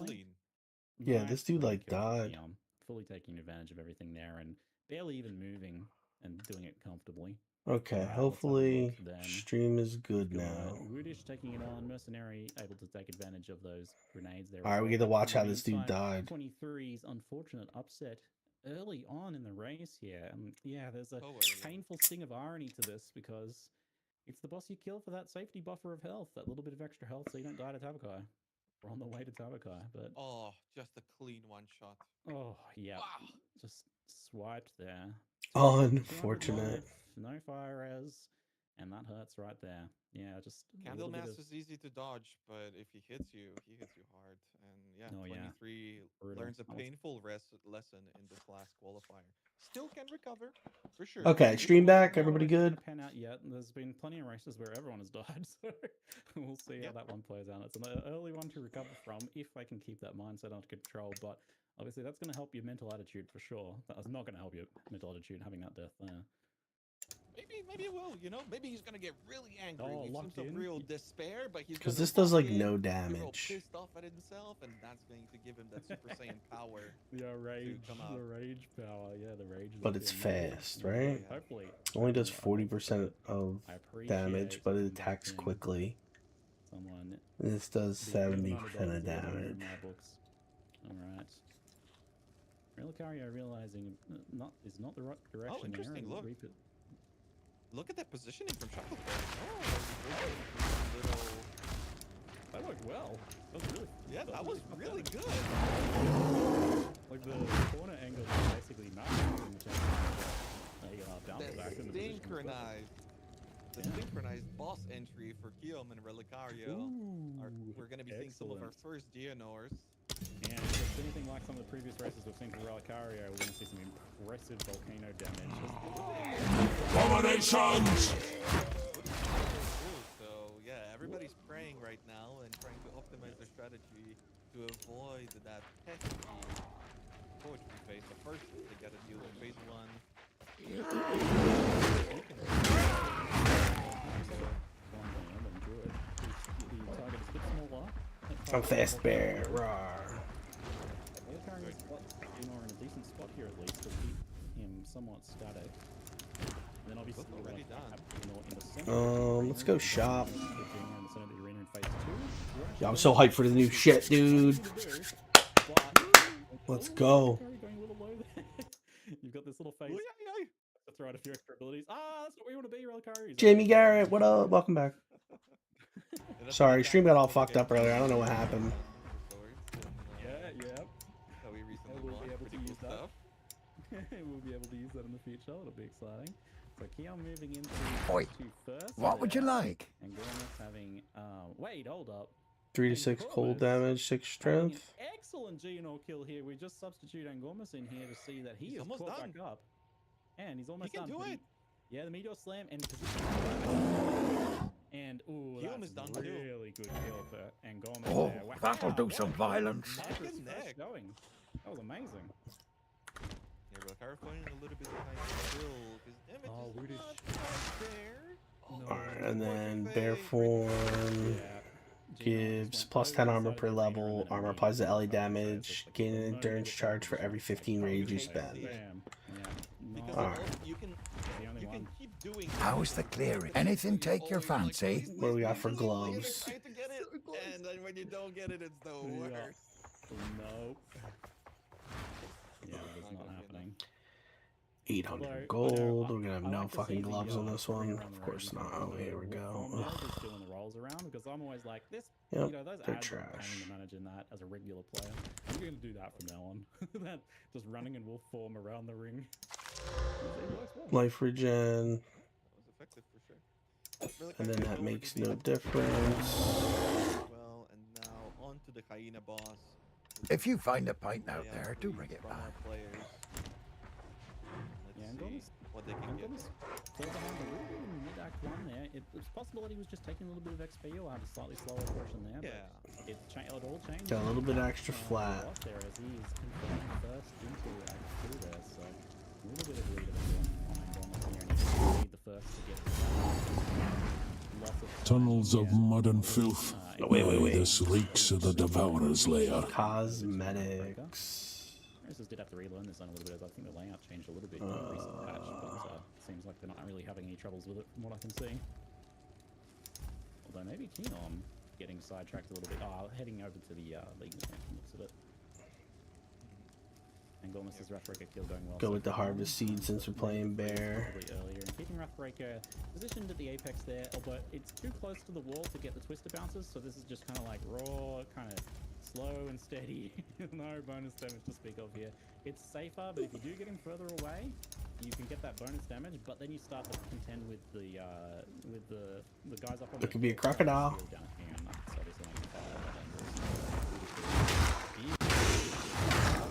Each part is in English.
clean. Yeah, this dude Really like good. died. Fully taking advantage of everything there and barely even moving and doing it comfortably. Okay, Alright, let's have a hopefully look then. stream is good Got now. Woodish taking it on, Mercenary able to take advantage of those grenades there. Alright, we get to But watch in how the this dude meantime, died. 23's unfortunate upset early on in the race here. And yeah, there's a POE. painful sting of irony to this because it's the boss you kill for that safety buffer of health, that little bit of extra health so you don't die to Tabakai. We're on the way to Tabakai, but Oh, just a clean one shot. oh yeah, Wow. just swiped there. Unfortunate. 200 life, no fire res, and that hurts right there. Yeah, just a little bit Candlemass of is easy to dodge, but if he hits you hard. And yeah, Oh, yeah. 23 Brutal. learns a That was- painful lesson in this last qualifier. Still can recover, for sure. Okay, This stream wasn't back. how the Everybody race is good? gonna pan out yet. There's been plenty of races where everyone has died, so we'll see how Yep. that one plays out. It's an early one to recover from if they can keep that mindset under control. But obviously, that's going to help your mental attitude for sure. That was not going to help your mental attitude having that death there. Maybe it will, you know? Maybe he's gonna get really angry. Oh, We've seen locked some in? real despair, but he's Because gonna this does lock like in, no be real damage. pissed off at himself, and that's going to give him that Super Saiyan power. The rage, come out. the rage power, yeah, the rage. But it's fast, right? Hopefully, Only does hopefully, 40% of I damage, appreciate but it them attacks backing quickly. Someone This does the equivalent 70% of underdogs are damage. in my books. All right. Relicario realizing is not the right direction here. Interesting, And look. Reaper, Look at that positioning from Chocolate. Oh, that worked well. That was really, yeah, that was really good. Like the corner angle is basically nothing in the chance. They bounce back in the position. The synchronized boss entry for Guillaume and Relicario. We're going to be seeing some of our first Geonors. And if it's anything like some of the previous races we've seen for Relicario, we're going to see some impressive volcano damage. Dominations! So yeah, everybody's praying right now and trying to optimize their strategy to avoid that pesky poetry phase. The first, they got to deal with phase 1. I'm fast bear. Rawr. Relicario's got Genor in a decent spot here at least to keep him somewhat static. And then obviously already we'll done. have Genor in the center of the arena. Let's go shop. Genor in the center of the arena in phase 2. Yeah, I'm so hyped for the new shit, dude. Let's go. Going a little low there. You've got this little face to throw out a few extra abilities. That's what we want to be, Relicario. Jamie Garrett, what up? Welcome back. Sorry, stream got all fucked up earlier. I don't know what happened. Yeah. So we recently We'll won. be able to Pretty cool use that. stuff. We'll be able to use that in the future. It'll be exciting. So Keon moving into Oi, 2 first. What would you like? And Gormus having wait, hold up. 3 to 6 cold damage, 6 strength. An excellent Geonor kill here. We just substitute Angormus in here to see that he He's is almost caught done. back up. And he's almost He can done. do but it. Yeah, the Meteor Slam and position. And ooh, Guillaume that's is done too. really good kill for Angormus Oh, there. Wow, that'll do what some a violence. nice Neck and first neck. going. That was amazing. Yeah, Relicario falling a little bit behind still. His damage Oh, is Woodish. not quite there. Alright, and then bear form gives plus 10 armor per level. Armor applies the LA damage. Gain an endurance charge for every 15 rage you spend. Because Alright. you can keep doing. How's the clearing? Anything take your fancy? What do we got for gloves? Trying to get it, and then when you don't get it, it's the worst. Nope. Yeah, that's not happening. 800 gold. We're gonna have no fucking gloves on this one. Of course not. Oh, here we go. Just doing the rolls around because I'm always like this. Yep, Those they're ads are a pain trash. to manage in that as a regular player. I'm gonna do that from now on. That just running in wolf form around the ring. It works well. Life regen. That was effective for sure. And then that makes no difference. Well, and now on to the hyena boss. If you find a pint out there, do bring it From our back. players. Yeah, Let's see what they can get. Angormus fell behind a little bit in mid-act 1 there. It's possible that he was just taking a little bit of XP or had a slightly slower portion there. Yeah. But it all changed. Got a little bit extra flat. There as he is confirming first into Act 2 there, so a little bit of lead on Angormus here, and he's the first to get lots of Tunnels of mud and filth. Wait. This reeks of the Devourer's lair. Cosmetics. Racers did have to relearn this one a little bit, as I think the layout changed a little bit in the recent patch, but seems like they're not really having any troubles with it from what I can see. Although maybe keen on getting sidetracked a little bit. Heading over to the league looks at it. And Gormus's Wrathbreaker kill going well. Go with the Harvest Seed since we're playing Bear. Probably earlier, and keeping Wrathbreaker positioned at the apex there, although it's too close to the wall to get the twister bounces, so this is just kind of like raw, kind of slow and steady. No bonus damage to speak of here. It's safer, but if you do get him further away, you can get that bonus damage, but then you start to contend with the guys up on It could be a crocodile.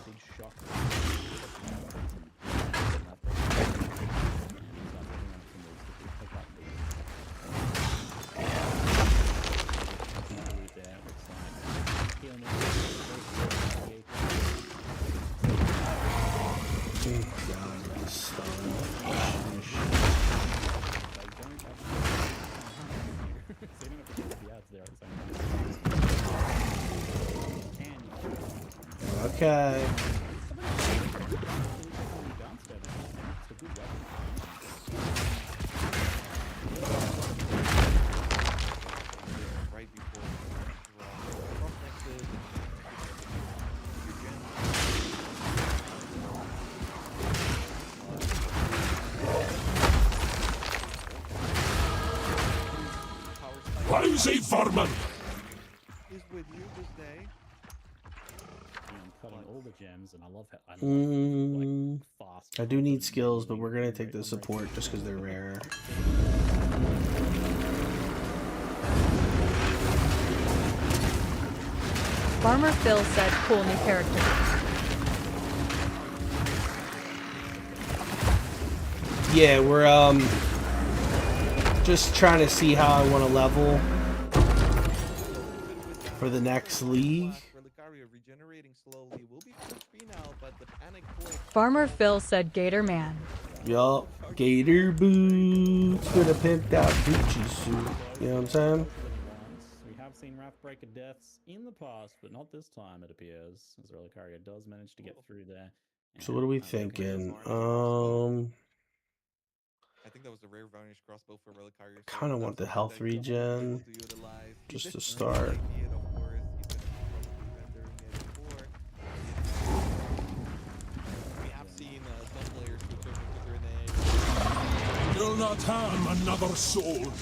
Big shock. Okay. Right before Lousy vermin! is with you this day. I'm cutting all the gems, and I love like fast. I do need skills, but we're gonna take the support just because they're rare. Farmer Phil said cool new character. Yeah, we're just trying to see how I want to level for the next league. Farmer Phil said Gator Man. Yup, gator boots with a pimped out Gucci suit. You know what I'm saying? We have seen Wrathbreaker deaths in the past, but not this time, it appears, as Relicaria does manage to get through there. So what are we thinking? I think that was a rare varnish crossbow for Relicaria. Kind of want the health regen just to start. We have seen some players switch over to grenades. You'll not harm another soul.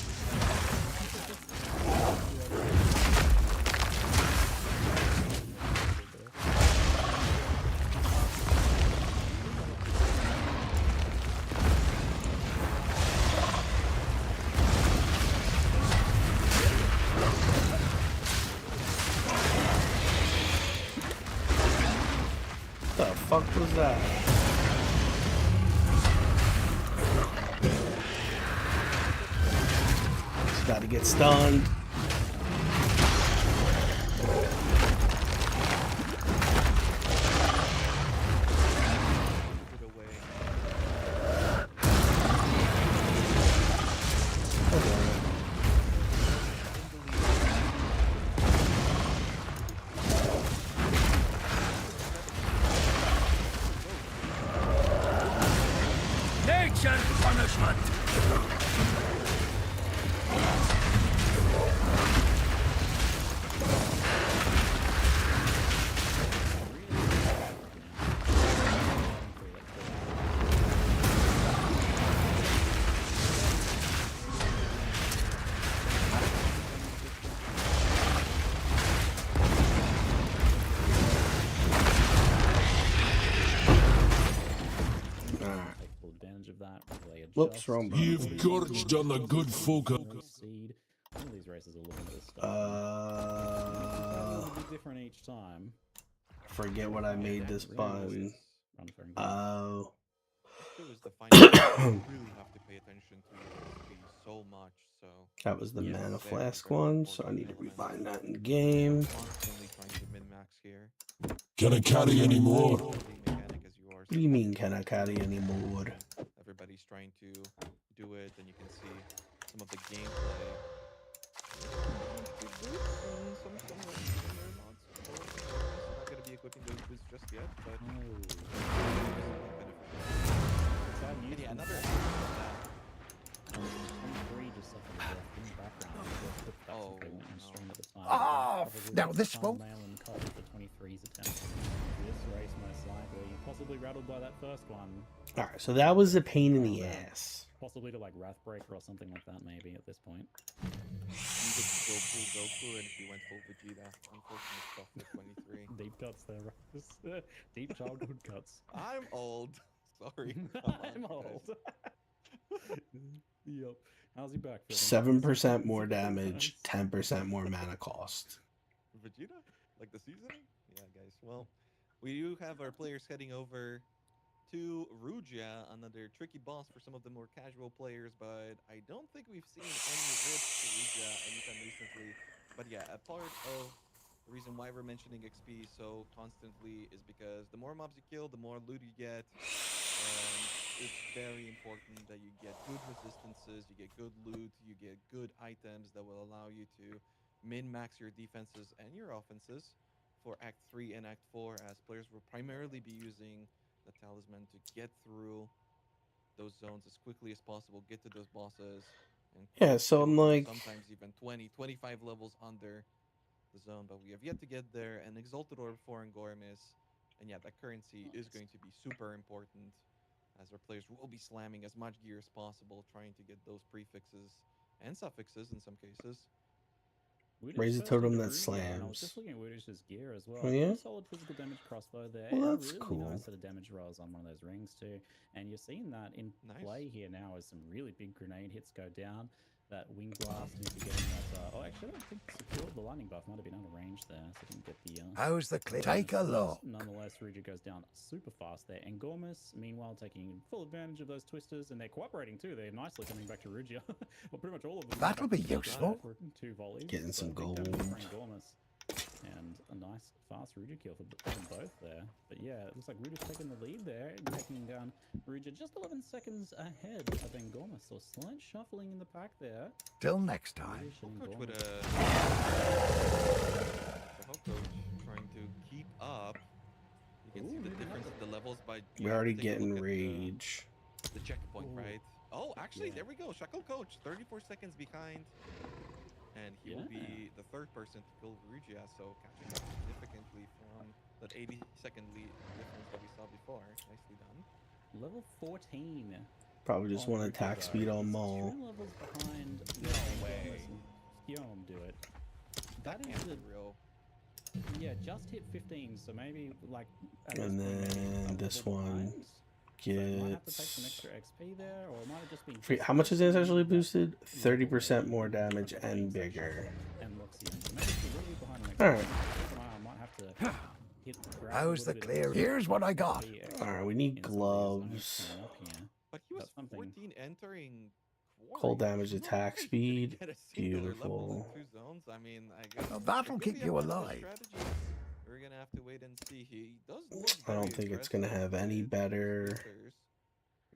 What the fuck was that? Just got to get stunned. Nature's punishment! Whoops, wrong button. You've gorged on the good folk. One of these races are looking at this stuff. It'll be different each time. Forget what I made this button. Oh. It was the final. You really have to pay attention to your speed so much. So That was the mana flask one, so I need to rebind that in the game. constantly trying to min-max here. Can I carry any more? Mechanic as you are. What do you mean, can I carry any more? Everybody's trying to do it, and you can see some of the gameplay. off. Probably Now gets this the final won't. nail in the coffin for 23's attempt. This race most likely, possibly rattled by that first one. All right, so that was a pain in the ass. Possibly to like Wrathbreaker or something like that maybe at this point. You could go full Goku, and he went full Vegeta. Unfortunate stuff for 23. Deep cuts there, Russ. Deep childhood cuts. I'm old. Sorry. Come on, I'm guys. old. Yep. How's he back feeling? 7% more damage, 10% more mana cost. Vegeta? Like the seasoning? Yeah, guys. Well, we do have our players heading over to Rugia, another tricky boss for some of the more casual players, but I don't think we've seen any rips to Rugia anytime recently. But yeah, a part of the reason why we're mentioning XP so constantly is because the more mobs you kill, the more loot you get. And it's very important that you get good resistances, you get good loot, you get good items that will allow you to min-max your defenses and your offenses for Act 3 and Act 4, as players will primarily be using the talisman to get through those zones as quickly as possible, get to those bosses, and Yeah, so kill I'm them, like, sometimes even 20, 25 levels under the zone, but we have yet to get there. And Exalted Orb 4 and Gormis, and yeah, that currency is going to be super important, as our players will be slamming as much gear as possible, trying to get those prefixes and suffixes in some cases. Raise a First totem into that Rugia, and I was slams. just looking at Woodish's gear as well. Oh, yeah? Pretty solid physical damage crossbow there. Well, and that's a really cool. nice set of damage rolls on one of those rings too. And you're seeing that in play here now as some really big grenade hits go down. That wing blast, and if you're getting that, oh, actually, I don't think secured the lightning buff might have been out of range there, so I didn't get the. How's the clear? Take a look. Nonetheless, Rugia goes down super fast there, and Gormis, meanwhile, taking full advantage of those twisters, and they're cooperating too. They're nicely coming back to Rugia. Well, pretty much all of them. That'll be useful. For 2 volleys. Getting some big damage gold. from Gormis. And a nice fast Rugia kill for them both there. But yeah, it looks like Rugia's taking the lead there, taking down Rugia just 11 seconds ahead of Gormis. So slight shuffling in the pack there. Till next time. Coach with a coach trying to keep up. You can see the difference in the levels by. We're already taking a getting look at rage. The checkpoint, Ooh. right? Oh, actually, Yeah. there we go. Shackle Coach, 34 seconds behind. And he will be the third person to kill Rugia, so catching up significantly from that 80-second lead difference that we saw before. Nicely done. Level 14. Probably just want attack speed on Maul. 2 levels behind. No way. Guillaume do it. That That can't is be a real. yeah, just hit 15, so maybe like. at And this point, maybe then a this level one behind. So it might have to take gets... some extra XP there, or it might have just been. Free, how much is it actually boosted? 30% more damage and bigger. And Luxian. So maybe it's a little bit behind on XP. Alright. I might have to hit the ground a How's the little bit clear? extra Here's what I got. XP Alright, we need in some of these zones gloves. coming up here. But he was That's something. 14 entering quarry. Cold damage He's not attack really speed. gonna get a singular level Beautiful. in 2 zones. I mean, I guess Now it that'll could keep be a you part of the alive. strategy. We're gonna have to wait and see. He does look I don't very think it's gonna aggressive have any with better. twisters.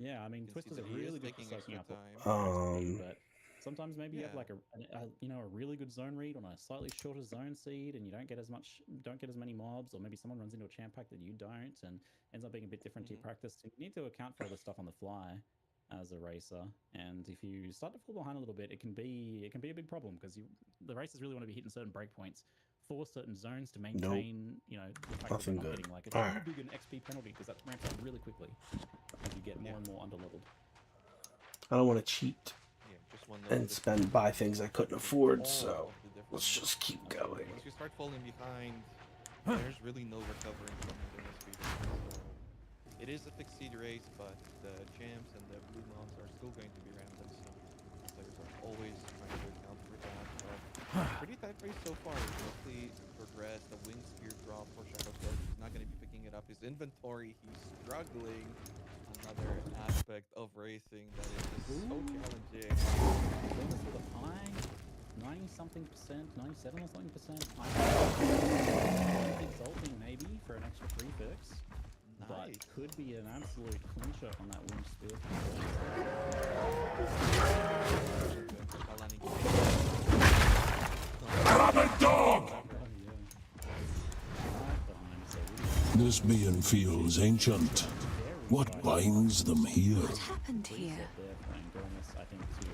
Yeah, I mean, You can see Twisters are that he is really good for taking soaking extra up time. but sometimes maybe you have Yeah. like a really good zone read on a slightly shorter zone seed, and you don't get as many mobs, or maybe someone runs into a champ pack that you don't, and ends up being a bit different to your practice. So you need to account for all this stuff on the fly as a racer, and if you start to fall behind a little bit, it can be a big problem, because the racers really want to be hitting certain breakpoints for certain zones to maintain, the fact Nothing that they're not good. getting like a Alright. too big an XP penalty, because that ramps up really quickly as you get more and more underleveled. I don't want to cheat Yeah, just one and buy things I couldn't afford, all so of the different let's just keep going. Once you start falling behind, there's really no recovering from it in this speed. So it is a fixed seed race, but the champs and the blue mobs are still going to be random, so players are always trying to account for that. But pretty tight race so far. He's mostly progressed. The wing spear drop for Shadow Coach. He's not going to be picking it up. His inventory, he's struggling. Another aspect of racing that is just so challenging. Bonus with a high 90-something%, 97 or something percent. Exalting maybe for an extra prefix, but Nice. could be an absolute clincher on that wing spear. Grab a dog! Oh, yeah. Right behind, so really This being feels ancient. What binds them here? What happened here? set there for Angornis, I think, to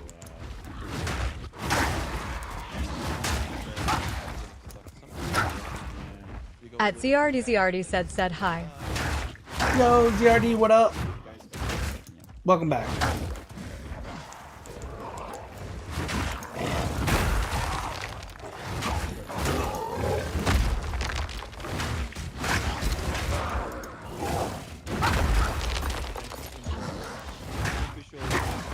Some go At with ZRDZRD said hi. Yo, GRD, what up? Welcome back. official element.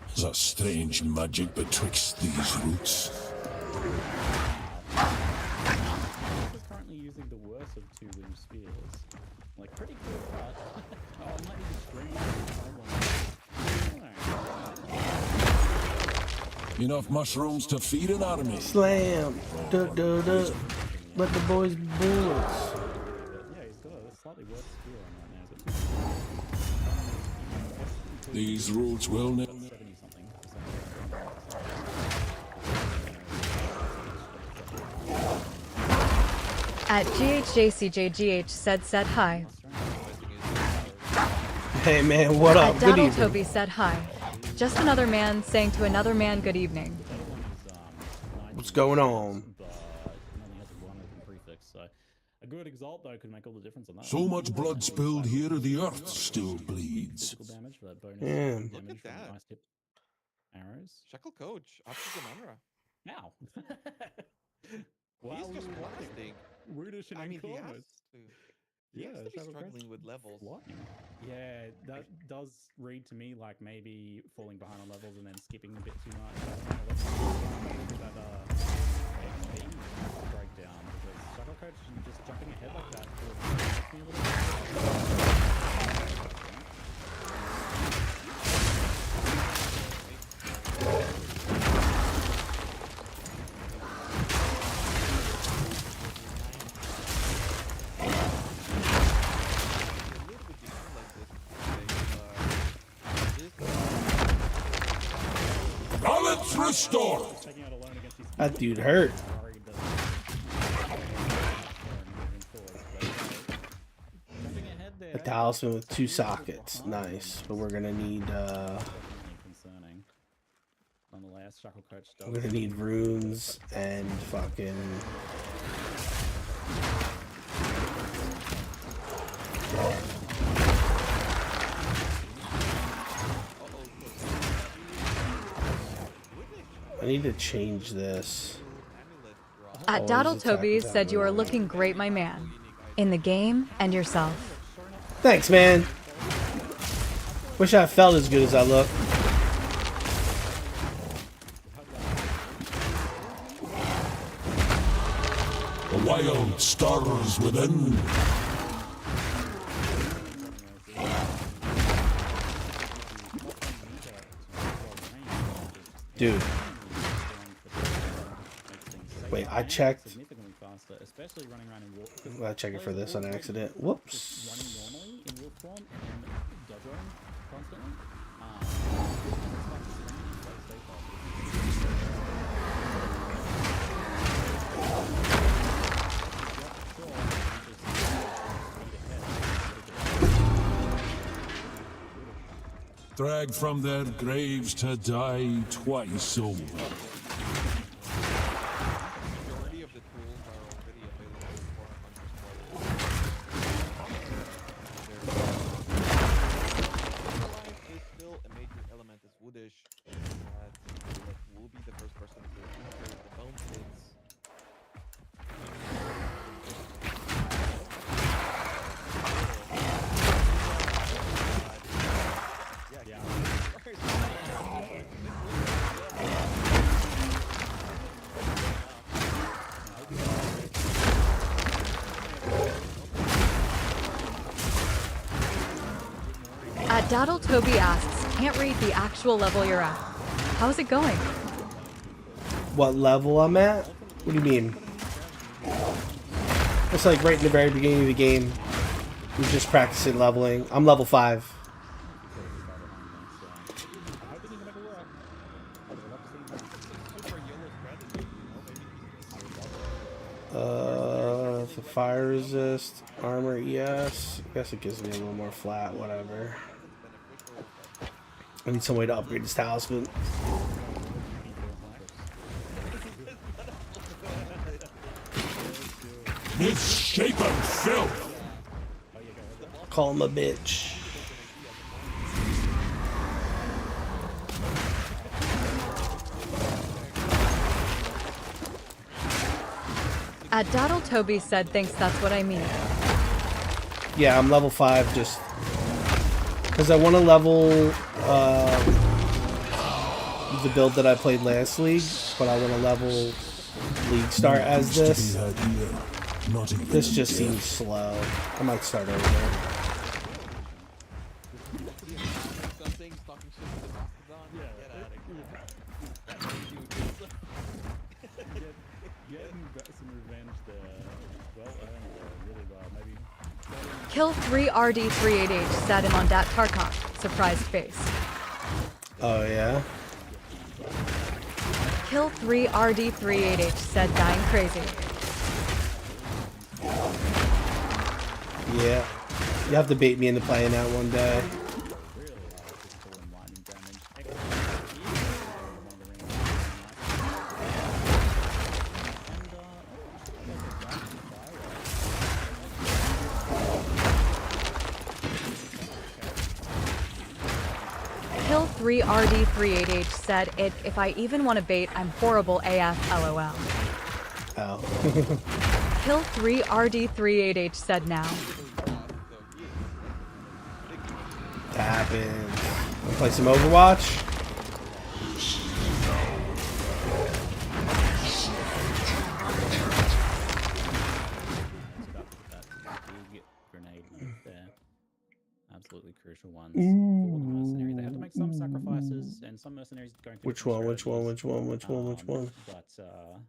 There's a strange magic betwixt these roots. This is currently using the worst of two winged spears. Like, pretty cool, but oh, I'm not even streaming. Enough mushrooms to feed an army. Slam. Duh, duh, duh. Let the boys be boys. Yeah, he's got a slightly worse spear on right now. He's got These roots will never. 70 something. At GHJCJGH said hi. Hey man, what up? At Good Daddle evening. Toby said hi. Just another man saying to another man good evening. What's going on? But it only has a 1 open prefix, so a good exalt though could make all the difference on that. So much blood spilled here, the earth still bleeds. Physical damage for that bonus Yeah. damage Look at from that. ice tipped arrows. Shackle Coach, options and Amra. Ow. He's just blasting. Rudish and I mean, he has Ancormus. to. He has to be Shadow struggling Coach with levels. flying. Yeah, that does read to me like maybe falling behind on levels and then skipping a bit too much. That XP breakdown because Shadow Coach just jumping ahead like that feels me a little Balance restored. taking out alone against these That dude hurt. already does. Jumping ahead there. A talisman with 2 sockets. Nice. But we're gonna need Concerning. Nonetheless, Shackle Coach does. we're gonna need runes and fucking I need to change this. At Always Daddle attack Toby with that said you are rune. looking great, my man. In the game and yourself. Thanks, man. Wish I felt as good as I look. The wild stars within. Dude. Wait, I checked. Significantly faster, especially running around in warp. I'm gonna check it for this on accident. Whoops. Running normally in warp form and dodging constantly. Dragged from their graves to die twice over. Majority of the tools are already available for Hunter's Quarry. Is still a major element as Woodish. That will be the first person to enter the bone pits. At Daddle Toby asks, can't read the actual level you're at. How's it going? What level I'm at? What do you mean? It's like right in the very beginning of the game. We're just practicing leveling. I'm level 5. The fire resist, armor, yes. I guess it gives me a little more flat, whatever. I need some way to upgrade this talisman. Misshapen filth! Call him a bitch. Daddle Toby said thinks that's what I mean. Yeah, I'm level 5 just because I want to level the build that I played last league, but I want to level League Start as this. This just seems slow. I might start over. Kill 3RD388H said him on Dat Tarkov. Surprised face. Oh yeah. Kill 3RD388H said dying crazy. Yeah. You have to bait me into playing that one day. Kill 3RD388H said it. If I even want to bait, I'm horrible AF. LOL. Oh. Kill 3RD388H said now. Happens. Wanna play some Overwatch? Absolutely crucial ones for the mercenaries. They have to make some sacrifices, and some mercenaries going through Which one?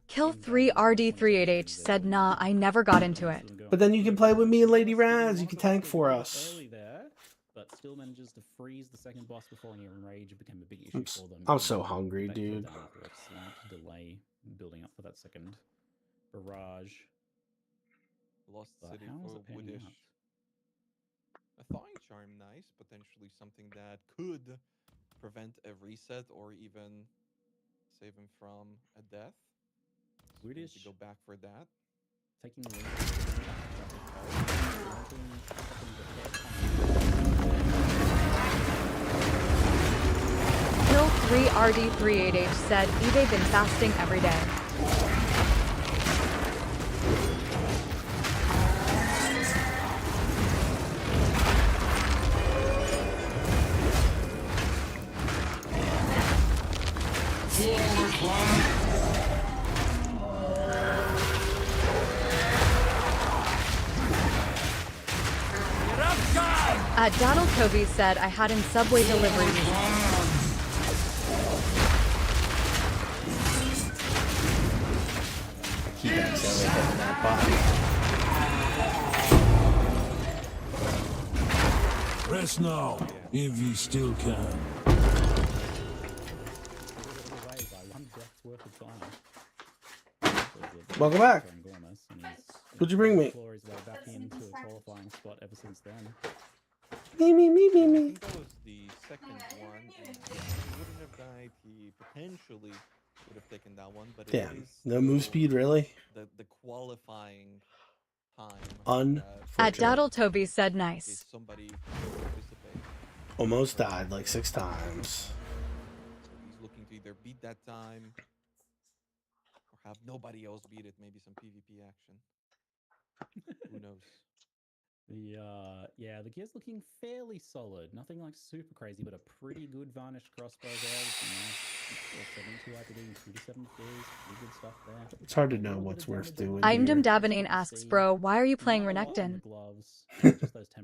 Kill 3RD388H said nah, I never got into it. But then you can play with me and Lady Raz. You can tank for us. But still manages to freeze the second boss before any enrage became a big issue for them. I'm so hungry, dude. Delay building up for that second barrage. Lost But City how is for it panning Woodish. out? A thawing charm, nice. Potentially something that could prevent a reset or even save him from a death. So we need to Woodish go back for that. taking the lead. Kill 3RD388H said eBay been fasting every day. Daddle Toby said I had in Subway delivery recently. Keep accidentally hitting that button. Rest now, if you still can. Welcome back. Who'd you bring me? Back into a qualifying spot ever since then. Me. I think that was the second one, and he wouldn't have died. He potentially would have taken that one, but it Damn. is No move speed, really? the qualifying time. Daddle Toby said If nice. somebody could participate. Almost died like 6 times. He's looking to either beat that time or have nobody else beat it. Maybe some PvP action. Who knows? Yeah, the gear's looking fairly solid. Nothing like super crazy, but a pretty good varnished crossbow there. With some nice 72 IPD and 2 to 7 kills. Pretty good stuff there. It's hard to know what's worth doing. I'm here. Dabinane asks, bro, why are you playing Renekton?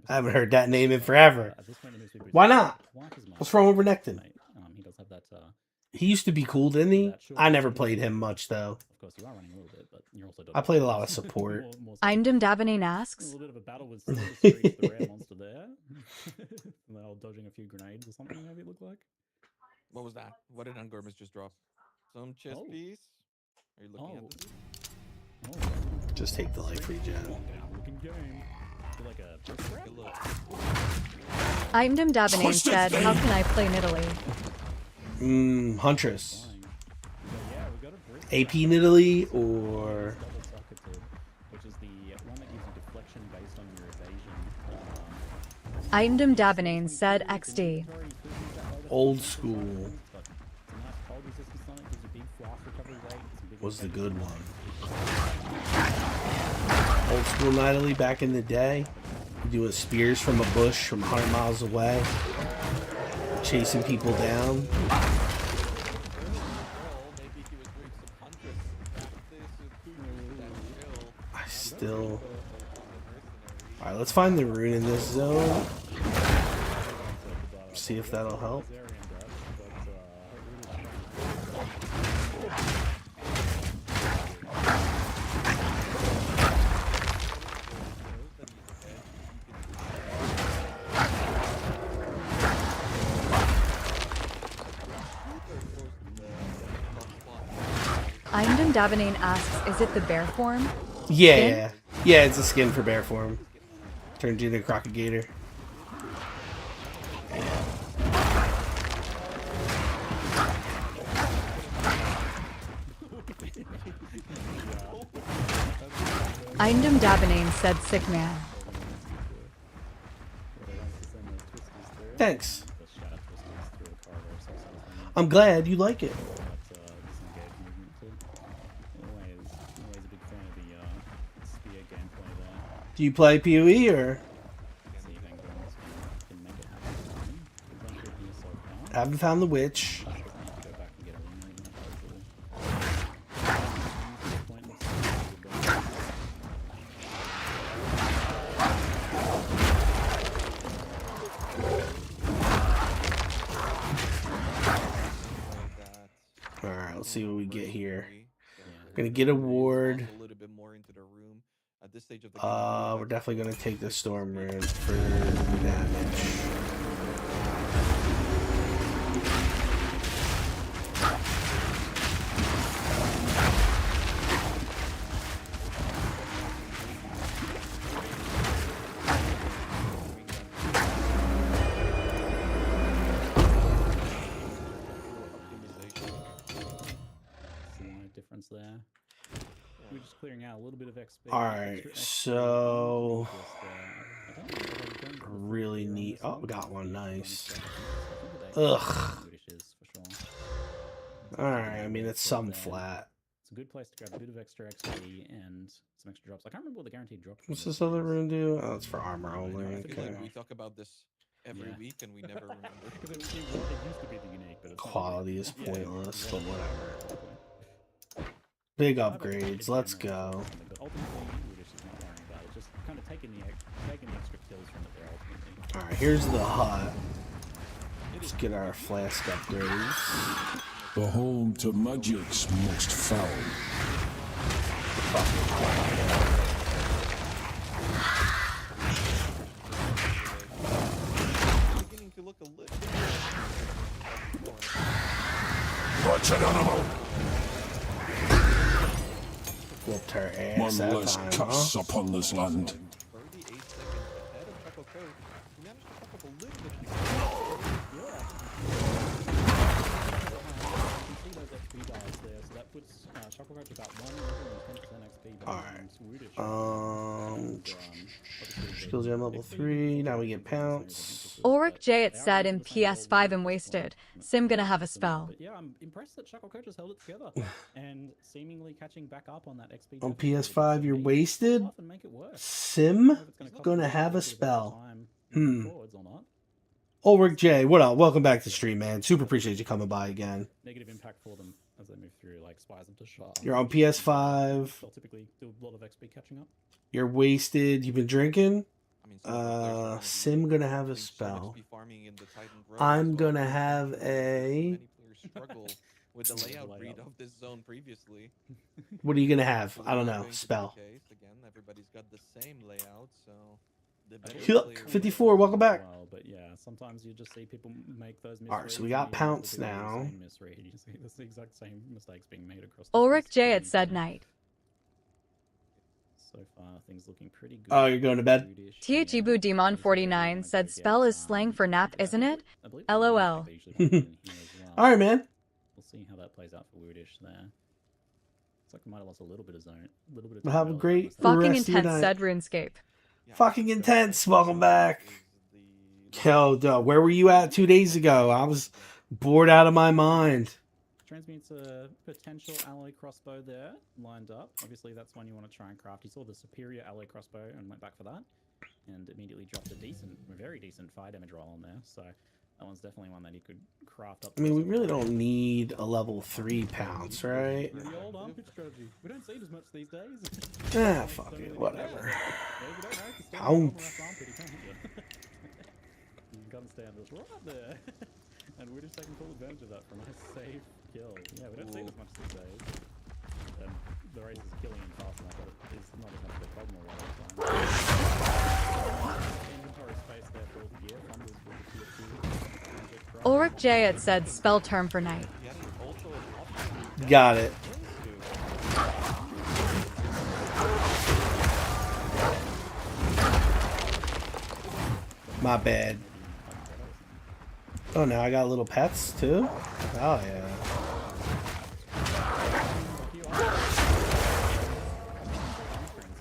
I haven't heard that name in forever. Why not? What's wrong with Renekton? He does have that. He used to be cool, didn't he? I never played him much, though. Of course, you are running a little bit, but you're also. I played a lot of support. I'm Dabinane A asks. little bit of a battle with the rare monster there. And they're all dodging a few grenades or something, maybe it looked like. What was that? What did Ungormus just drop? Some chest piece? Are you looking at this? Just take the life regen. Looking game. Feel like a Take a look. I'm Dabinane said, how can I play Nidalee? Huntress. AP Nidalee or which is the progression based on your evasion. Indem Davenane said XD. Old school was the good one. Old school Natalie back in the day. Doing spears from a bush from 100 miles away. Chasing people down. I still... Alright, let's find the rune in this zone. See if that'll help. Indem Davenane asks, is it the bear form? Yeah. Yeah, it's a skin for bear form. Turns you into a crocagator. Indem Davenane said sick man. Thanks. I'm glad you like it. Do you play POE or? Haven't found the witch. Alright, let's see what we get here. Gonna get a ward. We're definitely gonna take the storm rune for damage. Difference there. We're just clearing out a little bit of XP. Alright, so really neat. Oh, we got one. Nice. Ugh. Alright, I mean, it's some flat. It's a good place to grab a bit of extra XP and some extra drops. I can't remember what the guaranteed drop. What's this other rune do? Oh, it's for armor only. Okay. We talk about this every week and we never remember. It used to be the unique, but it's Quality is pointless, but whatever. Big upgrades, let's go. Alright, here's the hut. Let's get our flask upgrades. The home to magic's most foul. Beginning to look a little Watch an animal! Whooped her One ass that less time, curse huh? upon this land. 38 seconds ahead of Choco Coach. He managed to fuck up a little bit. Skill gem level 3. Now we get pounce. Ulrich J. It said in PS5 I'm wasted. Sim gonna have a spell. But yeah, I'm impressed that Chuckle Coach has held it together and seemingly catching back up on that XP. On PS5, you're wasted. Sim gonna have a spell. Ulrich J, what up? Welcome back to stream, man. Super appreciate you coming by again. Negative impact for them as they move through, like spies them to shot. You're on PS5. They'll typically do a lot of XP catching up. You're wasted. You've been drinking. Sim gonna have a spell. I'm gonna have a. With the layout read of this zone previously. What are you gonna have? I don't know. Spell. Again, everybody's got the same layout, so. Look, 54. Welcome back. Well, but yeah, sometimes you just see people make those misreads. Alright, so we got pounce now. You see the exact same mistakes being made across. Ulrich J. It said night. So far, things looking pretty good. Oh, you're going to bed? Thiachibu Demon 49 said spell is slang for nap, isn't it? LOL. Alright, man. We'll see how that plays out for Woodish there. Looks like we might have lost a little bit of zone. A little bit of Have a great Fucking rest of your intense night. said RuneScape. Yeah, Fucking so intense. next Welcome back. is Yo, duh, where were you at 2 days ago? I was bored out of my mind. Transmutes a potential alloy crossbow there lined up. Obviously, that's one you want to try and craft. He saw the superior alloy crossbow and went back for that, and immediately dropped a very decent fire damage roll on there. So that one's definitely one that he could craft up. I mean, we really don't need a level 3 pounce, right? The old armpit strategy. We don't see it as much these days. Ah, fuck it, whatever. Yeah, we don't know. Just stand Pounce. armpit, he can't hit you. You can stand us right there. And we're just taking full advantage of that for a nice safe kill. Yeah, we don't see it as much these days. And the race is killing him fast enough that it's not as much of a problem a lot of the time. Inventory space there for all the gear. Fumbles with the tier 2. Ulrich J had said spell term for night. he had also an option Got it. My bad. Oh, now I got little pets too? Oh, yeah.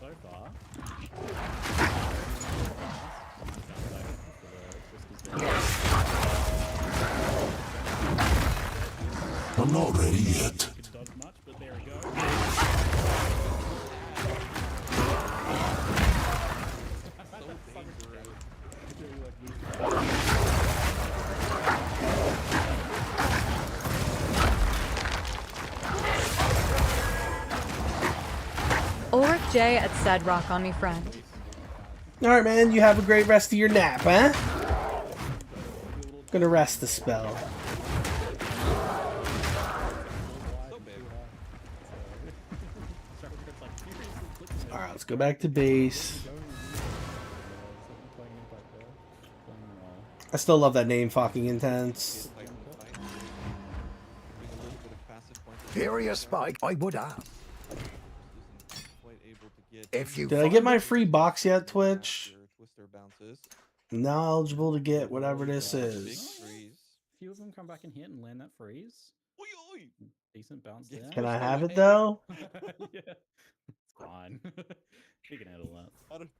So far. I'm not ready yet. Could dodge much, but there we go. Ulrich J had said rock on me friend. Alright, man, you have a great rest of your nap, huh? Gonna rest the spell. Alright, let's go back to base. I still love that name, fucking intense. Furious spike, I would have. If you Did I find get my it- free box yet, Twitch? Twister bounces. I'm now eligible to get whatever this Big is. freeze. Few of them come back and hit and land that freeze. Oi, oi. Decent bounce Yes, there. Can I have it though? Yeah, it's fine. You can handle that. I don't,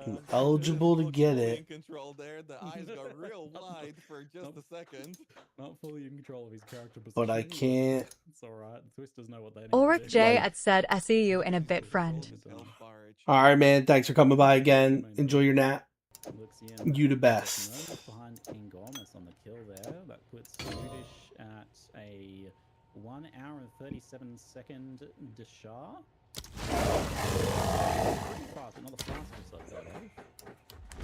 I'm I'm eligible to not get fully it. in control there. The eyes got real wide for just a second. Not fully in control of his character position. But I can't. It's alright. The Twisters know what they need Ulrich to do. J Like- had said SEU in a bit friend. His health bar, it Alright, man. Thanks for coming by again. Enjoy your nap. Luxian You the best. Just behind King Gormus on the kill there. That puts Rudish at a 1 hour and 37-second Deshar. Pretty fast, another fastest up there, though.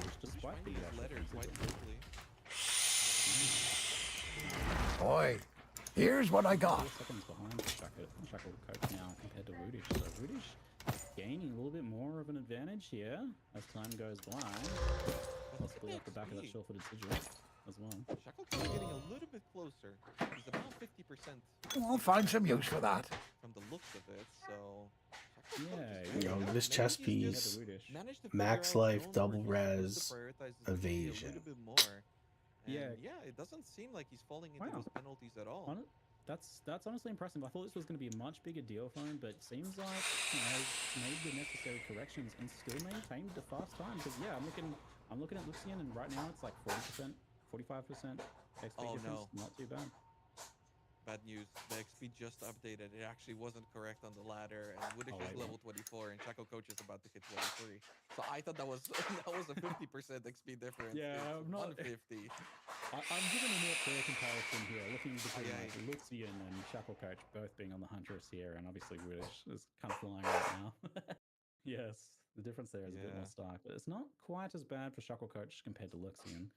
Which despite the letters quite quickly. Boy, here's what I got. 4 seconds behind Shackle Coach now compared to Rudish. So Rudish gaining a little bit more of an advantage here as time goes by. Possibly off the back of that sure-footed sigil as well. Shackleton's getting a little bit closer. He's about 50% I'll find some use for that. from the looks of it, so... Yeah, Yo, this chess piece. managed to Max figure out life, his own double where he's res, supposed to prioritize his ability evasion. a little bit more. And Yeah. yeah, it doesn't seem like he's falling into Wow. those penalties at all. That's honestly impressive. I thought this was going to be a much bigger deal for him, but it seems like he has made the necessary corrections and still maintained the fast time. Because yeah, I'm looking at Lucian, and right now it's like 40%, 45% XP Oh, difference. no. Not too bad. Bad news. The XP just updated. It actually wasn't correct on the ladder, and Woodish Oh, is wait, level 24, and Shackle Coach is about to hit 23. So I thought that was that was a 50% XP difference. Yeah, It's I'm not- 150. I'm giving a more fair comparison here, looking between Yeah, like Lucian and Shackle Coach both being on the Huntress here, and obviously Rudish is kind of flying right now. Yes, the difference there is a bit more Yeah. stark, but it's not quite as bad for Shackle Coach compared to Lucian.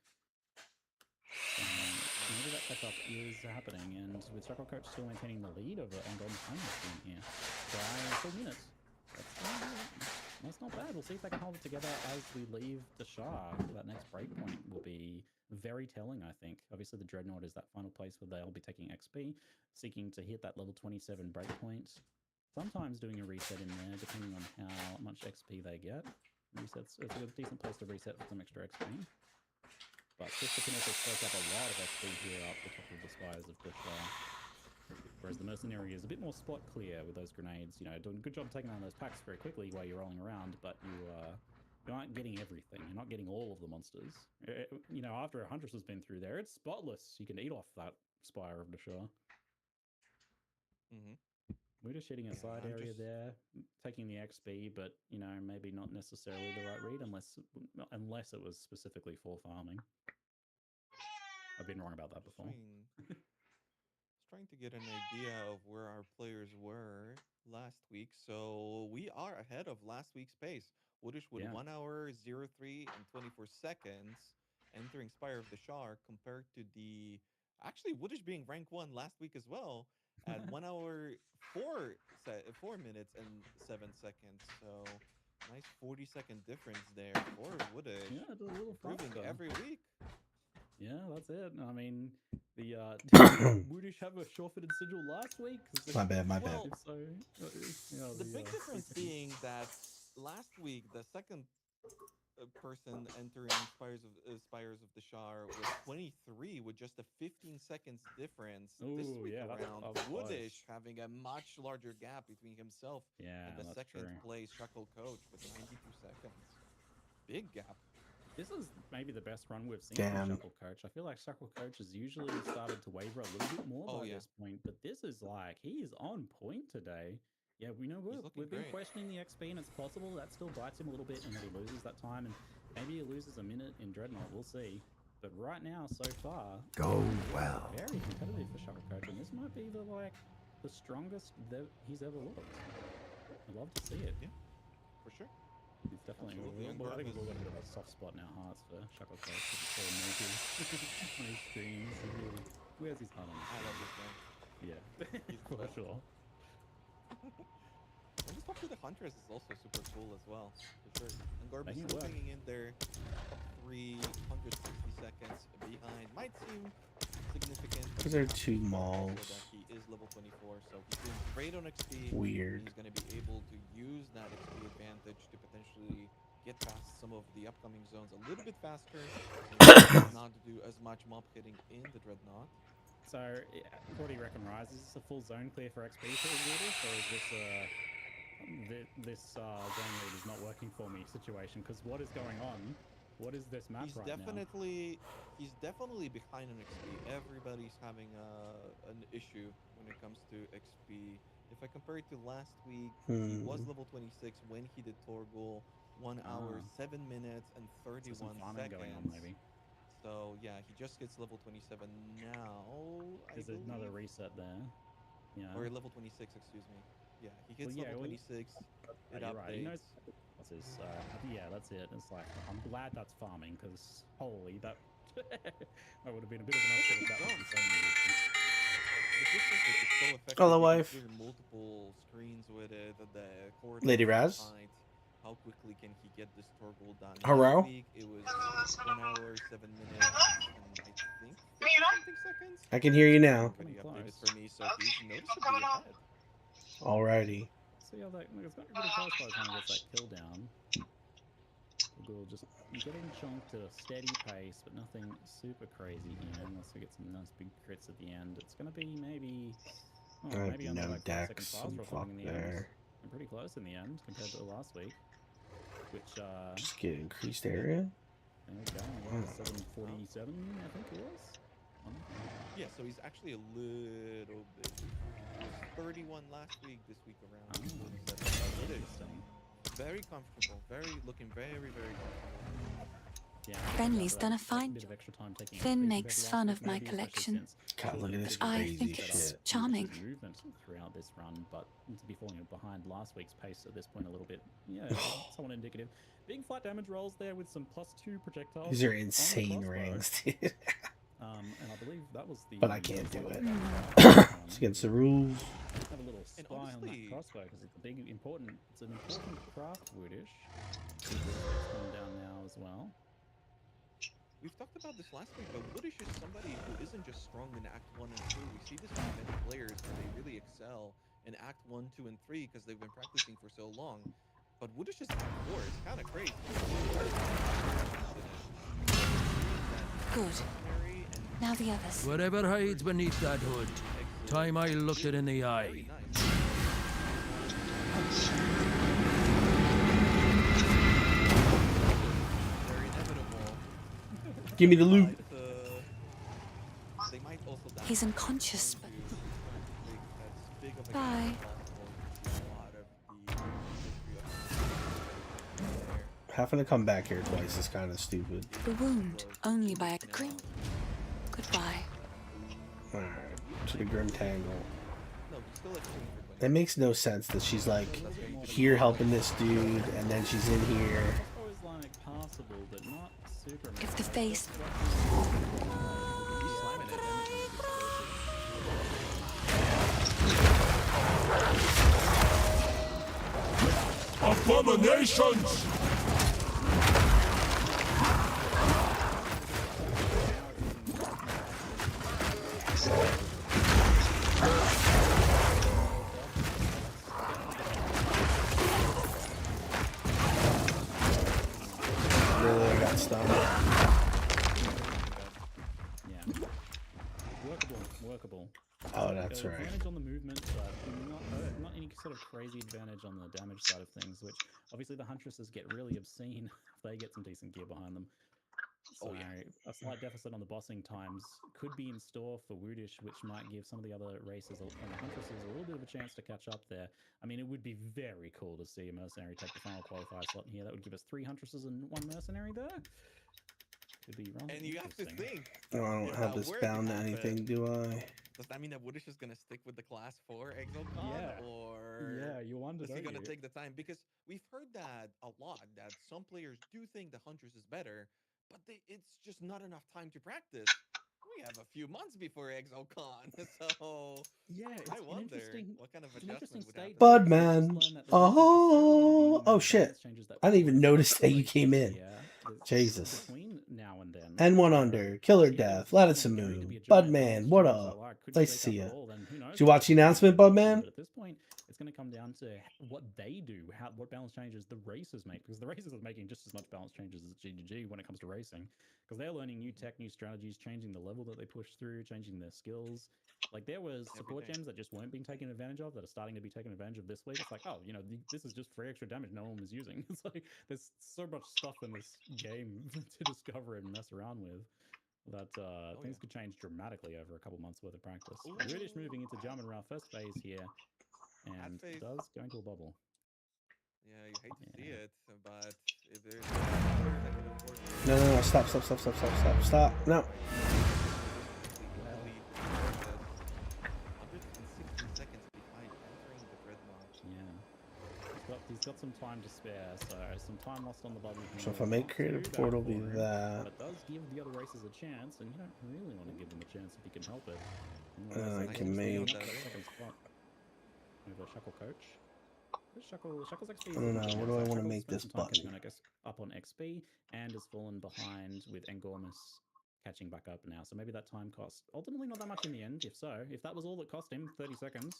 Maybe that catch up is happening, and with Shackle Coach still maintaining the lead over Angon Huntress here by 4 minutes. That's not bad. We'll see if they can hold it together as we leave the Shah. That next breakpoint will be very telling, I think. Obviously, the Dreadnought is that final place where they'll be taking XP, seeking to hit that level 27 breakpoint. Sometimes doing a reset in there, depending on how much XP they get. Resets, it's a decent place to reset for some extra XP. But Twister can also soak up a lot of XP here up the top of the spires of the Shah. Whereas the Mercenary is a bit more spot clear with those grenades, you know, doing a good job taking down those packs very quickly while you're rolling around, but you You aren't getting everything. You're not getting all of the monsters. You know, after a Huntress has been through there, it's spotless. You can eat off that Spire of the Shore. Mm-hmm. We're just hitting a side I'm area just- there, taking the XP, but you know, maybe not necessarily the right read unless it was specifically for farming. I've been wrong about that before. Trying to get an idea of where our players were last week. So we are ahead of last week's pace. Woodish with Yeah. 1 hour, 03, and 24 seconds entering Spire of the Shard compared to the. Actually, Woodish being rank 1 last week as well at 1 hour, 4 minutes, and 7 seconds. So nice 40-second difference there for Woodish. Yeah, it's a little Improving faster. every week. Yeah, that's it. I mean, the Woodish have a sure-footed sigil last week. My bad. Well, If so, the big difference being that last week the second person entering Spires of the Shard was 23 with just a 15 seconds difference. This Ooh, week yeah, that around, was close. Woodish having a much larger gap between himself Yeah, and the that's second true. place Shackle Coach with 92 seconds. Big gap. This is maybe the best run we've seen Damn. from Shackle Coach. I feel like Shackle Coach has usually started to waver a little bit more by this point, but this is like, he is on point today. Yeah, we know we've been great. questioning the XP, and it's possible that still bites him a little bit and that he loses that time, and maybe he loses a minute in Dreadnought. We'll see. But right now, so far, Go well. very competitive for Shackle Coach, and this might be the strongest that he's ever looked. I'd love to see it. Yeah, for sure. It's definitely. Absolutely, and I think Garth we've all got is- a bit of a soft spot in our hearts for Shackle Coach because it's so naked on his streams. He really wears his heart on his I love sleeve. this guy. Yeah, He's the for best. sure. And this top to the Huntress is also super cool as well, for sure. And Garbus Making it still work. hanging in there, top 360 seconds behind. Might seem significant. but Those are not two also malls. that he is level 24, so he's doing great on XP. Weird. He's going to be able to use that XP advantage to potentially get past some of the upcoming zones a little bit faster, and not to do as much mob hitting in the Dreadnought. So, what do you reckon, Rise? Is this a full zone clear for XP for Woodish, or is this zone read is not working for me situation? Because what is going on? What is this map He's right he's definitely behind on XP. Everybody's having an issue when it comes to XP. If I compare it to last week, he was level 26 when he did Torgal, 1 hour, 7 minutes, and now? 31 So some farming going on, seconds. maybe. So yeah, he just gets level 27 now. There's another reset there. Yeah. Or level 26, excuse me. Yeah, he hits Well, yeah, level well, 26. It You're right. He knows updates. what's his. Yeah, that's it. It's like I'm glad that's farming because holy that that would have been a bit of an upset if that wasn't so easy. The distance is so effective. Hello, you can wife. clear multiple screens with it. The coordinates Lady are Raz? tight. How quickly can he get this Torgal done? Hello? Last week, it was 1 hour, 7 minutes, and I think something seconds. I can hear you now. Pretty Close. updated for me, so he's noticeably ahead. Alrighty. See how that it's got pretty close by the time it gets that kill down. We'll just getting chunked at a steady pace, but nothing super crazy here, unless we get some nice big crits at the end. It's gonna be maybe I have maybe under no like 5 seconds decks. faster I'm or something fucked in the end. there. I'm pretty close in the end compared to last week. Which Just get increased area. there we go. Hmm. 747, I think it was. Yeah, so he's actually a little bit. He was 31 last week. This week around. 47. It is Interesting. very comfortable. Looking very, very comfortable. Yeah, Friendly's that done a bit fine of extra time taking Finn XP makes compared to fun last of my week, maybe, especially collection. since God, look at this I crazy think it's shit. charming. Movement throughout this run, but to be falling behind last week's pace at this point a little bit, yeah, somewhat indicative. Big flat damage rolls there with some +2 projectiles. These are on the insane crossbow. rings, dude. And I believe that was the. But I can't do it. Um, It's against the rules. Have a little spy on honestly- that crossbow because it's an important craft woodish. Coming down now as well. We've talked about this last week, but Woodish is somebody who isn't just strong in Act 1 and 2. We see this with many players where they really excel in Act 1, 2, and 3 because they've been practicing for so long. But Woodish is Act 4. It's kind of crazy. Good. Now the others. Whatever hides beneath that hood, time I looked it in the eye. Very nice. Give me the loot. They might also die. He's unconscious, but Trying to make as big of a Bye. gap as possible. A lot of the history of there. Having to come back here twice is kind of stupid. the wound only by a grim goodbye. Alright, to the Grim Tangle. No, he's still at 2 for 20. That makes no sense that she's like here helping this dude and then she's in here. Always like passable, but not super. If the face Abominations! Really, I got stunned. Yeah. Workable. Oh, that's right. Advantage on the movement, but not any sort of crazy advantage on the damage side of things, which obviously the Huntresses get really obscene if they get some decent gear behind them. So a slight deficit on the bossing times could be in store for Woodish, which might give some of the other races and the Huntresses a little bit of a chance to catch up there. I mean, it would be very cool to see a Mercenary take the final qualifier slot in here. That would give us 3 Huntresses and 1 Mercenary there. Could be rather And you have to interesting. think. Oh, I don't if have that this were to bound to happen, anything, do I? Does that mean that Woodish is going to stick with the class 4 Exocon? Yeah. Or Yeah, you wonder, is he don't going to you? take the time? Because we've heard that a lot, that some players do think the Huntress is better, but it's just not enough time to practice. We have a few months before Exocon, so Yeah, it's I an wonder interesting, what kind of it's an interesting adjustment would state. happen. Budman. Just learned that there's not necessarily gonna be Oh many shit. balance changes that I didn't even will notice affect that you the came races in. here. Jesus. Between now and then. And one So, under. Killer if there's Death. Let it going to be move. a giant Budman, balance what change up? that, like, could Nice to shake see up ya. at all, then who knows? Did you watch the announcement, Budman? But at this point, it's going to come down to what they do, what balance changes the racers make, because the racers are making just as much balance changes as GGG when it comes to racing, because they're learning new tech, new strategies, changing the level that they push through, changing their skills. Like, there was support gems that just weren't being taken advantage of that are starting to be taken advantage of this week. It's like, oh, this is just free extra damage no one was using. It's like there's so much stuff in this game to discover and mess around with that things could change dramatically over a couple months worth of practice. We're just moving into German round first phase here, and phase. does go into a bubble. Yeah, you hate to see it, but if there's players that can afford to No, stop. No. 160 seconds behind entering the Dreadnought. Yeah. He's got some time to spare, so some time lost on the bubble. So if I make creative portal be that. But it does give the other races a chance, and you don't really want to give them a chance if you can help it. I can make. Second spot over Shuckle Coach. Shuckle's XP. I don't know. What do I want to make this button? Up on XP and has fallen behind with Engormus catching back up now. So maybe that time cost ultimately not that much in the end. If so, if that was all it cost him, 30 seconds,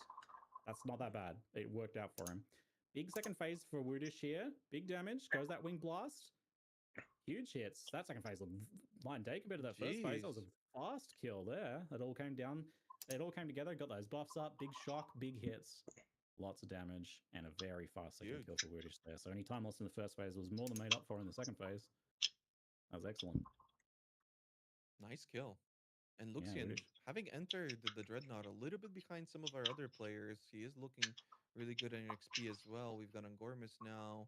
that's not that bad. It worked out for him. Big second phase for Woodish here. Big damage. Goes that Wing Blast. Huge hits. That second phase looked line day compared to that first phase. That was a fast kill there. It all came down. It all came together. Got those buffs up. Big shock. Big hits. Lots of damage and a very fast second kill for Woodish there. So any time lost in the first phase was more than made up for in the second phase. That was excellent. Nice kill. And Luxian, having entered the Dreadnought a little bit behind some of our other players, he is looking really good in XP as well. We've got Angormus now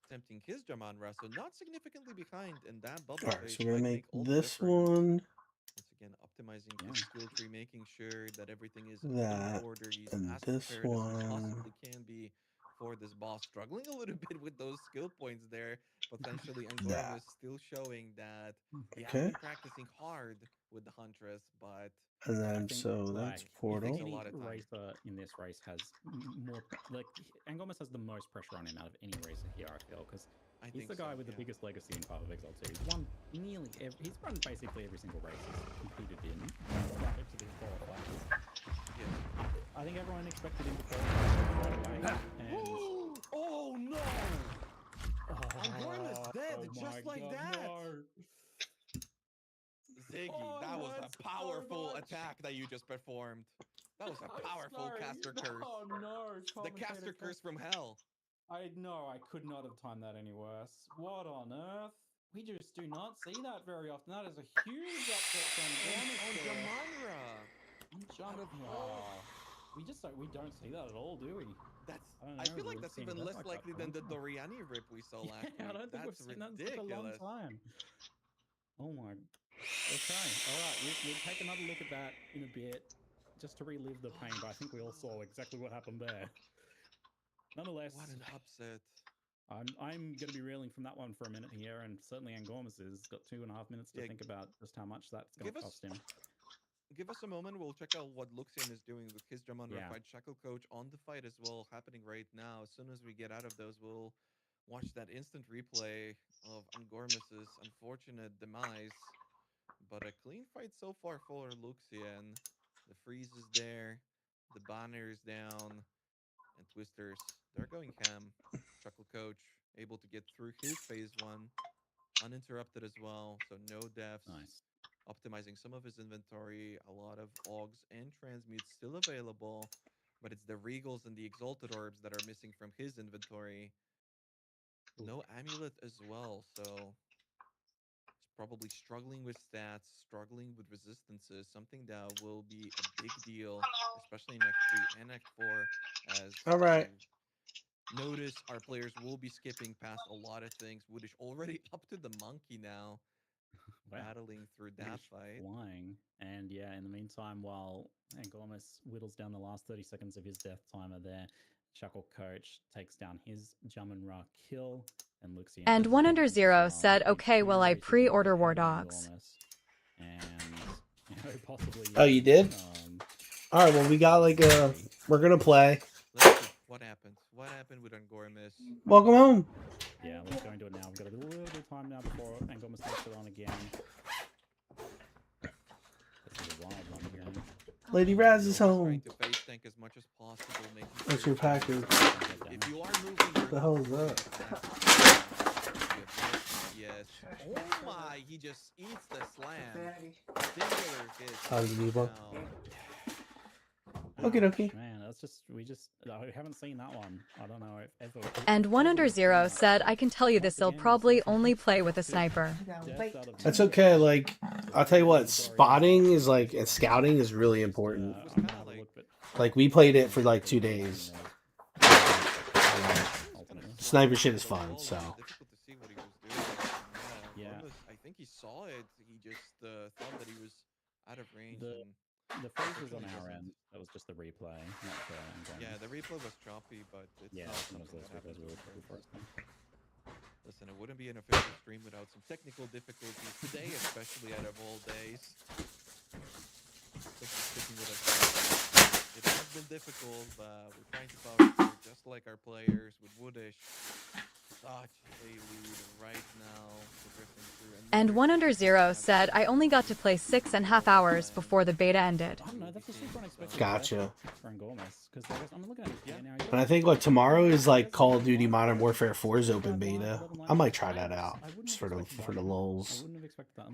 attempting his Jarmanra, so not significantly behind in that bubble. Alright, so we're gonna make this one. Once again, optimizing his skill tree, making sure that everything is in order. He's and as this prepared as he one. possibly can be for this boss. Struggling a little bit with those skill points there. Potentially, Angormus still showing that he has been practicing hard with the Huntress, but and then so that's portal. Any racer in this race has more, like, Angormus has the most pressure on him out of any racer here, I feel, because he's the guy with the biggest legacy in Path of Exile 2. He's won nearly he's run basically every single race he's competed in right up to these qualifiers. I think everyone expected him to qualify right away. And oh no! Angormus dead just like that! No. Ziggy, that was a powerful attack that you just performed. That was a powerful caster curse. Oh no! The caster curse from hell. I know, I could not have timed that any worse. What on earth? We just do not see that very often. That is a huge upset from On Gormster. Jamanra. Out of all. We don't see that at all, do we? That's. I don't I know. feel like We've that's seen even death less like that likely for a long than the time. Doriani rip we saw last Yeah, I week. don't think we've That's seen that in such a long ridiculous. time. Oh my. Okay, all right. We'll take another look at that in a bit, just to relive the pain. But I think we all saw exactly what happened there. Nonetheless, What an upset. I'm going to be reeling from that one for a minute here, and certainly Angormus has got 2.5 minutes to Yeah, think about just how much that's going give to us cost him. give us a moment. We'll check out what Luxian is doing with his Jamanra Yeah. fight. Shackle Coach on the fight as well, happening right now. As soon as we get out of those, we'll watch that instant replay of Angormus's unfortunate demise. But a clean fight so far for Luxian. The freeze is there, the banner is down, and Twisters, they're going ham. Chuckle Coach able to get through his phase one uninterrupted as well, so no deaths. Nice. Optimizing some of his inventory, a lot of Augs and Transmutes still available, but it's the Regals and the Exalted Orbs that are missing from his inventory. No Amulet as well, so he's probably struggling with stats, struggling with resistances, something that will be a big deal, especially in Act 3 and Act 4, as All right. notice our players will be skipping past a lot of things. Woodish already up to the monkey now, Wow. battling through that fight. Flying. And yeah, in the meantime, while Angormus whittles down the last 30 seconds of his death timer there, Chuckle Coach takes down his Jamin-Ra kill and Luxian. And one under zero said, okay, well, I pre-order War Dogs. And, you know, possibly. Oh, you did? All right. Well, we got like a. We're gonna play. Let's see what happened. What happened with Angormus? Welcome home. Yeah, let's go into it now. We've got a little bit of time now before Angormus takes it on again. This is a wild one again. Lady Raz is Trying home. to face tank as much as possible, making What's sure your package? if you are moving, What the hell is that? Yes. Oh my! He just eats the slam. Singular hit. Oh, you need one? Now, Okay, okay. Man, I haven't seen that one. I don't know if ever. And one under zero said, I can tell you this, they'll probably only play with a sniper. That's okay. Like, I'll tell you what, spotting is like, and scouting is really important. Like, we played it for like 2 days. Sniper shit is fun, so. difficult to see what he was doing. Yeah. Angormus, I think he saw it. He just thought that he was out of range. The freeze was on our end. That was just the replay, not Angormus. Yeah, the replay was choppy, but it's Yeah, not one of something those that replays happens we were very looking for. often. Listen, it wouldn't be an official stream without some technical difficulties today, especially out of all days. Thanks for sticking with us. It has been difficult, but we're trying to power through, just like our players with Woodish. Such a lead right now, progressing through. And one under zero said, I only got to play 6.5 hours before the beta ended. I don't know, that's a super unexpected. Gotcha. For Angormus, because I'm looking at it here now. And I think what tomorrow is like Call of Duty Modern Warfare 4's open beta. I might try that out just for the lulz,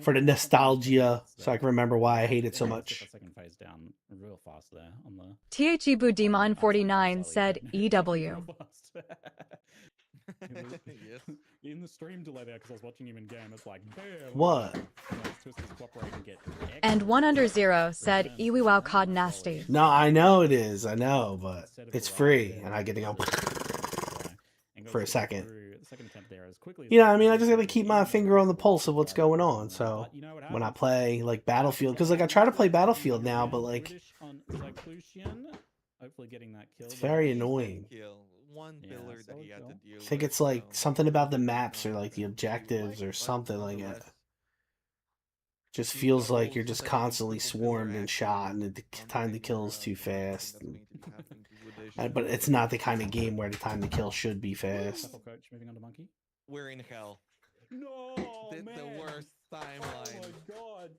for the nostalgia, so I can remember why I hate it so much. Second phase down real fast there on the. THEBU Demon 49 said, EW. Yes. In the stream delay there, because I was watching him in game, it's like, bam. What? And one under zero said, Iwi wow cod nasty. No, I know it is. I know, but it's free, and I get to go for a second. You know, I mean, I just gotta keep my finger on the pulse of what's going on. So when I play like Battlefield, because like I try to play Battlefield now, but like it's very annoying. One pillar that he had to deal I think with, it's like so something about the maps or like the objectives or something like that. Just feels like you're just constantly swarmed and shot, and the time to kill is too fast. But it's not the kind of game where the time to kill should be fast. We're in hell. No, The worst timeline. Oh my god.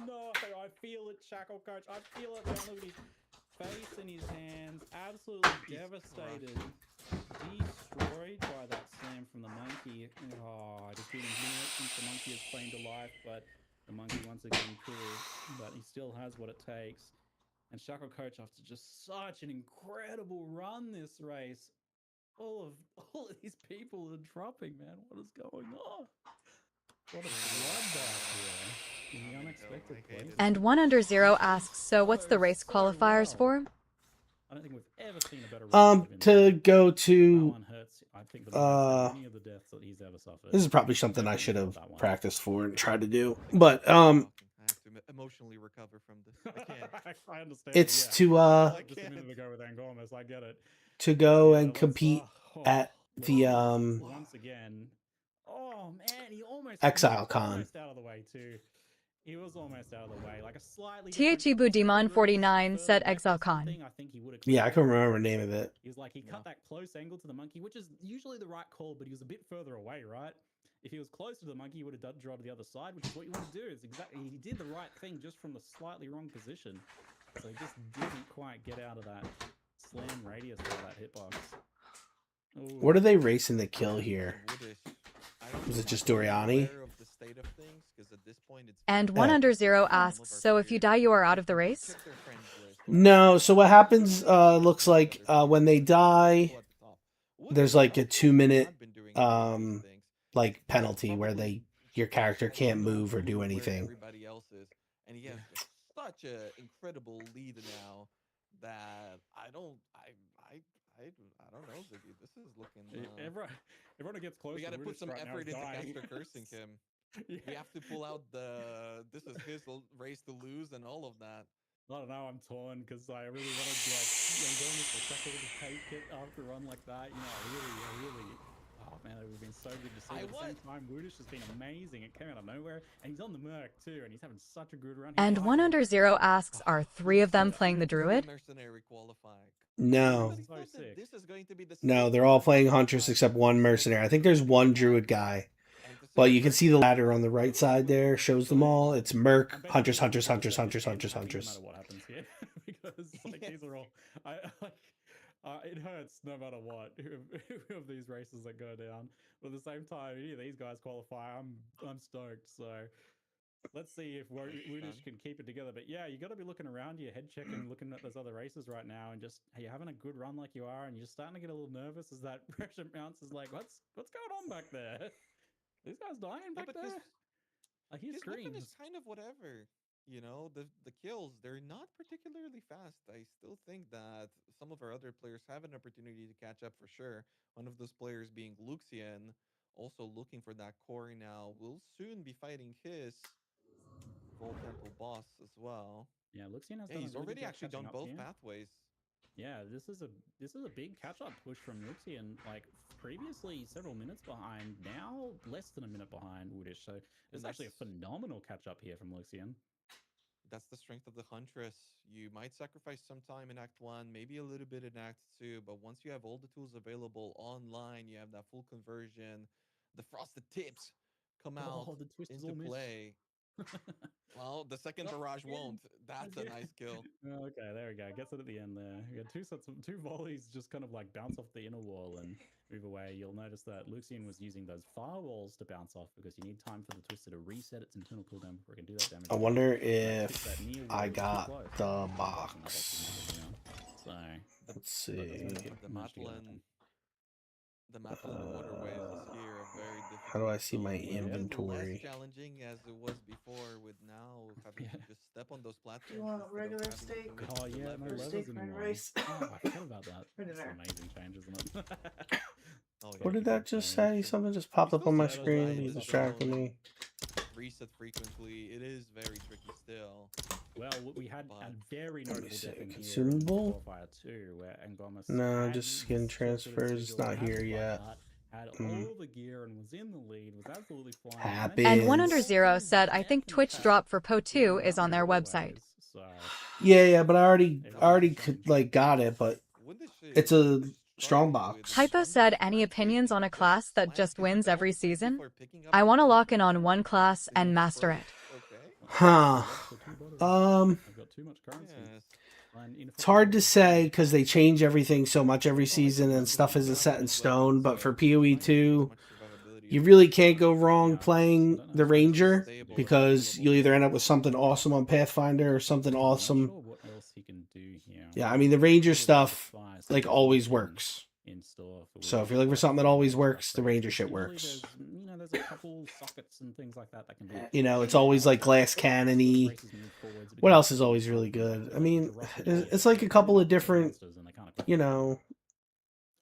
No, I feel it, Shackle Coach. I feel it down with his face in his hands. Absolutely devastated. Destroyed by that slam from the monkey. Oh, I just didn't hear it since the monkey has claimed to life, but the monkey once again could. But he still has what it takes. And Shackle Coach, after just such an incredible run this race, all of these people are dropping, man. What is going on? What a bloodbath here in the unexpected place. And 1under0 asks, so what's the race qualifiers for? I don't think we've ever seen a better to go to Alan hurts, I think, the most out of any of the deaths that he's ever suffered. this is probably something I should have practiced for and tried to do, but I have to emotionally recover from this. I can't. I understand. it's yeah. to Just a minute ago with Angormas, I get it. to go Yeah, and let's, compete at the once again. Oh man, he almost Exile Con. almost out of the way too. He was almost out of the way, like a slightly. THEBudemon49 said ExileCon. I think he would have. Yeah, I can remember the name of it. He was like, he cut that close angle to the monkey, which is usually the right call, but he was a bit further away, right? If he was closer to the monkey, he would have drawn to the other side, which is what you want to do. Is exactly he did the right thing just from the slightly wrong position, so he just didn't quite get out of that slam radius of that hitbox. Ooh. What are they racing to kill here? Is it just Doriani? And 1under0 asks, so if you die, you are out of the race? No, so what happens, looks like, when they die, there's like a 2-minute, like, penalty where your character can't move or do anything. And he has such an incredible lead now that I don't know, Ziggy. This is looking. Everyone who gets close. We got to put some right effort into dying. caster cursing him. Yeah. We have to pull out the this is his race to lose and all of that. I don't know. I'm torn because I really wanted to Angormas to tackle to take it after a run like that. You know, I really. Oh man, it would have been so good to see. At the same time, Woodish has been amazing. It came out of nowhere, and he's on the Merc too, and he's having such a good run. And 1under0 asks, are 3 of them playing the Druid? No. So sick. This is going to be the No, they're all playing Huntress except one Mercenary. I think there's one Druid guy. But you can see the ladder on the right side there, shows them all. It's Merc, Huntress, Huntress, Huntress, Huntress, Huntress, Huntress. No matter what happens here, because like these are all, it hurts no matter what who of these races that go down. But at the same time, any of these guys qualify, I'm stoked. So let's see if Woodish can keep it together. But yeah, you got to be looking around you, head checking, looking at those other races right now, and just hey, you're having a good run like you are, and you're starting to get a little nervous as that pressure mounts. Is like, what's going on back there? These guys dying back there? I hear screams. Is kind of whatever. You know, the kills, they're not particularly fast. I still think that some of our other players have an opportunity to catch up for sure. One of those players being Luxian, also looking for that core now, will soon be fighting his Gold Temple boss as well. Yeah, Luxian has he's already actually done both pathways. Yeah, this is a big catch-up push from Luxian. Like previously, several minutes behind. Now, less than a minute behind Woodish. So it's actually a phenomenal catch-up here from Luxian. That's the strength of the Huntress. You might sacrifice some time in Act 1, maybe a little bit in Act 2, but once you have all the tools available online, you have that full conversion, the frosted tips come out into play. Well, the second barrage won't. That's a nice kill. Okay, there we go. Gets it at the end there. We got two volleys just kind of like bounce off the inner wall and move away. You'll notice that Luxian was using those firewalls to bounce off because you need time for the Twister to reset its internal cooldown before it can do that damage. I wonder if I got the box. So let's see. The Matlin waterways this year are very difficult. How do I see my Less inventory? challenging as it was before, with now having to just step on those platforms. Do you want regular steak? Oh yeah, no levels anymore. Rice. Oh, I forgot about that. It's an amazing change, isn't it? What did that just say? Something just popped up on my screen. You distracted me. Reset frequently. It is very tricky still. Well, we had a very notable death in consumable. Too, where Angormas No, just skin transfers. It's not here yet. Had all the gear and was in the lead. Was absolutely flying. Happens. And 1under0 said, I think Twitch drop for POE2 is on their website. Yeah, but I already like got it, but it's a strong box. Hypo said, any opinions on a class that just wins every season? I want to lock in on one class and master it. Huh. It's hard to say because they change everything so much every season and stuff isn't set in stone, but for PoE2, you really can't go wrong playing the Ranger because you'll either end up with something awesome on Pathfinder or something awesome. Yeah, I mean, the Ranger stuff, like, always works. in store. For So if you're looking for something that always works, the Ranger shit usually works. there's a couple sockets and things like that can be. It's always like glass cannon-y. What else is always really good? I mean, it's like a couple of different,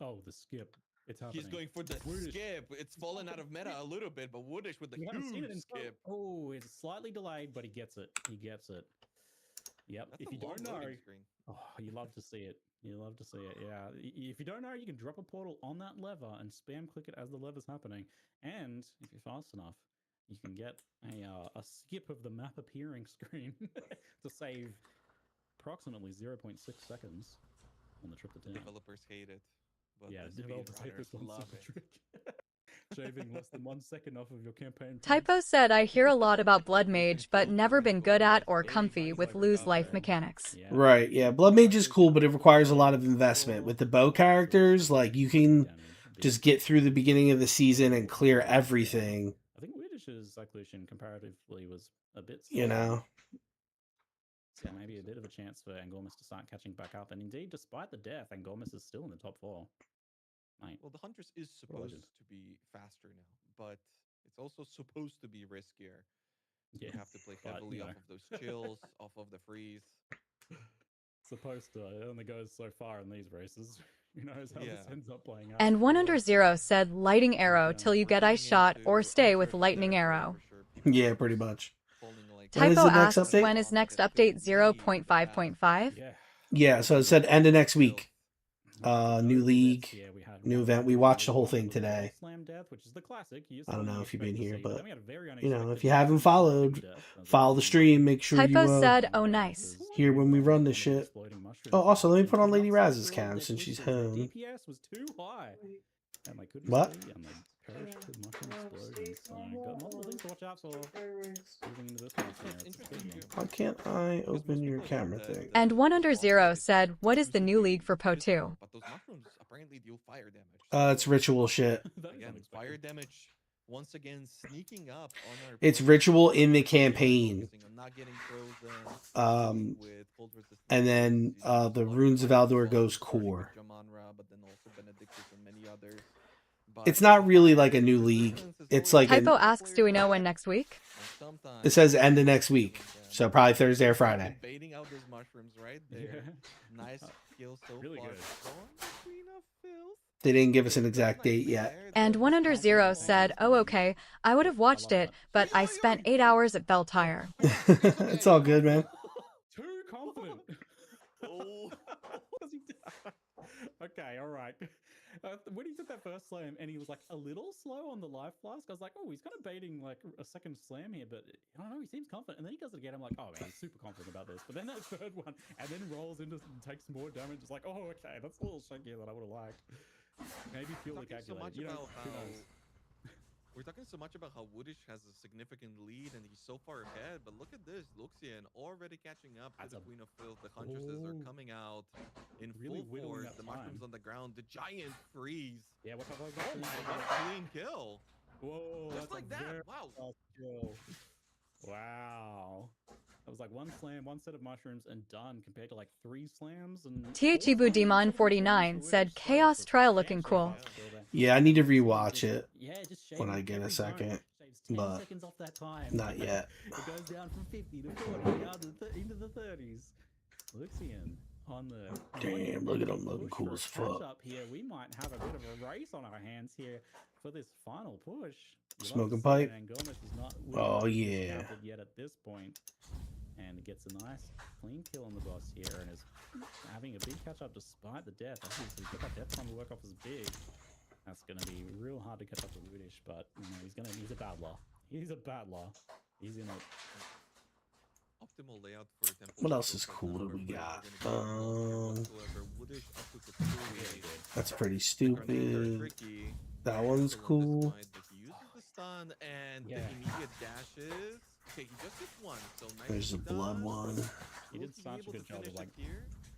Oh, the skip. It's happening. He's going for the skip. It's fallen out of meta a little bit, but Woodish with the huge skip. Oh, it's slightly delayed, but he gets it. He gets it. Yep. That's if you don't know, you love to see it. You love to see it. Yeah. If you don't know, you can drop a portal on that lever and spam click it as the lever's happening. And if you're fast enough, you can get a skip of the map appearing screen to save approximately 0.6 seconds on the trip to town. Developers hate it. But yeah, developers hate this one love trick. Shaving less than 1 second off of your campaign. Typo said, I hear a lot about Blood Mage, but never been good at or comfy with lose life mechanics. Right, yeah. Blood Mage is cool, but it requires a lot of investment. With the bow characters, like, you can just get through the beginning of the season and clear everything. I think Weirdish's Cyclusion comparatively was a bit slow. You know? So maybe a bit of a chance for Angormus to start catching back up. And indeed, despite the death, Angormus is still in the top 4. Mate. Well, the Huntress is supposed to be faster now, but it's also supposed to be riskier. You have to play heavily off of those chills, off of the freeze. Supposed to. It only goes so far in these races. Who knows how this ends up playing out. And 100 said, lighting arrow till you get ice shot or stay with lightning arrow. Yeah, pretty much. Typo asks, when is next update 0.5.5? Yeah, so it said end of next week. New league, new event. We watched the whole thing today. I don't know if you've been here, but if you haven't followed, follow the stream. Make sure Typo you said, oh nice. Here when we run this shit. Oh, also let me put on Lady Raz's cam since she's home. DPS was too high. And they couldn't what? See, and they perished with mushroom explosions. So got multiple things to watch out for. Moving into this one. Why can't I open your camera thing? And 100 said, what is the new league for PO2? But those mushrooms apparently deal fire damage. It's ritual shit. Again, fire damage once again sneaking up on our. It's ritual in the campaign. And then the Runes of Aldor goes core. It's not really like a new league. It's like Typo asks, do we know when next week? It says end of next week, so probably Thursday or Friday. Baiting out those mushrooms right there. Nice skill so really far. Good. They didn't give us an exact date yet. And 100 said, oh okay, I would have watched it, but I spent 8 hours at Beltire. It's all good, man. Too confident. Okay, all right. When he did that first slam and he was like a little slow on the life flask, I was like, oh, he's kind of baiting like a second slam here, but I don't know, he seems confident. And then he does it again. I'm like, oh man, he's super confident about this. But then that third one, and then rolls into and takes more damage. It's like, oh, okay, that's a little shakier than I would have liked. Maybe purely calculated. We're talking so much about how Woodish has a significant lead and he's so far ahead, but look at this, Luxian already catching up to the Queen of Filth. The Huntresses are coming out in full force. The mushrooms on the ground, the giant freeze. Yeah, what clean kill. Whoa, just like that. Wow. Wow. That was like one slam, one set of mushrooms, and done, compared to like 3 slams. And Thichibu Demon 49 said, Chaos Trial looking cool. Yeah, I need to rewatch it yeah, just when I get a second, but seconds off that time. not yet. It goes down from 50 to 40, down to into the 30s. Luxian on the... Damn, look at him looking cool as fuck. Up here. We might have a bit of a race on our hands here for this final push. Smoking pipe. Not oh, yeah. Yet at this point. And gets a nice clean kill on the boss here and is having a big catch up despite the death. Obviously, get that death time to work off as big. That's going to be real hard to catch up to Woodish, but he's a battler. He's a battler. He's in it. Optimal layout for temple. What else is cool that we got? That's pretty stupid. That one's cool. He uses the stun and the immediate dashes. Okay, he just gets one, so nice. There's a blood one. He did such a good job of like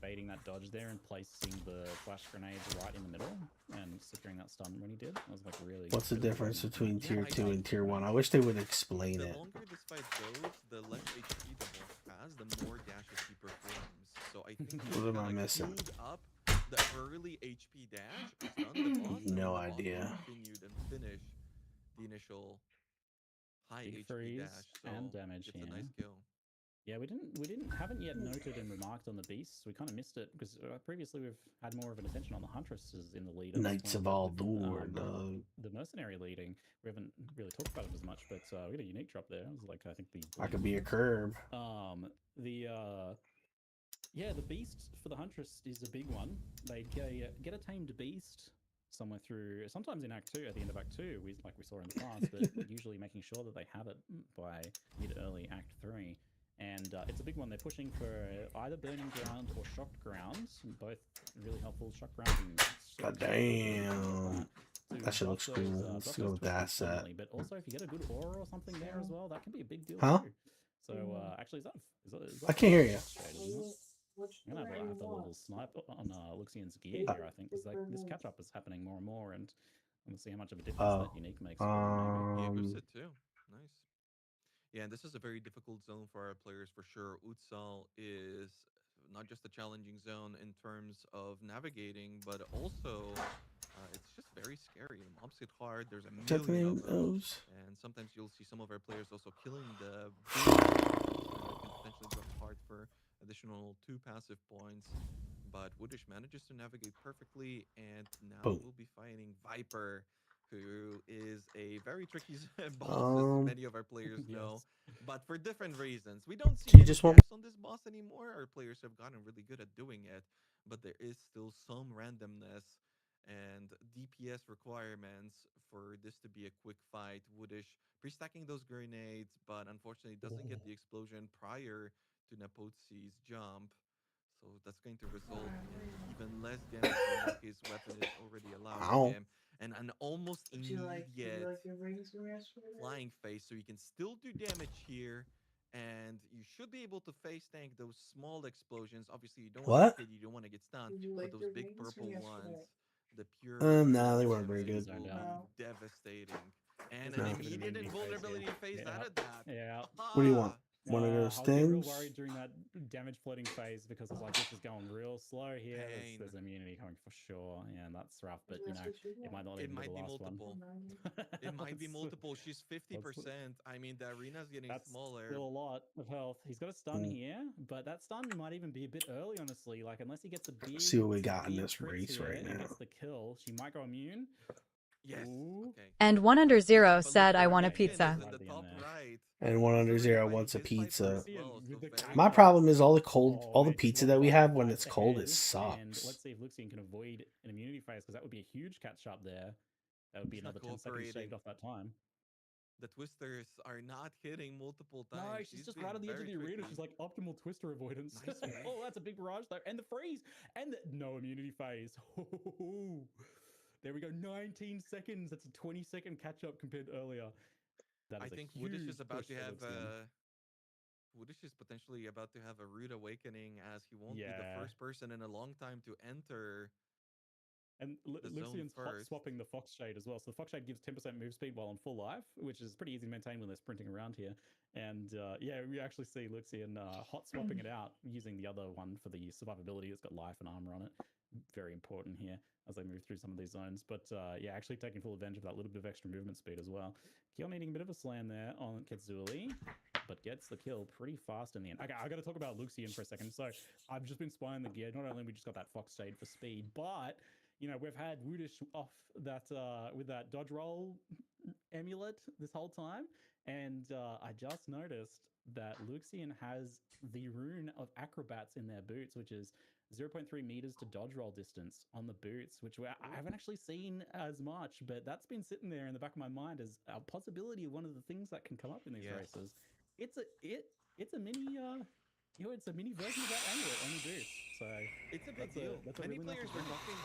baiting that dodge there and placing the flash grenades right in the middle and securing that stun when he did. That was like really. What's the difference between tier 2 and tier 1? I wish they would explain it. The longer this fight goes, the less HP the boss has, the more dashes he performs. So I think what am I missing? Up the early HP dash is on no the boss idea. continued and finished the initial high Big HP freeze dash. and So damage it's here. a nice kill. Yeah, haven't yet noted and remarked on the beasts. We kind of missed it because previously we've had more of an attention on the huntresses in the lead. Knights of Aldur, dog. The mercenary leading. We haven't really talked about it as much, but we got a unique drop there. It was like I think the I could be a curb. The beast for the huntress is a big one. They get a tamed beast somewhere through, sometimes in Act 2, at the end of Act 2, like we saw in the past, but usually making sure that they have it by mid-early Act 3. And it's a big one. They're pushing for either Burning Ground or Shocked Ground, both really helpful. Shocked Ground and God damn. That shit looks cool. Let's go with that set. But also, if you get a good aura or something there as well, that can be a big deal Huh? too. So actually, is that I can't hear you. I'm gonna have a little snipe on Luxian's gear here, I think, because this catch up is happening more and more, and let's see how much of a difference that unique makes. Yeah, good set too. Nice. Yeah, and this is a very difficult zone for our players for sure. Utsal is not just a challenging zone in terms of navigating, but also it's just very scary. The mobs hit hard. There's a million of them, and sometimes you'll see some of our players also killing the boots, that can potentially drop hard for additional 2 passive points. But Woodish manages to navigate perfectly, and now we'll be fighting Viper, who is a very tricky boss, as many of our players know, but for different reasons. We don't see many camps on this boss anymore. Our players have gotten really good at doing it, but there is still some randomness and DPS requirements for this to be a quick fight. Woodish pre-stacking those grenades, but unfortunately doesn't get the explosion prior to Nepotzi's jump. So that's going to result in even less damage than what his weapon is already allowing him. And an almost immediate flying face, so you can still do damage here. And you should be able to face tank those small explosions. Obviously, you don't want to get hit, you don't want to get stunned, but those big purple ones, the pure nah, they weren't very good. will be devastating. And an immediate invulnerability phase out of that. Yeah. What do you want? One of those I was things? real worried during that damage floating phase because it's like this is going real slow here. There's immunity coming for sure. Yeah, and that's rough, but you know, it might not even be the last multiple. one. It might be multiple. She's 50%. I mean, the arena's getting smaller. Still a lot of health. He's got a stun here, but that stun might even be a bit early, honestly. Like, unless he gets a big... See what we got in this race right now. Gets the kill, she might go immune. Yes. Okay. And 100 said, I want a pizza. And 100 wants a pizza. My problem is all the pizza that we have when it's cold, it sucks. And let's see if Luxian can avoid an immunity phase, because that would be a huge catch up there. That would be another 10 seconds shaved off that time. The twisters are not hitting multiple times. No, she's just right on the edge of the arena. She's like optimal twister avoidance. Nice. Oh, that's a big barrage though. And the freeze. And no immunity phase. There we go. 19 seconds. That's a 20-second catch up compared to earlier. I think Woodish is about to have Woodish is potentially about to have a rude awakening, as he won't be the first person in a long time to enter. And Lucian's hot swapping the Fox Shade as well. So the Fox Shade gives 10% move speed while on full life, which is pretty easy to maintain when they're sprinting around here. And yeah, we actually see Lucian hot swapping it out using the other one for the survivability. It's got life and armor on it. Very important here as they move through some of these zones. But yeah, actually taking full advantage of that little bit of extra movement speed as well. Kill needing a bit of a slam there on Ketsuli, but gets the kill pretty fast in the end. Okay, I got to talk about Lucian for a second. So I've just been spying the gear. Not only have we just got that Fox Shade for speed, but you know, we've had Woodish off that with that dodge roll amulet this whole time, and I just noticed that Luxian has the rune of acrobats in their boots, which is 0.3 meters to dodge roll distance on the boots, which I haven't actually seen as much, but that's been sitting there in the back of my mind as a possibility of one of the things that can come up in these races. It's a mini it's a mini version of that amulet on the boots. So it's a big deal. Many players were talking.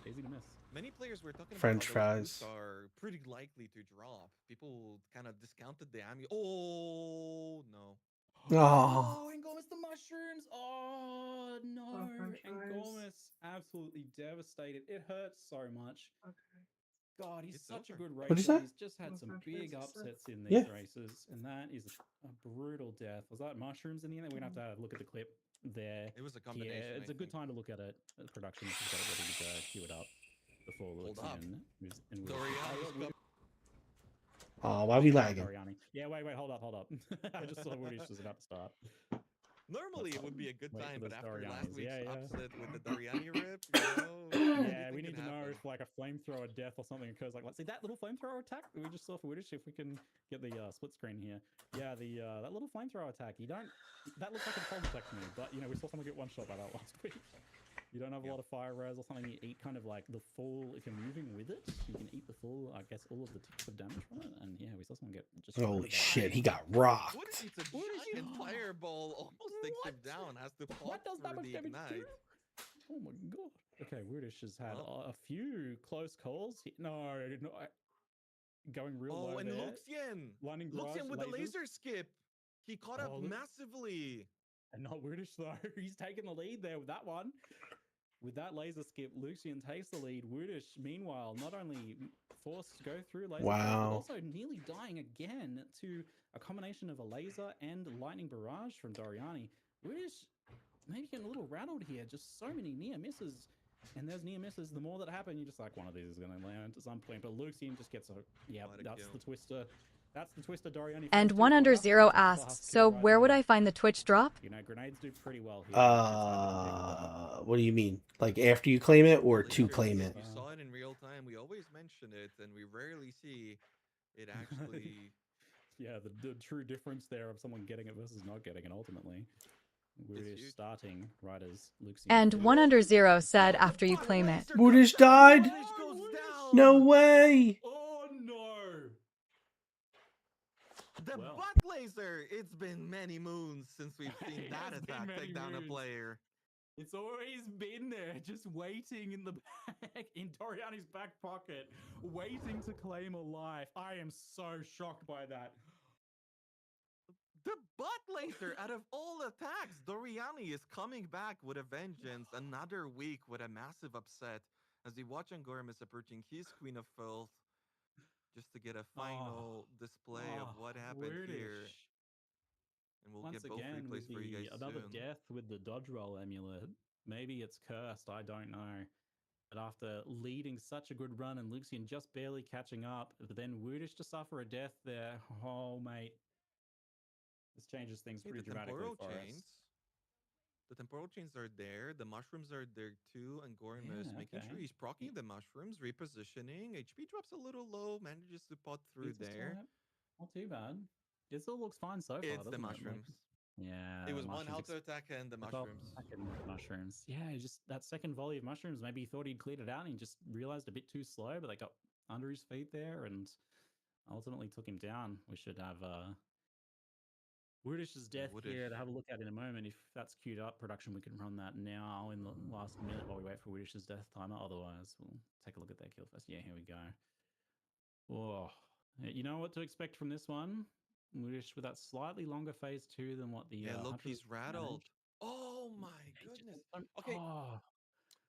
Easy to miss. Many players were talking French about how those fries boots are pretty likely to drop. People kind of discounted the amulet. Oh no. Oh, and Gomez the mushrooms. Oh no, and Gomez absolutely devastated. It hurts so much. God, he's such a good racer. He's just had some big upsets in these races, and that is a brutal death. Was that mushrooms in the end? We're gonna have to look at the clip there. It was a combination. Yeah, it's a good time to look at it. The production has got it ready to queue it up before Luxian. Oh, why are we lagging? Doriani. Yeah, wait, hold up. I just saw Woodish was about to start. Normally it would be a good Wait time, for but those after last Dorianis. week's Yeah. upset with the Doriani rip, Yeah, we need to know if like a flamethrower death or something occurs. Like, let's see that little flamethrower attack that we just saw for Woodish. If we can get the split screen here, yeah, the that little flamethrower attack. That looks like a fall detect to me, but we saw someone get one shot by that last week. You don't have a lot of fire res or something. You eat kind of like the full. If you're moving with it, you can eat the full. I guess all of the ticks of damage from it. And yeah, we saw someone get just. Holy shit! He got rocked. What is a giant fireball? Almost takes him down. Has to pop through the ignite. Oh my god. Okay, Weirdish has had a few close calls. No, going real low and there. Luxian with the laser skip. He caught up massively. And not Weirdish though. He's taking the lead there with that one. With that laser skip, Luxian takes the lead. Weirdish, meanwhile, not only forced to go through laser skip, but also nearly dying again to a combination of a laser and lightning barrage from Doriani. Weirdish maybe getting a little rattled here. Just so many near misses. And there's near misses. The more that happen, you're just like, one of these is going to land at some point. But Luxian just gets that's the twister. That's the twister Doriani. And 1under0 asks, so where would I find the Twitch drop? Grenades do pretty well here. What do you mean? Like after you claim it or to claim it? You saw it in real time. We always mention it, and we rarely see it actually. Yeah, the true difference there of someone getting it versus not getting it ultimately. Woodish starting right as Luxian. And 1under0 said after you claim it. Woodish died? No way! Oh no! The butt laser! It's been many moons since we've seen that attack take down a player. It's always been there, just waiting in the back, in Doriani's back pocket, waiting to claim a life. I am so shocked by that. The butt laser, out of all attacks, Doriani is coming back with a vengeance. Another week with a massive upset as we watch Angormus approaching his Queen of Filth just to get a final display of what happened here. And we'll Once get both again, replays for you guys another soon. death with the dodge roll amulet. Maybe it's cursed, I don't know. But after leading such a good run and Luxian just barely catching up, but then Woodish to suffer a death there. Oh, mate. This changes things pretty dramatically for us. The temporal chains are there. The mushrooms are there too. And Gormus making sure he's proccing the mushrooms, repositioning. HP drops a little low, manages to pot through there. Not too bad. It still looks fine so far. It's the mushrooms. Yeah. It was one auto attack and the mushrooms. Yeah, just that second volley of mushrooms. Maybe he thought he'd cleared it out and he just realized a bit too slow, but they got under his feet there and ultimately took him down. We should have Woodish's death here to have a look at in a moment. If that's queued up, production, we can run that now in the last minute while we wait for Woodish's death timer. Otherwise, we'll take a look at that kill first. Yeah, here we go. Oh, you know what to expect from this one. Woodish with that slightly longer phase 2 than what the look, he's rattled. Oh my goodness. Okay.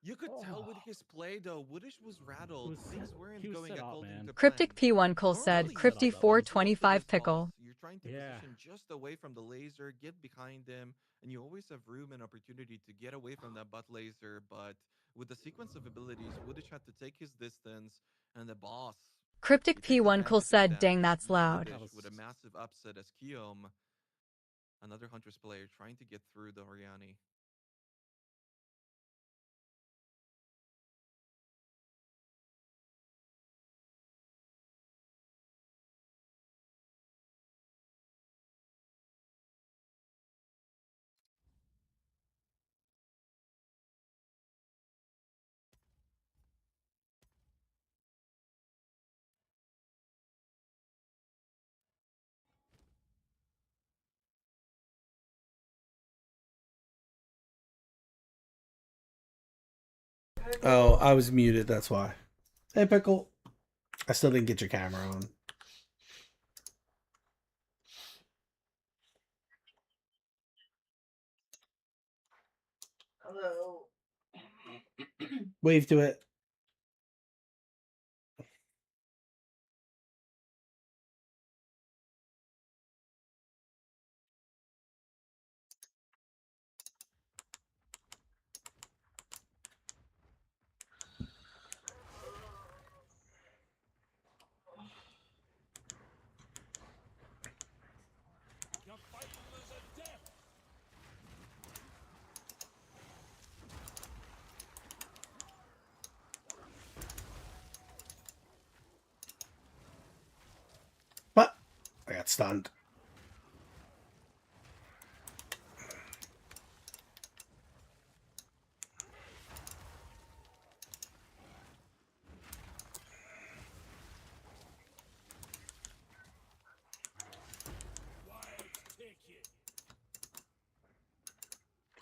You could tell with his play though, Woodish was rattled. Things weren't going according to plan. Cryptic P1 Cole said, Crypty 425 pickle. You're trying to position just away from the laser, get behind him, and you always have room and opportunity to get away from that butt laser. But with the sequence of abilities, Woodish had to take his distance, and the boss. Cryptic P1 Cole said, dang, that's loud. With a massive upset as Kiom, another Huntress player, trying to get through the Oriani. Oh, I was muted, that's why. Hey, Pickle. I still didn't get your camera on. Hello. Wave to it. stunned.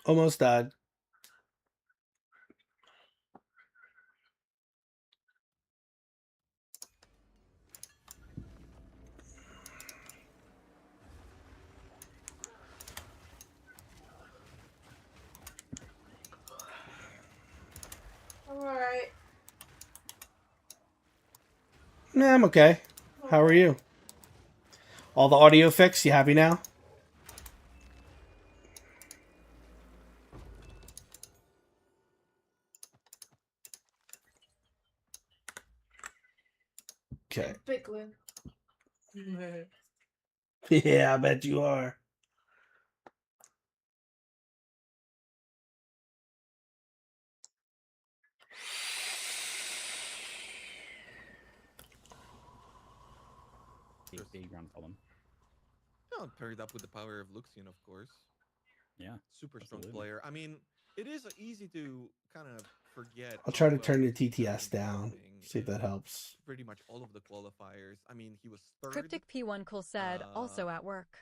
Almost died. I'm alright. Nah, I'm okay. How are you? All the audio fixed? You happy now? Okay. Pickling. Yeah, I bet you are. Big run for them. Oh, paired up with the power of Luxian, of course. Yeah. Super strong absolutely. player. I mean, it is easy to kind of forget. I'll how try to well turn the Luxian's done TTS in down. stomping See if that in helps. pretty much all of the qualifiers. I mean, he was third. Cryptic P1 Cole said, also at work.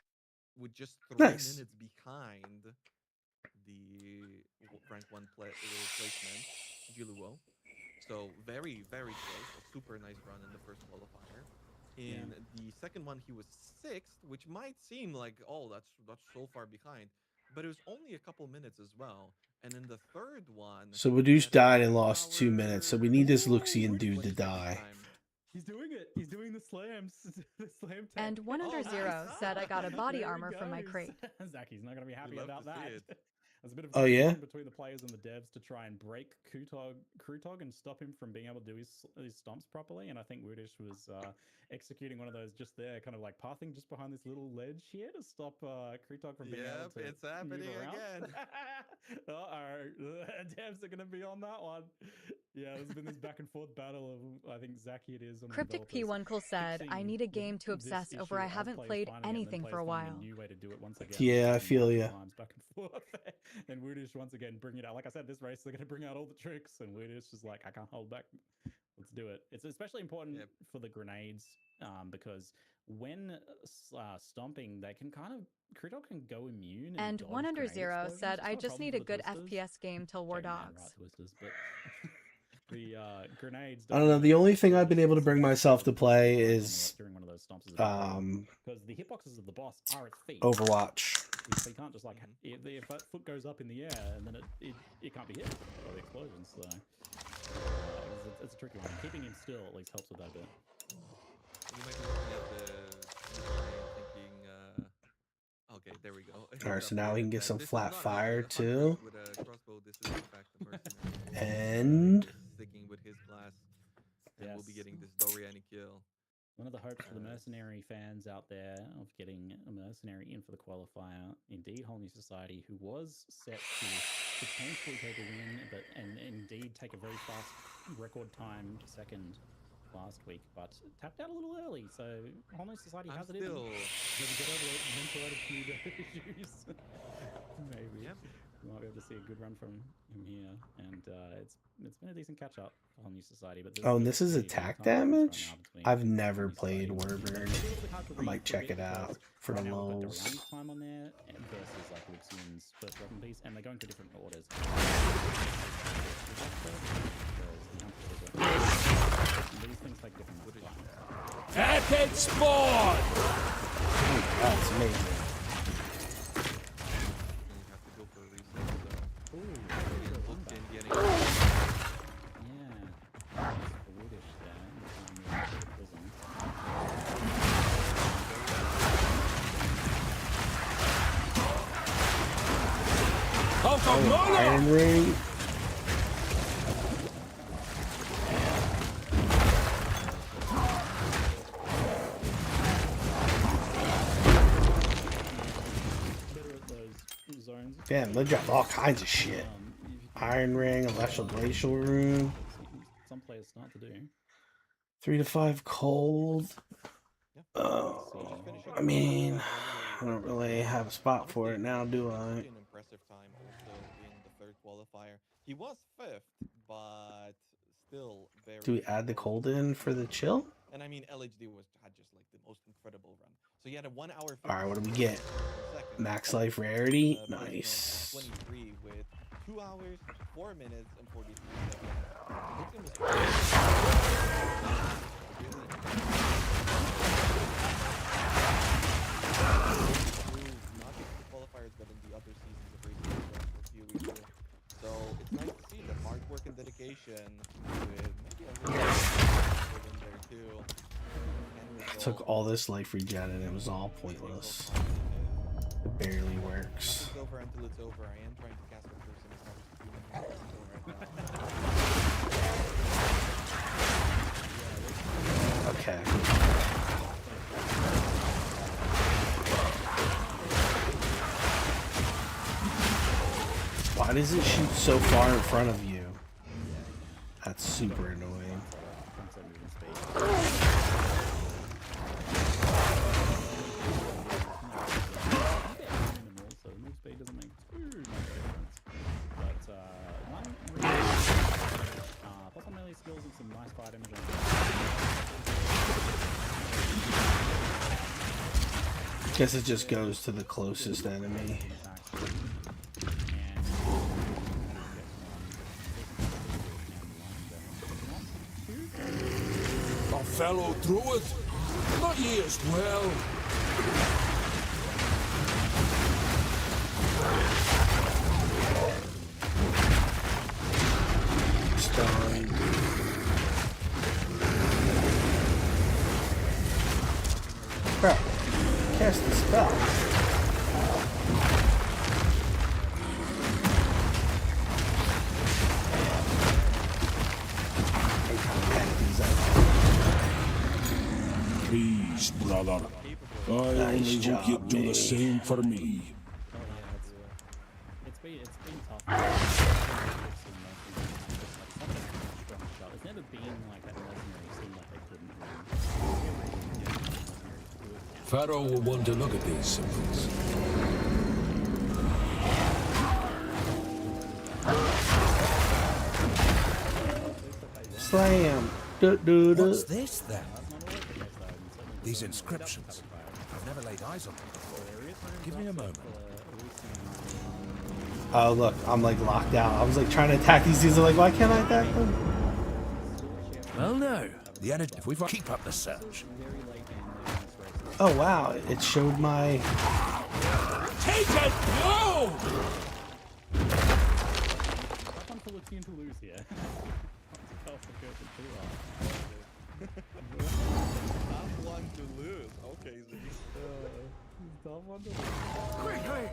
With just 3 Nice. minutes behind the rank 1 placement, Jiluo. So very, very close. A super nice run in the first qualifier. In the second one, he was 6th, which might seem like, oh, that's so far behind. But it was only a couple minutes as well. And in the third one, So he Badouche had died a and lost 2 minutes. So we need this Luxian dude to second die. time. He's doing it. He's doing the slams. The slam tech. And 100 nice. said I got a body There he armor from my goes. crate. Zacky's not going to be happy love about to see that. it. There's a bit of Oh, yeah? competition between the players and the devs to try and break Krutog and stop him from being able to do his stomps properly. And I think Woodish was executing one of those just there, kind of like pathing just behind this little ledge here to stop Krutog from being able to it's happening move around. again. Uh-oh. Devs are going to be on that one. Yeah, there's been this back and forth battle of, I think Zacky it is. On Cryptic the P1 Cole said, I need a game to obsess over. I haven't played anything for a while. New way to do it once again. Yeah, I feel ya. Back and forth. And Woodish once again bring it out. Like I said, this race they're going to bring out all the tricks, and Woodish is like, I can't hold back. Let's do it. It's especially important for the grenades because when stomping, they can kind of Krutog can go immune. And 100 said, I just need a good FPS game till War Dogs. Right, Twisters, but the grenades. I don't know. The only thing I've been able to bring myself to play is during one of those stomps because the hitboxes of the boss are its feet. Overwatch. So you can't just like if that foot goes up in the air and then it can't be hit by the explosion. So it's a tricky one. Keeping him still at least helps with that bit. You might be looking at the thinking, okay, there we go. Alright, so now we can get some This is flat not fire a too. with a crossbow. This is in fact a mercenary. And sticking with his class, and Yes. we'll be getting this Doriani kill. One of the hopes for the mercenary fans out there of getting a mercenary in for the qualifier, indeed, Whole New Society, who was set to potentially take a win, and indeed take a very fast record time second last week, but tapped out a little early. So Whole New Society has it in. Maybe get over the mental attitude issues. Maybe. Yep. We might be able to see a good run from him here, and it's been a decent catch up for Whole New Society. But oh, and this is attack damage? I've never played Warbird. I might check it out for the lows. Time on there versus like Luxian's first weapon piece, and they're going for different orders. These things take different times. Epic spawn! Oh, that's amazing. Oh, Iron Ring. Damn, they dropped all kinds of shit. Iron Ring, Celestial Glacial Rune. Some players start to do. 3 to 5 cold. I mean, I don't really have a spot for it now, do I? An impressive time also in the third qualifier. He was fifth, but still Do very we add the close cold to in second for the place. chill? And I mean, LHD had just like the most incredible run. So he had a 1 hour All right, 56 what do we minutes get? in second. Max life rarity, Placement is nice. 23 with 2 hours, 4 minutes, and 43 seconds. Luxian was not just in the qualifiers, but in the other seasons of racing as well for POE too. So it's nice to see the hard work and dedication with maybe a little bit in there too. Took all this life regen and it was all pointless. It barely works. Nothing's over until it's over. I am trying to cast a person as hard as human right now. Okay. Why does it shoot so far in front of you? That's super annoying. Skills and some nice fire damage on Guess it just goes to the closest enemy. A fellow through it? Not ye as well. Stunned. Crap. Cast the spell. Peace, brother. I only hope you do the same for me. It's been tough. It's never been like that mercenary seemed like they couldn't win. Pharaoh will want to look at these symbols. Slam. What's this then? These inscriptions. I've never laid eyes on them before. Give me a moment. Oh look, I'm like locked out. I was like trying to attack these dudes. I'm like, why can't I attack them? Well, no. The energy. If we keep up the search. Oh wow, it showed my. Take it! No! Fun for Luxian to lose here. Top one to lose. Okay, Quickly!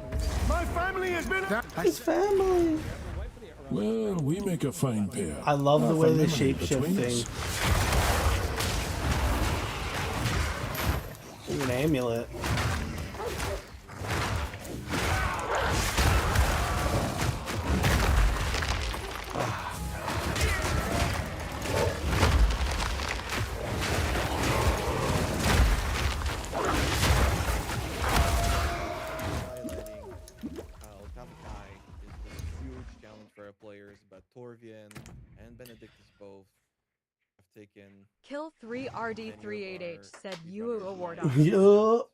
My family has been. His family. Well, we make a fine pair. I love the Half way a the memory shapeshift between thing. us. Ooh, an amulet. Players, but Torvian and Benedictus both have taken. Kill 3RD388 said you a war dog. Yup.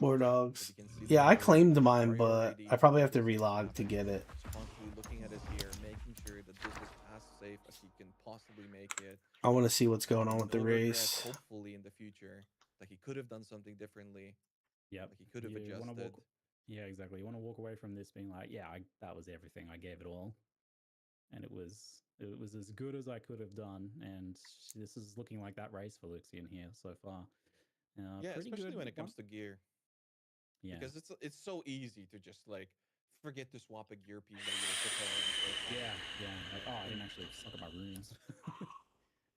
War dogs. Yeah, I claimed mine, but I probably have to relog to get it. Constantly looking at his gear, making sure that this is as safe as he can possibly make it. I want to see what's going on with the race. Hopefully in the future, like he could have done something differently. Yeah, like he could have adjusted. Yeah, exactly. You want to walk away from this being like, yeah, that was everything. I gave it all. And it was as good as I could have done, and this is looking like that race for Luxian here so far. Yeah, pretty especially good when it comes to gear. Yeah, because it's so easy to just like forget to swap a gear piece that you're preparing. Yeah. Like, oh, I didn't actually suck up my runes.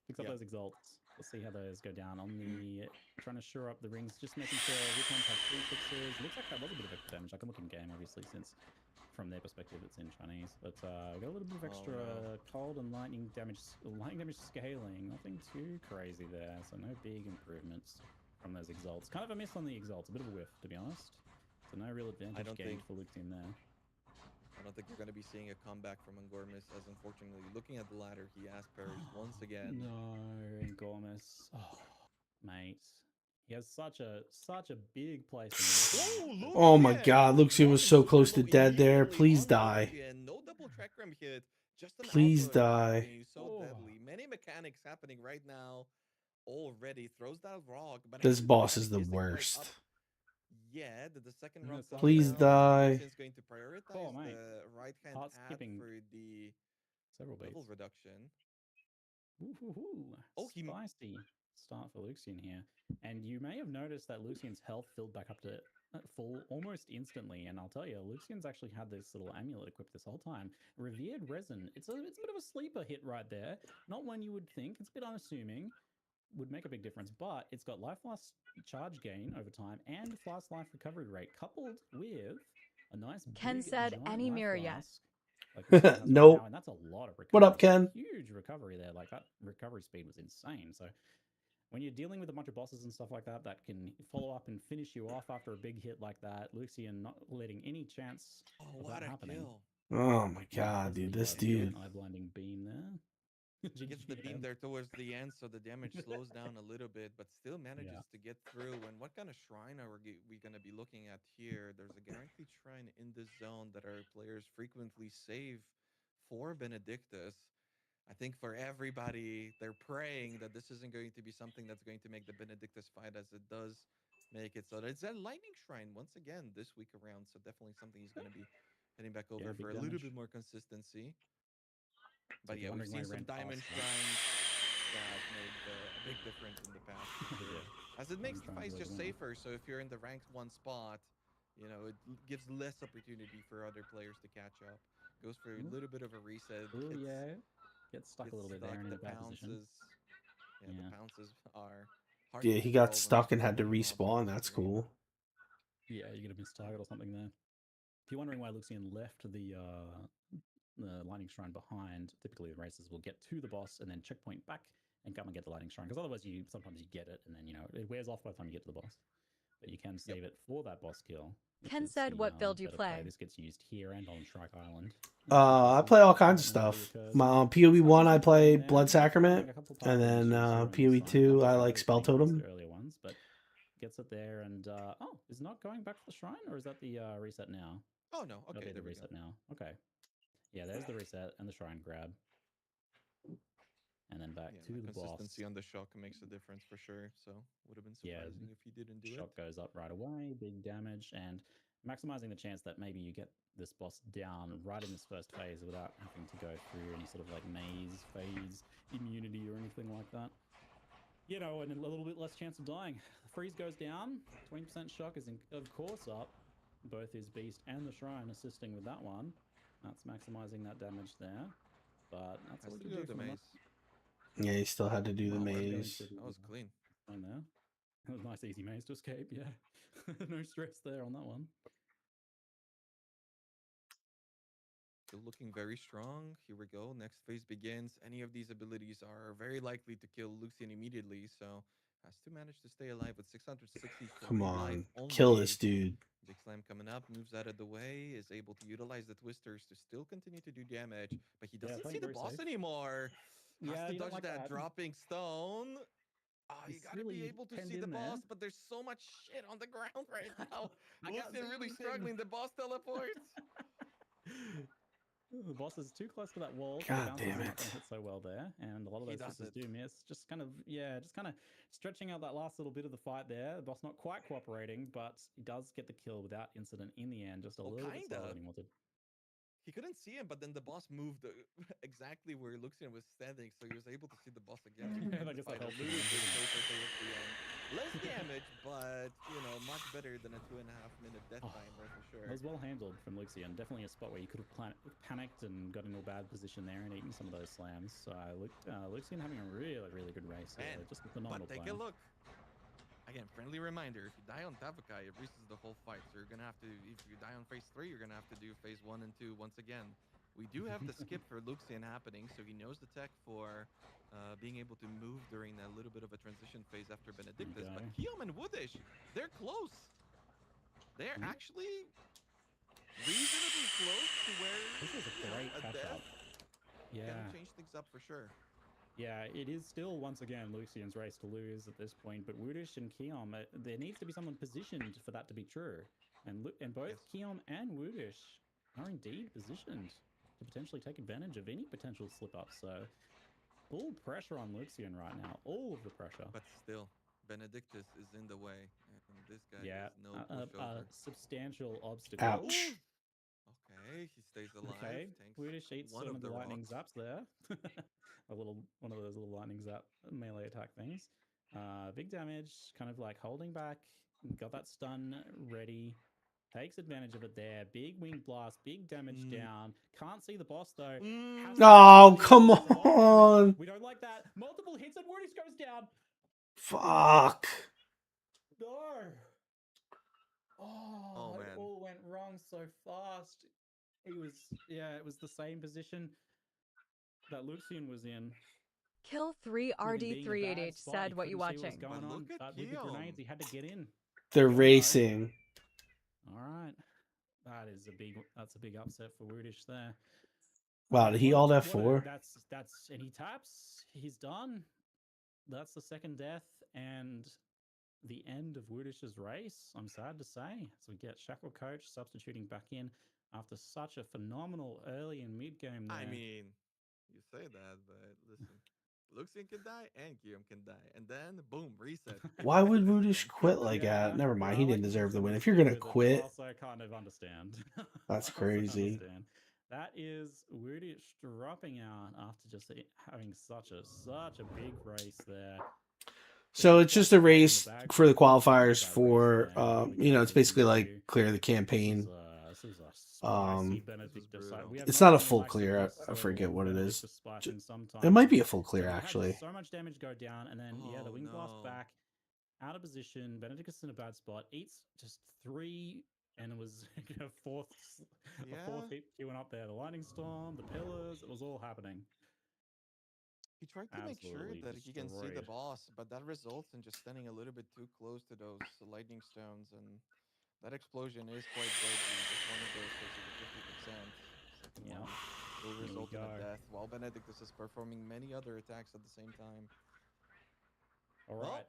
Fix up those exalts. Let's see how those go down on the trying to shore up the rings, just making sure which ones have 3 fixes. Looks like that was a bit of extra damage. I can look in game obviously since. From their perspective, it's in Chinese, but got a little bit of extra cold and lightning damage scaling. Nothing too crazy there, so no big improvements. from those exalts. Kind of a miss on the exalts, a bit of a whiff, to be honest. So no real advantage gained for Luxian there. I don't think you're going to be seeing a comeback from Angormis, as unfortunately, looking at the ladder, he has perished once again. No, Angormis. Oh, mate. He has such a big place in this. Oh my god, Luxian was so close to dead there. Please die. No double track ram hit, just an Please output die. being so deadly. Many mechanics happening right now already. Throws that rock, but This boss is the worst. Right yeah, the second rock. Please die. Is going to prioritize the right hand pad for the level reduction. Oh, spicy start for Luxian here. And you may have noticed that Luxian's health filled back up to full almost instantly. And I'll tell you, Luxian's actually had this little amulet equipped this whole time. Revered Resin. It's a bit of a sleeper hit right there. Not one you would think. It's a bit unassuming. Would make a big difference, but it's got life loss charge gain over time and fast life recovery rate coupled with a nice Ken said any mirror yet. Like nope. And that's a lot of recovery. What up, Ken? Huge recovery there. Like that recovery speed was insane. So when you're dealing with a bunch of bosses and stuff like that that can follow up and finish you off after a big hit like that, Luxian not letting any chance of that happening. Oh my god, dude, this dude. Eye blinding beam there. He gets the beam there towards the end, so the damage slows down a little bit, but still manages to get through. And what kind of shrine are we going to be looking at here? There's a guaranteed shrine in this zone that our players frequently save for Benedictus. I think for everybody, they're praying that this isn't going to be something that's going to make the Benedictus fight as it does make it. So it's a lightning shrine once again this week around. So definitely something he's going to be heading back over for a little bit more consistency. But yeah, we've seen some diamond shrines that made a big difference in the past. As it makes the fights just safer. So if you're in the ranked 1 spot, you know, it gives less opportunity for other players to catch up. Goes for a little bit of a reset. Oh yeah, gets stuck a little bit there in a bad position. Yeah, the pounces are hard. Yeah, he got stuck and had to respawn. That's cool. Yeah, you're gonna miss target or something there. If you're wondering why Luxian left the lightning shrine behind, typically the races will get to the boss and then checkpoint back and come and get the lightning shrine, because otherwise sometimes you get it and then it wears off by the time you get to the boss. But you can save it for that boss kill. Ken said, "What build you play?" This gets used here and on Shrike Island. I play all kinds of stuff. My POE 1 I play Blood Sacrament, and then POE 2 I like Spell Totem. Earlier ones, but gets it there and is not going back to the shrine, or is that the reset now? Oh no, okay, the reset now. Okay. Yeah, there's the reset and the shrine grab. And then back to the boss. Consistency on the shock makes a difference for sure. So would have been surprising if he didn't do shock goes up right away, big damage, and maximizing the chance that maybe you get this boss down right in this first phase without having to go through any sort of like maze phase immunity or anything like that. You know, and a little bit less chance of dying. The freeze goes down. 20% shock is of course up. Both his beast and the shrine assisting with that one. That's maximizing that damage there, but that's all we can do for the maze. Yeah, he still had to do the maze. That was clean. I know. That was a nice, easy maze to escape. Yeah, no stress there on that one. Still looking very strong. Here we go. Next phase begins. Any of these abilities are very likely to kill Luxian immediately, so has to manage to stay alive with 660. Come on, kill this dude. Big Slam coming up, moves out of the way, is able to utilize the twisters to still continue to do damage, but he doesn't see the boss anymore. Has to dodge that dropping stone. Oh, you gotta be able to see the boss, but there's so much shit on the ground right now. Luxian really struggling. The boss teleports. The boss is too close to that wall. God damn it! Hit so well there, and a lot of those twisters do miss. Just kind of stretching out that last little bit of the fight there. The boss not quite cooperating, but he does get the kill without incident in the end. Just a little bit slower than he wanted. He couldn't see him, but then the boss moved exactly where Luxian was standing, so he was able to see the boss again. I guess that helped. Less damage, but much better than a 2.5-minute death timer for sure. It was well handled from Luxian. Definitely a spot where you could have panicked and got into a bad position there and eaten some of those slams. So Luxian having a really, really good race. Just a phenomenal But take a look. Again, friendly reminder, if you die on Tavakai, it resets the whole fight. So you're going to have to, if you die on phase 3, you're going to have to do phase 1 and 2 once again. We do have the skip for Luxian happening, so he knows the tech for being able to move during that little bit of a transition phase after Benedictus. But Kiom and Woodish, they're close. They're actually reasonably close to where this is a great catch-up. Yeah, can change things up for sure. Yeah, it is still, once again, Lucian's race to lose at this point, but Woodish and Kiom, there needs to be someone positioned for that to be true. And both Kiom and Woodish are indeed positioned to potentially take advantage of any potential slip-ups. So, full pressure on Lucian right now, all of the pressure. But still, Benedictus is in the way, and this guy is no pushover. A substantial obstacle. Ouch. Okay, he stays alive. Okay, Woodish eats one of the lightning zaps there. One of those little lightning zap melee attack things. Big damage, kind of like holding back. Got that stun ready. Takes advantage of it there. Big wing blast, big damage down. Can't see the boss though. Oh, come on. We don't like that. Multiple hits and Woodish goes down. Fuck. No. Oh man. It all went wrong so fast. It was the same position that Lucian was in. Kill 3 RD388 said, "What you watching?" Going on, but with the grenades, he had to get in. They're racing. All right, that's a big upset for Woodish there. Wow, did he all F4? That's and he taps. He's done. That's the second death and the end of Woodish's race. I'm sad to say. So we get Shackle Coach substituting back in after such a phenomenal early and mid game there. I mean, you say that, but listen. Luxian can die and Kiom can die. And then, boom, reset. Why would Woodish quit like that? Never mind, he didn't deserve the win. If you're going to quit... Also, I kind of understand. That's crazy. That is Woodish dropping out after just having such a big race there. So it's just a race for the qualifiers for, it's basically like clear the campaign. It's not a full clear. I forget what it is. It might be a full clear, actually. So much damage go down, and then the wing blast back, out of position. Benedictus in a bad spot. Eats just 3, and it was a fourth hit queuing up there. The lightning storm, the pillars, it was all happening. He tried to make sure that he can see the boss, but that results in just standing a little bit too close to those lightning stones, and that explosion is quite deadly. Just one of those takes it to 50%. Second one will result in a death, while Benedictus is performing many other attacks at the same time. All right.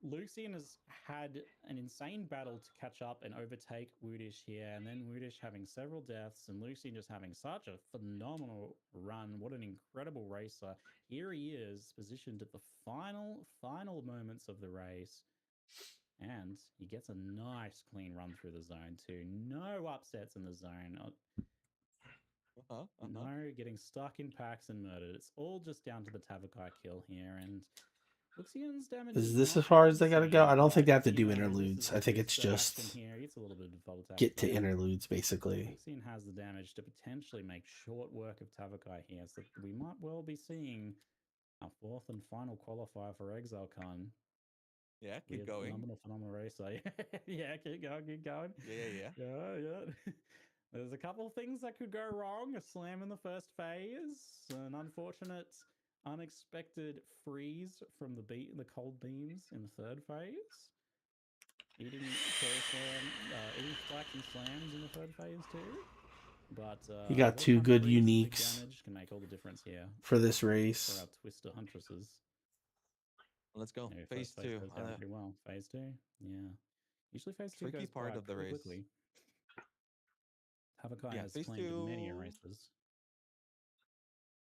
Lucian has had an insane battle to catch up and overtake Woodish here, and then Woodish having several deaths, and Lucian just having such a phenomenal run. What an incredible racer. Here he is, positioned at the final moments of the race, and he gets a nice clean run through the zone too. No upsets in the zone. No getting stuck in packs and murdered. It's all just down to the Tavakai kill here, and Luxian's damage is this as far as they gotta go? I don't think they have to do interludes. I think it's just it's a little bit of get to interludes, basically. Luxian has the damage to potentially make short work of Tavakai here, so we might well be seeing our fourth and final qualifier for ExileCon. Yeah, keep going. Phenomenal racer. Yeah, keep going. Yeah. There's a couple of things that could go wrong. A slam in the first phase, an unfortunate unexpected freeze from the cold beams in the third phase. Eating stacks and slams in the third phase too. But you got 2 good uniques can make all the difference here for this race. For our Twister Huntresses. Let's go. Phase 2. Pretty well. Phase 2, yeah. Usually phase 2 tricky goes part of the race. Quickly. Havakai has claimed many races.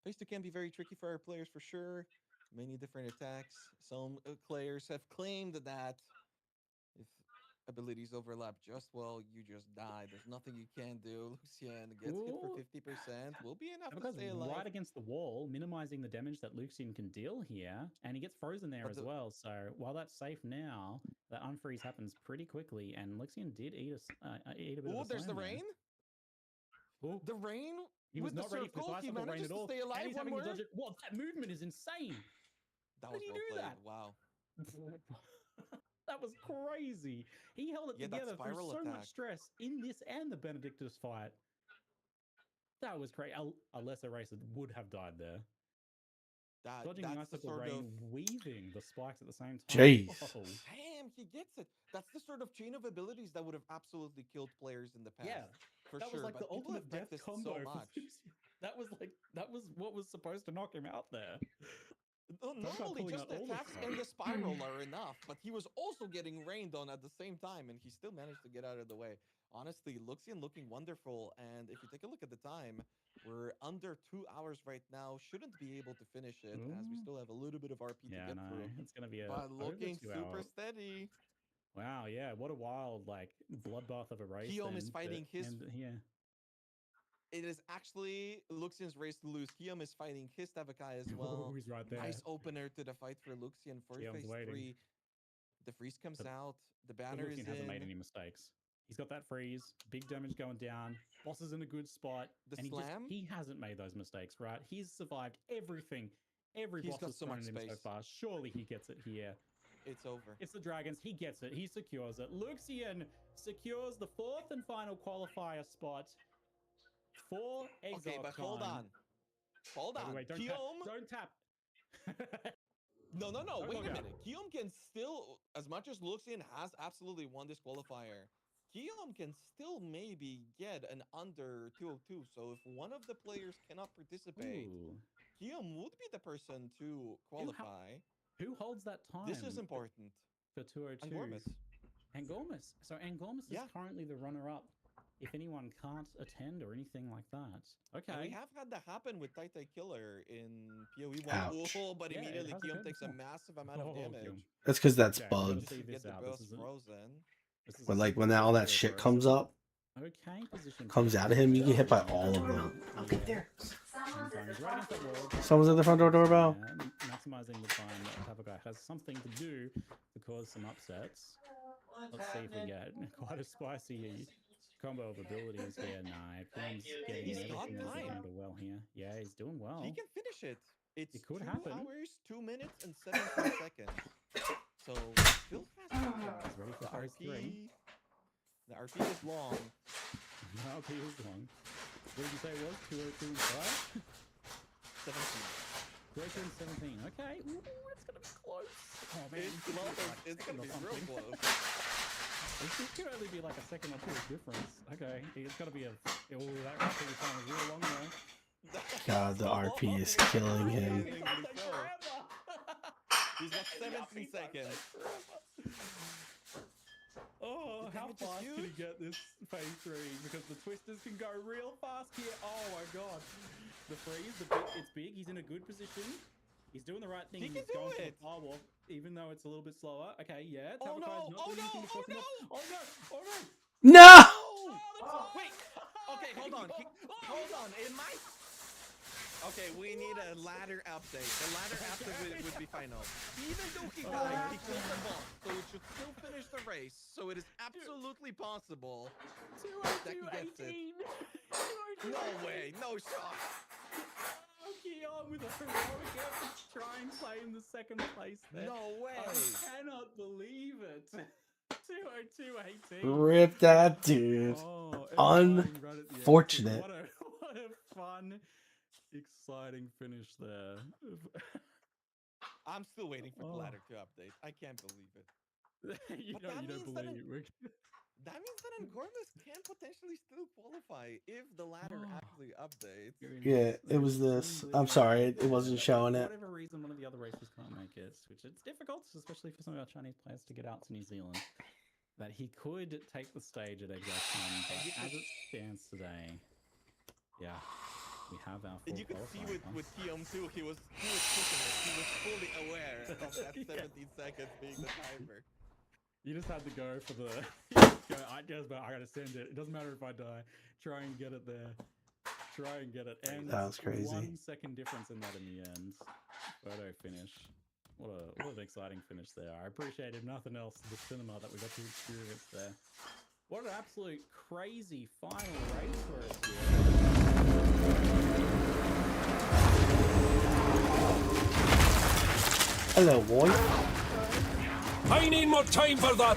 Phase 2 can be very tricky for our players for sure. Many different attacks. Some players have claimed that if abilities overlap just well, you just die. There's nothing you can do. Lucian gets hit for 50%. Will be enough to stay alive. Right against the wall, minimizing the damage that Lucian can deal here. And he gets frozen there as well. So while that's safe now, that unfreeze happens pretty quickly. And Lucian did eat a bit of a there's the rain. The rain. He was not ready for the bicycle rain at all. Stay alive. And he's having to dodge it. What? That movement is insane. That was well played. Wow. That was crazy. He held it together through so much stress in this and the Benedictus fight. That was crazy. A lesser racer would have died there. Dodging the That's the icicle sort rain, of weaving the spikes at the same time. Jeez. Oh. damn, he gets it. That's the sort of chain of abilities that would have absolutely killed players in the past. Yeah, for that sure. was like but the people ultimate have death practiced combo. so much. That was what was supposed to knock him out there. Normally, pulling just out the all the attacks stuff. and the spiral are enough, but he was also getting rained on at the same time, and he still managed to get out of the way. Honestly, Luxian looking wonderful, and if you take a look at the time, we're under 2 hours right now. Shouldn't be able to finish it, as we still have a little bit of RP to get through. It's gonna be But looking super hour. steady. Wow, yeah, what a wild bloodbath of a race. Guillaume is fighting his. Yeah. It is actually Luxian's race to lose. Guillaume is fighting his Tavakai as well. He's right there. Nice opener to the fight for Luxian for phase 3. The freeze comes out. The banner is in. Luxian hasn't made any mistakes. He's got that freeze, big damage going down. Boss is in a good spot. The and slam? He hasn't made those mistakes, right? He's survived everything. Every He's boss got has so thrown much him space. so far. Surely he gets it here. It's over. It's the Dragons. He gets it. He secures it. Luxian secures the 4th and final qualifier spot for Exile. Okay, but hold on. Hold on. Wait, Guillaume. Don't tap. No. Don't Wait log a out. minute. Guillaume can still, as much as Luxian has absolutely won this qualifier, Guillaume can still maybe get an under 202. So if one of the players cannot participate, Guillaume would be the person to qualify. Who holds that time? This is important. For 202. Angormus. So Angormus is currently the runner-up. If anyone can't attend or anything like that. Okay. And we have had that happen with Tai Tai Killer in POE 1. Ouch. Oh, but Yeah, immediately it has Guillaume occurred takes a before. massive amount of damage. Guillaume. That's because that's Okay, bugged. see To this get the out. burst This is frozen. But like when all that shit comes up, Okay, position. comes out of him, you get hit by all of them. I'll get there. Right against that wall. Someone's at the front door doorbell. Yeah, maximizing the time that Tavakai has something to do to cause some upsets. Let's see if we get quite a spicy combo of abilities here. Nah, Guillaume's getting He's everything got else to time. handle well here. Yeah, he's doing well. He can finish it. It's It could 2 happen. hours, 2 minutes, and 17 seconds. So still has time. He's ready for phase 3. The RP is long. No, he was long. What did you say it was? 202 and 5? 17. 202 and 17. Okay. Ooh, it's gonna be close. Oh man, It's close. It's gonna be real close. It could only be like a second or two difference. Okay, it's gotta be a. Oh, that RP time was real long though. God, the RP is killing him. He's got 17 seconds. Oh, The how damage is fast can he huge. get this phase 3? Because the twisters can go real fast here. Oh my god. The freeze, it's big. He's in a good position. He's doing the right thing. He can He's do going for it. the power walk, even though it's a little bit slower. Okay, yeah. Oh, Tavakai's no. not Oh, doing anything no. to force him Oh, off. Oh no! Oh no! No! Wait. Okay, hold on. Hold on. It might. Okay, we need a ladder update. The ladder update would be final. Even though he died, he killed the boss, so it should still finish the race. So it is absolutely possible that he gets it. No way, no shot. Oh, Guillaume with a heroic effort to try and claim the second place there. No way. I cannot believe it. 202.18. Rip that dude. Oh, Unfortunate. What a fun, exciting finish there. I'm still waiting for the Oh. ladder to update. I can't believe it. you But don't that means that believe it. That means that Angormus can potentially still qualify if the ladder Oh. actually updates. Yeah, it was this. I'm sorry, it wasn't showing For it. whatever reason, one of the other racers can't make it, which it's difficult, especially for some of our Chinese players to get out to New Zealand. That he could take the stage at ExileCon, but as it stands today, yeah, we have our full And you could see qualifier. with Guillaume too, he was pushing it. He was fully aware of that 17 seconds being the timer. You just had to go for the. I gotta send it. It doesn't matter if I die. Try and get it there. Try and get it. And That was crazy. 1 second difference in that in the end. Photo finish. What an exciting finish there. I appreciate, if nothing else, the cinema that we got to experience there. What an absolute crazy final race for us here. Hello, boy. I need more time for that.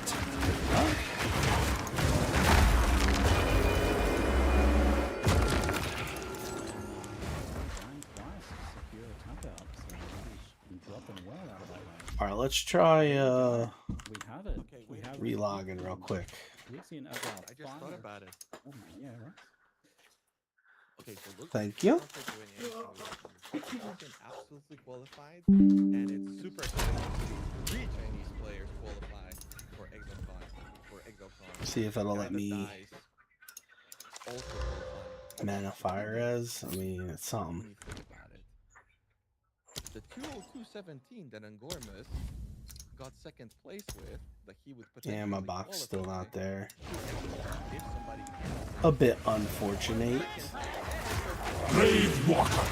All right, let's try we have it. Okay, We have relogging real quick. Lucian as our I just thought about it. Oh, yeah, right. Okay, so look. Thank you. Lucian absolutely qualified, and it's super exciting to see 3 Chinese players qualify for ExoCon. See if it'll Guy let that me dies also qualified. mana fire as. I mean, it's something. When you think about it, the 202.17 that Angormus got second place with, that he would potentially Yeah, my box still qualify, not there. if somebody A bit unfortunate. Brave Walker.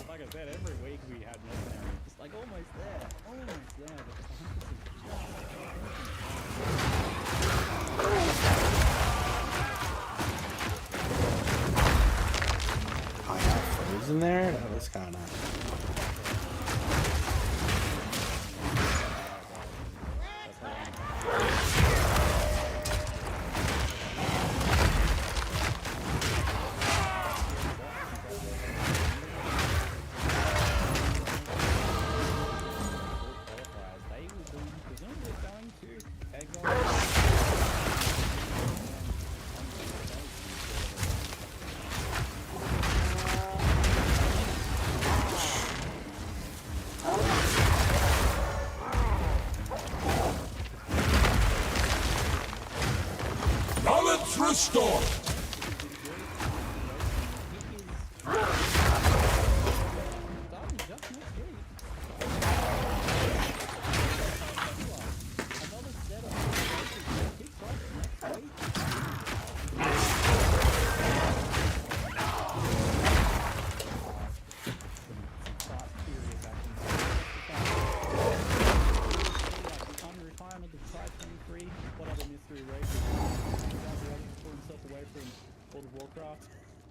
Like I said, every week we had mercenary. Just like almost there, but just 100%. I got frozen there. That was kind of. Balance restored.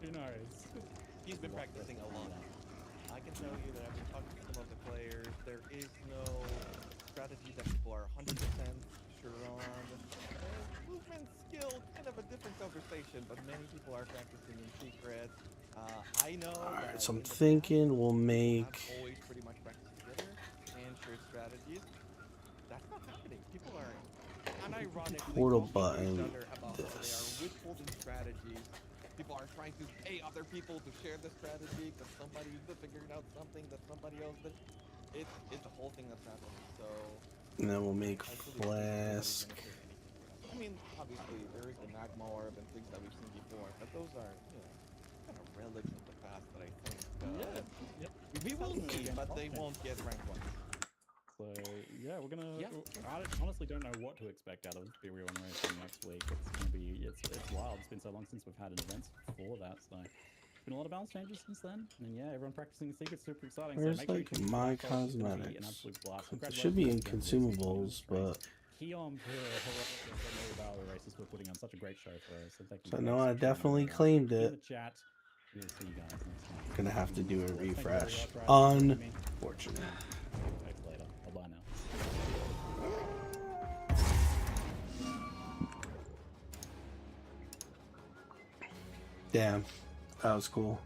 Who knows? He's been practicing a lot. I can tell you that I've been talking to some of the players. There is no strategy that people are 100% sure on. Movement skill, kind of a different conversation, but many people are practicing in secret. I know. Alright, so I'm thinking we'll make. Always pretty much practice together and share strategies. That's not happening. People are unironically Portal talking to each button. other about how they are withholding strategies. People are trying to pay other people to share the strategy because somebody figured out something that somebody else did. It's a whole thing that's happening. So. And then we'll make I believe flask. nobody's gonna share anything with us. I mean, obviously there is the magma orb and things that we've seen before, but those are kind of relics of the past that I think we will need, but they won't get rank 1. So yeah, we're gonna. I honestly don't know what to expect out of the Real Racing next week. It's gonna be it's wild. It's been so long since we've had an event for that. So it's been a lot of balance changes since then. And yeah, everyone practicing the secret's super exciting. Where's so make like sure you my check out the post. It's gonna be cosmetics? an absolute blast. It should be in consumables, but. Keon for all the races we're putting on such a great show for us. So thank you. So no, I definitely claimed in it. the chat. We'll see you guys next time. Gonna have to do a refresh. Unfortunate. Thanks later. Bye bye now. Damn, that was cool.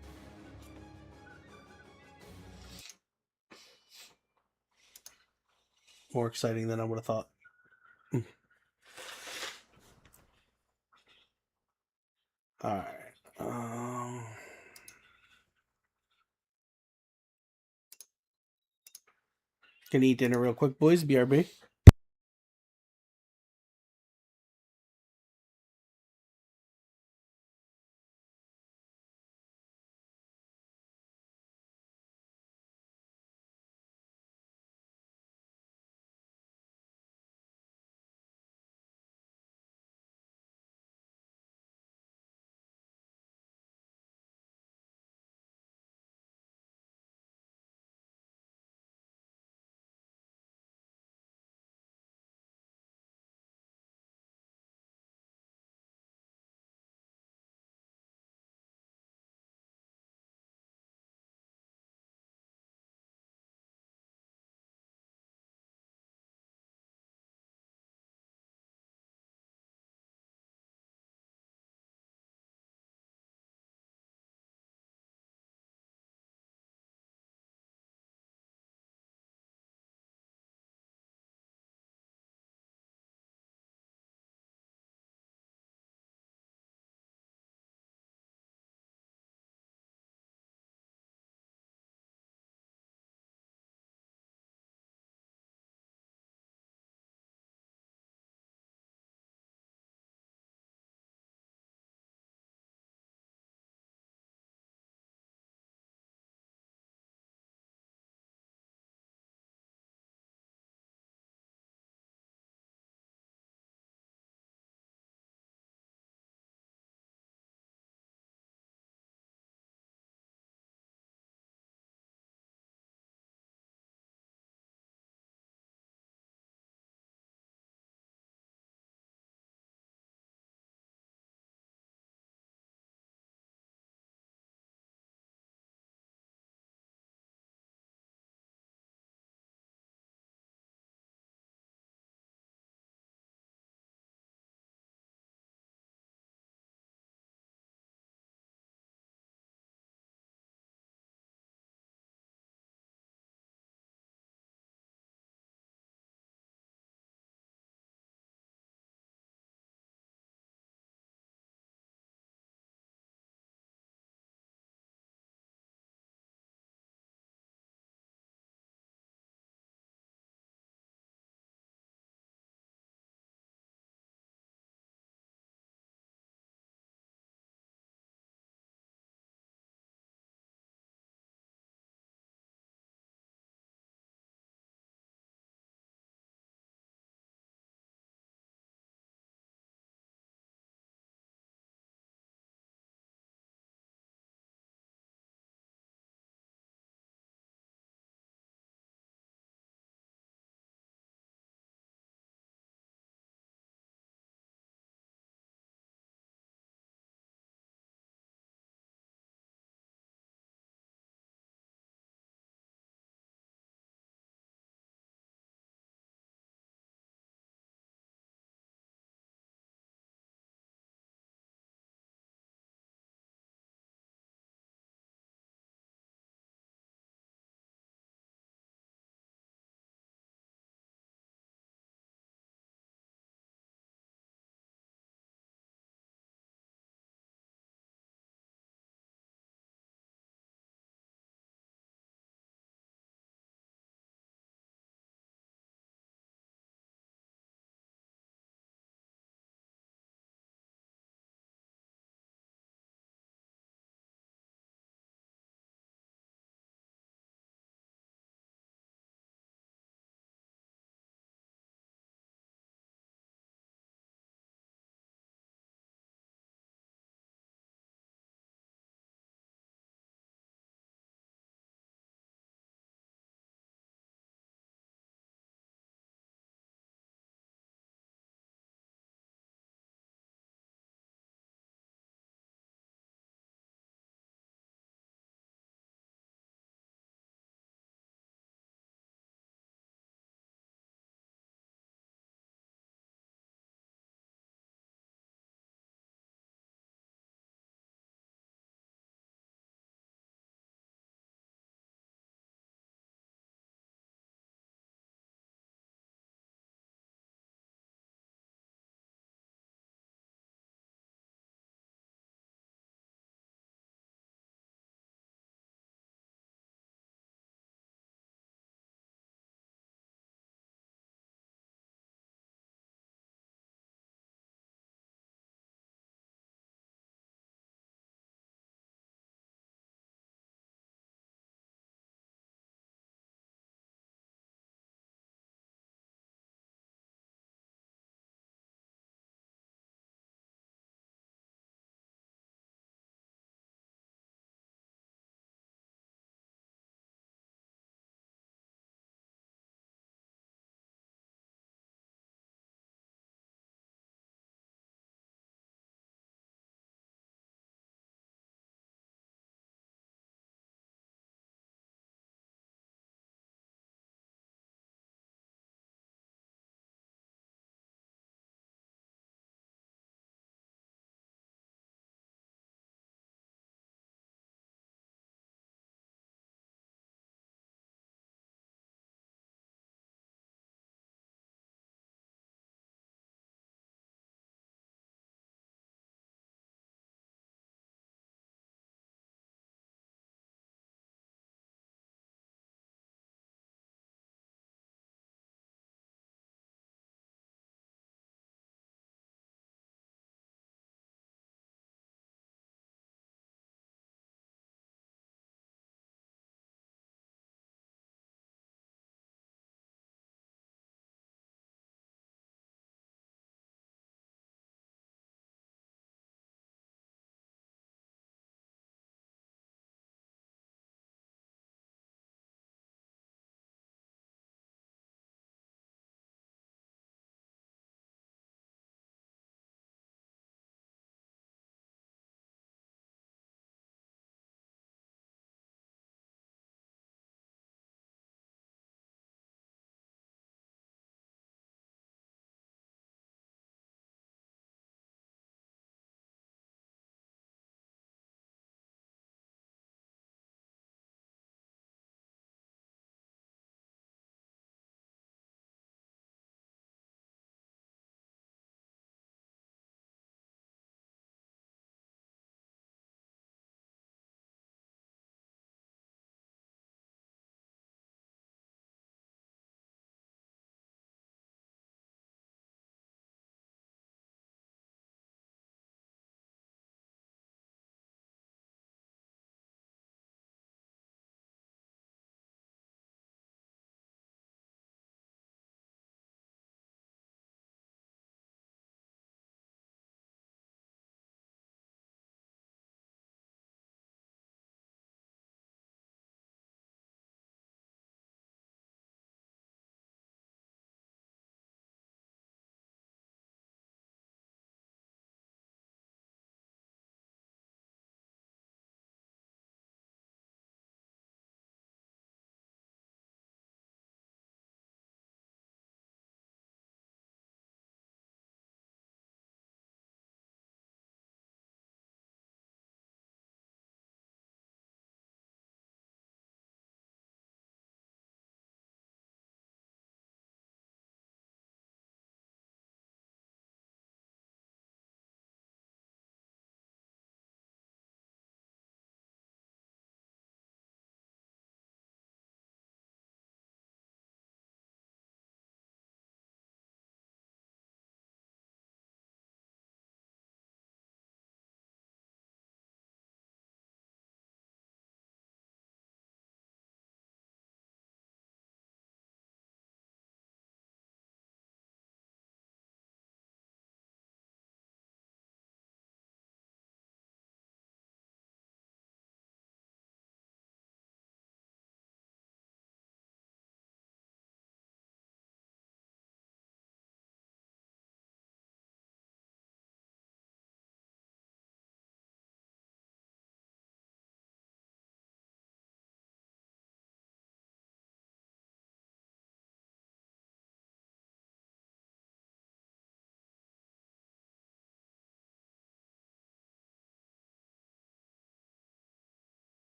More exciting than I would have thought. All right. Gonna eat dinner real quick, boys. BRB.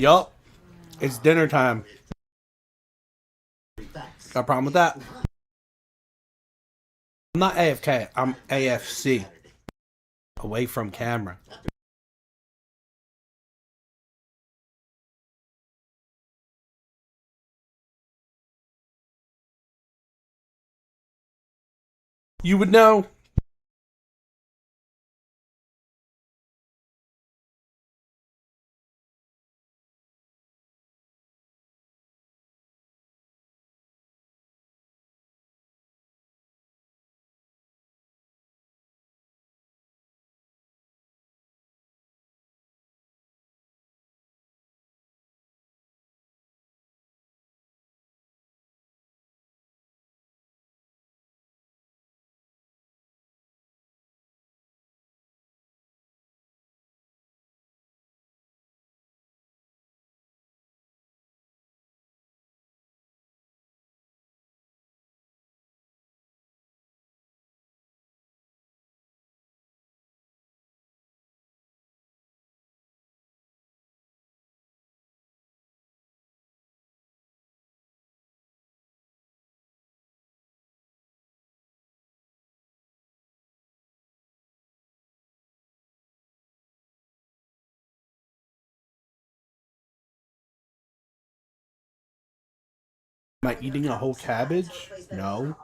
Yup. It's dinner time. Got a problem with that? I'm not AFK. I'm AFC. Away from camera. You would know. Am I eating a whole cabbage? No.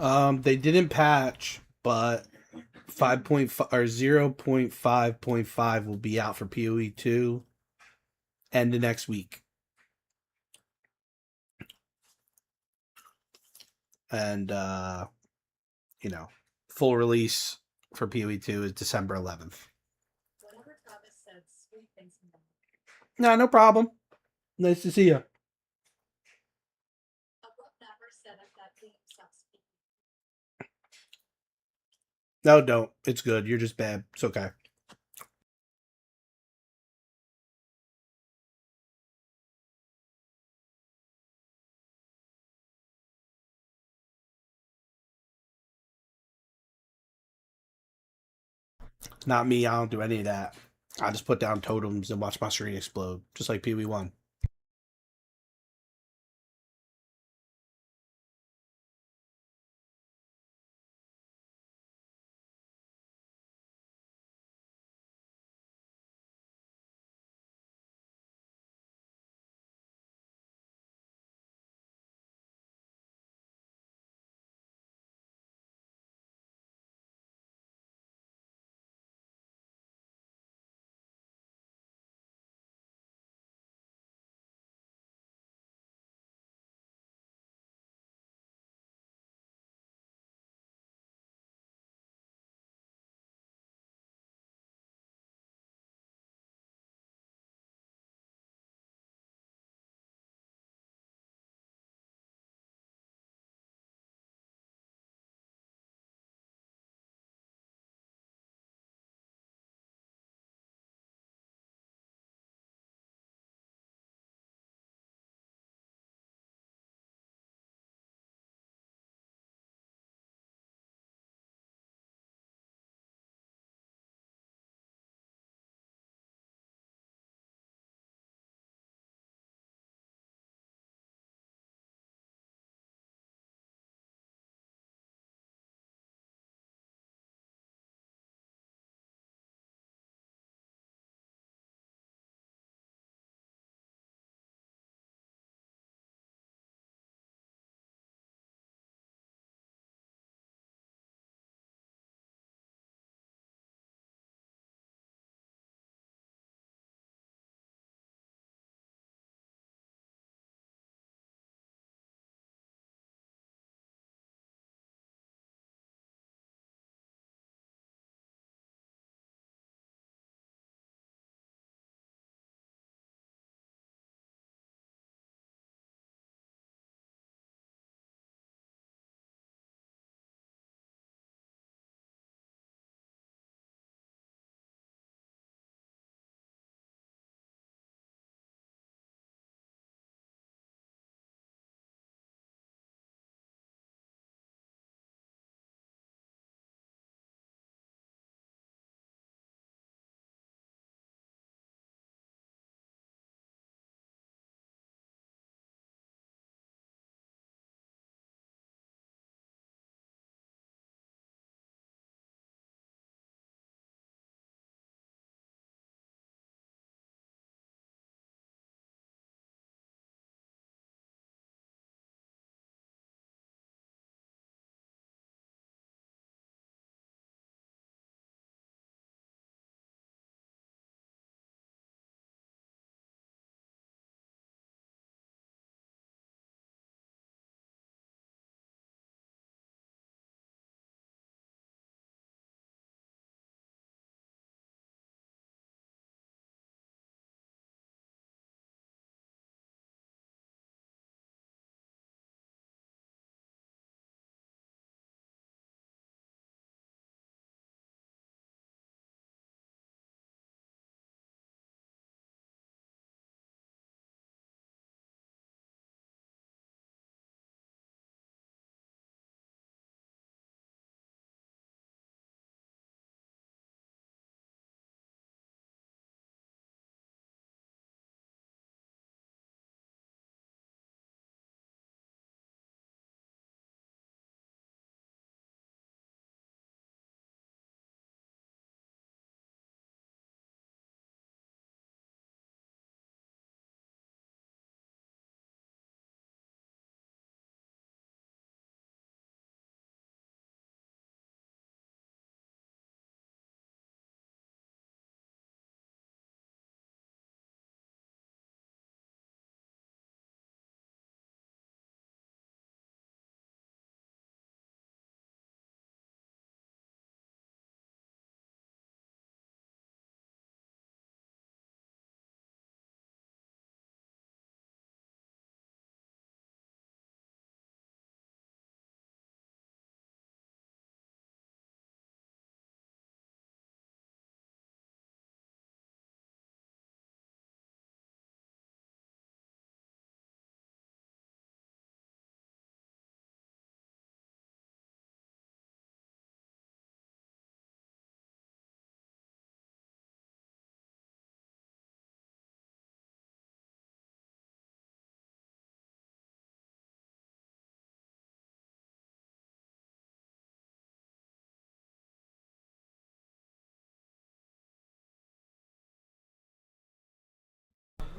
They didn't patch but 5.5 or 0.5.5 will be out for POE 2 end of next week. And full release for POE 2 is December 11th. No problem. Nice to see you. No, don't. It's good. You're just bad. It's okay. Not me. I don't do any of that. I just put down totems and watch my screen explode, just like POE 1.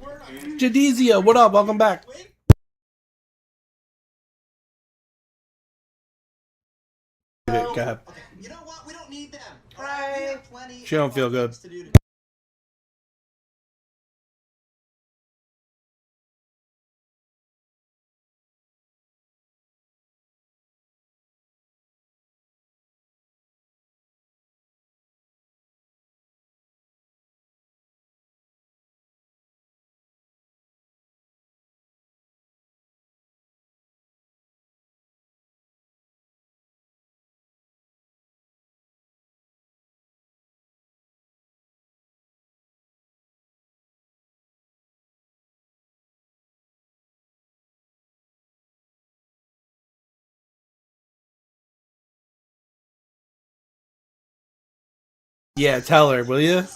Jadizia, what up? Welcome back. Go ahead. Okay, you know what? We don't need them. Right. We have plenty. She don't feel good. To do Yeah, tell her, will you?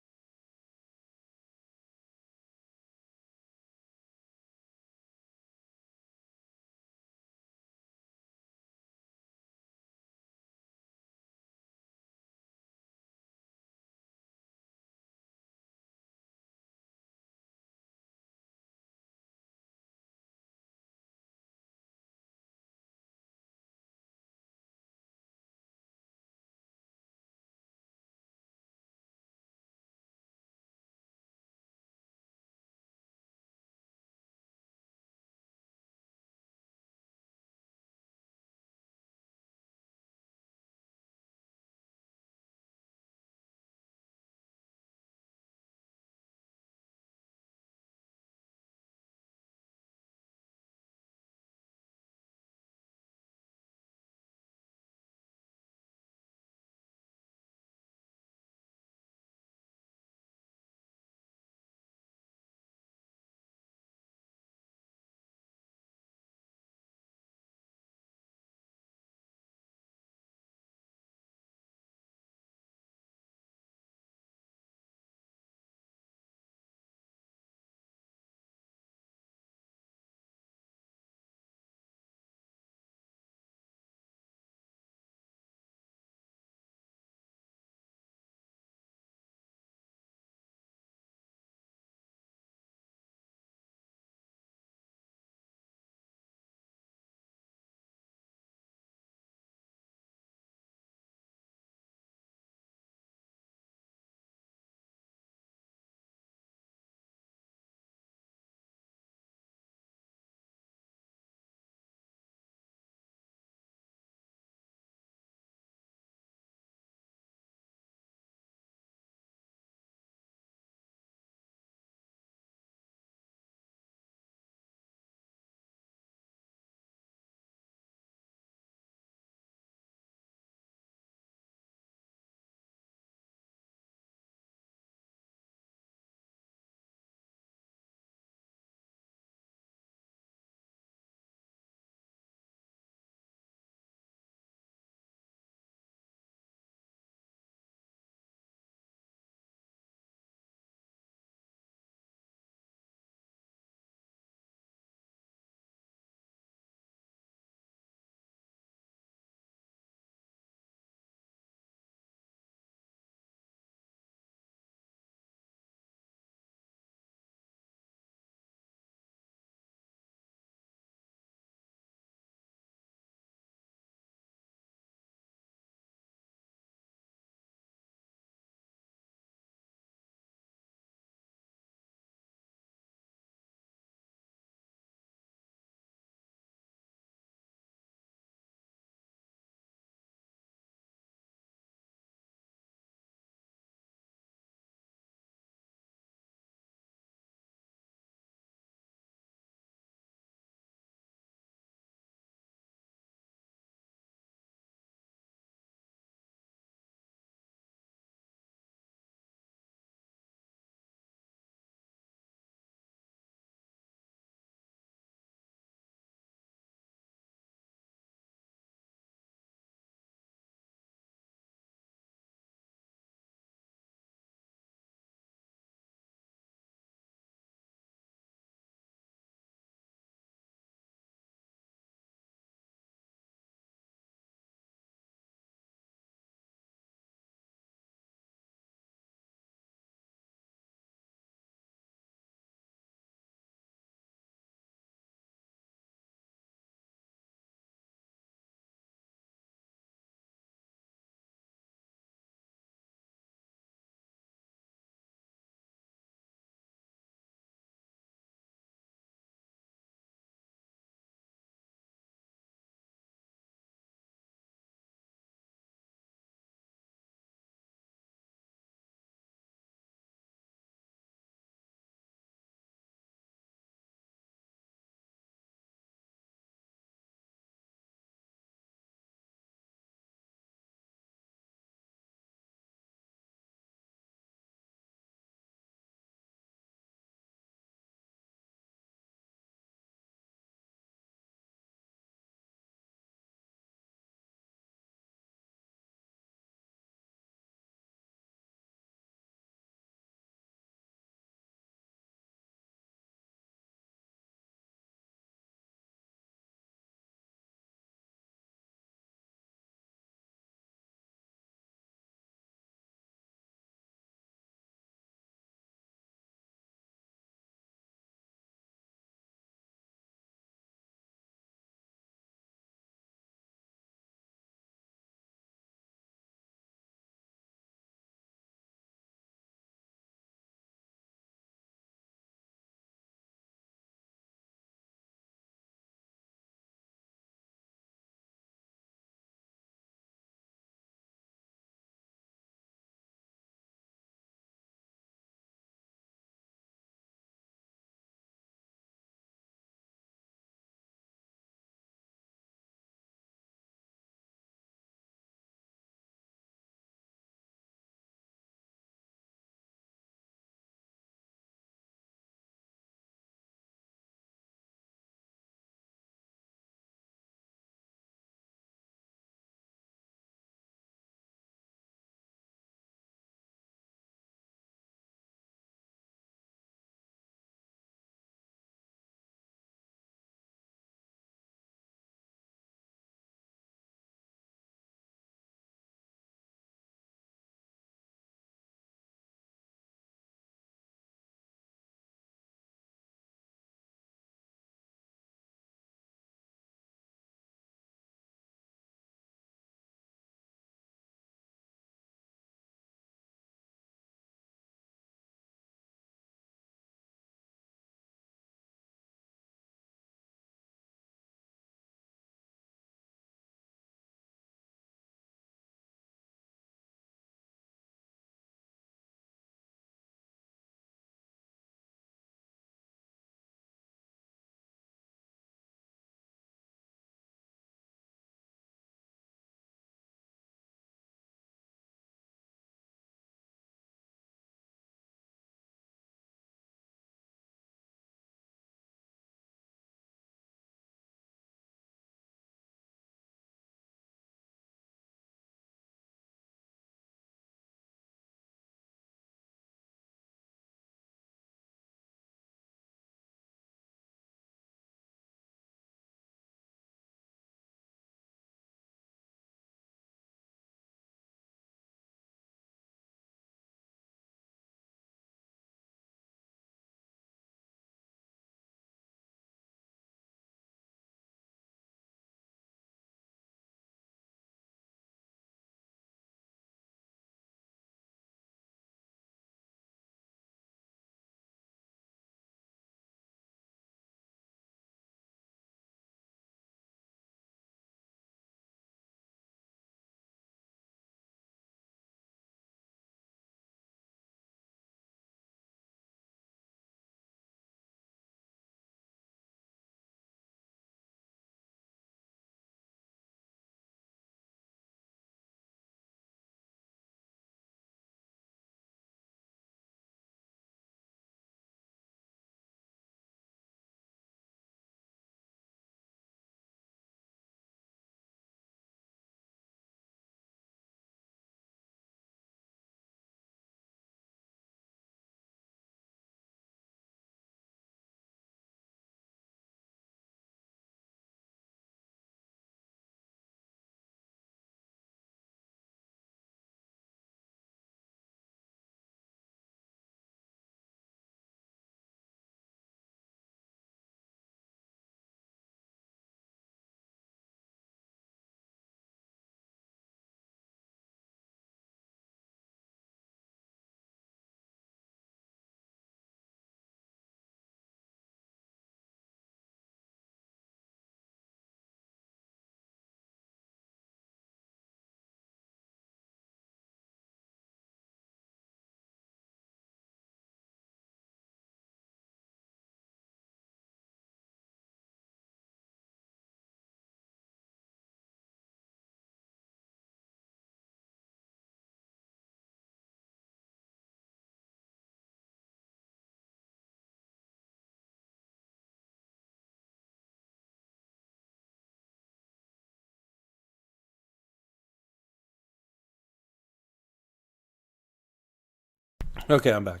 Okay, I'm back.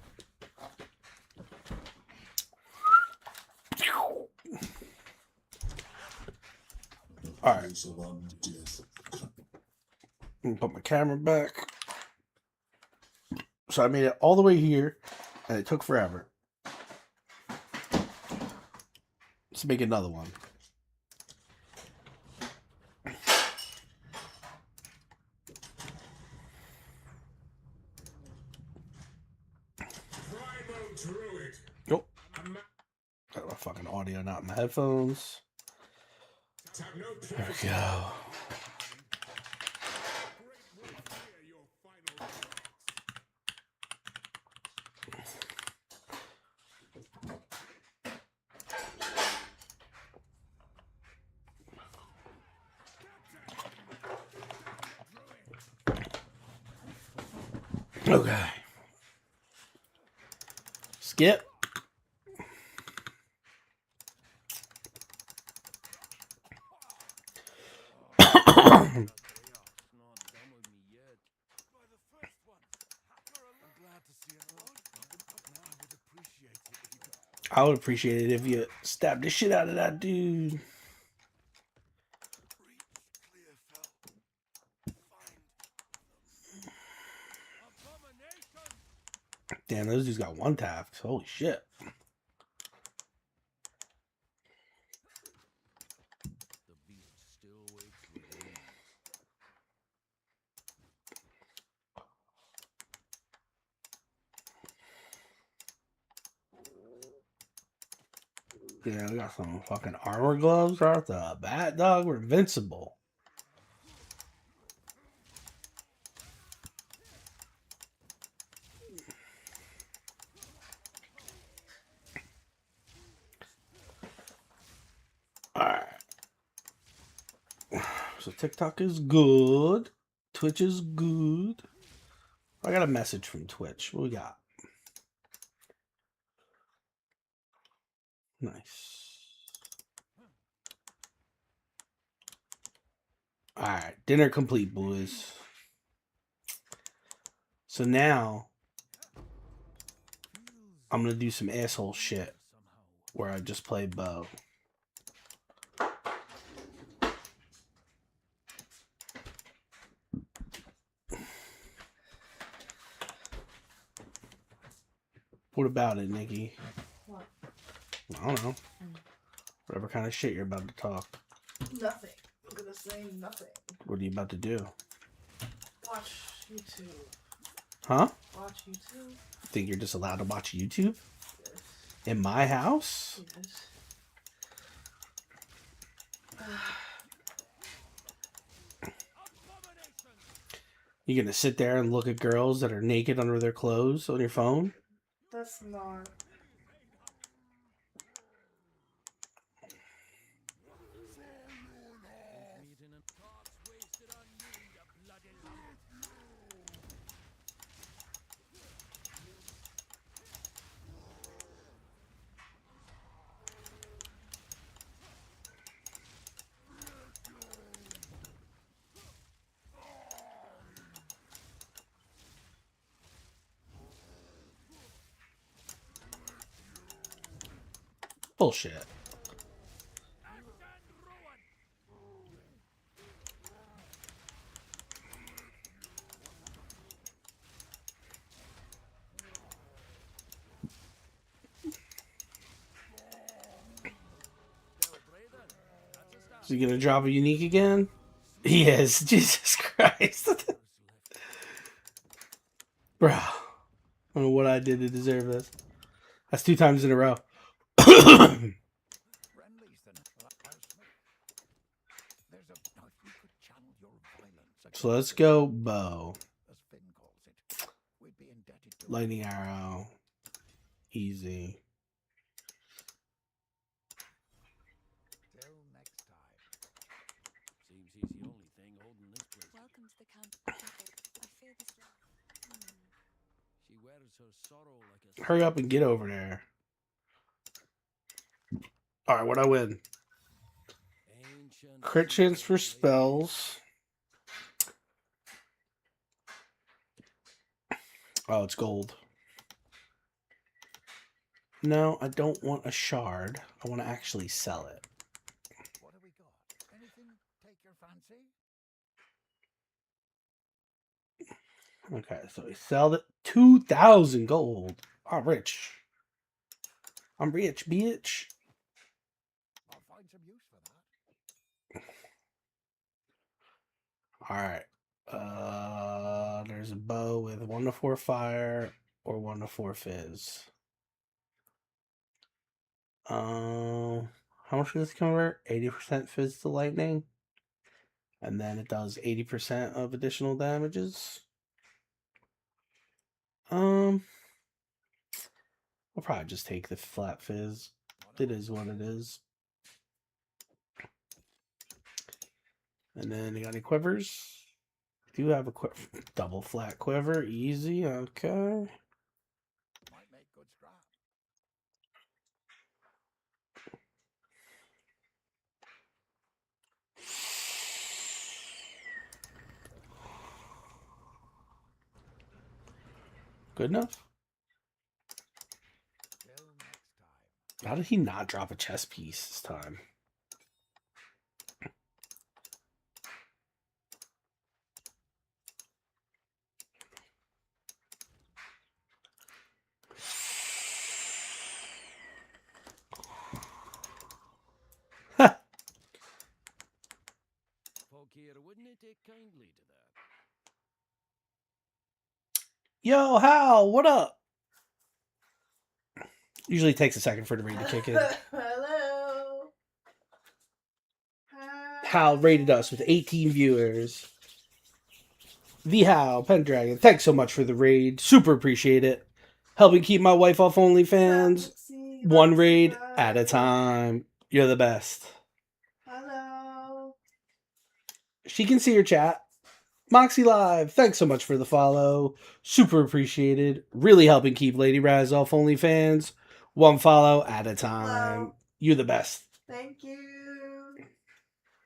All right. Put my camera back. So I made it all the way here, and it took forever. Let's make another one. Nope. Got my fucking audio not in my headphones. There we go. Okay. Skip. I would appreciate it if you stabbed the shit out of that dude. Damn, those dudes got one tapped. Holy shit. Yeah, we got some fucking armor gloves right off the bat, dog. We're invincible. Alright. So TikTok is good. Twitch is good. I got a message from Twitch. What we got? Nice. Alright. Dinner complete, boys. So now I'm going to do some asshole shit where I just play Bo. What about it, Nikki? What? I don't know. Whatever kind of shit you're about to talk. Nothing. I'm gonna say nothing. What are you about to do? Watch YouTube. Huh? Watch YouTube. Think you're just allowed to watch YouTube? Yes. In my house? Yes. You gonna sit there and look at girls that are naked under their clothes on your phone? That's not. Bullshit. Is he gonna drop a unique again? He is. Jesus Christ. Bro. I don't know what I did to deserve this. That's 2 times in a row. So let's go Bow. Lightning arrow. Easy. Welcome to the camp. I fear this. She wears her sorrow like a Hurry up and get over there. Alright, what'd I win? Crit chance for spells. Oh, it's gold. No, I don't want a shard. I want to actually sell it. What have we got? Anything take your fancy? Okay, so we sell it. 2,000 gold. I'm rich. I'm rich, bitch. I'll find some use for that. All right. There's a bow with 1 to 4 fire or 1 to 4 fizz. How much does this convert? 80% fizz to lightning, and then it does 80% of additional damages. I'll probably just take the flat fizz. It is what it is. And then you got any quivers? Do have a double flat quiver, easy. Okay. Might make good scrap. Good enough. Till next time. How did he not drop a chess piece this time? Folk here wouldn't take kindly to that. Yo, Hal, what up? Usually takes a second for the raid to kick in. Hello. Hal rated us with 18 viewers. The Hal, Pendragon, thanks so much for the raid. Super appreciate it. Helping keep my wife off OnlyFans. One raid at a time. You're the best. Hello. She can see your chat. Moxie Live, thanks so much for the follow. Super appreciated. Really helping keep Lady Raz off OnlyFans. One follow at a time. Hello. You're the best. Thank you.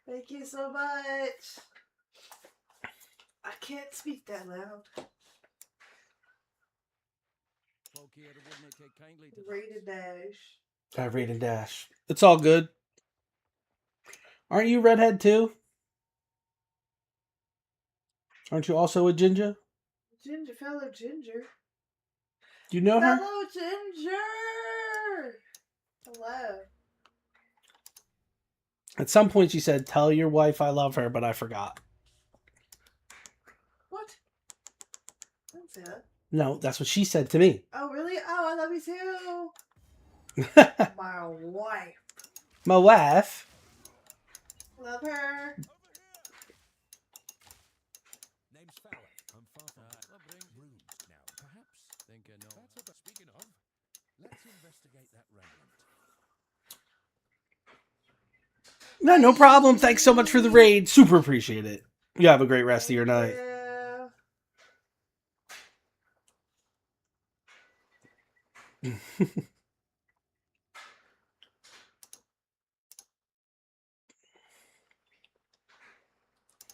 Thank you so much. I can't speak that loud. Folk here wouldn't take kindly to that. Rated dash. I raid and dash. It's all good. Aren't you redhead too? Aren't you also a ginger? Ginger, fellow ginger. Do you know her? Fellow ginger. Hello. At some point she said, tell your wife I love her, but I forgot. What? I didn't say that. No, that's what she said to me. Oh, really? Oh, I love you too. My wife. My wife? Love her. Name's Fowler. I'm far from I'll bring rooms now. Perhaps. Think I know. That's what. Speaking of, let's investigate that remnant. No problem. Thanks so much for the raid. Super appreciate it. You have a great rest of your night. Yeah.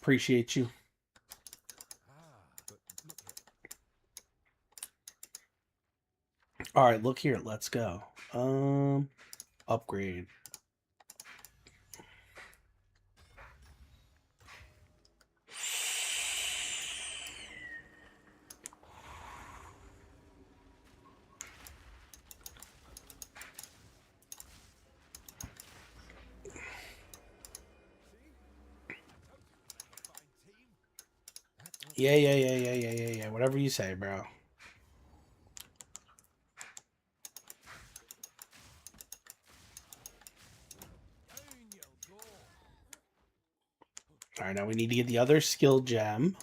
Appreciate you. But look here. All right, look here. Let's go. Upgrade. Yeah. Whatever you say, bro. All right, now we need to get the other skill gem.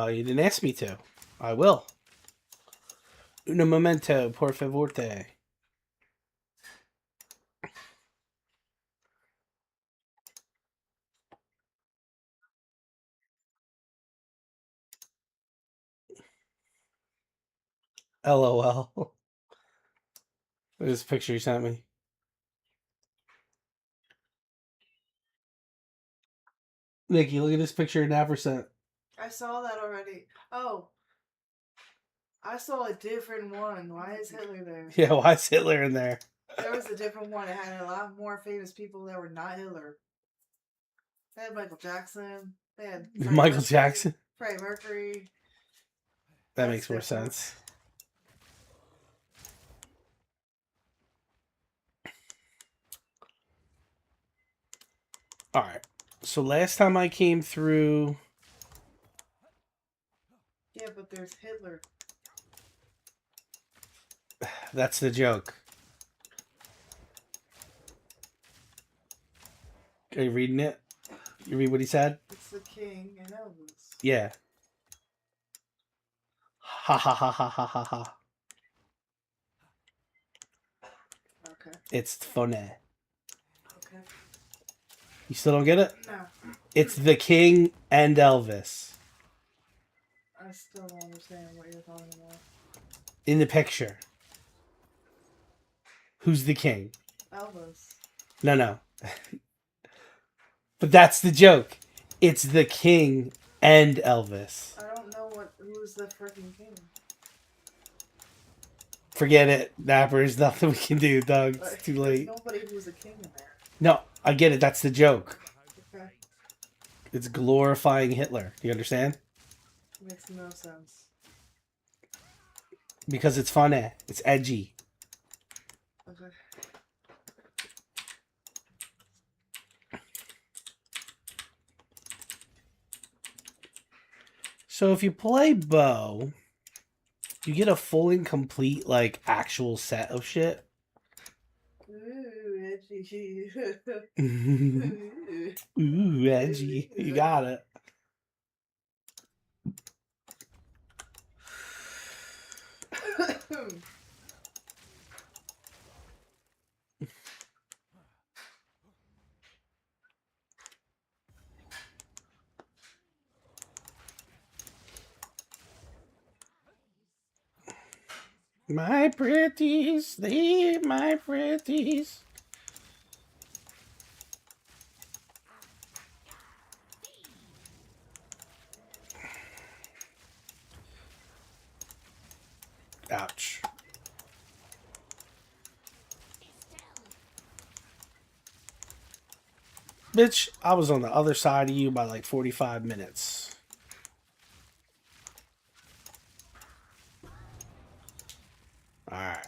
You didn't ask me to. I will. Un momento, por favor. LOL. Look at this picture you sent me. Nikki, look at this picture Napper sent. I saw that already. Oh. I saw a different one. Why is Hitler there? Yeah, why is Hitler in there? There was a different one. It had a lot more famous people that were not Hitler. They had Michael Jackson. They had Michael Jackson? Freddie Mercury. That makes more sense. Alright. So last time I came through... Yeah, but there's Hitler. That's the joke. Are you reading it? You read what he said? It's the king and Elvis. Yeah. Ha ha ha ha ha ha ha. Okay. It's funny. Okay. You still don't get it? No. It's the king and Elvis. I still don't understand what you're talking about. In the picture. Who's the king? Elvis. No. But that's the joke. It's the king and Elvis. I don't know who's the freaking king. Forget it. Napper, there's nothing we can do, Doug. It's too late. There's nobody who's a king in there. No, I get it. That's the joke. Okay. It's glorifying Hitler. Do you understand? Makes no sense. Because it's funny. It's edgy. Okay. So if you play Bo, you get a full and complete, like, actual set of shit. Ooh, edgy. Ooh, edgy. You got it. My pretties, they my pretties. Ouch. Bitch, I was on the other side of you by like 45 minutes. Alright.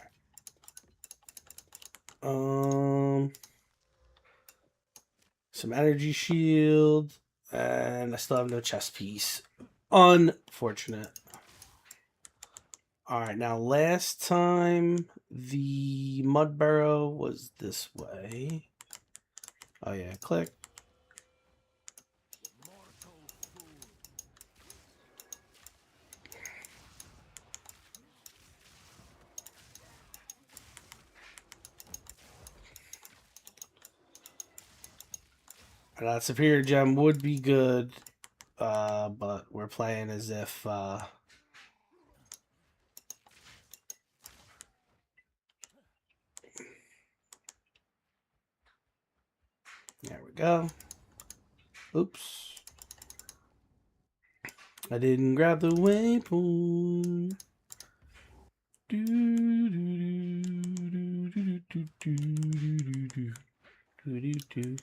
Some energy shield. And I still have no chest piece. Unfortunate. Alright, now last time the mud barrow was this way. Oh yeah, click. That superior gem would be good, but we're playing as if there we go. Oops. I didn't grab the waypoint. Do do do do do do do do do do do.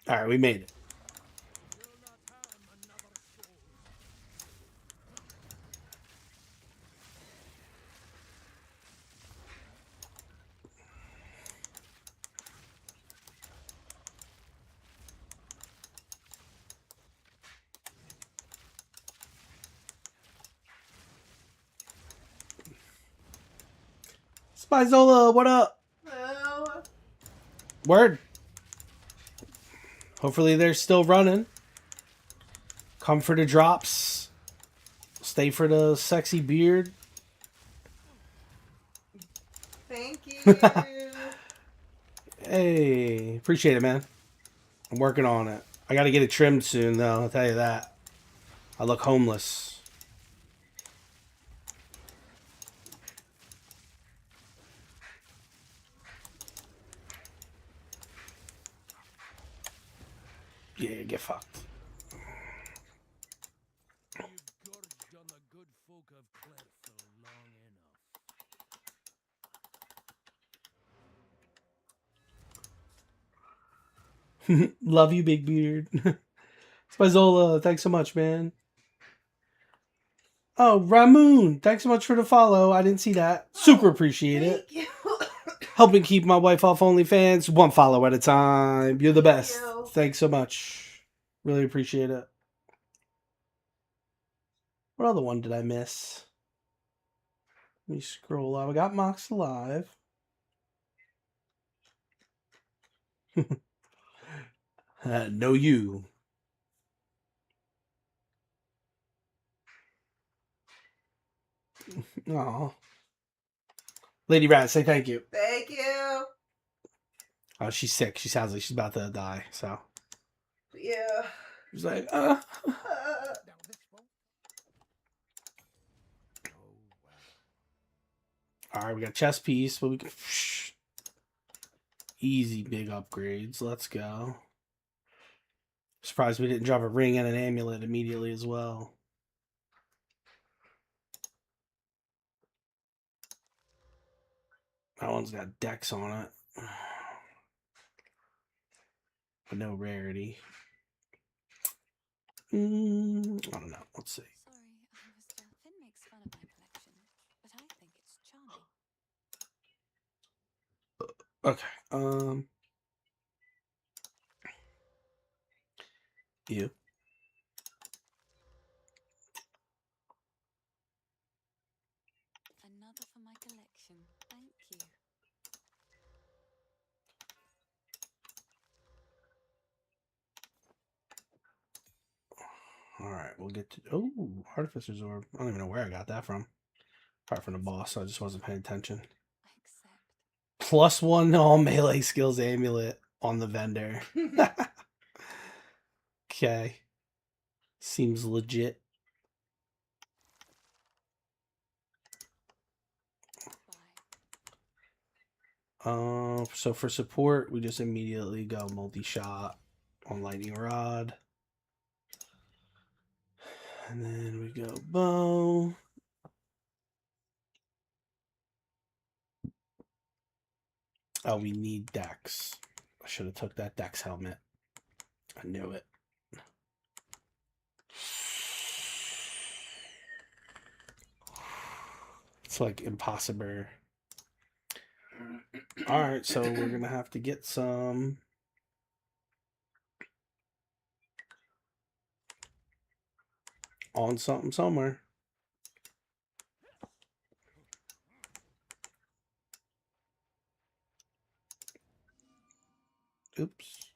All right, we made it. Spyzola, what up? Oh. Word. Hopefully they're still running. Come for the drops. Stay for the sexy beard. Thank you. Hey, appreciate it, man. I'm working on it. I got to get it trimmed soon, though. I'll tell you that. I look homeless. Yeah, get fucked. You've gorged on the good folk of Clarethel long enough. Love you, Big Beard. Spyzola, thanks so much, man. Oh, Ramoon, thanks so much for the follow. I didn't see that. Super appreciate it. Thank you. Helping keep my wife off OnlyFans, one follow at a time. You're the Thank best. you. Thanks so much. Really appreciate it. What other one did I miss? Let me scroll up. I got Mox Alive. Know you. Aw. Lady Rat, say thank you. Thank you. Oh, she's sick. She sounds like she's about to die. So Yeah. she's like, All right, we got chest piece, but we can easy big upgrades. Let's go. Surprised we didn't drop a ring and an amulet immediately as well. That one's got Dex on it, but no rarity. I don't know. Let's see. Sorry, Finn makes fun of my collection, but I think it's charming. Okay. You. Another for my collection. Thank you. All right, we'll get to. Oh, Artificer's Orb. I don't even know where I got that from. Apart from the boss, so I just wasn't paying attention. +1 all melee skills amulet on the vendor. Okay. Seems legit. So for support, we just immediately go multi-shot on Lightning Rod. And then we go bow. Oh, we need Dex. I should have took that Dex helmet. I knew it. It's like impossible. All right, so we're going to have to get some on something somewhere. Oops.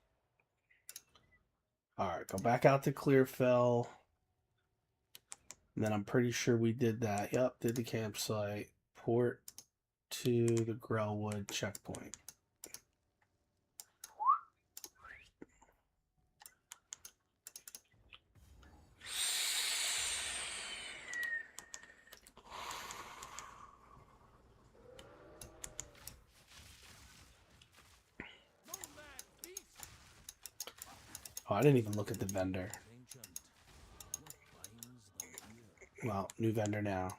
All right, go back out to Clearfell. And then I'm pretty sure we did that. Yep, did the campsite. Port to the Grellwood checkpoint. Oh, I didn't even look at the vendor. Well, new vendor now.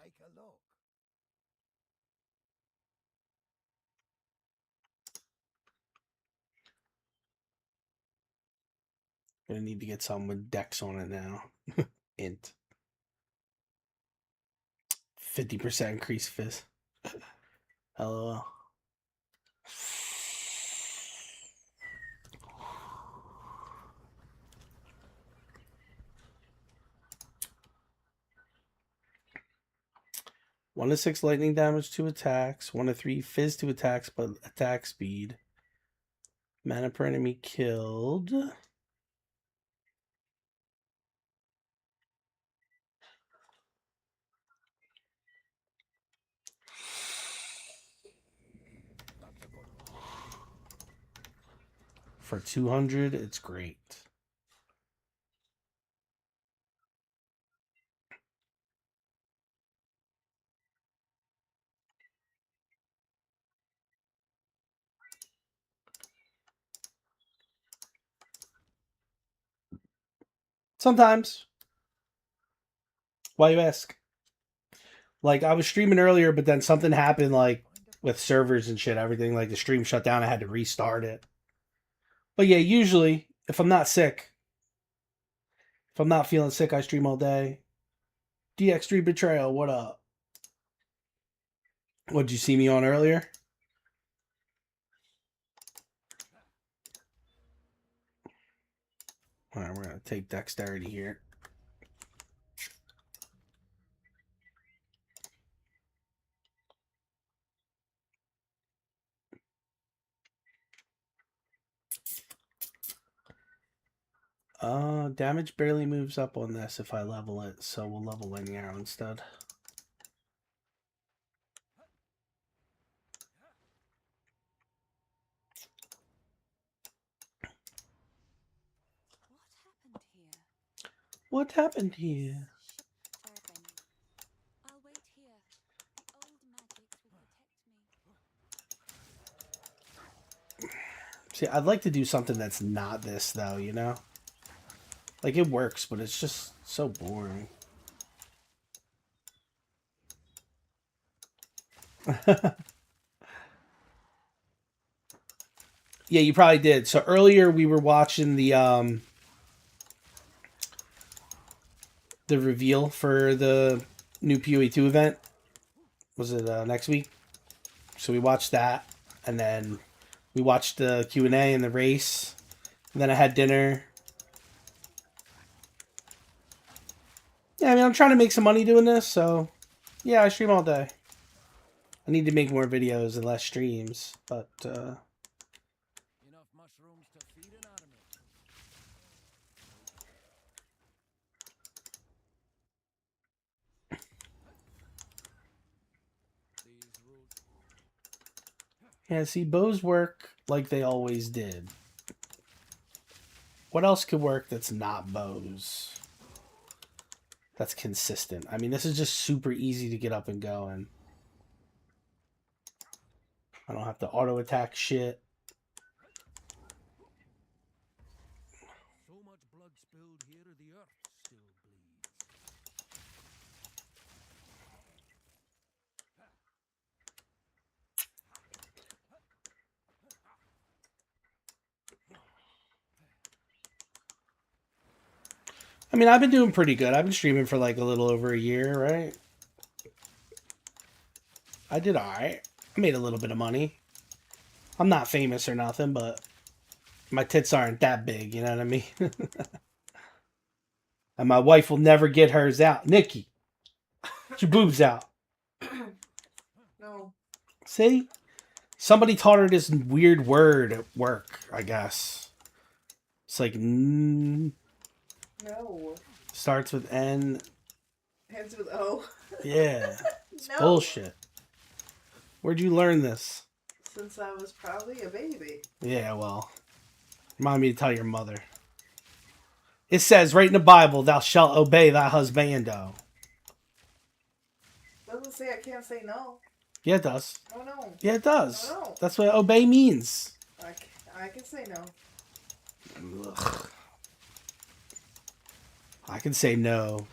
Take a look. Gonna need to get something with Dex on it now. Int. 50% increase fizz. LOL. One to 6 lightning damage to attacks. 1 to 3 fizz to attacks, but attack speed. Mana per enemy killed. For 200, it's great. Sometimes. Why you ask? Like, I was streaming earlier, but then something happened, like, with servers and shit, everything. Like, the stream shut down. I had to restart it. But yeah, usually, if I'm not sick, if I'm not feeling sick, I stream all day. DX3 Betrayal, what up? What'd you see me on earlier? Alright, we're going to take Dexterity here. Damage barely moves up on this if I level it, so we'll level Lightning Arrow instead. What happened here? What happened here? Sorry, Benny. I'll wait here. The old magics will protect me. See, I'd like to do something that's not this, though, you know? Like, it works, but it's just so boring. Yeah, you probably did. So earlier we were watching the reveal for the new POE 2 event. Was it next week? So we watched that, and then we watched the Q&A and the race. And then I had dinner. Yeah, I mean, I'm trying to make some money doing this, so yeah, I stream all day. I need to make more videos and less streams, but Enough mushrooms to feed an army. These rules. yeah, see, bows work like they always did. What else could work that's not bows? That's consistent. I mean, this is just super easy to get up and going. I don't have to auto attack shit. So much blood spilled here, the earth still bleeds. I mean, I've been doing pretty good. I've been streaming for like a little over a year, right? I did alright. I made a little bit of money. I'm not famous or nothing, but my tits aren't that big, you know what I mean? And my wife will never get hers out. Nikki, get your boobs out. No. See? Somebody taught her this weird word at work, I guess. It's like, No. starts with N. Ends with O. Yeah. It's No. bullshit. Where'd you learn this? Since I was probably a baby. Yeah, well, remind me to tell your mother. It says right in the Bible, thou shalt obey thy husbando. Doesn't say I can't say no. Yeah, it does. Oh no. Yeah, it does. No. That's what obey means. I can say no. Ugh. I can say no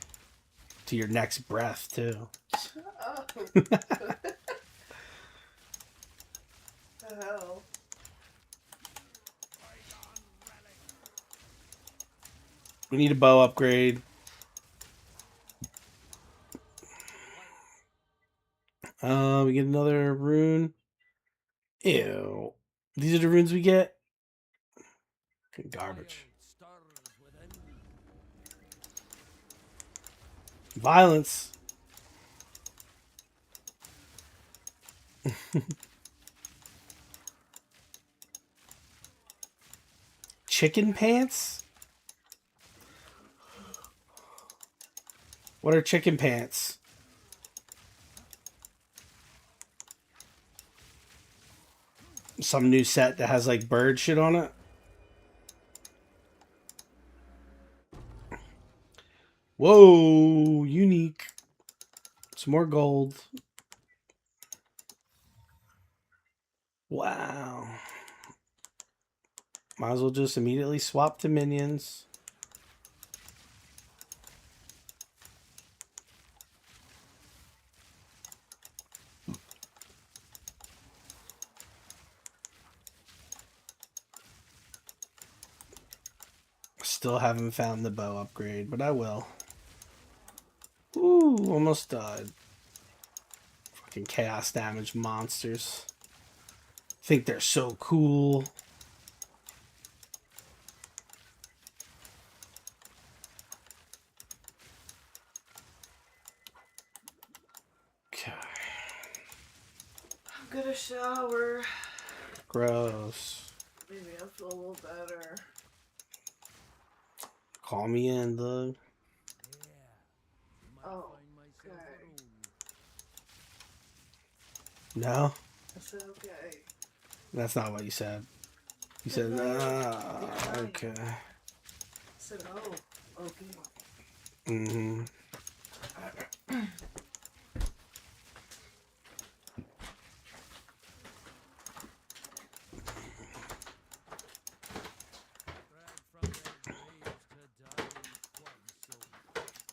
to your next breath, too. Shut Oh. The hell? We need a bow upgrade. We get another rune. Ew. These are the runes we get? Garbage. Violence. Chicken pants? What are chicken pants? Some new set that has like bird shit on it? Whoa, unique. Some more gold. Wow. Might as well just immediately swap to minions. Still haven't found the bow upgrade, but I will. Ooh, almost died. Fucking chaos damage monsters. Think they're so cool. Okay. I'm gonna shower. Gross. Maybe I'll feel a little better. Call me in, though. Oh, okay. No? I said okay. That's not what you said. You said, okay. I said, oh, okay. Mm-hmm.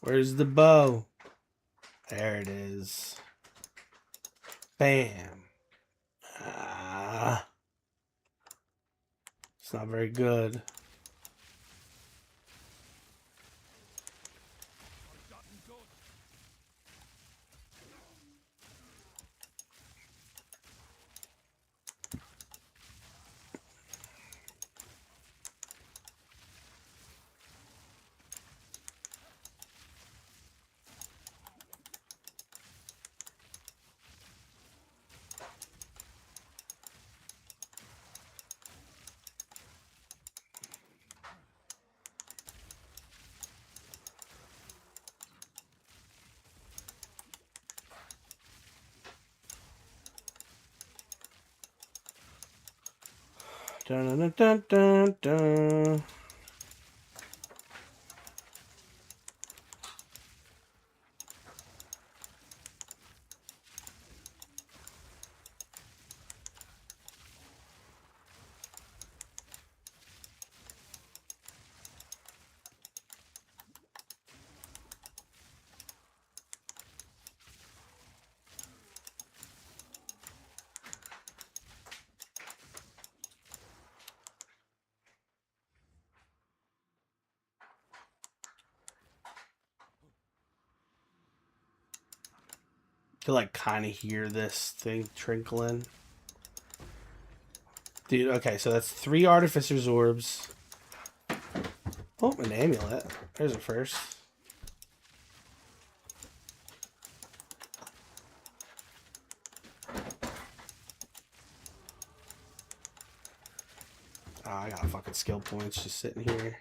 Where's the bow? There it is. Bam. Ah. It's not very good. Dun, dun, dun, dun, dun. I can like kind of hear this thing trickling. Dude, okay, so that's 3 Artificer's Orbs. Oh, an amulet. There's a first. Oh, I got fucking skill points just sitting here.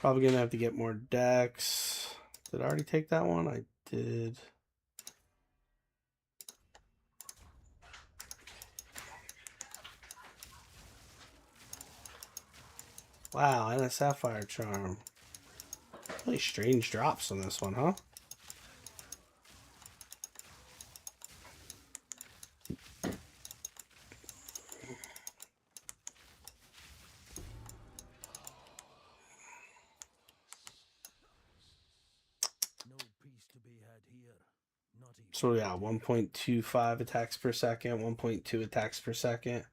Probably gonna have to get more decks. Did I already take that one? I did. Wow, and a Sapphire Charm. Really strange drops on this one, huh? No peace to here. Not even. So yeah, 1.25 attacks per second, 1.2 attacks per second.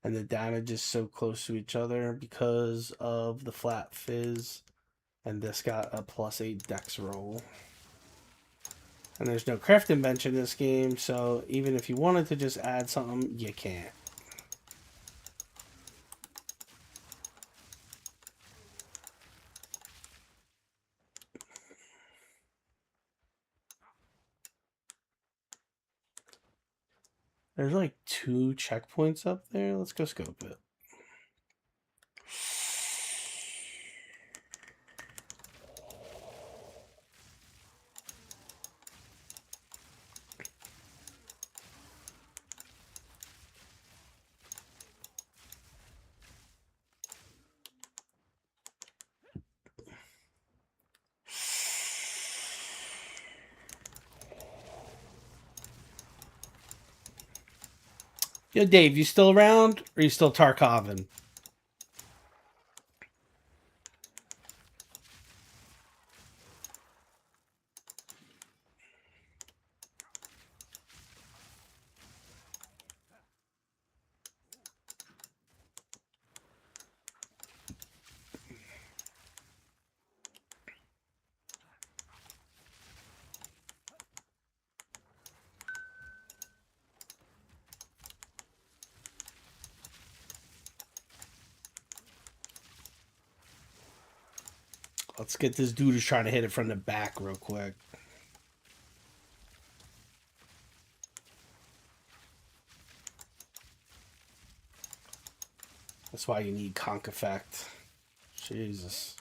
And the damage is so close to each other because of the flat fizz. And this got a +8 dex roll. And there's no craft invention in this game, so even if you wanted to just add something, you can't. There's like 2 checkpoints up there. Let's go scope it. Yo, Dave, you still around? Or are you still Tarkovin? Let's get this dude who's trying to hit it from the back real quick. That's why you need conk effect. Jesus.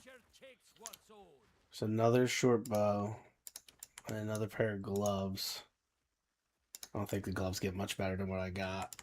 There's another short bow. And another pair of gloves. I don't think the gloves get much better than what I got.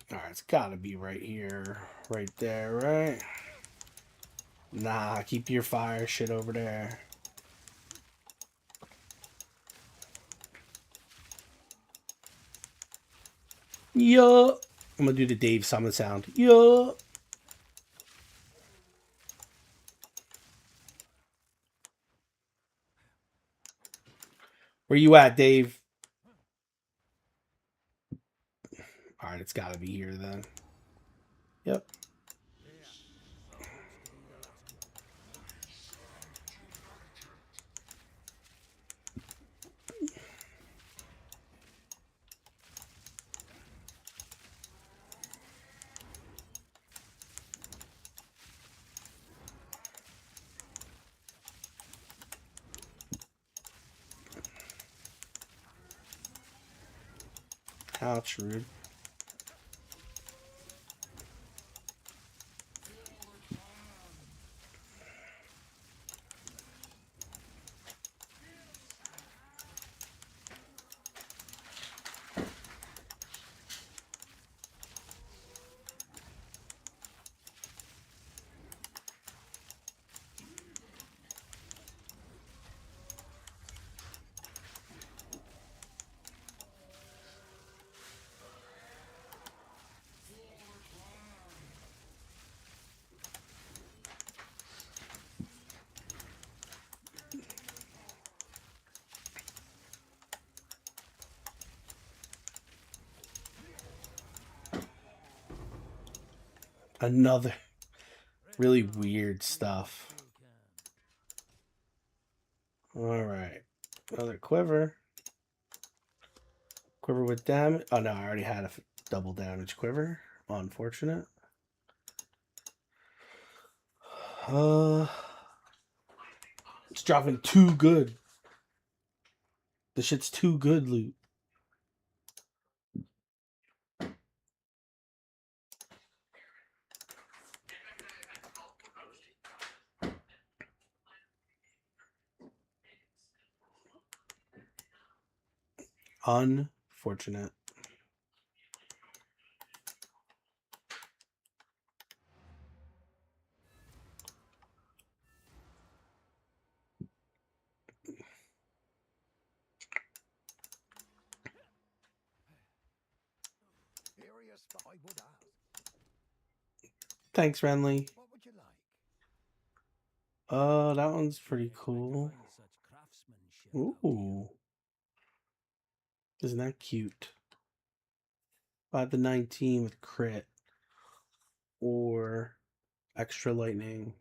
Alright, it's gotta be right here. Right there, right? Nah, keep your fire shit over there. Yeah. I'm gonna do the Dave summon sound. Yeah. Where you at, Dave? Alright, it's gotta be here then. Yep. Ouch, rude. Another really weird stuff. Alright. Another quiver. Quiver with damage. Oh no, I already had a double damage quiver. Unfortunate. It's dropping too good. The shit's too good, loot. Unfortunate. Curious, but I would ask. Thanks, Renly. What would you like? That one's pretty cool. Find such craftsmanship out here. Ooh. Isn't that cute? 5/19 with crit. Or extra lightning.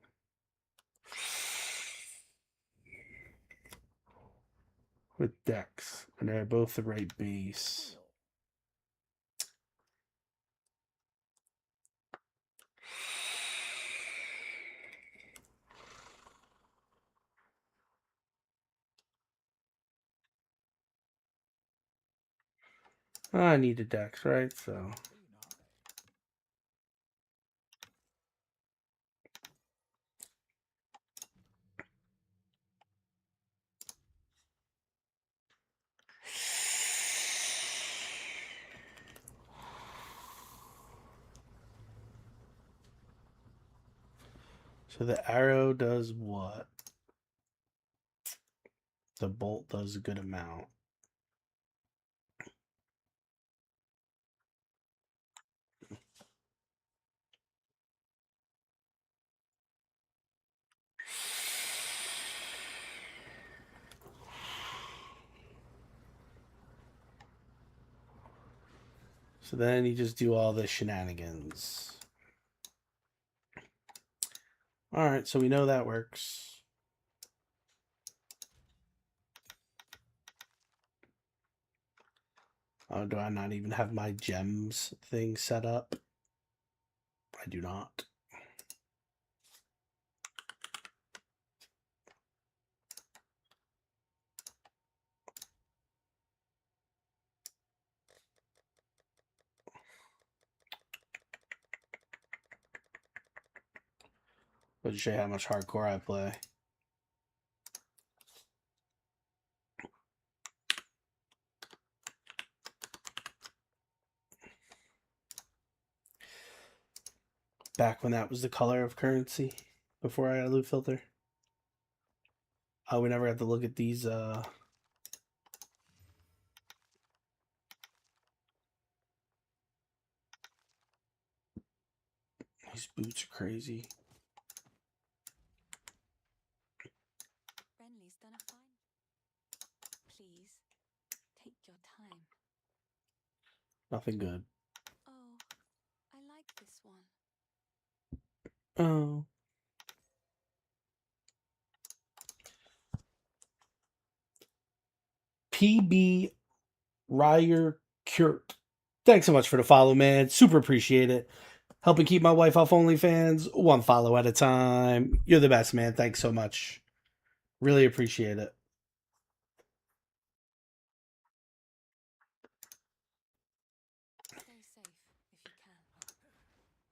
With Dex. And they're both the right base. I need a Dex, right? So. So the arrow does what? The bolt does a good amount. So then you just do all the shenanigans. Alright, so we know that works. Oh, do I not even have my gems thing set up? I do not. But to show you how much hardcore I play. Back when that was the color of currency. Before I got a loot filter. Oh, we never had to look at these these boots are crazy. Renly's done a fine. Please, take your time. Nothing good. Oh, I like this one. Oh. PB Ryer Kurt. Thanks so much for the follow, man. Super appreciate it. Helping keep my wife off OnlyFans, one follow at a time. You're the best, man. Thanks so much. Really appreciate it. Stay safe if you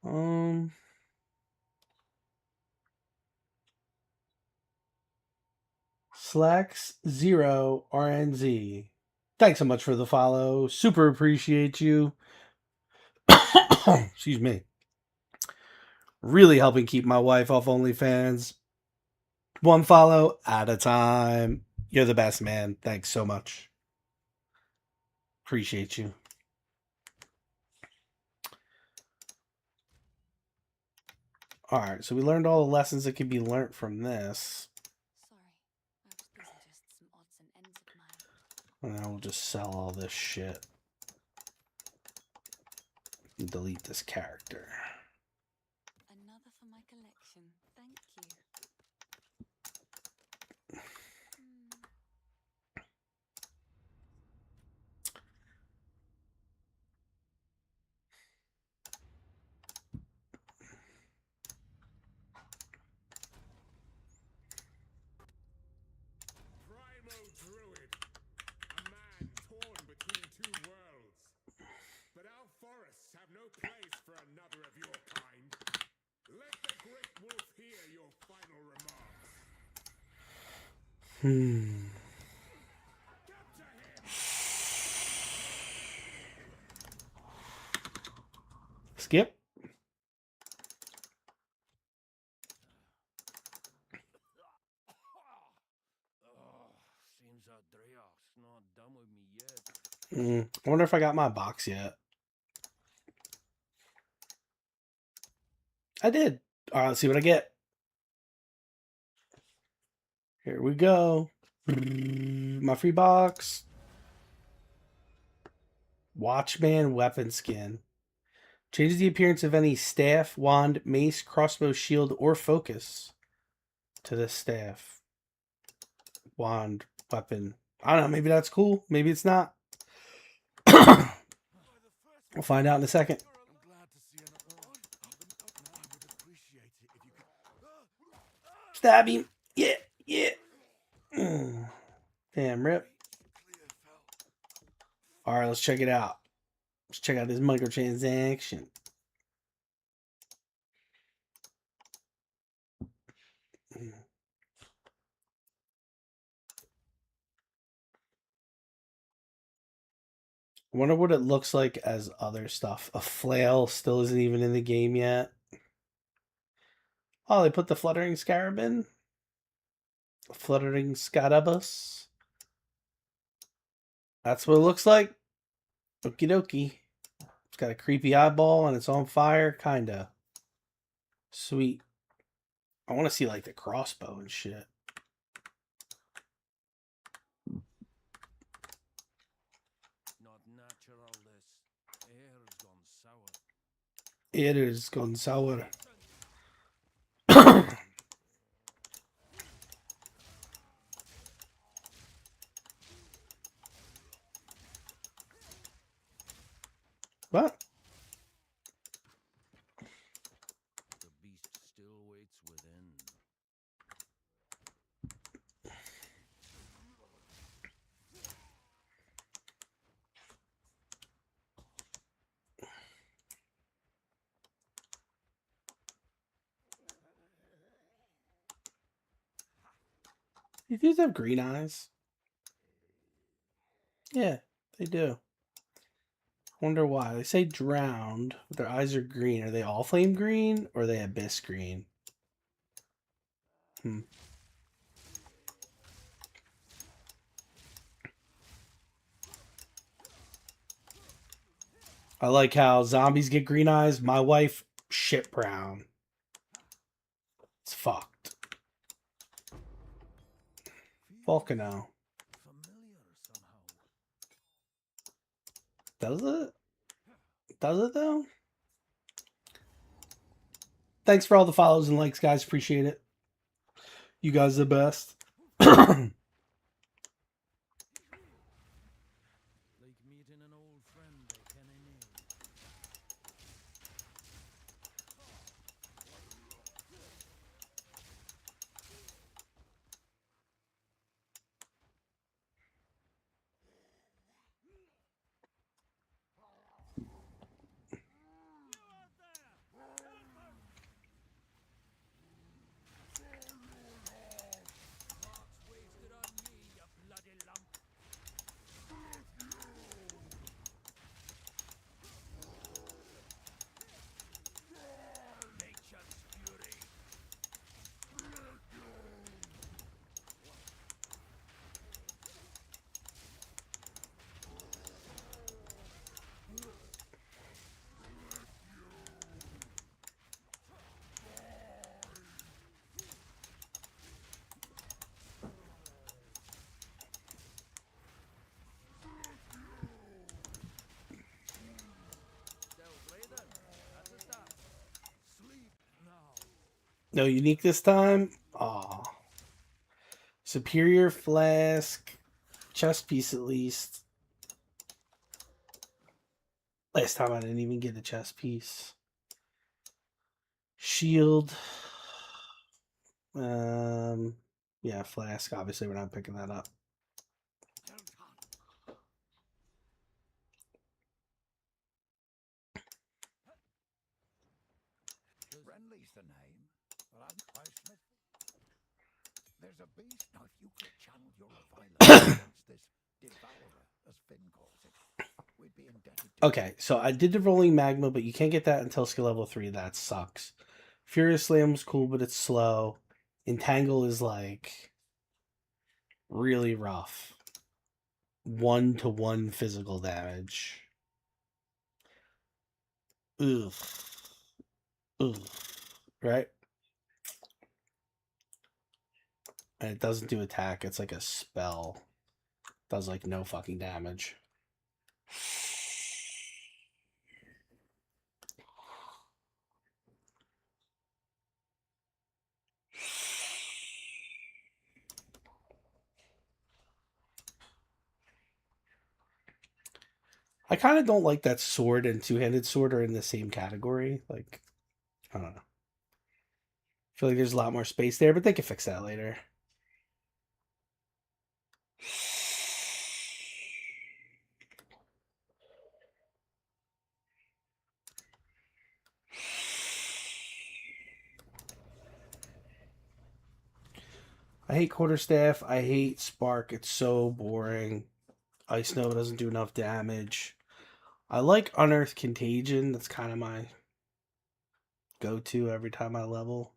can. Slacks 0 RNZ. Thanks so much for the follow. Super appreciate you. Excuse me. Really helping keep my wife off OnlyFans. One follow at a time. You're the best, man. Thanks so much. Appreciate you. Alright, so we learned all the lessons that can be learned from this. Sorry, these are just some odds and ends of mine. And then we'll just sell all this shit. And delete this character. Another for my collection. Thank you. Primal Druid, a man torn between two worlds. But our forests have no place for another of your kind. Let the great wolf hear your final remarks. Capture him! I wonder if I got my box yet. I did. All right, let's see what I get. Here we go. My free box. Watchman weapon skin. Changes the appearance of any staff, wand, mace, crossbow, shield, or focus to the staff, wand, weapon. I don't know. Maybe that's cool. Maybe it's not. We'll find out in a second. Stab him. Yeah, yeah. Damn, rip. All right, let's check it out. Let's check out this microtransaction. I wonder what it looks like as other stuff. A flail still isn't even in the game yet. Oh, they put the fluttering scarab in? Fluttering scarabus. That's what it looks like. Okie dokie. It's got a creepy eyeball and it's on fire, kinda. Sweet. I want to see like the crossbow and shit. Not natural, this. Air's gone sour. It is gone sour. What? The beast still waits within. These dudes have green eyes. Yeah, they do. Wonder why. They say drowned, but their eyes are green. Are they all flame green or are they abyss green? I like how zombies get green eyes. My wife, shit brown. It's fucked. Volcano. Does it? Does it though? Thanks for all the follows and likes, guys. Appreciate it. You guys are the best. Like meeting an old friend I can name. No unique this time? Aw. Superior flask. Chest piece at least. Last time I didn't even get a chest piece. Shield. Yeah, flask. Obviously, we're not picking that up. Renly's the name. Well, there's a beast. Now, if you could channel your violence against this devourer, as Finn calls it, we'd be indebted to. Okay, so I did the rolling magma, but you can't get that until skill level 3. That sucks. Furious Slam was cool, but it's slow. Entangle is like really rough. 1-to-1 physical damage. Ugh. Ugh. Right? And it doesn't do attack. It's like a spell. Does like no fucking damage. I kind of don't like that sword and two-handed sword are in the same category. Like, I don't know. I feel like there's a lot more space there, but they can fix that later. I hate Quarterstaff. I hate Spark. It's so boring. Ice Snow doesn't do enough damage. I like Unearth Contagion. That's kind of my go-to every time I level.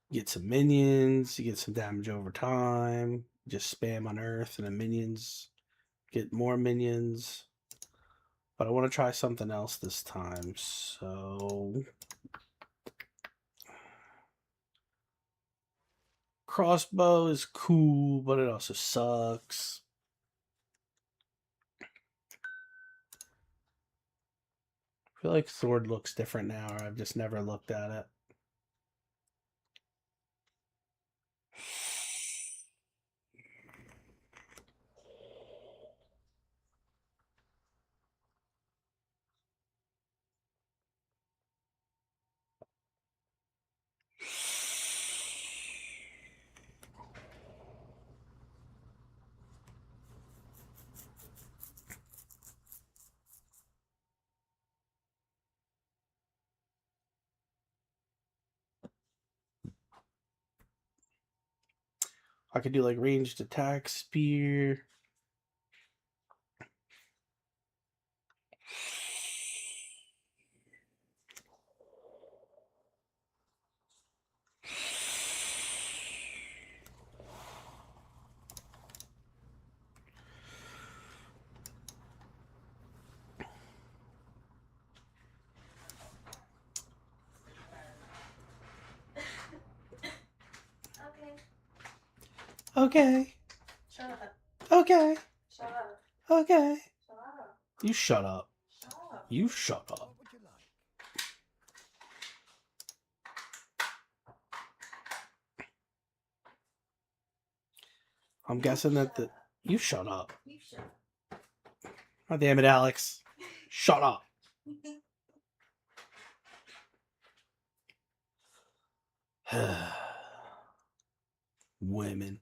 You get some minions. You get some damage over time. Just spam Unearth and the minions get more minions. But I want to try something else this time. So... Crossbow is cool, but it also sucks. I feel like sword looks different now, or I've just never looked at it. I could do like ranged attack, spear. Okay. Shut up. Okay. Shut up. Okay. Shut up. You shut up. Shut up. You shut up. What would you like? I'm guessing that the... You shut up. You shut up. Oh, damn it, Alex. Shut up. Women.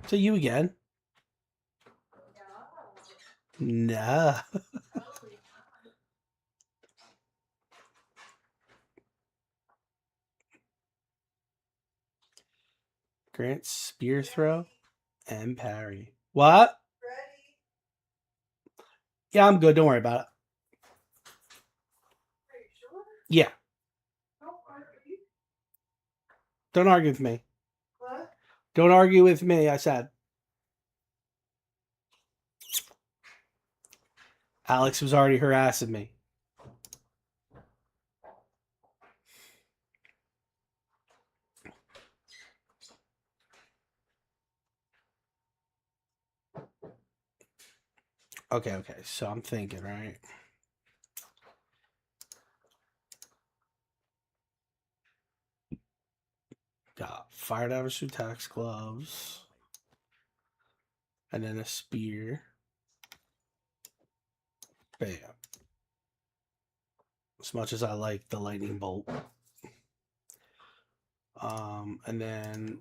So you again? Nah. Grant spear throw and parry. What? Ready? Yeah, I'm good. Don't worry about it. Are you sure? Yeah. Don't argue. Don't argue with me. What? Don't argue with me, I said. Alex was already harassing me. Okay. So I'm thinking, right? Got fire damage through tax gloves. And then a spear. Bam. As much as I like the lightning bolt. And then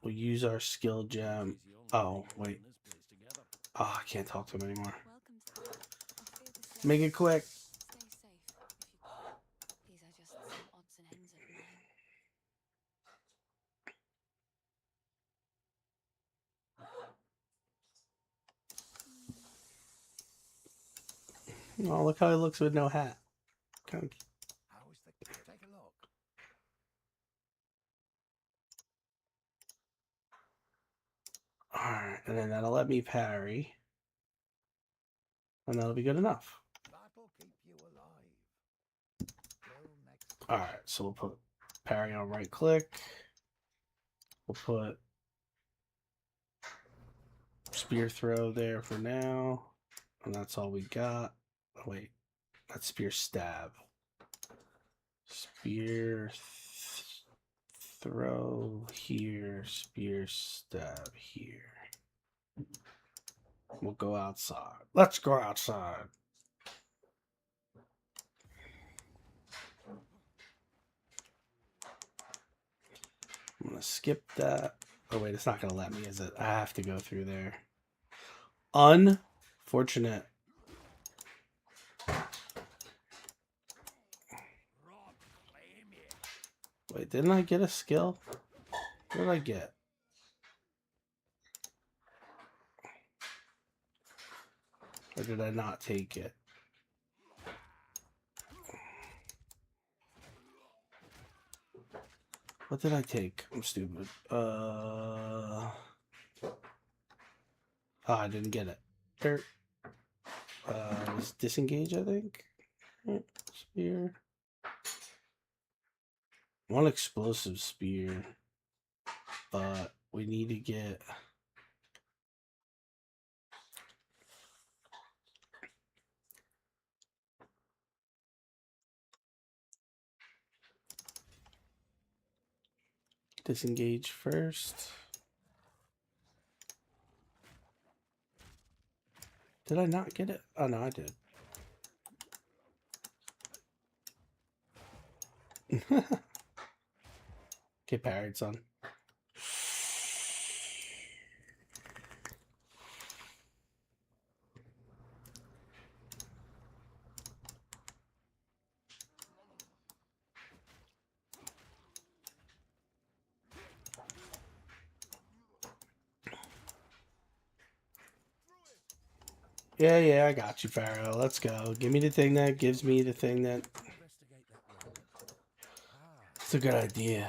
we'll use our skill gem. Oh, wait. Oh, I can't talk to him anymore. Make it quick. Stay safe if you can. These are just some odds and ends of mine. Oh, look how he looks with no hat. How is the... Take a look. Alright, and then that'll let me parry. And that'll be good enough. That'll keep you alive. Till next time. Alright, so we'll put parry on right click. We'll put spear throw there for now. And that's all we got. Oh, wait, that's spear stab. Spear throw here, spear stab here. We'll go outside. Let's go outside. I'm gonna skip that. Oh wait, it's not gonna let me, is it? I have to go through there. Unfortunate. Wait, didn't I get a skill? What did I get? Or did I not take it? What did I take? I'm stupid. Oh, I didn't get it. There. It's disengage, I think. Spear. One explosive spear. But we need to get... disengage first. Did I not get it? Oh, no, I did. Get parried, son. Yeah, I got you, Pharaoh. Let's go. Give me the thing that gives me the thing that... It's a good idea.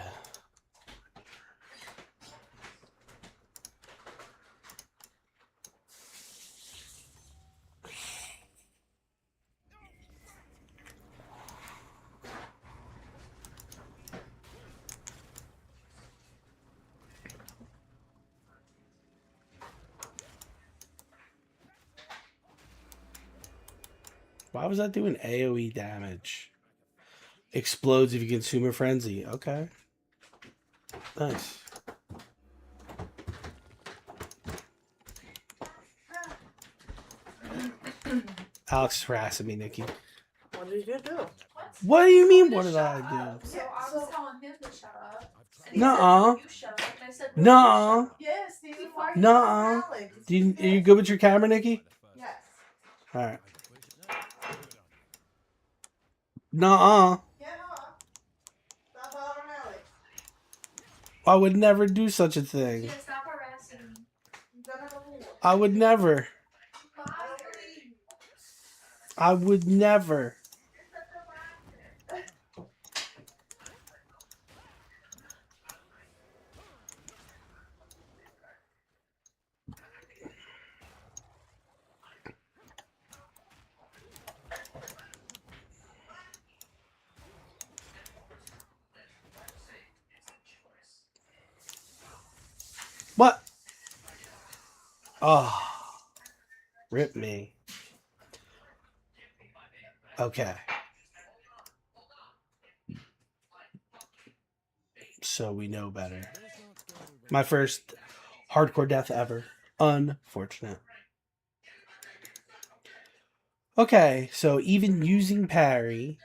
Why was that doing AoE damage? Explodes if you consume a frenzy. Okay. Nice. Alex is harassing me, Nikki. What did you do? What do you mean, what did I do? So I was telling him to shut up. Nuh-uh. You shut up. And I said, Nuh-uh. yes, Steve. Why are you Nuh-uh. Alex? Are you good with your camera, Nikki? Yes. Alright. Nuh-uh. Get up. Stop bothering Alex. I would never do such a thing. Yeah, stop harassing me. I'm gonna go. I would never. Bye. I would never. What? Oh. Rip me. Okay. So we know better. My first hardcore death ever. Unfortunate. Okay, so even using parry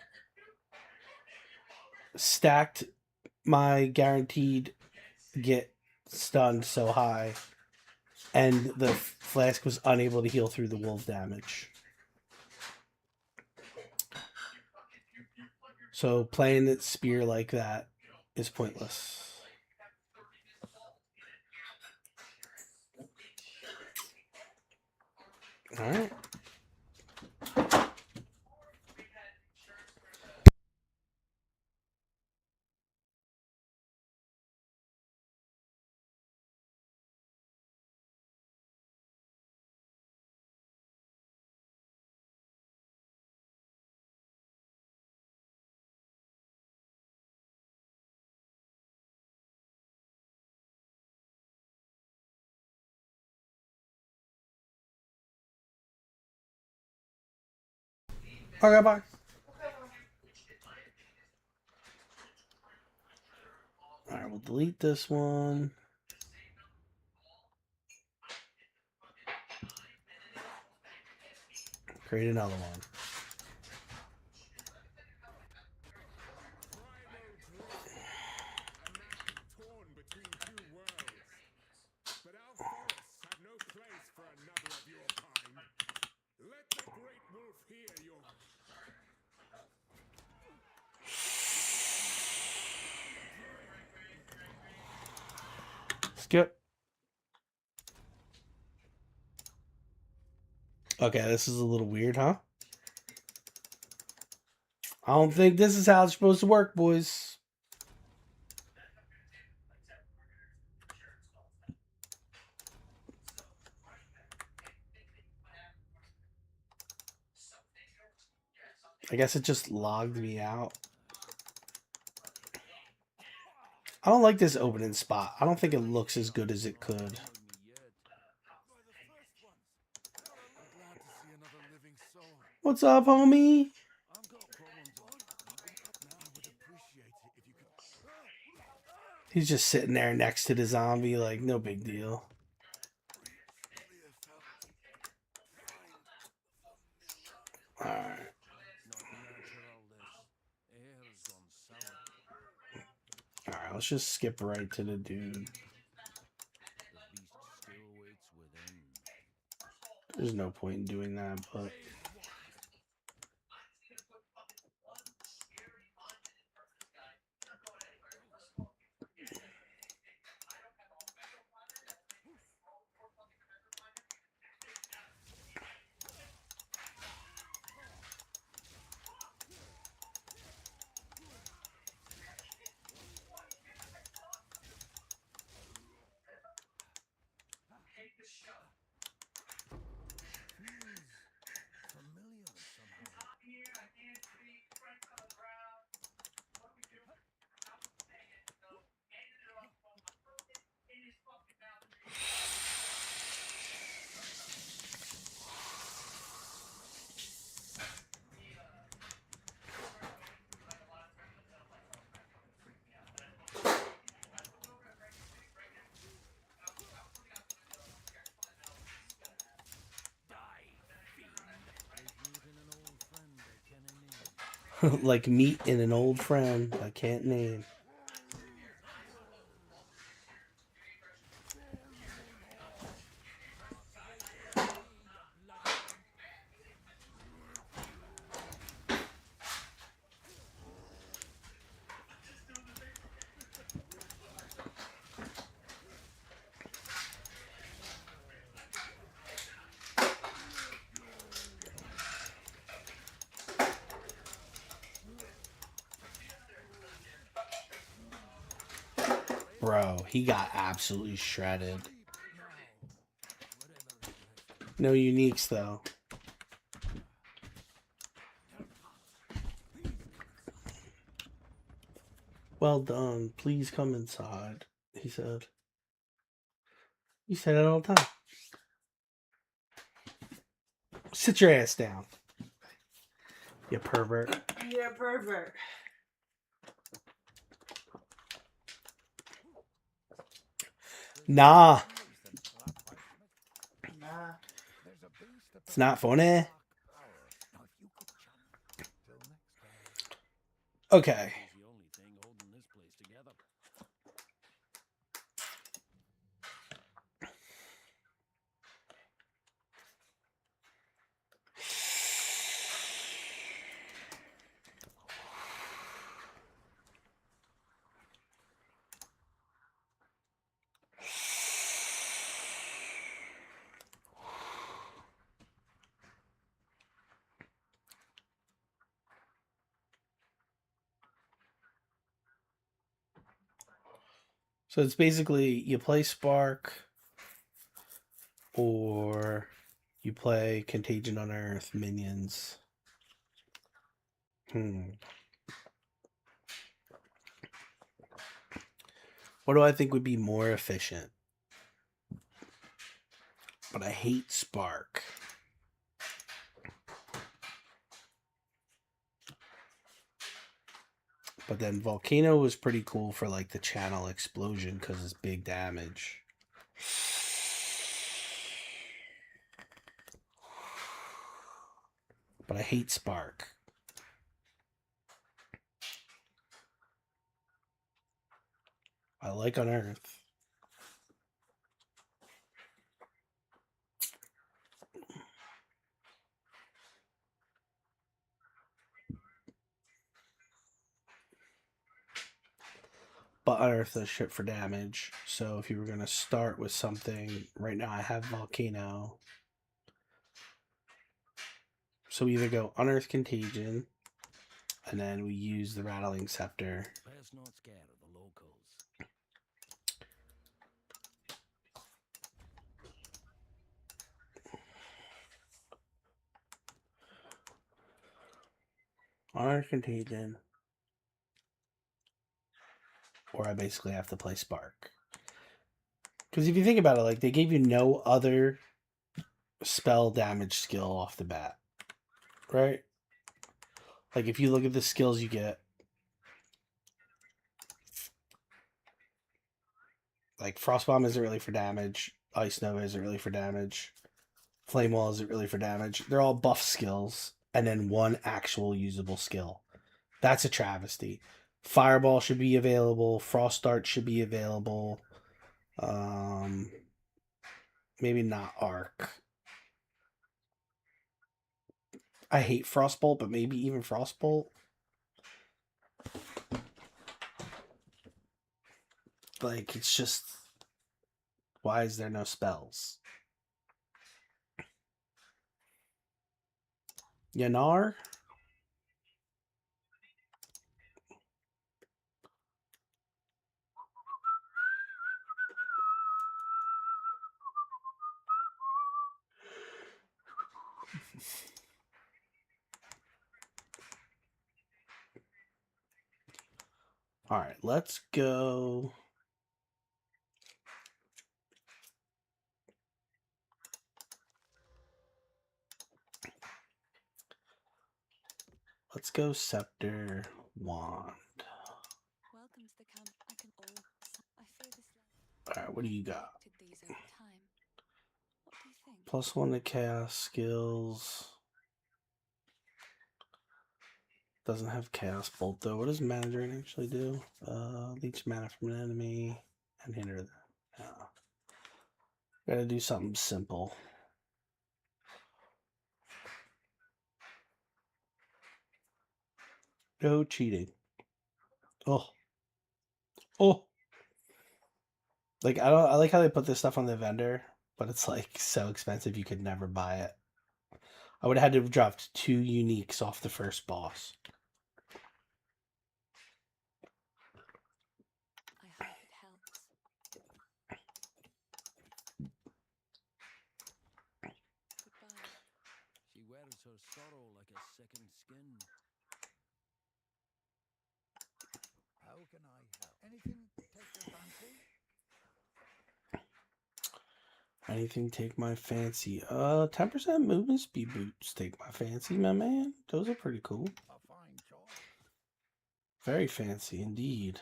stacked my guaranteed get stunned so high, and the flask was unable to heal through the wolf damage. So playing the spear like that is pointless. Alright. Okay, bye. Alright, we'll delete this one. Create another one. Primal dread. A man torn between two worlds. But our forests have no place for another of your kind. Let the great wolf hear your... Skip. Okay, this is a little weird, huh? I don't think this is how it's supposed to work, boys. I guess it just logged me out. I don't like this opening spot. I don't think it looks as good as it could. What's up, homie? He's just sitting there next to the zombie, like, no big deal. Alright. Alright, let's just skip right to the dude. There's no point in doing that, but... like meat in an old friend I can't name. Bro, he got absolutely shredded. No uniques, though. Well done. Please come inside, he said. You say that all the time. Sit your ass down. You pervert. You're a pervert. Nah. Nah. It's not funny. Okay. So it's basically you play Spark or you play Contagion on Earth, Minions. What do I think would be more efficient? But I hate Spark. But then Volcano was pretty cool for like the channel explosion because it's big damage. But I hate Spark. I like Unearth. But Unearth does shit for damage. So if you were going to start with something, right now I have Volcano. So we either go Unearth Contagion, and then we use the Rattling Scepter. Best not scared of the locals. Unearth Contagion. Or I basically have to play Spark. Because if you think about it, like, they gave you no other spell damage skill off the bat. Right? Like, if you look at the skills you get, like, Frostbomb isn't really for damage. Ice Nova isn't really for damage. Flame Wall isn't really for damage. They're all buff skills. And then one actual usable skill. That's a travesty. Fireball should be available. Frost Dart should be available. Maybe not Arc. I hate Frostbolt, but maybe even Frostbolt. Like, it's just... Why is there no spells? Yanar? Alright, let's go... Let's go Scepter, Wand. Welcome to the camp. I can all. I fear this. Alright, what do you got? These over time. What do you think? +1 to Chaos skills. Doesn't have Chaos Bolt though. What does Mana Drain actually do? Leech mana from an enemy and hinder them. Yeah. Gotta do something simple. No cheating. Oh. Oh. Like, I like how they put this stuff on the vendor, but it's like so expensive you could never buy it. I would have had to have dropped 2 uniques off the first boss. I hope it helps. Goodbye. She wears her sorrow like a second skin. How can I help? Anything take your fancy? Anything take my fancy? 10% movement speed boots take my fancy, my man. Those are pretty cool. A fine choice. Very fancy indeed.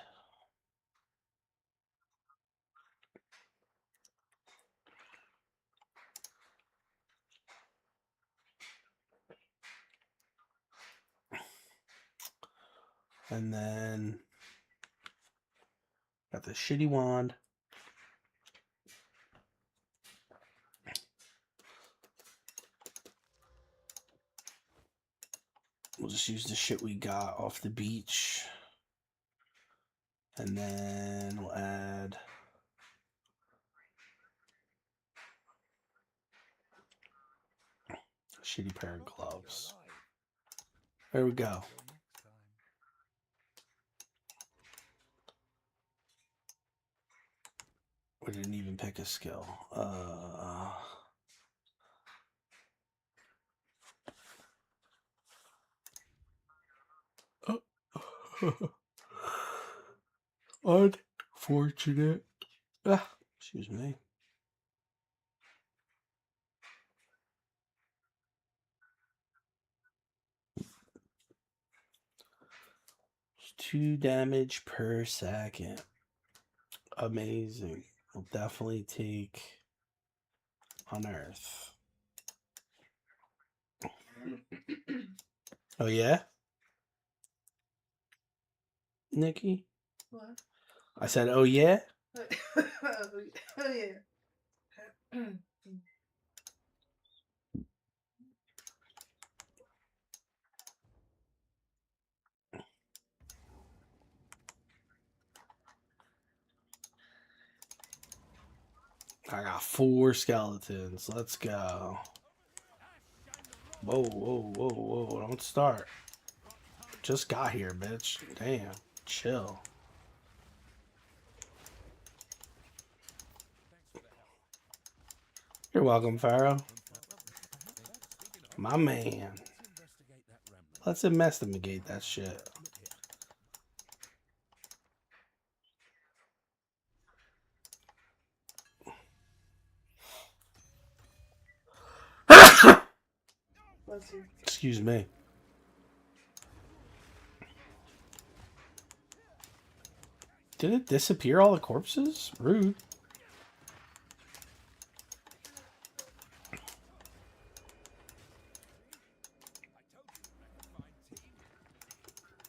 And then got the shitty wand. We'll just use the shit we got off the beach. And then we'll add a shitty pair of gloves. There we go. We didn't even pick a skill. Unfortunate. Excuse me. 2 damage per second. Amazing. We'll definitely take Unearth. Oh, yeah? Nikki? What? I said, oh, yeah? Oh, yeah. I got 4 skeletons. Let's go. Whoa, whoa, whoa, whoa. Don't start. Just got here, bitch. Damn. Chill. You're welcome, Pharaoh. My man. Let's investigate that shit. Excuse me. Did it disappear all the corpses? Rude.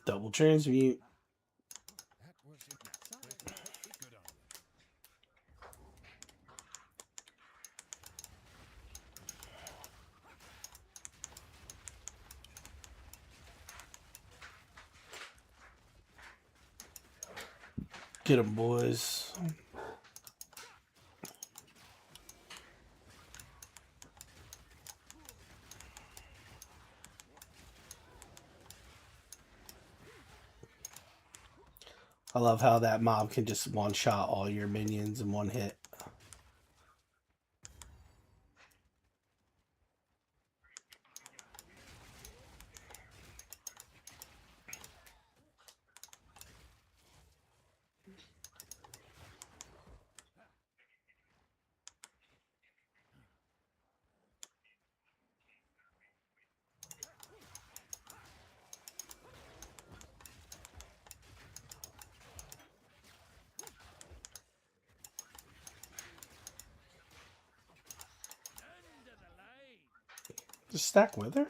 Double transmute. Get them, boys. I love how that mob can just one-shot all your minions in one hit. Just stack with her?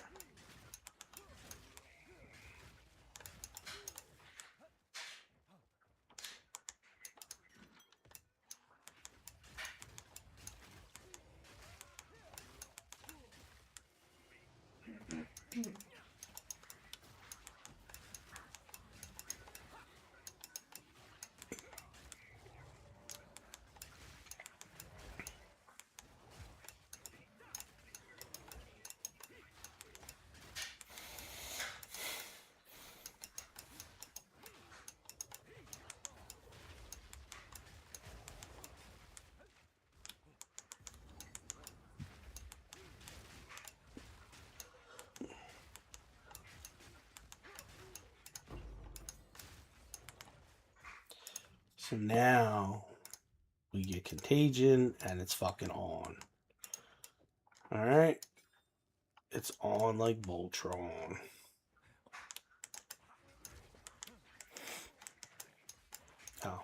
So now we get Contagion and it's fucking on. Alright. It's on like Voltron. Oh.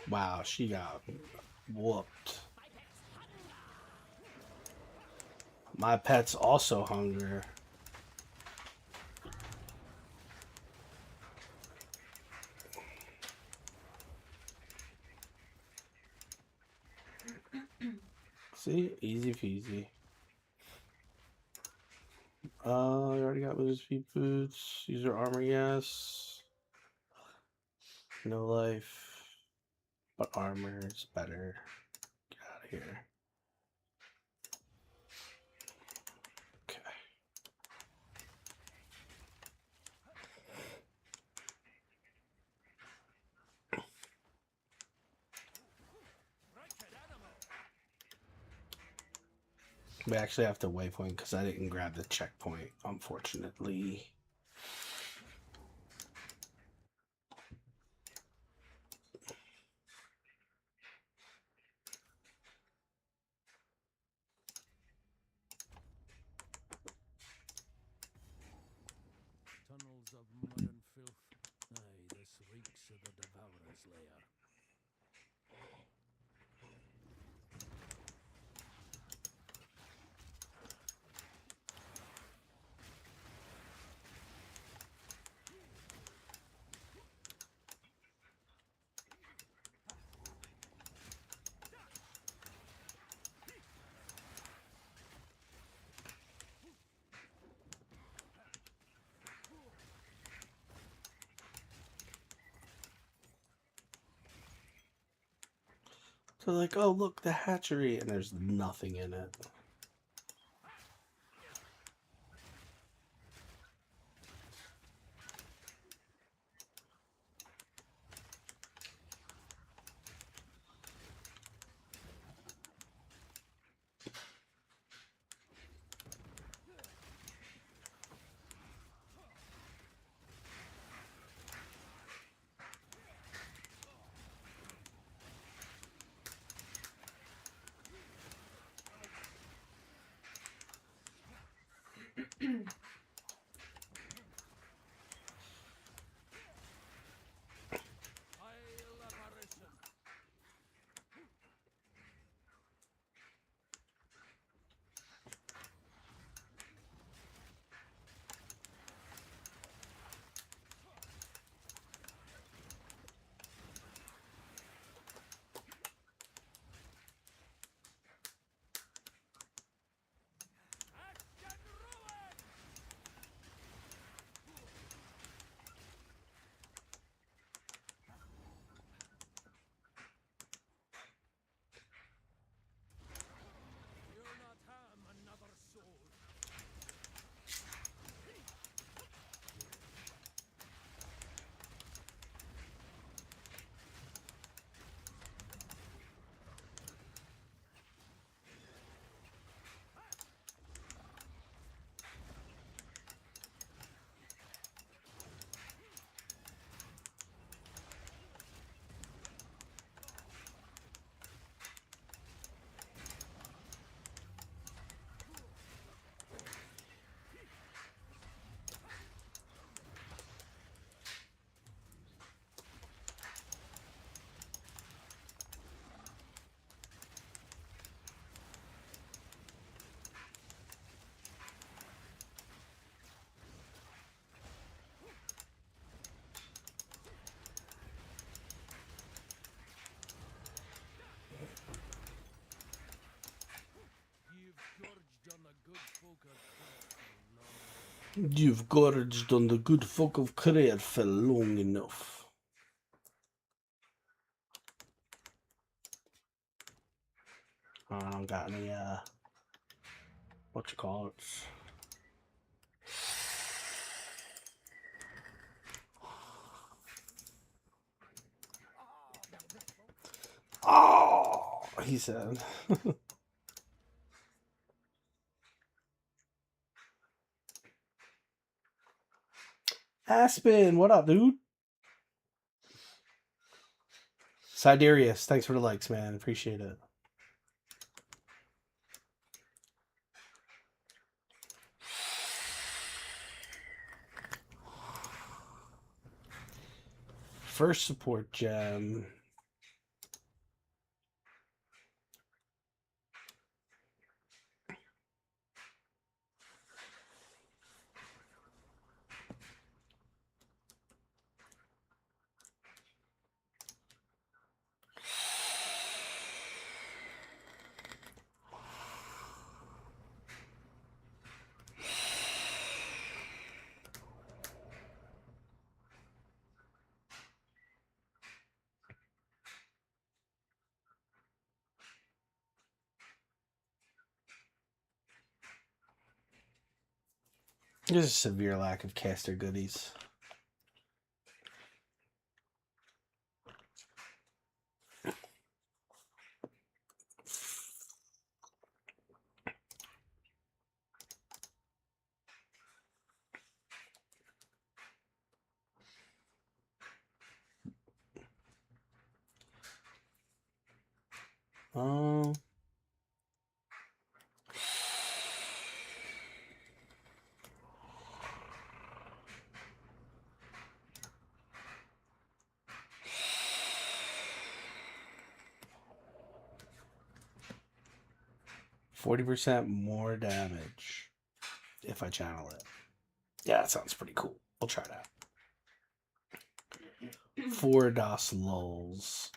Wow, she got whooped. My pet's also hunger. See? Easy peasy. I already got Luna's feet boots. User armor, yes. No life. But armor is better. Get out of here. We actually have to waypoint because I didn't grab the checkpoint, unfortunately. Tunnels of mud and filth. Aye, this reeks of the Devourer's lair. So like, oh look, the hatchery, and there's nothing in it. You've gorged on the good folk of Career for long enough. I don't got any, what you call it? Oh, he said. Aspen, what up, dude? Siderius, thanks for the likes, man. Appreciate it. First support gem. There's a severe lack of caster goodies. Um. 40% more damage if I channel it. Yeah, that sounds pretty cool. We'll try that. 4 DOS lulls.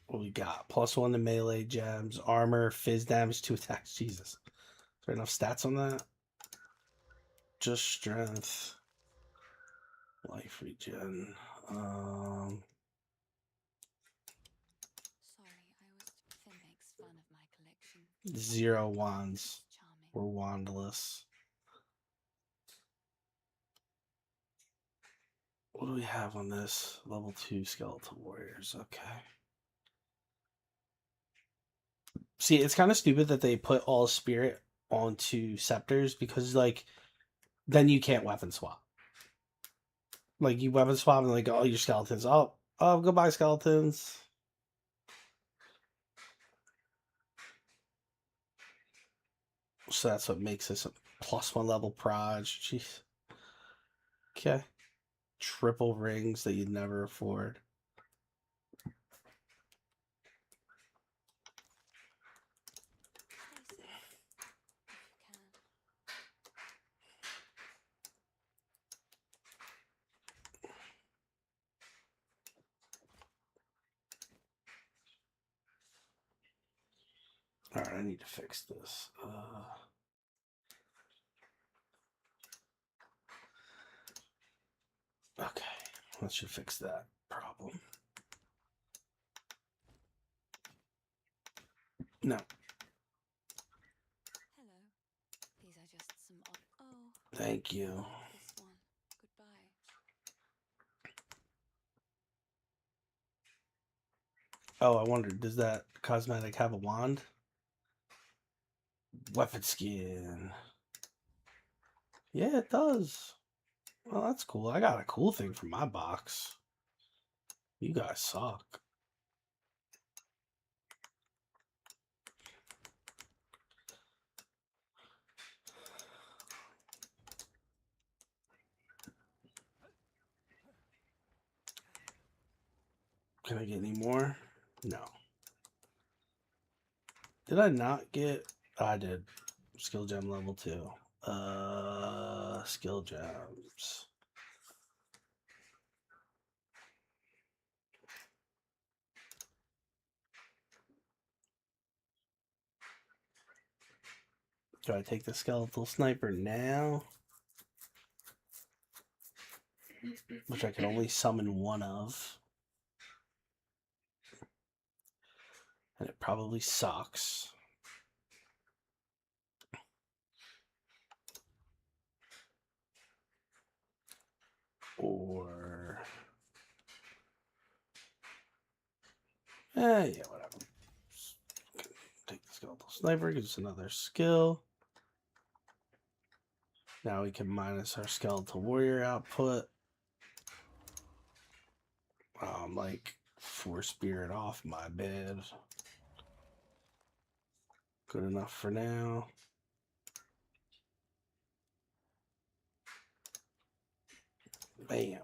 What we got? +1 to melee gems, armor, fizz damage, 2 attacks. Jesus. Is there enough stats on that? Just strength. Life regen. Finn makes fun of my collection. 0 wands. Charming. We're wandless. What do we have on this? Level 2 skeletal warriors. Okay. See, it's kind of stupid that they put all spirit onto scepters because, like, then you can't weapon swap. Like, you weapon swap and, like, all your skeletons. Oh, goodbye, skeletons. So that's what makes this a +1 level proj. Jeez. Okay. Triple rings that you'd never afford. Stay safe, if you can. All right, I need to fix this. Okay, that should fix that problem. No. Hello. These are just some odd. Oh. Thank you. This one. Goodbye. Oh, I wondered, does that cosmetic have a wand? Weapon skin. Yeah, it does. Well, that's cool. I got a cool thing for my box. You guys suck. Can I get any more? No. Did I not get... Oh, I did. Skill gem level 2. Skill gems. Do I take the skeletal sniper now? Which I can only summon one of. And it probably sucks. Or... yeah, whatever. Take the skeletal sniper, gives us another skill. Now we can minus our skeletal warrior output. Like 4 spirit off my bed. Good enough for now. Bam.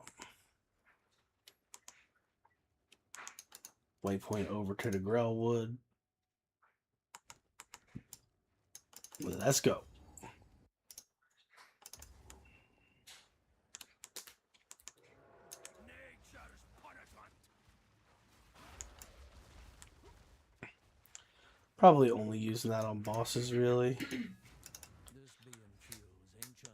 Waypoint over to the Grellwood. Let's go. Probably only using that on bosses, really. This being feels ancient.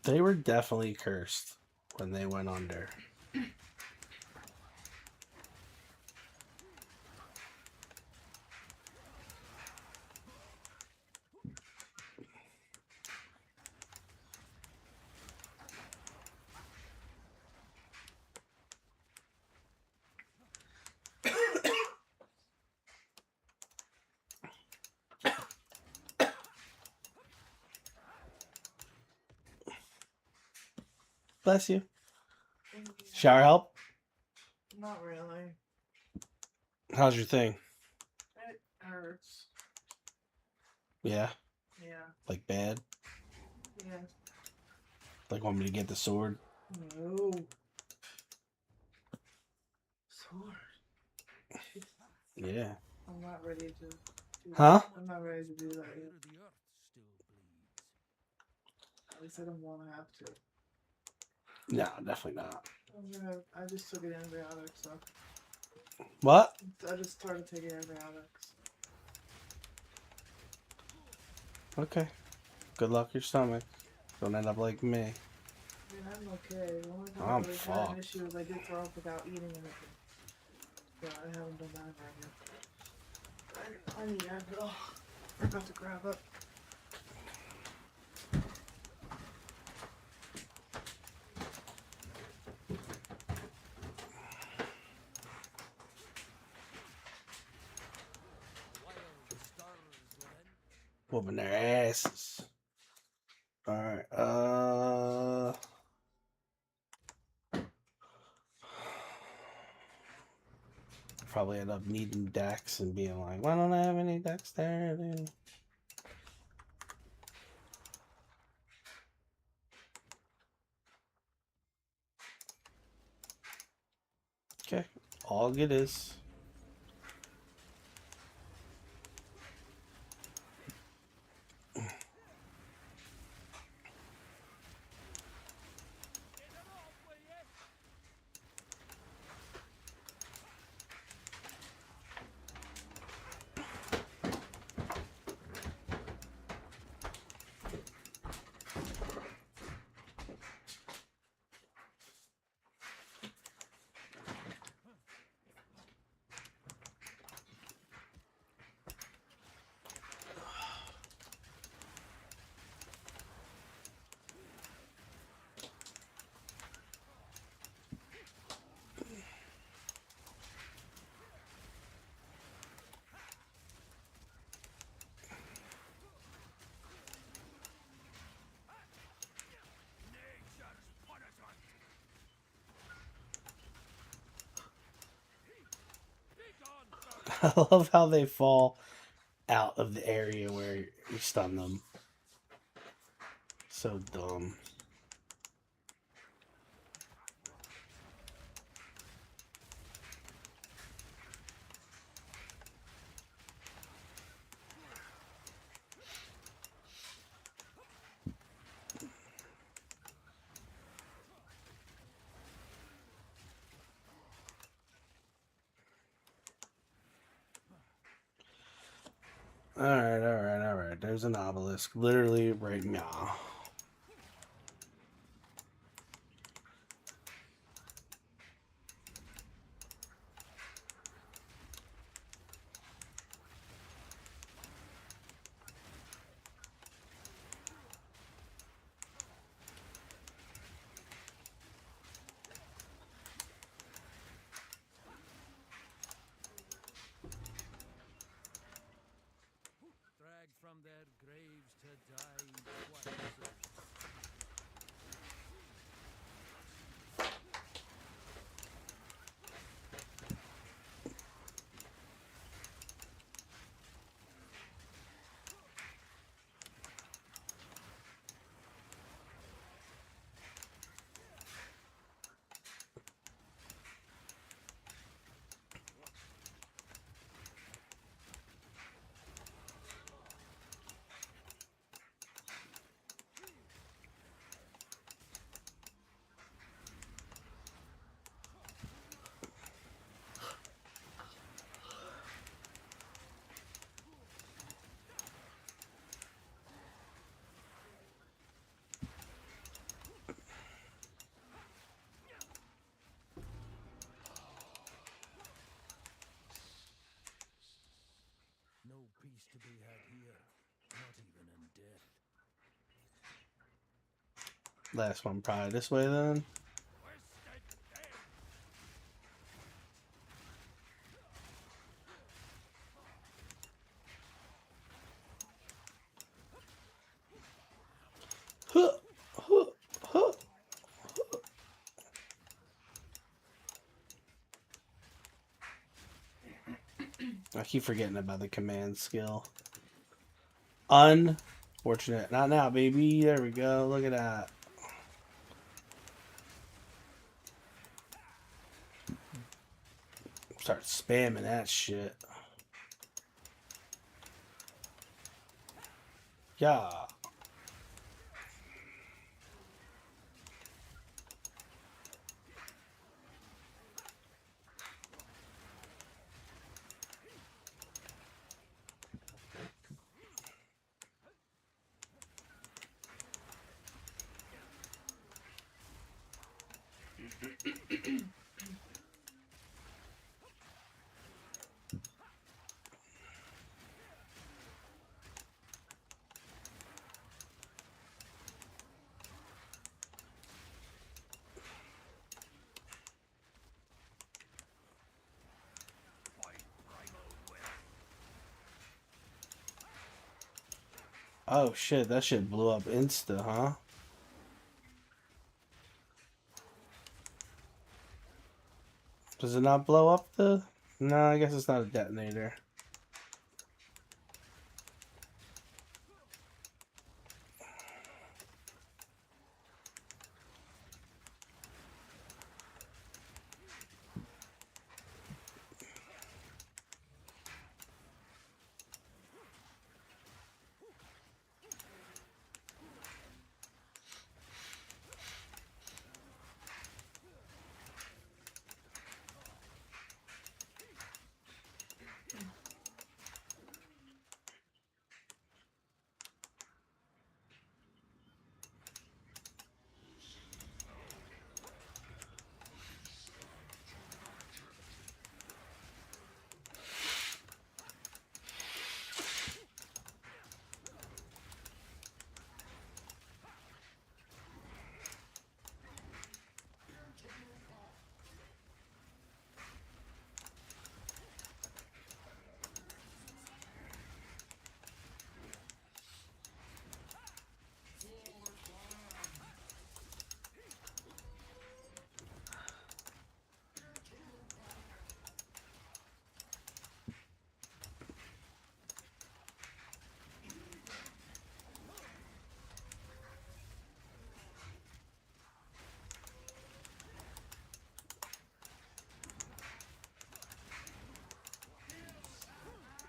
They were definitely cursed when they went under. Bless you. Shower help? Not really. How's your thing? It hurts. Yeah? Yeah. Like bad? Yeah. Like want me to get the sword? No. Sword. Yeah. I'm not ready to do Huh? I'm not ready to do that yet. At least I don't want to have to. No, definitely not. I just took an antibiotic, so. What? I just started taking antibiotics. Okay. Good luck with your stomach. Don't end up like me. I mean, I'm okay. The only time I I'm really had fucked. an issue is I did throw up without eating anything. Yeah, I haven't done that right yet. I need Advil. I'm about to grab it. Whooping their asses. Alright, probably end up needing Dex and being like, why don't I have any dexterity? Okay, all good is. I love how they fall out of the area where you stun them. So dumb. Alright. There's an obelisk literally right now. Dragged from their graves to die twice. last one probably this way then. Huh, huh, huh. I keep forgetting about the command skill. Unfortunate. Not now, baby. There we go. Look at that. Start spamming that shit. Yeah. Oh shit, that shit blew up insta, huh? Does it not blow up the... No, I guess it's not a detonator.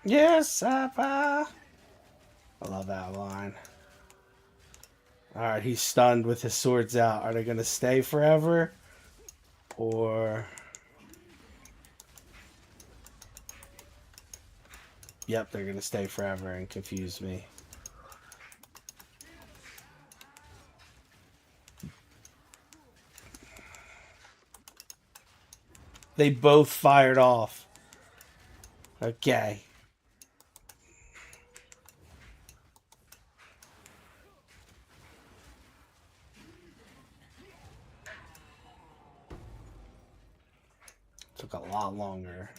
Yes, Papa. I love that line. Alright, he's stunned with his swords out. Are they going to stay forever? Or... Yep, they're going to stay forever and confuse me. They both fired off. Okay. Took a lot longer.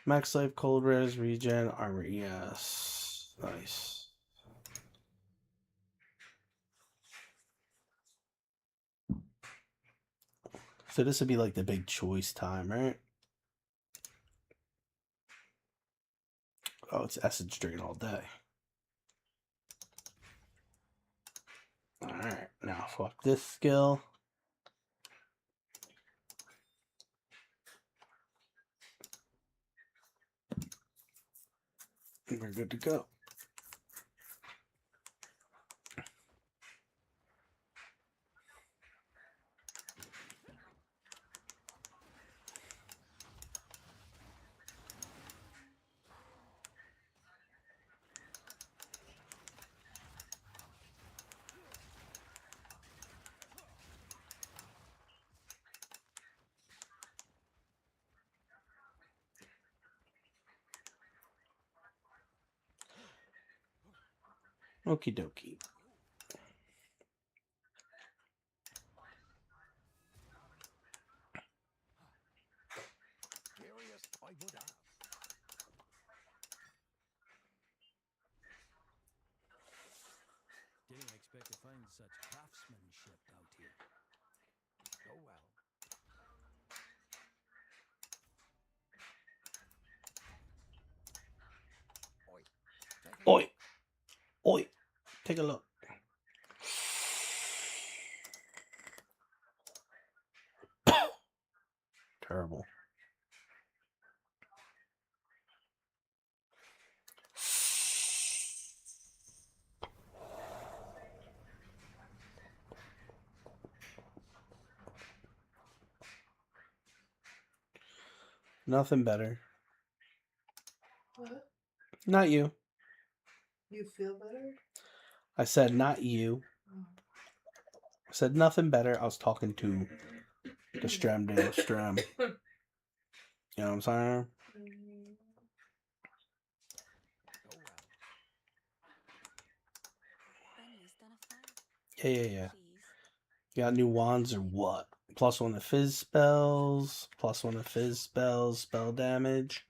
Max life, cold res, regen, armor. Yes. Nice. So this would be like the big choice time, right? Oh, it's essence drain all day. Alright, now fuck this skill. And we're good to go. Okie dokie. Curious, I would ask. Didn't expect to find such craftsmanship out here. Oh well. Oi. Take a Oi, look. oi, take a look. Terrible. Nothing better. What? Not you. You feel better? I said not you. Oh. I said nothing better. I was talking to the Stram Dale Stram. You know what I'm saying? Oh well. Bentley's done a fine. Yeah. Please. You got new wands or what? +1 to fizz spells. +1 to fizz spells. Spell damage.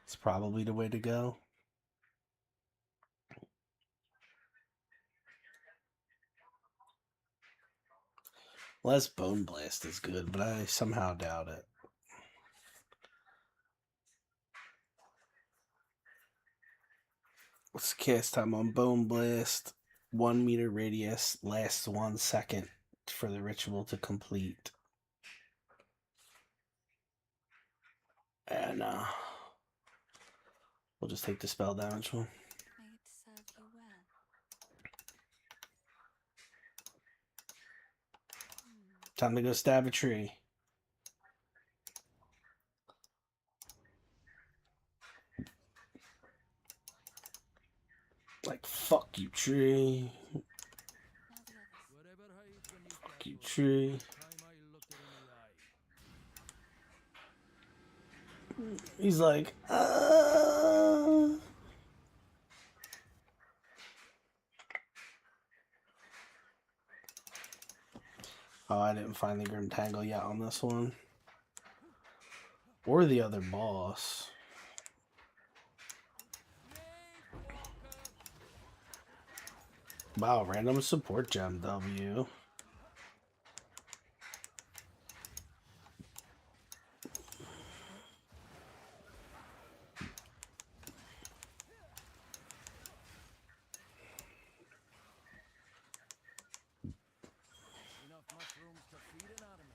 It's probably the way to go. Less Bone Blast is good, but I somehow doubt it. What's the cast time on Bone Blast? 1 meter radius lasts 1 second for the ritual to complete. And we'll just take the spell damage one. May it serve you well. Time to go stab a tree. Like, fuck you, tree. Now the others. Fuck you, tree. He's like, Oh, I didn't find the Grim Tangle yet on this one. Or the other boss. Wow, random support gem W. Enough mushrooms to feed an army.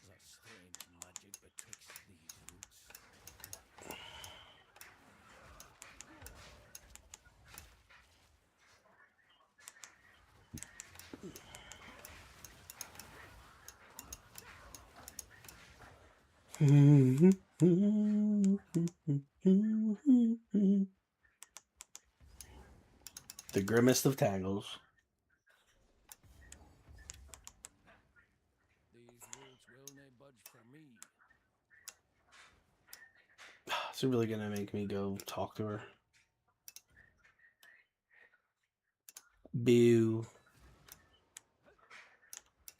There's a strange magic betwixt these roots. The grimmest of tangles. These roots will nae budge for me. Is it really gonna make me go talk to her? Boo.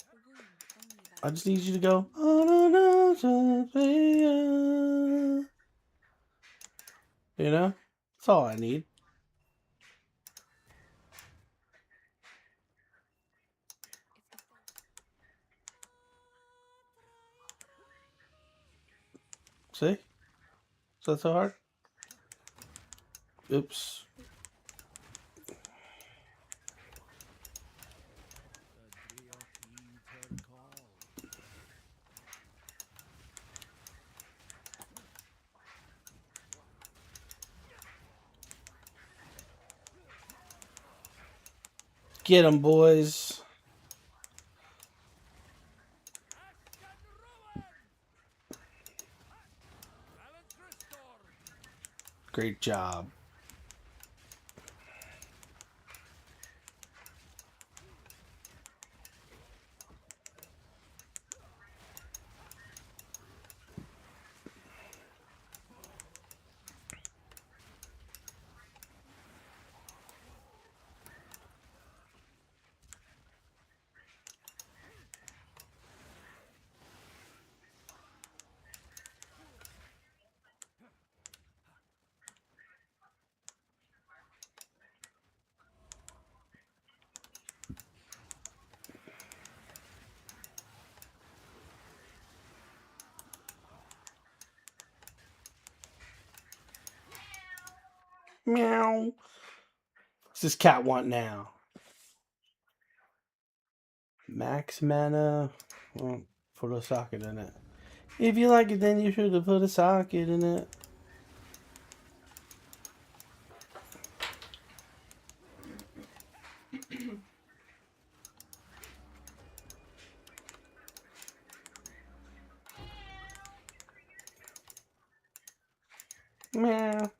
The wound only I bound just need you to go. You know? That's all I need. See? Is that so hard? Oops. Get them, boys. Great job. Meow. What's this cat want now? Max mana. Well, put a socket in it. If you like it, then you should have put a socket in it. Meow.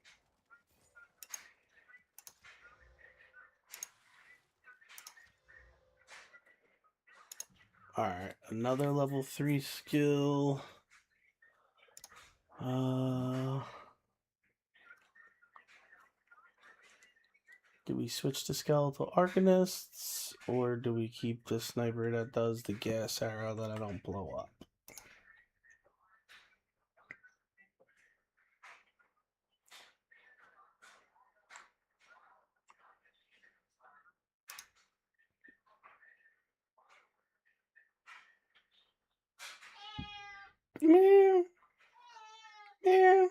Alright, another level 3 skill. Do we switch to skeletal arcanists, or do we keep the sniper that does the gas arrow that I don't blow up? Meow. Meow.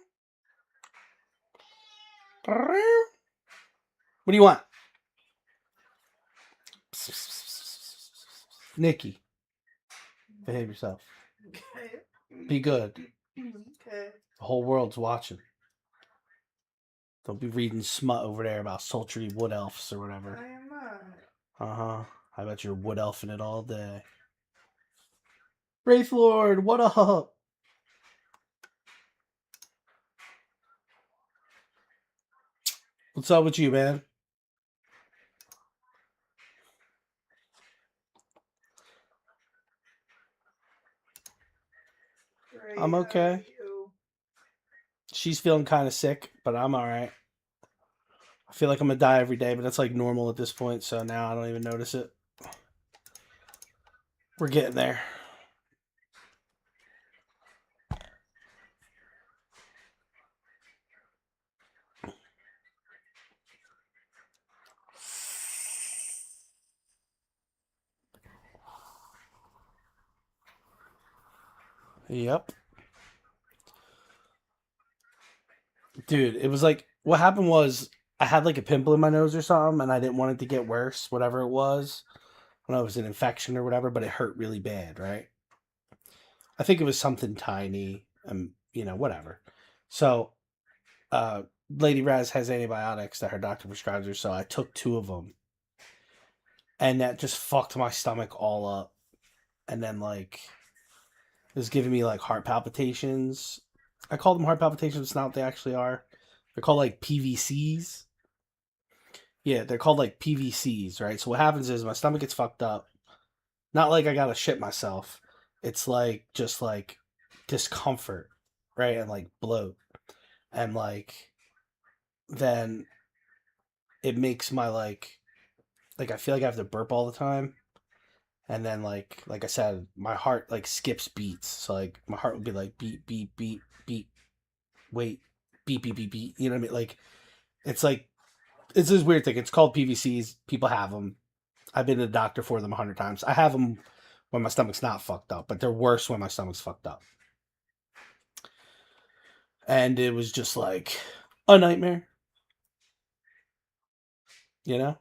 What do you want? Nikki, behave yourself. Okay. Be good. Okay. The whole world's watching. Don't be reading smut over there about sultry wood elves or whatever. I am not. Uh-huh. I bet you're wood elfing it all day. Wraith Lord, what up? What's up with you, man? Great, I'm how okay. are you? She's feeling kind of sick, but I'm alright. I feel like I'm gonna die every day, but that's like normal at this point, so now I don't even notice it. We're getting there. Yep. Dude, it was like, what happened was I had like a pimple in my nose or something, and I didn't want it to get worse, whatever it was. I don't know if it was an infection or whatever, but it hurt really bad, right? I think it was something tiny, whatever. So, Lady Raz has antibiotics that her doctor prescribes her, so I took 2 of them. And that just fucked my stomach all up. And then, like, it was giving me, like, heart palpitations. I call them heart palpitations, it's not what they actually are. They're called, like, PVCs. Yeah, they're called, like, PVCs, right? So what happens is my stomach gets fucked up. Not like I gotta shit myself. It's, like, just, like, discomfort, right? And, like, bloat. And, like, then it makes my, like, I feel like I have to burp all the time. And then like I said, my heart like skips beats. So like my heart would be like beat, beat, beat, beat, wait, beat, beat, beat, beat. You know what I mean? Like it's this weird thing. It's called PVCs. People have them. I've been to the doctor for them 100 times. I have them when my stomach's not fucked up, but they're worse when my stomach's fucked up. And it was just like a nightmare. You know?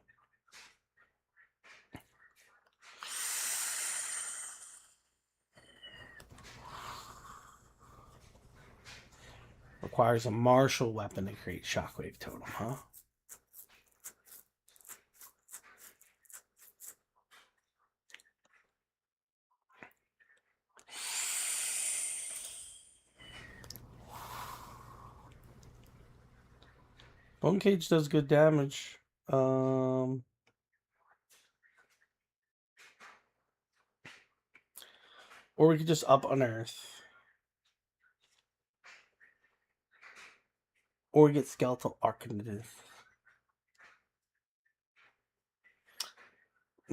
Requires a martial weapon to create shockwave totem, huh? Bone Cage does good damage. Or we could just up Unearth. Or we get Skeletal Arcanist.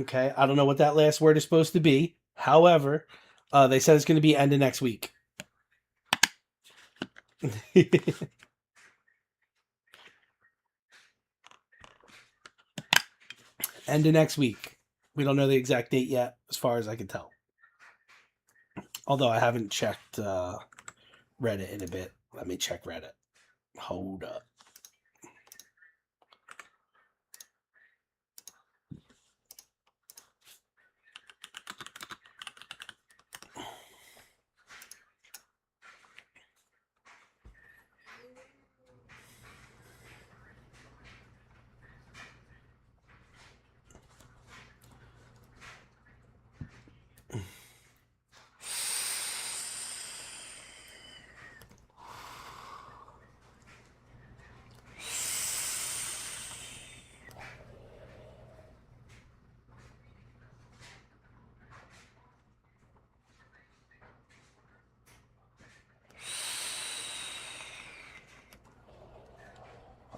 Okay, I don't know what that last word is supposed to be. However, they said it's going to be end of next week. End of next week. We don't know the exact date yet, as far as I can tell. Although I haven't checked Reddit in a bit. Let me check Reddit. Hold up.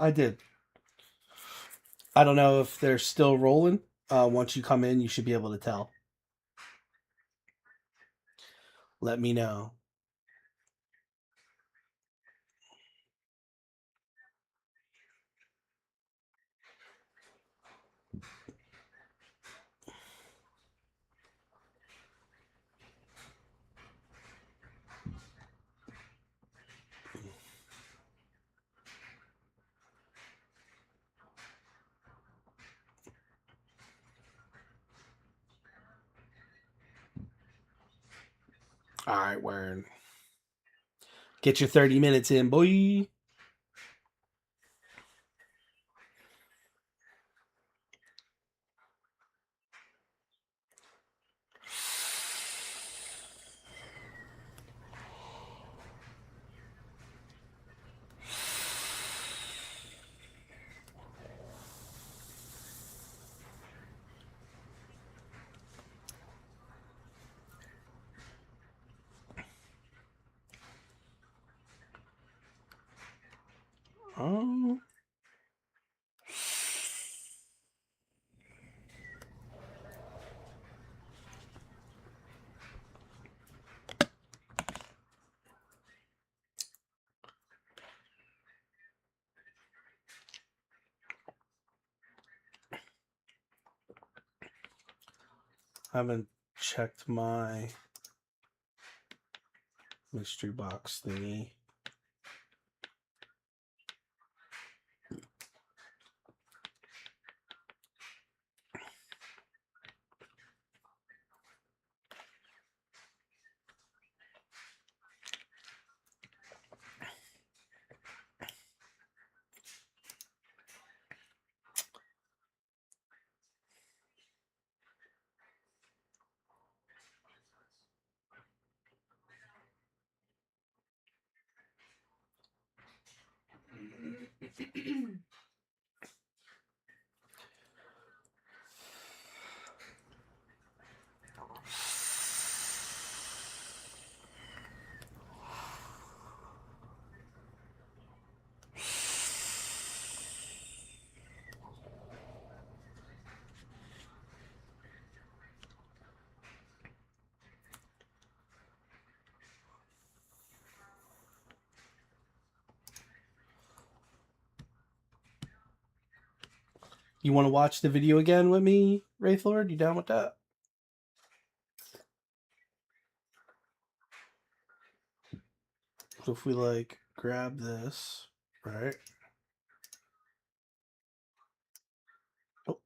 I did. I don't know if they're still rolling. Once you come in, you should be able to tell. Let me know. All right, word. Get your 30 minutes in, boy. Oh. I haven't checked my mystery box thingy. You want to watch the video again with me, Wraithlord? You down with that? So if we like grab this, right? Oh,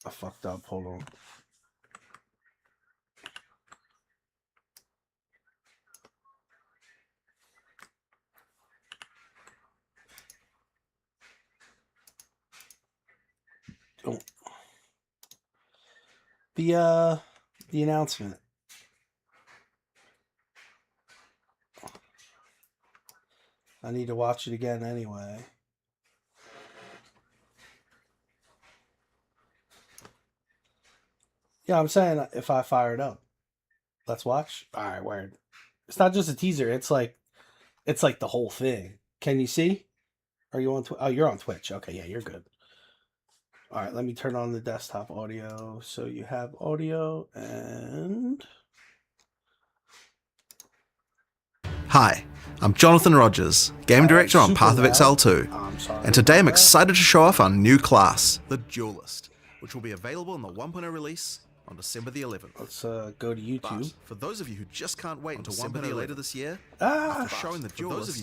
I fucked up. Hold on. Oh. The announcement. I need to watch it again anyway. Yeah, I'm saying if I fire it up. Let's watch. All right, word. It's not just a teaser. It's like the whole thing. Can you see? Are you on? Oh, you're on Twitch. Okay, yeah, you're good. All right, let me turn on the desktop audio so you have audio and. Hi, I'm Jonathan Rogers, Game Director on Path of Exile 2, and today I'm excited to show off our new class, the Duelist, which will be available in the 1.0 release on December the 11th. Let's go to YouTube. But for those of you who just can't wait until 1.0 later this year, after showing the Duelist,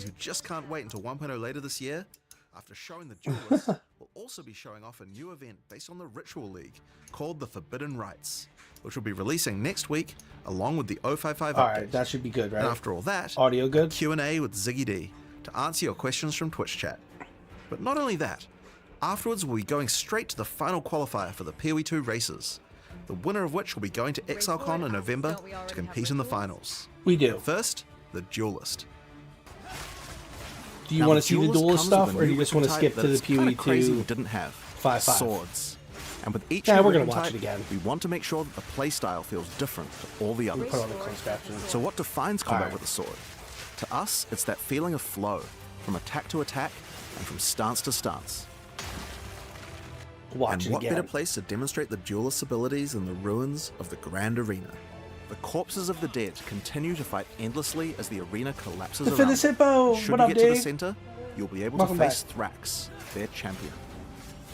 we'll also be showing off a new event based on the Ritual League called the Forbidden Rites, which will be releasing next week along with the 055 update. Alright, that should be good, right? And after all that, audio good? Q&A with Ziggy D to answer your questions from Twitch chat. But not only that, afterwards we'll be going straight to the final qualifier for the POE 2 races, the winner of which will be going to ExileCon in November to compete in the finals. We do. But first, the Duelist. Do you want to see the duelist stuff, or do you just want to skip to the POE 2? Didn't have 5-5. Swords. And with each we're gonna watch it again. We want to make sure that the playstyle feels different to all the others. Put on the closed captions. So what defines combat with a sword? To us, it's that feeling of flow, from attack to attack, and from stance to stance. Watch and what better place to demonstrate the duelist's abilities than the ruins of the Grand Arena? The corpses of the dead continue to fight endlessly as the arena collapses around them. Hippo! Should What you up, get Dave? to the center, you'll be able Welcome to face back. Thrax, their champion.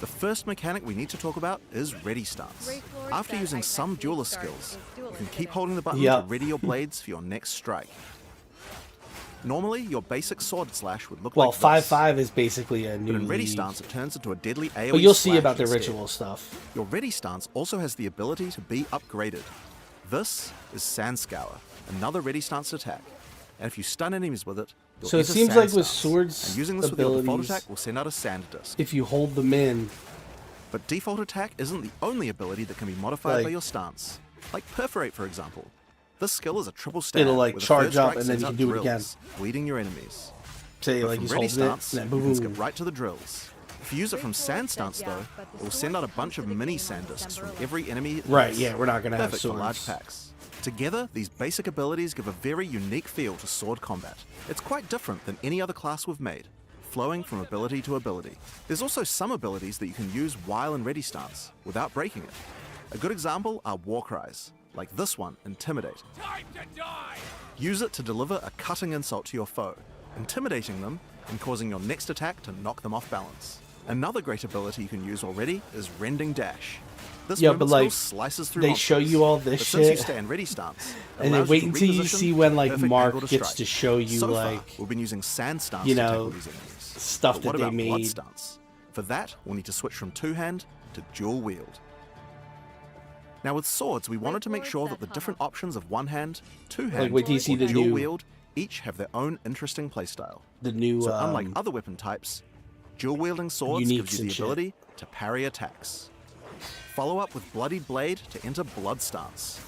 The first mechanic we need to talk about is ready stance. After using some duelist skills, you can keep holding the button to ready your blades for your next strike. Normally, your basic sword slash would look like this. 5-5 is basically a new But in ready league. stance, it turns into a deadly AoE But you'll see slash about the instead. ritual stuff. Your ready stance also has the ability to be upgraded. This is Sand Scour, another ready stance attack. And if you stun enemies with it, you'll So it enter seems sand like with stance. swords And using this with your default abilities, attack will send out a sand disc. if you hold them in, But default attack isn't the only ability that can be modified by Like- your stance. Like Perforate, for example. This skill is a triple stab. it'll like where the charge third up strike and then sends you out can do it again. drills, bleeding your enemies. Say But like from he's ready holding it, stance, and then you can boom. skip right to the drills. If you use it from sand stance though, it will send out a bunch of mini sand discs from every enemy. Right, yeah, we're not gonna have Perfect for large swords. packs. Together, these basic abilities give a very unique feel to sword combat. It's quite different than any other class we've made, flowing from ability to ability. There's also some abilities that you can use while in ready stance, without breaking it. A good example are war cries, like this one, Intimidate. Use it to deliver a cutting insult to your foe, intimidating them and causing your next attack to knock them off balance. Another great ability you can use already is Rending Dash. This Yeah, movement but skill like slices through they monsters, show you all this but since you shit, stay in ready stance, it and then allows wait to until you reposition see when like perfect Mark angle to gets strike. to show you So like far, we've been using sand stance you to know, tackle these enemies. stuff But what that they about blood made. stance? For that, we'll need to switch from two-hand to dual wield. Now with swords, we wanted to make sure that the different options of one hand, two hand, Like, wait till you see or the dual new- wield each have their own interesting playstyle. the new So unlike other weapon types, dual wielding swords uniques gives you and the shit. ability to parry attacks. Follow up with Bloodied Blade to enter blood stance.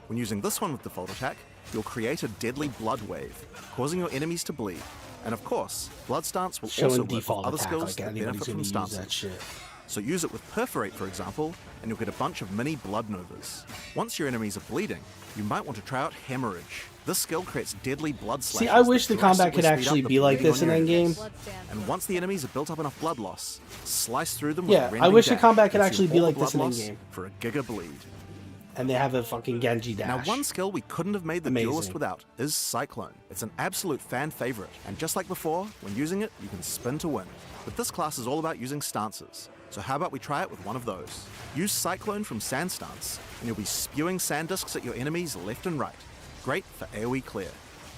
When using this one with default attack, you'll create a deadly blood wave, causing your enemies to bleed. And of course, blood stance will showing also work with default other attack, skills like that anybody's benefit gonna from use that stances. shit. So use it with Perforate, for example, and you'll get a bunch of mini blood novas. Once your enemies are bleeding, you might want to try out Hemorrhage. This skill creates deadly blood slashes. See, I wish that the combat could drastically speed actually up be the like bleeding this on in your enemies. endgame. And once the enemies have built up enough blood loss, slice through them Yeah, with I Rending wish the Dash, combat could consume actually be all like the this blood in loss endgame. for a giga bleed. And they have a fucking Genji dash. Now, one skill we couldn't have made the Amazing. Duelist without is Cyclone. It's an absolute fan favorite, and just like before, when using it, you can spin to win. But this class is all about using stances, so how about we try it with one of those? Use Cyclone from Sand Stance, and you'll be spewing sand discs at your enemies left and right. Great for AoE clear.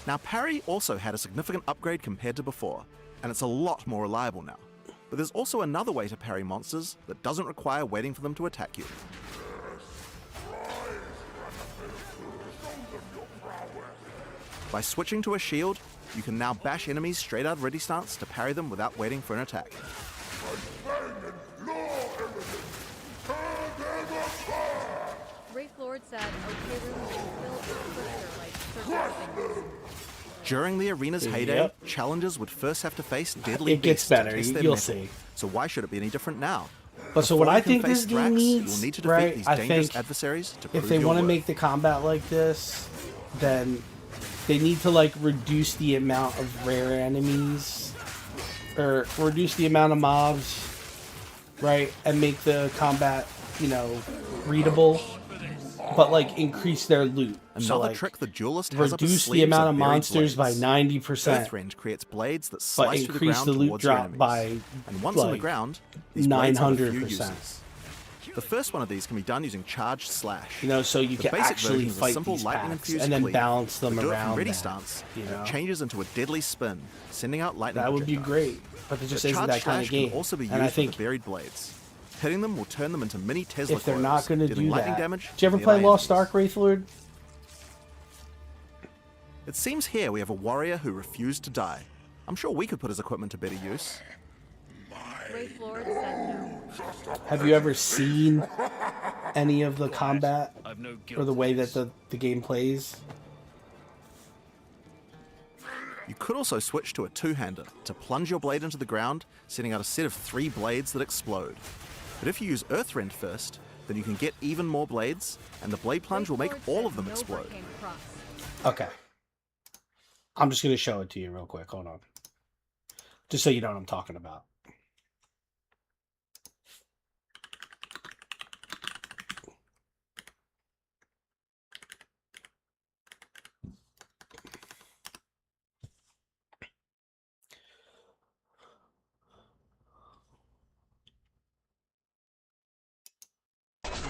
Now, parry also had a significant upgrade compared to before, and it's a lot more reliable now. But there's also another way to parry monsters that doesn't require waiting for them to attack you. By switching to a shield, you can now bash enemies straight out of ready stance to parry them without waiting for an attack. Wraith Lord said, okay, room is built quicker, like certain things. During the arena's heyday, Yep. challengers would first have to face deadly It gets beasts to better, test their you'll mettle. see. So why should it be any different now? But so what Before I you can think face this game Thrax, you will needs, need to defeat right? these I dangerous think adversaries to if prove they your want to worth. make the combat like this, then they need to like reduce the amount of rare enemies or reduce the amount of mobs, right? And make the combat, you know, readable, but like increase their loot. Another so like trick the duelist has up his reduce the sleeves amount are of buried monsters blades. by 90%, Earthrend creates blades that but slice through the increase ground the loot towards your drop enemies. by And once on the like ground, these blades have a few 900%. uses. The first one of these can be done using charged slash. You know, so you The can basic actually version is a fight simple these lightning packs infused and then cleave. balance them But do it around from ready that, stance, you and know? it changes into a deadly spin, sending out lightning. That would be projectiles. great, but there just The isn't charged that kind of slash game. can also be And I used with think the buried blades. Hitting them will turn them into mini Tesla if they're coils, not going to dealing do lightning that, damage did you ever to play nearby Lost enemies. Ark, Wraithlord? It seems here we have a warrior who refused to die. I'm sure we could put his equipment to better use. Wraithlord said no. Have you ever seen any of the combat or the way that the game plays? You could also switch to a two-hander to plunge your blade into the ground, sending out a set of 3 blades that explode. But if you use Earthrend first, then you can get even more blades, and the blade plunge will make all of them explode. Okay. I'm just going to show it to you real quick. Hold on. Just so you know what I'm talking about.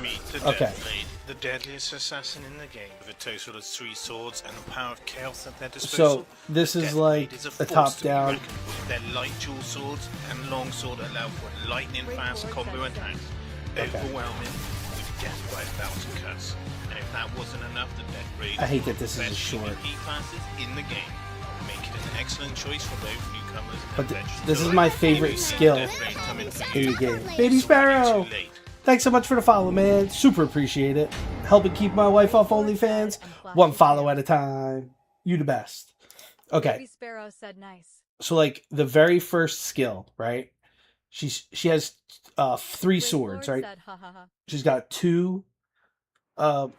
Meet the Okay. Deathblade, the deadliest assassin in the game, with a total of 3 swords and the power of chaos at their So disposal. this is Deathblade like is a a force top to be down. reckoned with. Their light dual swords and long sword allow for a lightning fast combo attack, overwhelming with death by 1,000 cuts. And if that wasn't enough, the Deathblade I hate is that one this of the is a best short. PvP classes in the game, making it an excellent choice for both newcomers But and veterans. this is my favorite skill in the game. Baby Sparrow! Thanks so much for the follow, man. Super appreciate it. Helping keep my wife off OnlyFans. 1 follow at a time. You the best. Okay. Baby Sparrow said nice. So like the very first skill, right? She has 3 swords, right? Said, ha, ha, ha. She's got 2 Baby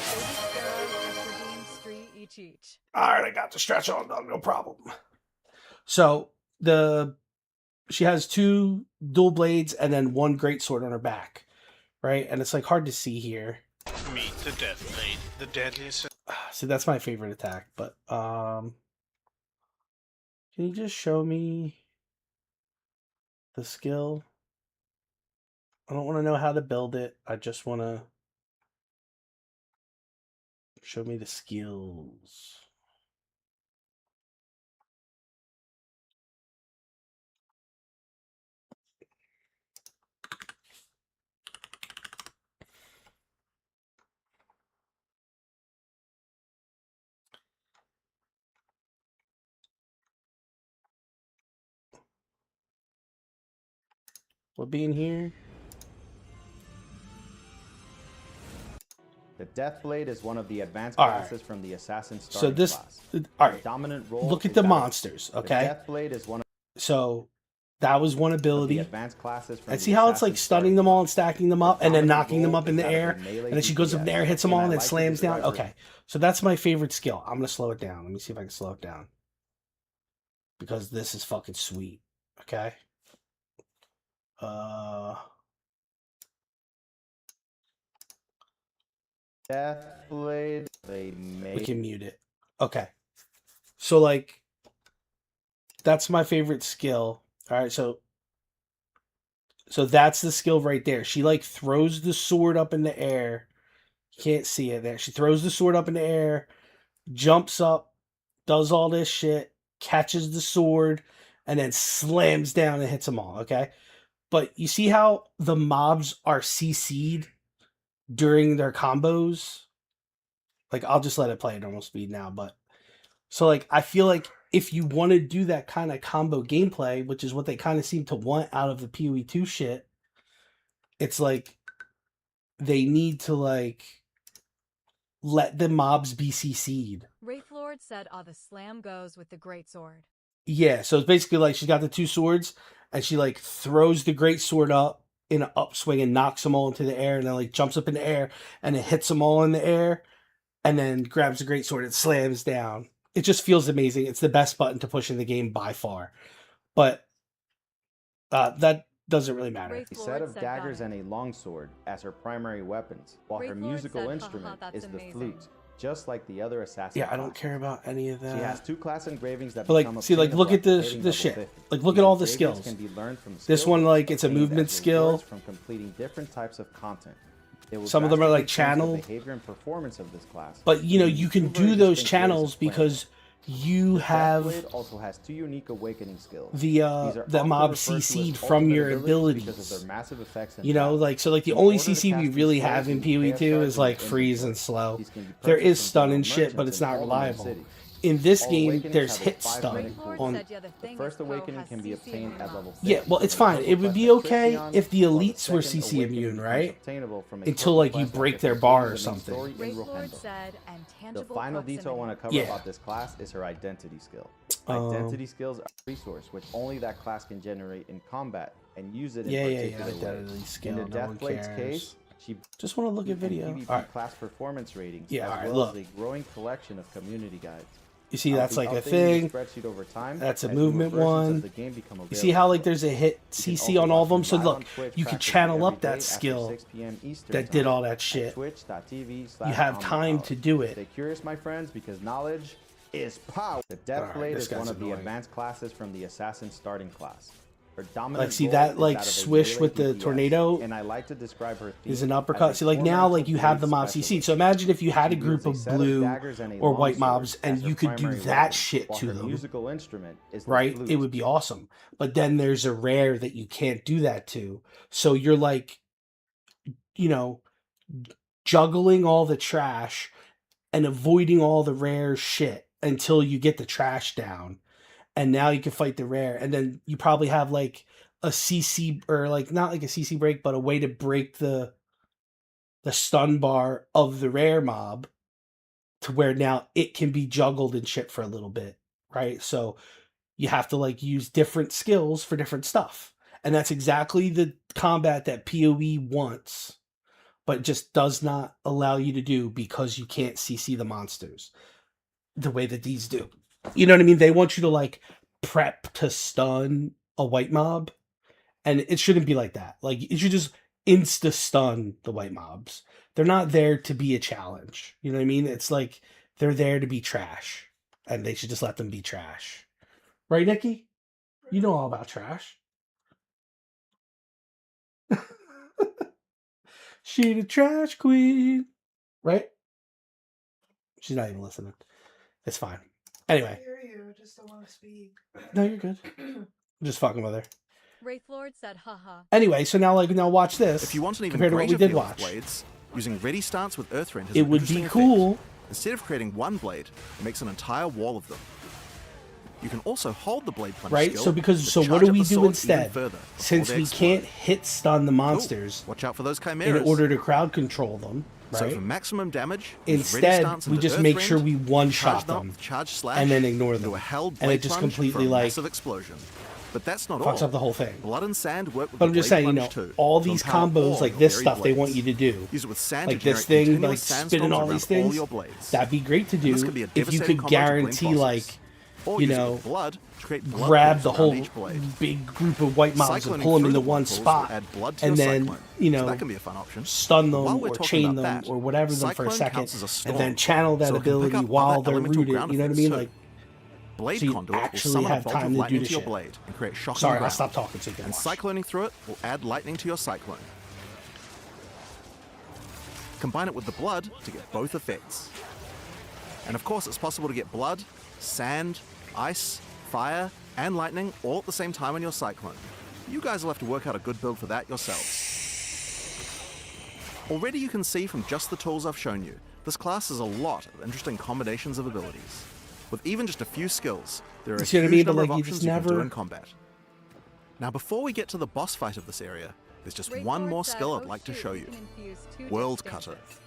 Sparrow just redeemed Street each. Alright, I got the stretch on, no problem. So she has 2 dual blades and then 1 great sword on her back, right? And it's like hard to see here. Meet the Deathblade, the deadliest. So that's my favorite attack, but can you just show me the skill? I don't want to know how to build it. I just want to show me the skills. Will be in here? The Deathblade is one of the advanced All right. classes from the Assassin So starting this, class. all right. Dominant role Look at is the battle. monsters, The okay? Deathblade is one of So that was one the ability. advanced classes from And the see how it's like Assassin stunning them all and stacking them up and then dominant knocking them role up in is the that of air. a melee And then she goes up in the air, hits them DPS, all, and then I like to slams down. describe her- Okay. So that's my favorite skill. I'm going to slow it down. Let me see if I can slow it down. Because this is fucking sweet. Okay. Deathblade. They We made can mute it. Okay. So like that's my favorite skill. All right, so that's the skill right there. She like throws the sword up in the air. You can't see it there. She throws the sword up in the air, jumps up, does all this shit, catches the sword, and then slams down and hits them all, okay? But you see how the mobs are CC'd during their combos? Like, I'll just let it play at normal speed now, but... So, like, I feel like if you want to do that kind of combo gameplay, which is what they kind of seem to want out of the PoE 2 shit, it's like they need to, like, let the mobs be CC'd. Wraithlord said, the slam goes with the greatsword. Yeah, so it's basically like she's got the 2 swords, and she, like, throws the great sword up, in an upswing and knocks them all into the air, and then like jumps up in the air and it hits them all in the air, and then grabs a great sword and slams down. It just feels amazing. It's the best button to push in the game by far. But that doesn't really matter. A set of daggers and a longsword as her primary weapons, while her musical instrument is the flute, just like the other assassin. Yeah, I don't care about any of that. She has 2 class engravings that but become like, see, like, look at this shit. 50. Like, look at all the skills. Can be learned from this one, like, it's a movement skill. From completing different types of content. Some of them are like channel behavior and performance of this class. But you know, you can do those channels because you have also has 2 unique awakening skills. The mob CC'd from your abilities. Because of their massive effects and you know, like so, like the only CC we really have in POE 2 is like freeze and slow. There is stun and shit, but it's not reliable. In this game, there's hit stun on. The first awakening can be obtained at level 6. Yeah, well, it's fine. It would be okay if the elites were CC immune, right? Until like you break their bar or something. The final detail I want to cover about this class is her identity skill. Identity skills are a resource which only that class can generate in combat and use it in particular ways. In the Deathblade's case, she just want to look at video. All right. Class performance ratings, as well as a growing collection of community guides. You see, that's like a thing. That's a movement one. You see how like there's a hit CC on all of them. So look, you can channel up that skill that did all that shit. You have time to do it. Stay curious, my friends, because knowledge is power. The Deathblade is one of the advanced classes from the Assassin starting class. Like, see that like swish with the tornado, and I like to describe her is an uppercut. See, like now, like you have the mob CC. So imagine if you had a group of blue or white mobs, and you could do that shit to them. Right? It would be awesome. But then there's a rare that you can't do that to. So you're like, you know, juggling all the trash and avoiding all the rare shit until you get the trash down. And now you can fight the rare, and then you probably have like a CC, or like not like a CC break, but a way to break the stun bar of the rare mob to where now it can be juggled and shit for a little bit, right? So you have to like use different skills for different stuff, and that's exactly the combat that POE wants, but just does not allow you to do because you can't CC the monsters the way that these do. You know what I mean? They want you to like prep to stun a white mob, and it shouldn't be like that. Like it should just insta stun the white mobs. They're not there to be a challenge. You know what I mean? It's like they're there to be trash, and they should just let them be trash. Right, Nikki? You know all about trash. She the trash queen, right? She's not even listening. It's fine. Anyway. I hear you, just don't want to speak. No, you're good. I'm just fucking with her. Wraithlord said, haha. Anyway, so now watch this. If you want an even compared to what we greater did view of watch, blades, using ready stance with Earthrend has it an would be interesting cool. effect. Instead of creating one blade, it makes an entire wall of them. You can also hold the blade punch right? skill So because to so charge what do up we the do sword instead? even further Since before they we explode. can't hit stun the monsters, watch out for those chimeras. in order to crowd control them. Right? So for maximum damage, use ready instead stance we into just make Earthrend, sure we one charge shot them charge slash, and then ignore them, into a held and blade it just plunge completely for a like massive explosion. But that's not fucks all. up the whole thing. Blood and sand work with But the I'm just blade saying, you know, plunge too, all to these empower combos all like your this varied stuff they want blades. you to do. Use it with sand Like to this generate thing, continuous like sandstorms spinning all around these things. your blades. That'd be great to And this do could be a if you devastating could combo to bring guarantee process. like, Or you use it know, with blood to create blood grab pools the around whole each blade. big group of white mobs and Cycloning pull them through into the one blood pools spot, will add blood to and your then cyclone. you So know, that can be a fun option. stun But while them we're or talking chain about them that, or whatever them for a Cyclone second, counts as a storm, and then channel that so it can pick ability up while other they're elemental rooted. ground You know what I effects mean? too. Like, Blade so you Conduit will actually summon a have bolt of time to do lightning this to your shit. blade and create shocking Sorry, I'll ground. stop talking so you can And watch. cycloning through it will add lightning to your cyclone. Combine it with the blood to get both effects. And of course, it's possible to get blood, sand, ice, fire, and lightning all at the same time on your cyclone. You guys will have to work out a good build for that yourselves. Already you can see from just the tools I've shown you, this class has a lot of interesting combinations of abilities. With even just a few skills, there are a You see what I huge mean? But, number like, of you options just you can do never- in combat. Now before we get to the boss fight of this area, there's just Wraithlord one more said, skill I'd "Oh, like to shoot, show you you. can infuse 2 World dish Cutter. dances."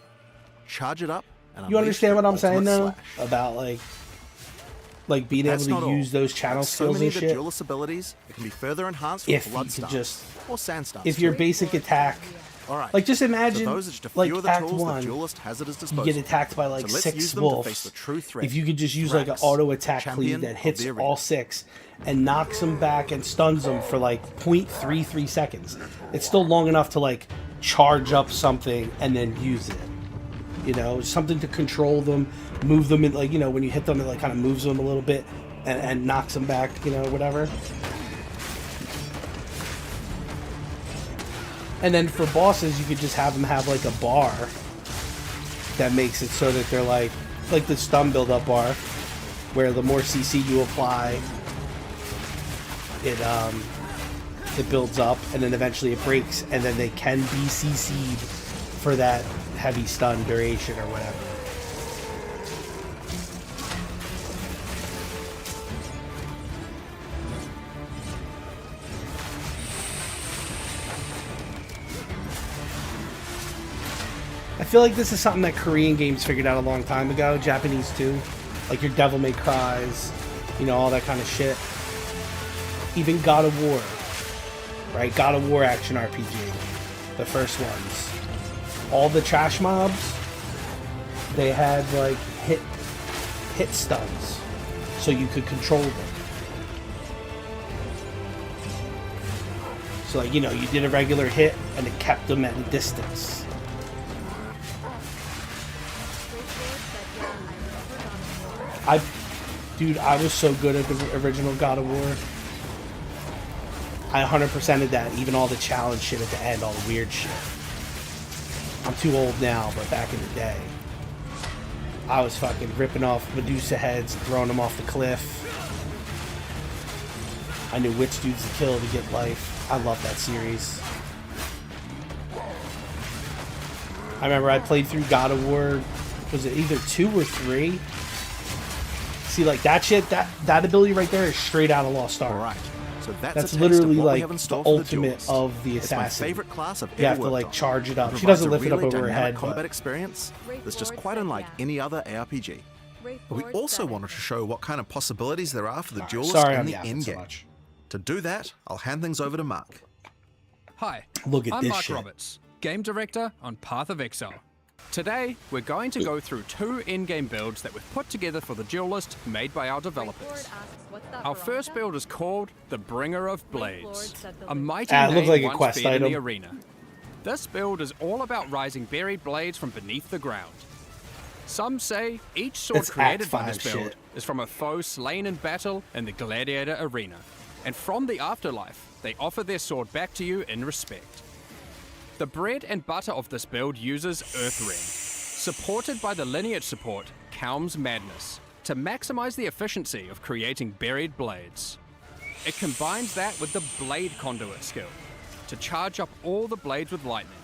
Charge it up and You unleash understand the what I'm saying ultimate though slash. about like like being That's able not to all. use those channel Like so skills many and of the shit. duelist abilities, it can be further enhanced If with blood you could stance just, or sand stance. if your basic attack, All right. like just imagine, so those are just a like few of the Act tools the 1, duelist has at his you disposal. get attacked by like So let's 6 use them to face wolves. the true threat. If you could just use like an Thrax, auto attack champion cleave that of hits the all arena. 6 and knocks them back and stuns them for like 0.33 seconds, it's still long enough to like charge up something and then use it. You know, something to control them, move them in, like, you know, when you hit them, it like kind of moves them a little bit and knocks them back, you know, whatever. And then for bosses, you could just have them have like a bar that makes it so that they're like the stun build-up bar, where the more CC you apply, it builds up, and then eventually it breaks, and then they can be CC'd for that heavy stun duration or whatever. I feel like this is something that Korean games figured out a long time ago, Japanese too. Like your Devil May Cries, you know, all that kind of shit. Even God of War, right? God of War action RPG, the first ones. All the trash mobs, they had like hit stuns, so you could control them. So like, you know, you did a regular hit and it kept them at a distance. Dude, I was so good at the original God of War. I 100%ed that, even all the challenge shit at the end, all the weird shit. I'm too old now, but back in the day, I was fucking ripping off Medusa heads, throwing them off the cliff. I knew which dudes to kill to get life. I love that series. I remember I played through God of War, was it either 2 or 3? See, like that shit, that ability right there is straight out of Lost Ark. All right. So that's a literally taste of what we like have in the store for ultimate duelist. of the It's assassin. my favorite class I've You ever have to worked like on. charge it up. It She doesn't provides lift a it up really over her dynamic head, combat but experience that's just quite unlike any other ARPG. But we also wanted to show what kind of possibilities there are for the duelist in the end game. To do that, I'll hand things over to Mark. Hi, Look at I'm this Mark shit. Roberts, Game Director on Path of Exile. Today, we're going to go through 2 in-game builds that we've put together for the Duelist made by our developers. Our first build is called the Bringer of Blades, a mighty it looked name like a once quest feared in the item. arena. This build is all about rising buried blades from beneath the ground. Some say each sword It's created by Act this 5 build shit. is from a foe slain in battle in the gladiator arena, and from the afterlife, they offer their sword back to you in respect. The bread and butter of this build uses Earthring, supported by the lineage support Calm's Madness, to maximize the efficiency of creating buried blades. It combines that with the Blade Conduit skill, to charge up all the blades with lightning.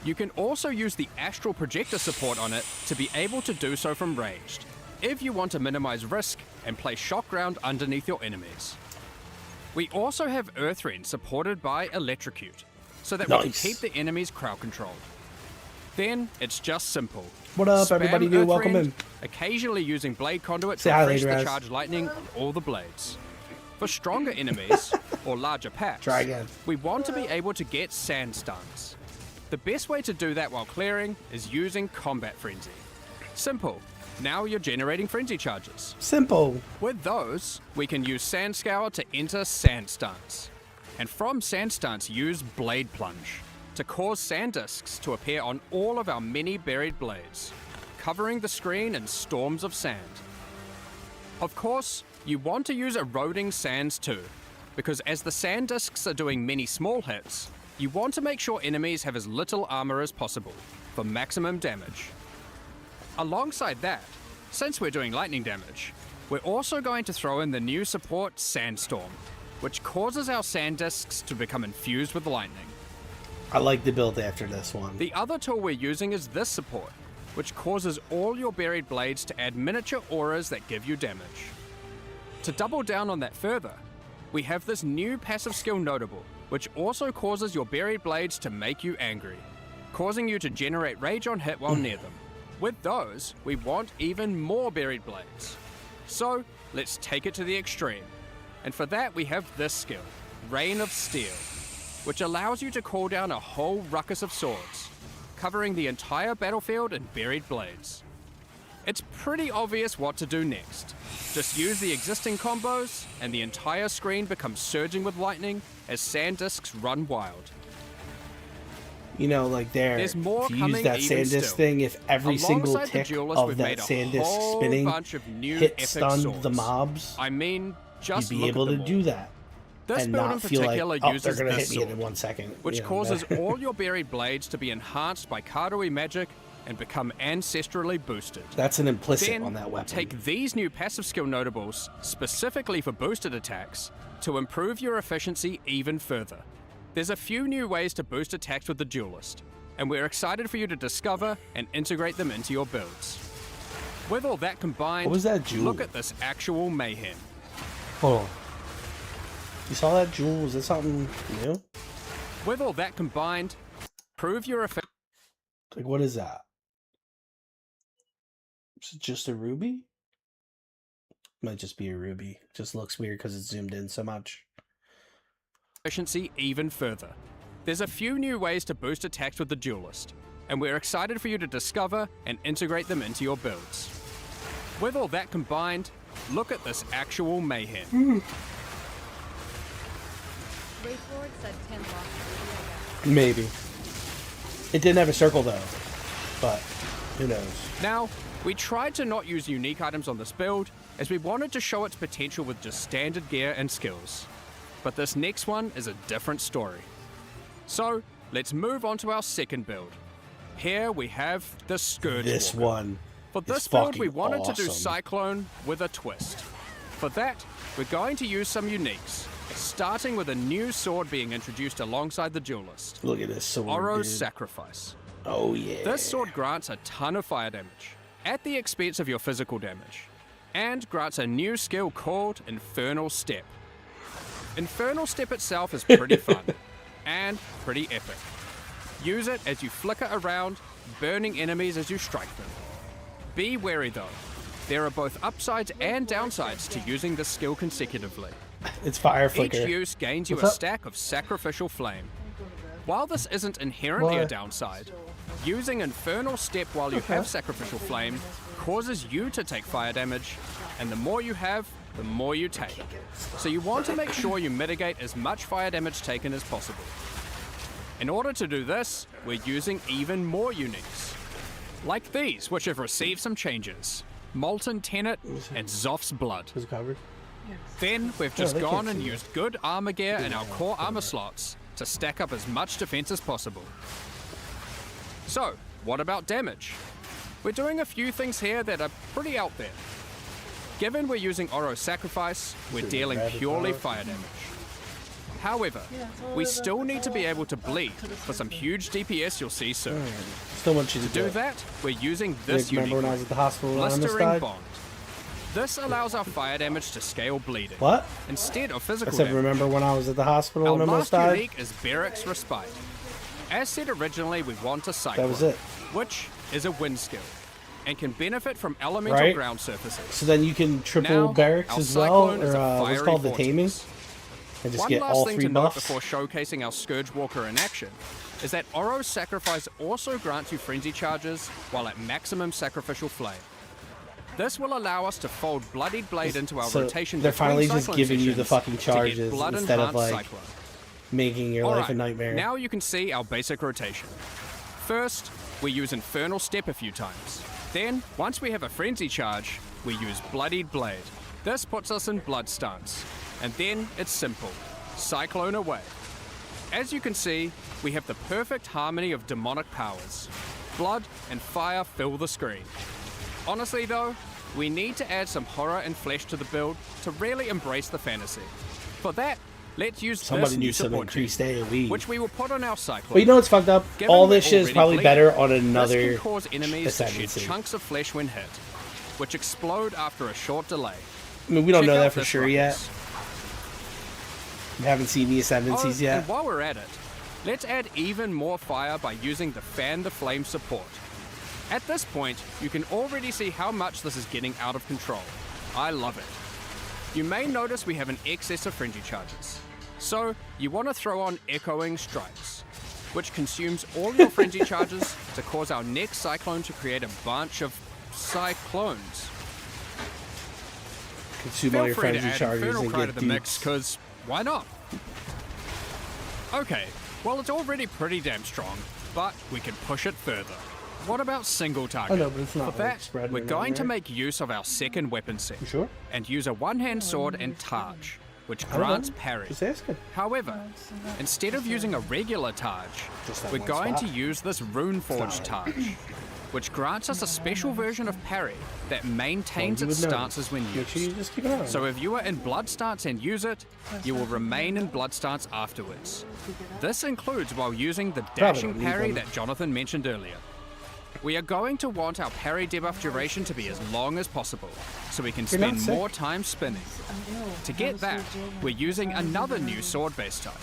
You can also use the Astral Projector support on it to be able to do so from ranged, if you want to minimize risk and place shock ground underneath your enemies. We also have Earthring supported by Electrocute, so that we can Nice. keep the enemies crowd controlled. Then it's just simple. What up, Spam everybody new? Welcome Earthring, in. occasionally using Blade Conduit Say to hi, refresh Lady the Raz. charged lightning on all the blades. For stronger enemies, or larger packs, Try again. we want to be able to get sand stuns. The best way to do that while clearing is using Combat Frenzy. Simple. Now you're generating frenzy charges. Simple. With those, we can use Sand Scour to enter sand stunts. And from sand stunts, use Blade Plunge to cause sand discs to appear on all of our many buried blades, covering the screen in storms of sand. Of course, you want to use eroding sands too, because as the sand discs are doing many small hits, you want to make sure enemies have as little armor as possible for maximum damage. Alongside that, since we're doing lightning damage, we're also going to throw in the new support Sandstorm, which causes our sand discs to become infused with lightning. I like the build after this one. The other tool we're using is this support, which causes all your buried blades to add miniature auras that give you damage. To double down on that further, we have this new passive skill Notable, which also causes your buried blades to make you angry, causing you to generate rage on hit while near them. With those, we want even more buried blades. So, let's take it to the extreme. And for that we have this skill, Rain of Steel, which allows you to call down a whole ruckus of swords, covering the entire battlefield in buried blades. It's pretty obvious what to do next. Just use the existing combos, and the entire screen becomes surging with lightning as sand discs run wild. You know, like There's more if you use coming that even SanDisk still. thing, if every single Alongside the tick Duelist, of we've that made a SanDisk whole spinning bunch of new hit epic stunned swords. the mobs, I mean, just you'd be look able at to them all. do that. This and build not in feel like, particular oh, they're uses going to this hit me sword, in 1 second. which you know, causes all your buried blades to be enhanced by Karui magic and become ancestrally boosted. That's an implicit Then, on that weapon. take these new passive skill notables, specifically for boosted attacks, to improve your efficiency even further. There's a few new ways to boost attacks with the Duelist, and we're excited for you to discover and integrate them into your builds. With all that combined, What was that jewel? look at this actual mayhem. Hold on. You saw that jewel? Was that something new? With all that combined, prove your Like, what is that? Is it just a ruby? Might just be a ruby. Just looks weird because it's zoomed in so much. efficiency even further. There's a few new ways to boost attacks with the Duelist, and we're excited for you to discover and integrate them into your builds. With all that combined, look at this actual mayhem. Wraithlord said 10 lost. Maybe. It didn't have a circle though, but who knows? Now, we tried to not use unique items on this build, as we wanted to show its potential with just standard gear and skills. But this next one is a different story. So, let's move on to our second build. Here we have the Scourge This Walker. one For is this build, we fucking wanted to do awesome. Cyclone with a twist. For that, we're going to use some uniques, starting with a new sword being introduced alongside the Duelist. Look at this sword, Oro's dude. Sacrifice. Oh yeah. This sword grants a ton of fire damage, at the expense of your physical damage, and grants a new skill called Infernal Step. Infernal Step itself is pretty fun, and pretty epic. Use it as you flicker around, burning enemies as you strike them. Be wary though, there are both upsides and downsides to using this skill consecutively. It's fire flicker. Each use gains you What's a up? stack of Sacrificial Flame. While this isn't inherently a What? downside, using Infernal Step while you have Sacrificial Flame causes you to take fire damage, and the more you have, the more you take. So you want to make sure you mitigate as much fire damage taken as possible. In order to do this, we're using even more uniques. Like these, which have received some changes. Molten Tenet and Zoph's Blood. Is it covered? Then we've Oh, just they can't gone and see used good armor gear in our core armor slots to stack up as much defense as possible. So, what about damage? We're doing a few things here that are pretty out there. Given we're using Oro's Sacrifice, we're dealing purely fire damage. However, we still need to be able to bleed for some huge DPS you'll see soon. Still want you to To do that, we're using this Remember unique when I was at the hospital and I almost Blistering died? Bond. This allows our fire damage to scale bleeding. What? Instead of I physical said, damage. remember when I was at the hospital Our and almost last died? unique is Beric's Respite. As said originally, we want a Cyclone, That was it. which is a wind skill, and can benefit from elemental Right. ground surfaces. So then you can triple Now, barracks our as well, Cyclone is or a what's fiery called the vortex. taming, and just One get last all thing 3 to note buffs. before showcasing our Scourge Walker in action is that Oro's Sacrifice also grants you frenzy charges while at maximum sacrificial flame. This will allow us to fold Bloodied Blade into our So rotation they're between finally just Cyclone giving you the sessions fucking to get charges blood instead of enhanced like Cyclone. making your life a Alright, nightmare. Now you can see our basic rotation. First, we use Infernal Step a few times. Then, once we have a Frenzy charge, we use Bloodied Blade. This puts us in Blood stance. And then it's simple. Cyclone away. As you can see, we have the perfect harmony of demonic powers. Blood and fire fill the screen. Honestly though, we need to add some horror and flesh to the build to really embrace the fantasy. For that, let's use Somebody this new needs some support team, increased AoE. which we will put on our Cyclone. But you know what's fucked up? Given All we're this shit is already probably bleeding, better on this another can cause enemies to shed ascendancy. chunks of flesh when hit, which explode after a short delay. I mean, we don't Check know out that for this sure ruckus. yet. We haven't seen the ascendancies yet. And while we're at it, let's add even more fire by using the Fan the Flame support. At this point, you can already see how much this is getting out of control. I love it. you may notice we have an excess of frenzy charges. So, you want to throw on Echoing Strikes, which consumes all your frenzy charges to cause our next cyclone to create a bunch of cyclones. Consume all your frenzy charges Infernal and Cry get to the mix, because why not? Okay, well it's already pretty damn strong, but we can push it further. What about single target? Oh, no, but it's not For like that, spread we're or going to anything, make use of our second weapon set. You sure? And use a one-hand sword and Taj, which I don't know. grants parry. Just asking. However, instead of using a regular Taj, that we're one going spot. to use this Runeforged Taj, which grants us a special version of parry that maintains Well, you its would know. stances when Make used. sure you just keep an eye on So it. if you are in blood stance and use it, you will remain in blood stance afterwards. This includes while using the dashing don't need parry one. that Jonathan mentioned earlier. We are going to want our parry debuff duration to be as long as possible, so we can You're not spend sick. more time spinning. To get that, we're using another new sword base type.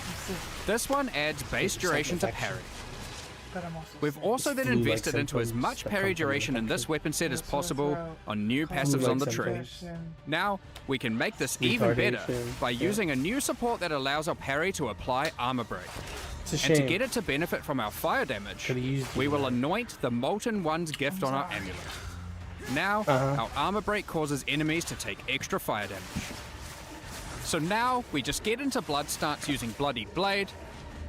This one adds base duration to parry. We've also then Flu-like invested into as symptoms much that parry come from the duration in this weapon set as possible on new passives on the tree. Now, we can make this even better Retardation, by yeah. using a new support that allows our parry to apply armor break. It's a And to shame. get it to benefit from our fire damage, Could've used we it. will anoint the Molten One's gift on our amulet. Now, our armor break causes enemies to take extra fire damage. So now, we just get into blood stance using Bloody Blade,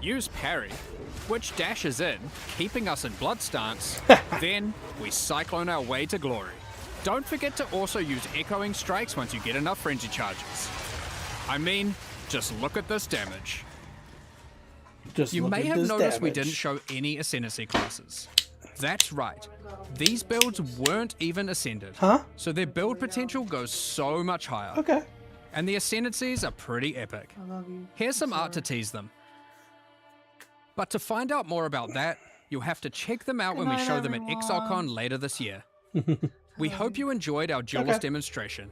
use parry, which dashes in, keeping us in blood stance, then we cyclone our way to glory. Don't forget to also use Echoing Strikes once you get enough frenzy charges. I mean, just look at this damage. Just You look may at have this noticed we damage. didn't show any Ascendancy classes. That's right. These builds weren't even Ascended. Huh? So their build potential goes so much higher. Okay. And the Ascendancies are pretty epic. Here's some art to tease them. But to find out more about that, you'll have to check them out when we show them at ExileCon later this year. We hope you enjoyed our duelist demonstration.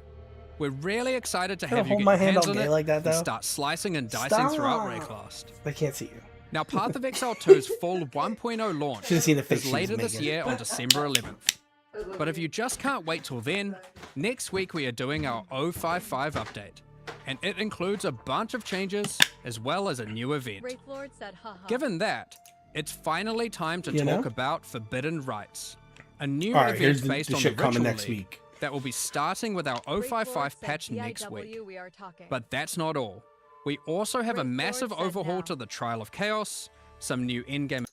We're really excited to Gotta have you hold get my your hand hands all on day it like that, and though. start slicing and dicing throughout Stop. Rayclast. They can't see you. Now, Path of Exile 2's full 1.0 launch Should've seen the face is she was later this making. year on December 11th. But if you just can't wait till then, next week we are doing our 055 update. And it includes a bunch of changes as well as a new event. Wraithlord said, haha. Given that, it's finally time to You talk know? about Forbidden Rites, a new All right, event here's based the on shit the coming Ritual next League week. that will be starting with our 055 said, patch next week. DIW, we are talking. But that's not all. We also have a Wraithlord massive said overhaul no. to the Trial of Chaos, some new in-game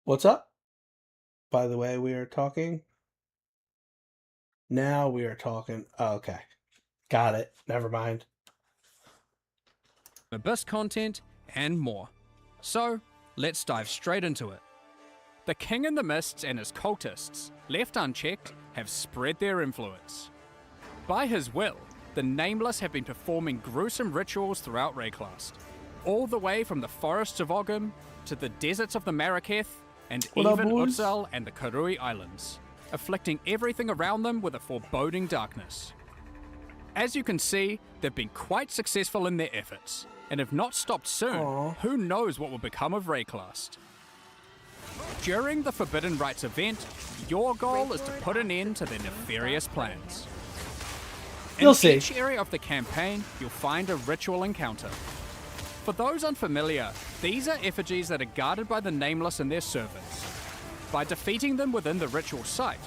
What's up? By the way, we are talking. Now we are talking. Oh, okay. Got it. Never mind. Abyss content, and more. So, let's dive straight into it. The King in the Mists and his cultists, left unchecked, have spread their influence. By his will, the Nameless have been performing gruesome rituals throughout Rayclast, all the way from the forests of Ogum to the deserts of the Maraketh, and What up, even boys? Utsal and the Karui Islands, afflicting everything around them with a foreboding darkness. As you can see, they've been quite successful in their efforts, and if not stopped soon, who knows what will become of Rayclast. During the Forbidden Rites event, your goal is to put an end to their nefarious plans. In You'll see. each area of the campaign, you'll find a ritual encounter. For those unfamiliar, these are effigies that are guarded by the Nameless and their servants. By defeating them within the ritual site,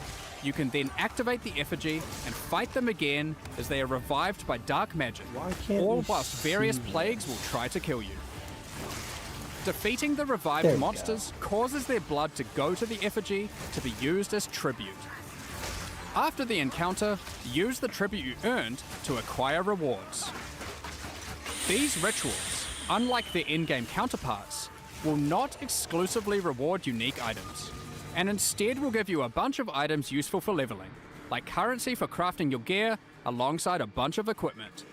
you can then activate the effigy and fight them again as they are revived by dark magic, can't all we whilst various see plagues will try to kill you. Defeating the There revived we monsters causes their blood to go to the effigy to be used as tribute. After the encounter, use the tribute you earned to acquire rewards. These rituals, unlike their in-game counterparts, will not exclusively reward unique items, and instead will give you a bunch of items useful for leveling, like currency for crafting your gear alongside a bunch of equipment.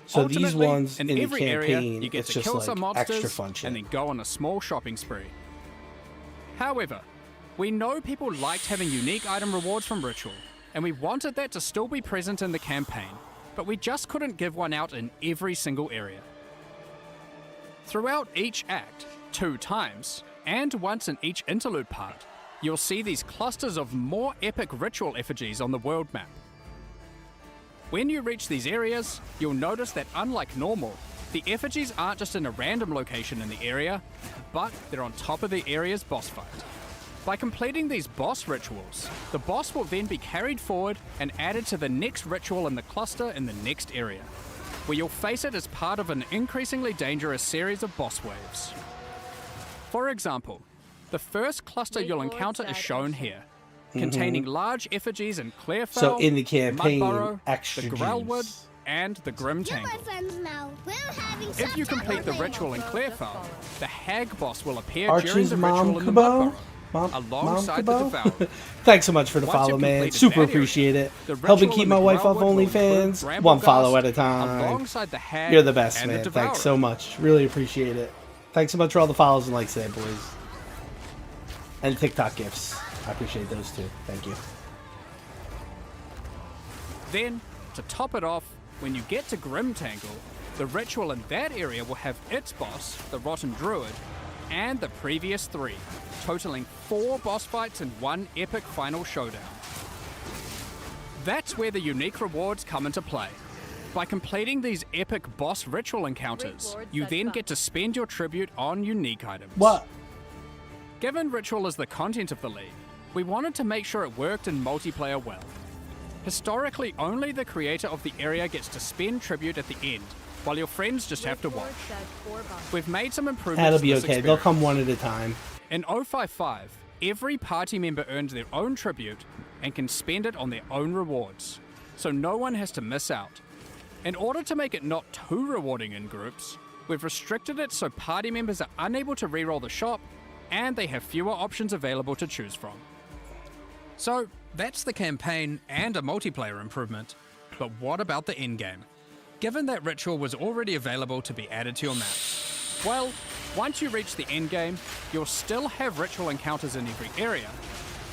So these Ultimately, ones in the every area, campaign, you get it's to just kill like some extra monsters fun shit. and then go on a small shopping spree. However, we know people liked having unique item rewards from Ritual, and we wanted that to still be present in the campaign, but we just couldn't give one out in every single area. Throughout each act, 2 times, and once in each interlude part, you'll see these clusters of more epic ritual effigies on the world map. When you reach these areas, you'll notice that unlike normal, the effigies aren't just in a random location in the area, but they're on top of the area's boss fight. By completing these boss rituals, the boss will then be carried forward and added to the next ritual in the cluster in the next area, where you'll face it as part of an increasingly dangerous series of boss waves. For example, the first cluster you'll encounter is shown here, containing large effigies in Clearfell, So in the campaign, Mudburrow, extra the Grellwood, and the Grim Tangle. If you complete the ritual in Clearfell, the Hag boss will appear during the ritual in the Mudburrow, alongside the Devourer. Thanks so much for the Once follow, you've man. completed Super that area, appreciate it. the Helping ritual keep in my the wife off Grellwood will OnlyFans. include One follow Bramblegast at a time. alongside the Hag You're the best, and the man. Devourer. Thanks so much. Really appreciate it. Thanks so much for all the follows and likes there, boys. And TikTok gifts. I appreciate those too. Thank you. Then, to top it off, when you get to Grim Tangle, the ritual in that area will have its boss, the Rotten Druid, and the previous 3, totaling 4 boss fights in one epic final showdown. That's where the unique rewards come into play. By completing these epic boss ritual encounters, you then get to spend your tribute on unique items. What? Given ritual is the content of the league, we wanted to make sure it worked in multiplayer well. Historically, only the creator of the area gets to spend tribute at the end, while your friends just have to watch. We've made some improvements. That'll to be this okay. They'll experience. come one at a time. In 055, every party member earns their own tribute and can spend it on their own rewards, so no one has to miss out. In order to make it not too rewarding in groups, we've restricted it so party members are unable to reroll the shop and they have fewer options available to choose from. So, that's the campaign and a multiplayer improvement. But what about the endgame? Given that ritual was already available to be added to your maps, well, once you reach the endgame, you'll still have ritual encounters in every area,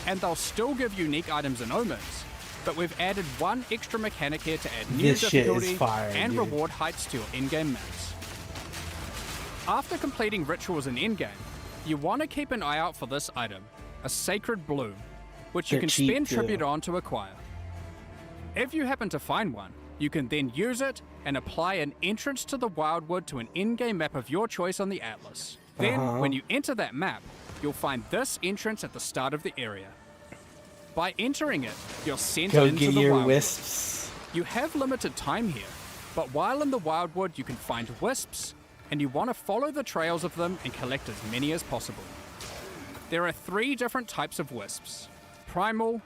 and they'll still give unique items and omens, but we've added one extra mechanic here to add new This shit is difficulty fire, and dude. reward heights to your in-game maps. After completing rituals in endgame, you want to keep an eye out for this item, a Sacred Bloom, which you They're can cheap, spend too. tribute on to acquire. If you happen to find one, you can then use it and apply an entrance to the Wildwood to an in-game map of your choice on the Atlas. Then, when you enter that map, you'll find this entrance at the start of the area. By entering it, you're sent Go into get the your Wildwood. wisps. You have limited time here, but while in the Wildwood you can find wisps, and you want to follow the trails of them and collect as many as possible. There are 3 different types of wisps: Primal,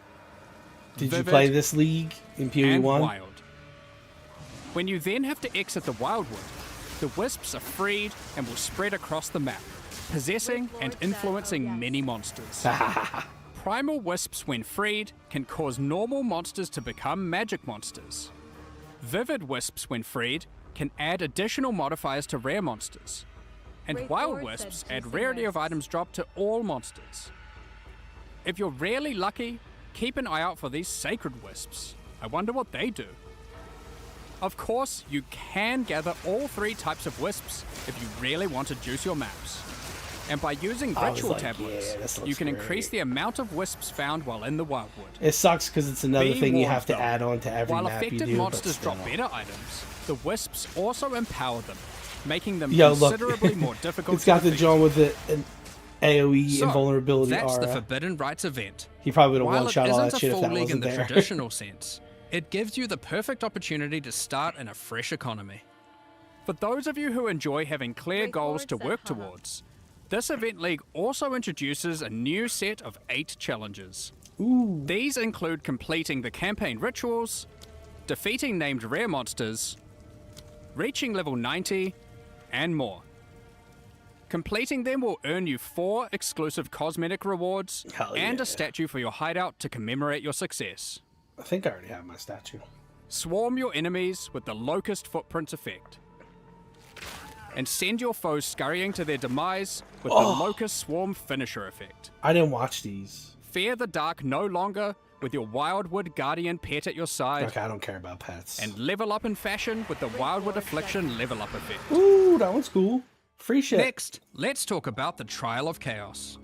Did you Vivid, play this league in POE and 1? Wild. When you then have to exit the Wildwood, the wisps are freed and will spread across the map, possessing and influencing many monsters. Primal wisps, when freed, can cause normal monsters to become magic monsters. Vivid wisps, when freed, can add additional modifiers to rare monsters. And Great wild Lord wisps said add juicing rarity of wisps. items drop to all monsters. If you're rarely lucky, keep an eye out for these sacred wisps. I wonder what they do. Of course, you can gather all 3 types of wisps if you really want to juice your maps. And by using I was ritual like, tablets, yeah, this you looks can great. increase the amount of wisps found while in the Wildwood. It sucks because it's another Be thing you warned, have to though, add on to every while map you effective do. monsters but drop still. better items, the wisps also empower them, making them Yo, look, considerably more difficult it's got to the defeat. John with an AoE So, invulnerability that's the aura. Forbidden Rites event. He probably would have While one-shot it all isn't that a shit if full that league in wasn't the there. traditional sense, it gives you the perfect opportunity to start in a fresh economy. For those of you who enjoy having clear goals to work towards, this event league also introduces a new set of 8 challenges. These include completing the campaign rituals, defeating named rare monsters, reaching level 90, and more. Completing them will earn you 4 exclusive cosmetic rewards and a statue for your hideout to commemorate your success. I think I already have my statue. Swarm your enemies with the Locust Footprints effect. And send your foes scurrying to their demise with the Locust Swarm Finisher effect. I didn't watch these. Fear the dark no longer with your Wildwood Guardian pet at your side. Okay, I don't care about pets. And level up in fashion with the Wildwood Affliction level up effect. Ooh, that one's cool. Free shit. Next, let's talk about the Trial of Chaos.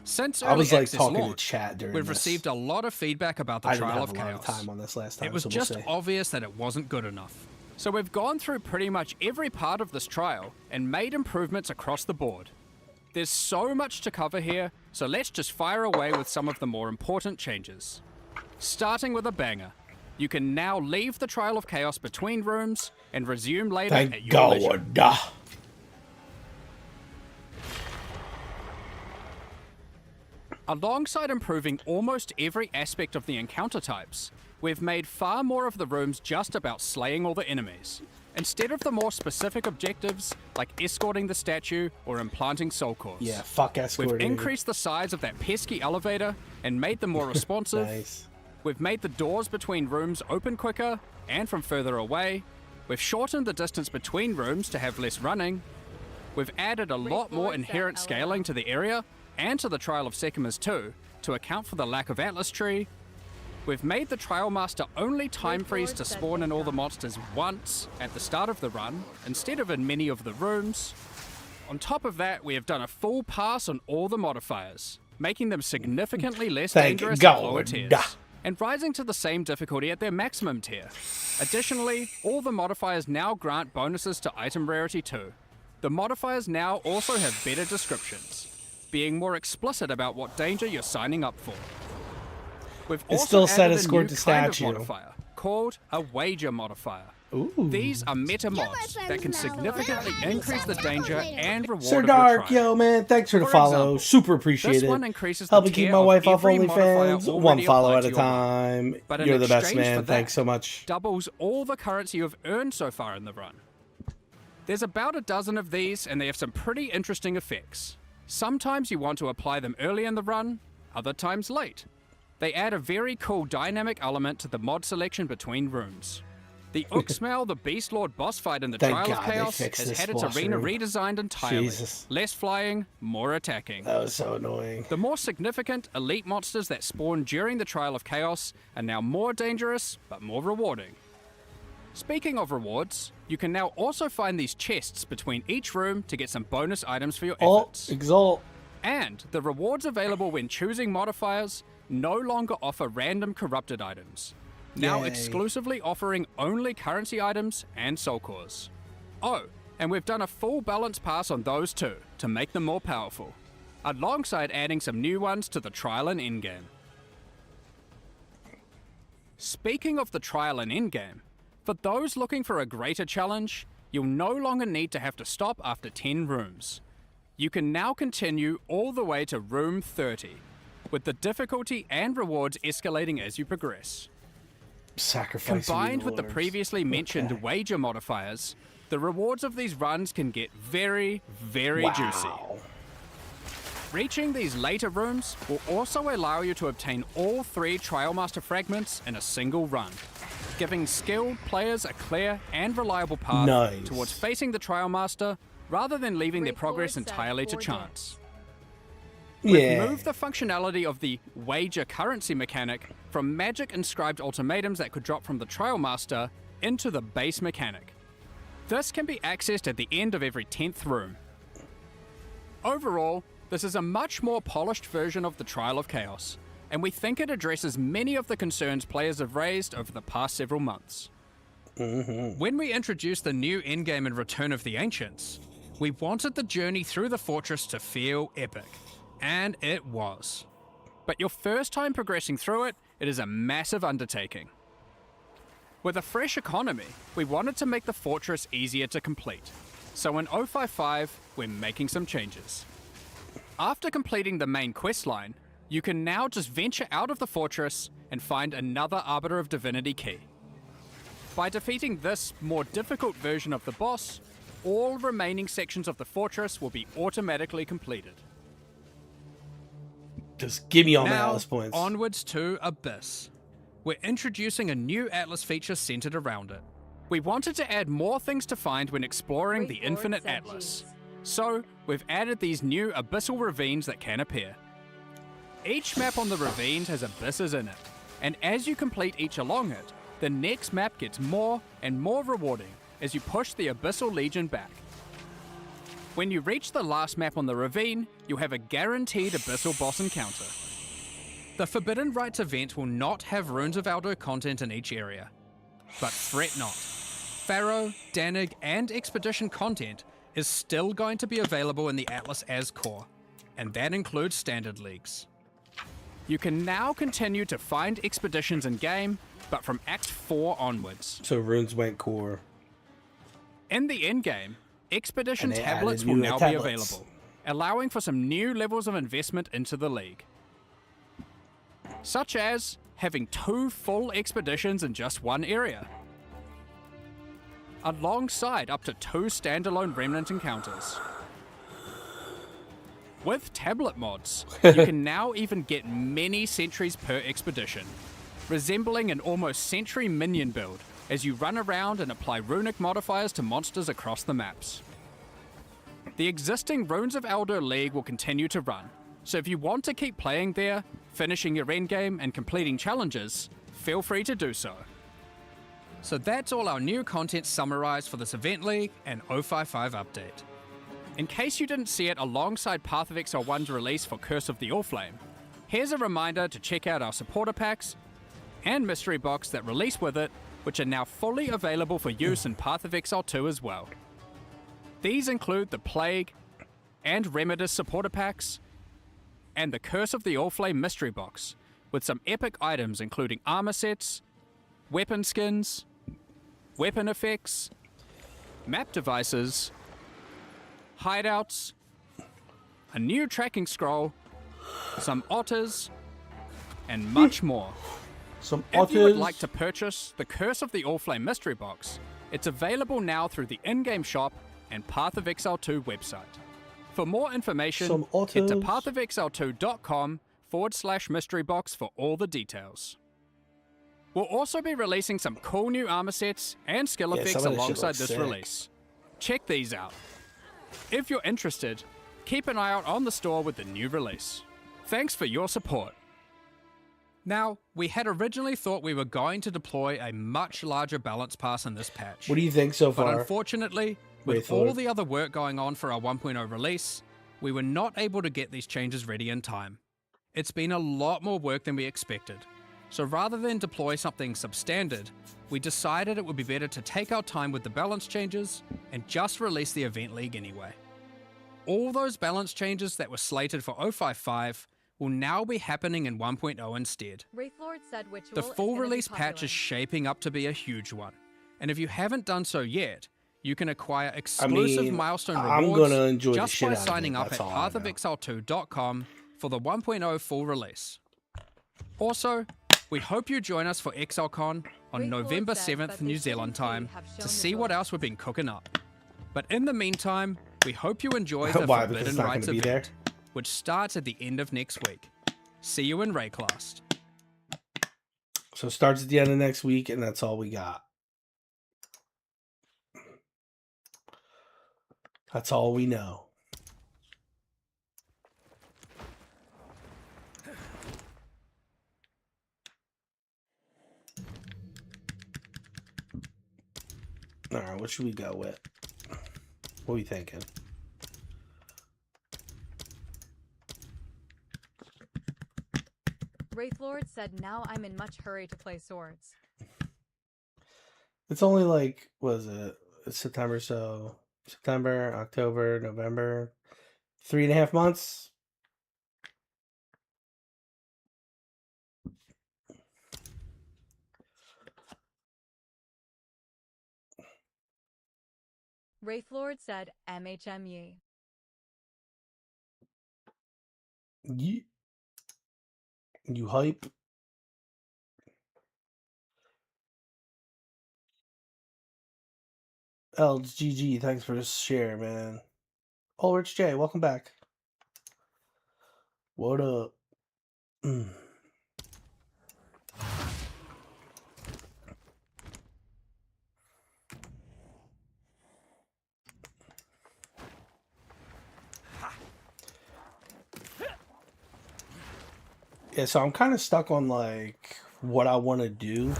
Since I was early like access talking launch, to chat during we've this. received a lot of feedback about the I didn't Trial have of a lot of Chaos. time on this last time. It was so we'll just see. obvious that it wasn't good enough. So we've gone through pretty much every part of this trial and made improvements across the board. There's so much to cover here, so let's just fire away with some of the more important changes. Starting with a banger. You can now leave the Trial of Chaos between rooms and resume later at Thank your leisure. God. Alongside improving almost every aspect of the encounter types, we've made far more of the rooms just about slaying all the enemies, instead of the more specific objectives like escorting the statue or implanting soul cores. Yeah, fuck escorting. We've increased the size of that pesky elevator and made them more responsive. Nice. We've made the doors between rooms open quicker and from further away. We've shortened the distance between rooms to have less running. We've added a lot more inherent scaling to the area and to the Trial of Sekimas too, to account for the lack of Atlas Tree. We've made the Trial Master only time freeze to spawn in all the monsters once at the start of the run, instead of in many of the rooms. On top of that, we have done a full pass on all the modifiers, making them significantly less dangerous at lower tiers, and rising to the same difficulty at their maximum tier. Additionally, all the modifiers now grant bonuses to item rarity too. The modifiers now also have better descriptions, being more explicit about what danger you're signing up for. We've also still said added a escort new the kind of statue. modifier called a wager modifier. Ooh. These are meta mods that can significantly increase the danger and reward Sir of Dark, your trial. yo man, thanks for the For follow. example, Super appreciate this it. one increases the Helping keep tier my of wife off every modifier OnlyFans. already One follow applied at to a your run. time. But in You're the best exchange for man. that, Thanks so much. Doubles all the currency you've earned so far in the run. There's about a dozen of these, and they have some pretty interesting effects. Sometimes you want to apply them early in the run, other times late. They add a very cool dynamic element to the mod selection between rooms. The Uxmal, the Beast Lord boss fight in the Thank Trial God of they Chaos, fixed has this had its boss arena room. redesigned entirely. Jesus. Less flying, more attacking. That was so annoying. The more significant elite monsters that spawn during the Trial of Chaos are now more dangerous, but more rewarding. Speaking of rewards, you can now also find these chests between each room to get some bonus items for your efforts. Exalt. And the rewards available when choosing modifiers no longer offer random corrupted items. Now Yay. exclusively offering only currency items and soul cores. Oh, and we've done a full balance pass on those too, to make them more powerful, alongside adding some new ones to the trial and endgame. Speaking of the trial and endgame, for those looking for a greater challenge, you'll no longer need to have to stop after 10 rooms. You can now continue all the way to room 30, with the difficulty and rewards escalating as you progress. Sacrifice. Combined with the previously mentioned wager modifiers, the rewards of these runs can get very, very juicy. Reaching these later rooms will also allow you to obtain all 3 Trial Master fragments in a single run, giving skilled players a clear and reliable path towards facing the Trial Master rather than leaving their progress entirely to chance. We've moved the functionality of the wager currency mechanic from magic inscribed ultimatums that could drop from the Trial Master into the base mechanic. This can be accessed at the end of every 10th room. Overall, this is a much more polished version of the Trial of Chaos, and we think it addresses many of the concerns players have raised over the past several months. When we introduced the new endgame in Return of the Ancients, we wanted the journey through the fortress to feel epic. And it was. But your first time progressing through it, it is a massive undertaking. With a fresh economy, we wanted to make the fortress easier to complete. So in 055, we're making some changes. After completing the main questline, you can now just venture out of the fortress and find another Arbiter of Divinity key. By defeating this more difficult version of the boss, all remaining sections of the fortress will be automatically completed. Just give me all my Now, Atlas points. Onwards to Abyss. We're introducing a new Atlas feature centered around it. We wanted to add more things to find when exploring the Infinite Atlas. So, we've added these new abyssal ravines that can appear. Each map on the ravine has abysses in it, and as you complete each along it, the next map gets more and more rewarding as you push the Abyssal Legion back. When you reach the last map on the ravine, you'll have a guaranteed abyssal boss encounter. The Forbidden Rites event will not have Runes of Aldo content in each area. But fret not. Pharaoh, Danig, and Expedition content is still going to be available in the Atlas as core, and that includes standard leagues. You can now continue to find expeditions in-game, but from Act 4 onwards. So runes went core. In the endgame, Expedition tablets will now be available, allowing for some new levels of investment into the league. Such as having 2 full expeditions in just one area, alongside up to 2 standalone Remnant encounters. With tablet mods, you can now even get many sentries per expedition, resembling an almost sentry minion build as you run around and apply runic modifiers to monsters across the maps. The existing Runes of Aldo League will continue to run, so if you want to keep playing there, finishing your endgame and completing challenges, feel free to do so. So that's all our new content summarized for this Event League and 055 update. In case you didn't see it alongside Path of Exile 1's release for Curse of the Allflame, here's a reminder to check out our supporter packs and mystery box that release with it, which are now fully available for use in Path of Exile 2 as well. These include the Plague and Remedis supporter packs, and the Curse of the Allflame mystery box, with some epic items including armor sets, weapon skins, weapon effects, map devices, hideouts, a new tracking scroll, some otters, and much more. If you would like to purchase the Curse of the Allflame mystery box, it's available now through the in-game shop and Path of Exile 2 website. For more information, head to pathofexile2.com/mystery box for all the details. We'll also be releasing some cool new armor sets and skill effects alongside this release. Check these out. If you're interested, keep an eye out on the store with the new release. Thanks for your support. Now, we had originally thought we were going to deploy a much larger balance pass in this patch. What do you think so far? But unfortunately, with all the other work going on for our 1.0 release, we were not able to get these changes ready in time. It's been a lot more work than we expected. So rather than deploy something substandard, we decided it would be better to take our time with the balance changes and just release the Event League anyway. All those balance changes that were slated for 055 will now be happening in 1.0 instead. The full release patch is shaping up to be a huge one, and if you haven't done so yet, you can acquire exclusive milestone rewards just by signing up at pathofexile2.com for the 1.0 full release. Also, we hope you join us for ExileCon on November 7th New Zealand time to see what else we've been cooking up. But in the meantime, we hope you enjoy the Forbidden Rites event, which starts at the end of next week. See you in Rayclast. So it starts at the end of next week, and that's all we got. That's all we know. All right, what should we go with? What are we thinking? Wraithlord said, now I'm in much hurry to play swords. It's only like, what is it? It's September, so September, October, November, 3.5 months. Wraithlord said, MHME. You hype? LGG, thanks for the share, man. Oh, Rich J, welcome back. What up? Yeah, so I'm kind of stuck on like what I want to do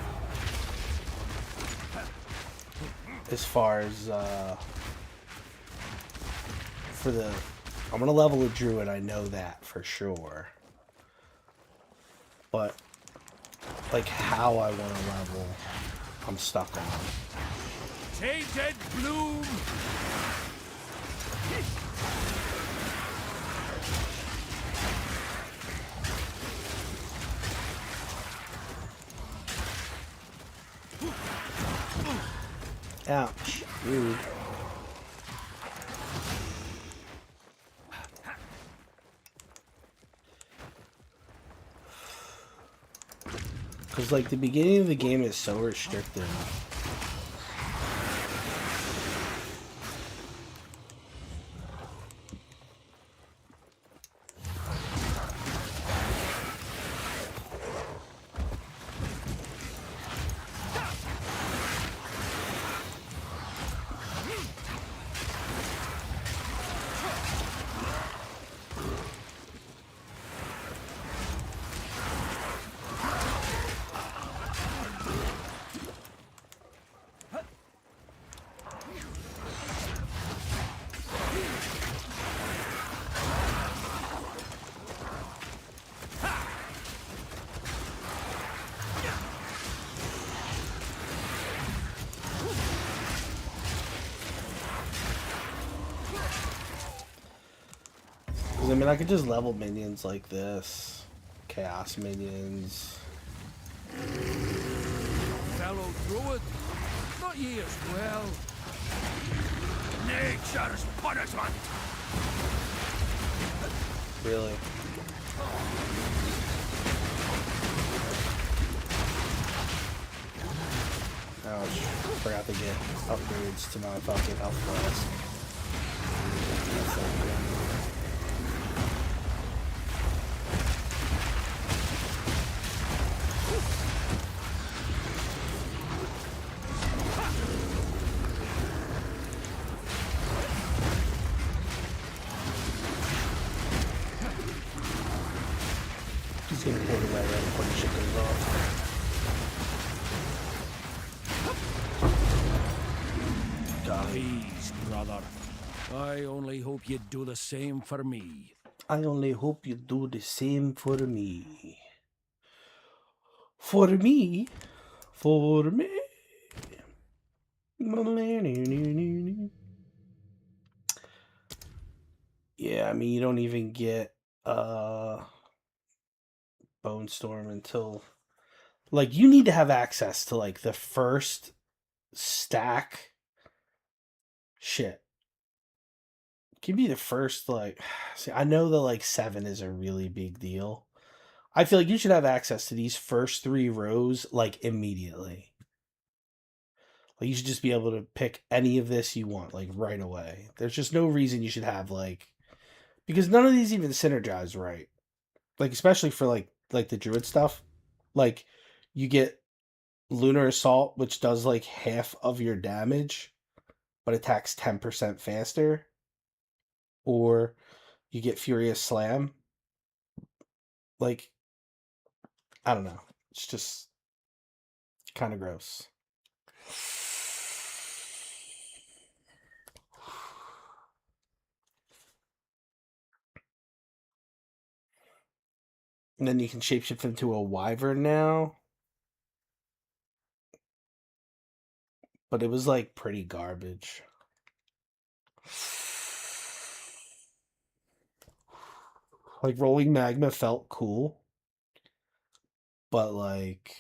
as far as for the... I'm going to level a druid, I know that for sure. But, like, how I want to level, I'm stuck on. Tainted bloom! Ouch. Rude. Because, like, the beginning of the game is so restrictive. Because, I mean, I could just level minions like this. Chaos minions. Fellow druid, not ye as well. Nature's punishment! Really? Ouch. Forgot to get upgrades to my fucking health class. That's not good. He's gonna pull away right before the shit goes off. Please, brother. I only hope you do the same for me. I only hope you do the same for me. For me? For me? Yeah, I mean, you don't even get Bone Storm until... Like, you need to have access to, like, the first stack... Shit. Give me the first, like... See, I know that, like, 7 is a really big deal. I feel like you should have access to these first 3 rows, like, immediately. Like, you should just be able to pick any of this you want, like, right away. There's just no reason you should have, like... Because none of these even synergize right. Like, especially for, like the druid stuff. Like, you get Lunar Assault, which does, like, half of your damage, but attacks 10% faster. Or you get Furious Slam. Like, I don't know. It's just kind of gross. And then you can shapeshift into a wyvern now. But it was, like, pretty garbage. Like, Rolling Magma felt cool. But, like...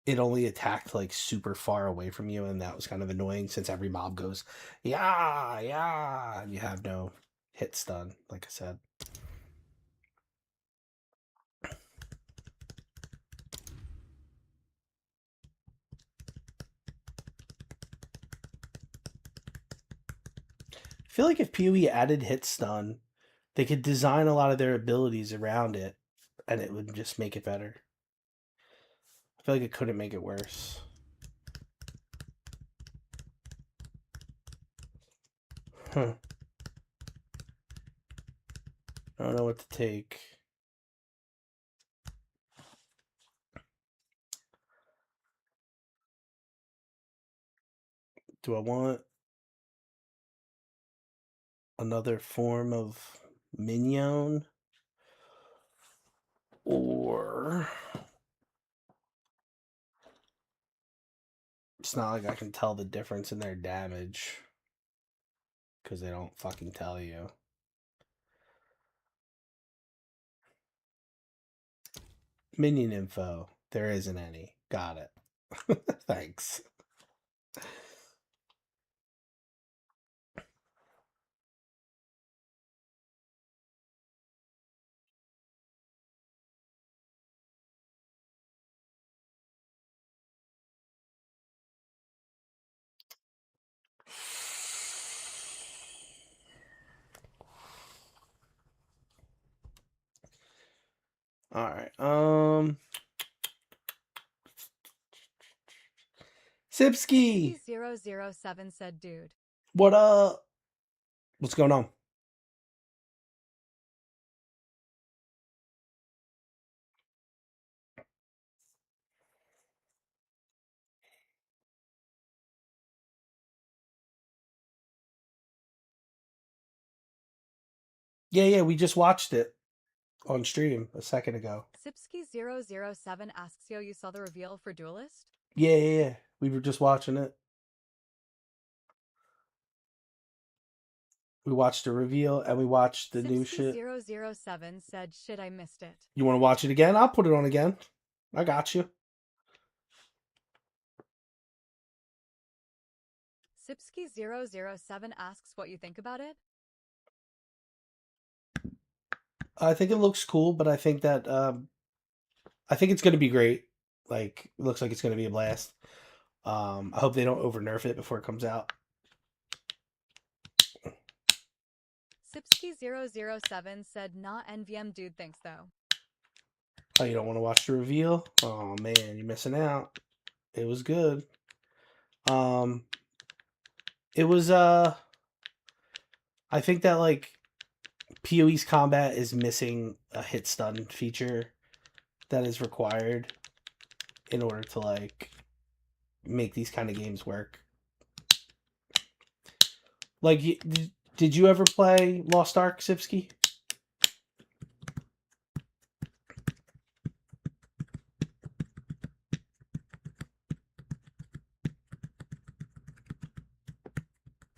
It only attacked, like, super far away from you, and that was kind of annoying since every mob goes, yeah, yeah, and you have no hit stun, like I said. I feel like if POE added hit stun, they could design a lot of their abilities around it, and it would just make it better. I feel like it couldn't make it worse. Huh. I don't know what to take. Do I want another form of minion, or it's not like I can tell the difference in their damage because they don't fucking tell you. Minion info. There isn't any. Got it. Thanks. All right. Sipsky 007 said, dude. What up? What's going on? Yeah, we just watched it on stream a second ago. Sipsky007 asks you saw the reveal for Duelist? Yeah. We were just watching it. We watched the reveal and we watched the new shit. Sipsky007 said, shit, I missed it. You want to watch it again? I'll put it on again. I got you. Sipsky007 asks what you think about it? I think it looks cool, but I think that I think it's going to be great. Like, it looks like it's going to be a blast. I hope they don't over nerf it before it comes out. Sipsky007 said, not NVM dude thinks though. Oh, you don't want to watch the reveal? Oh man, you're missing out. It was good. It was I think that like POE's combat is missing a hit stun feature that is required in order to like make these kind of games work. Like, did you ever play Lost Ark, Sipsky?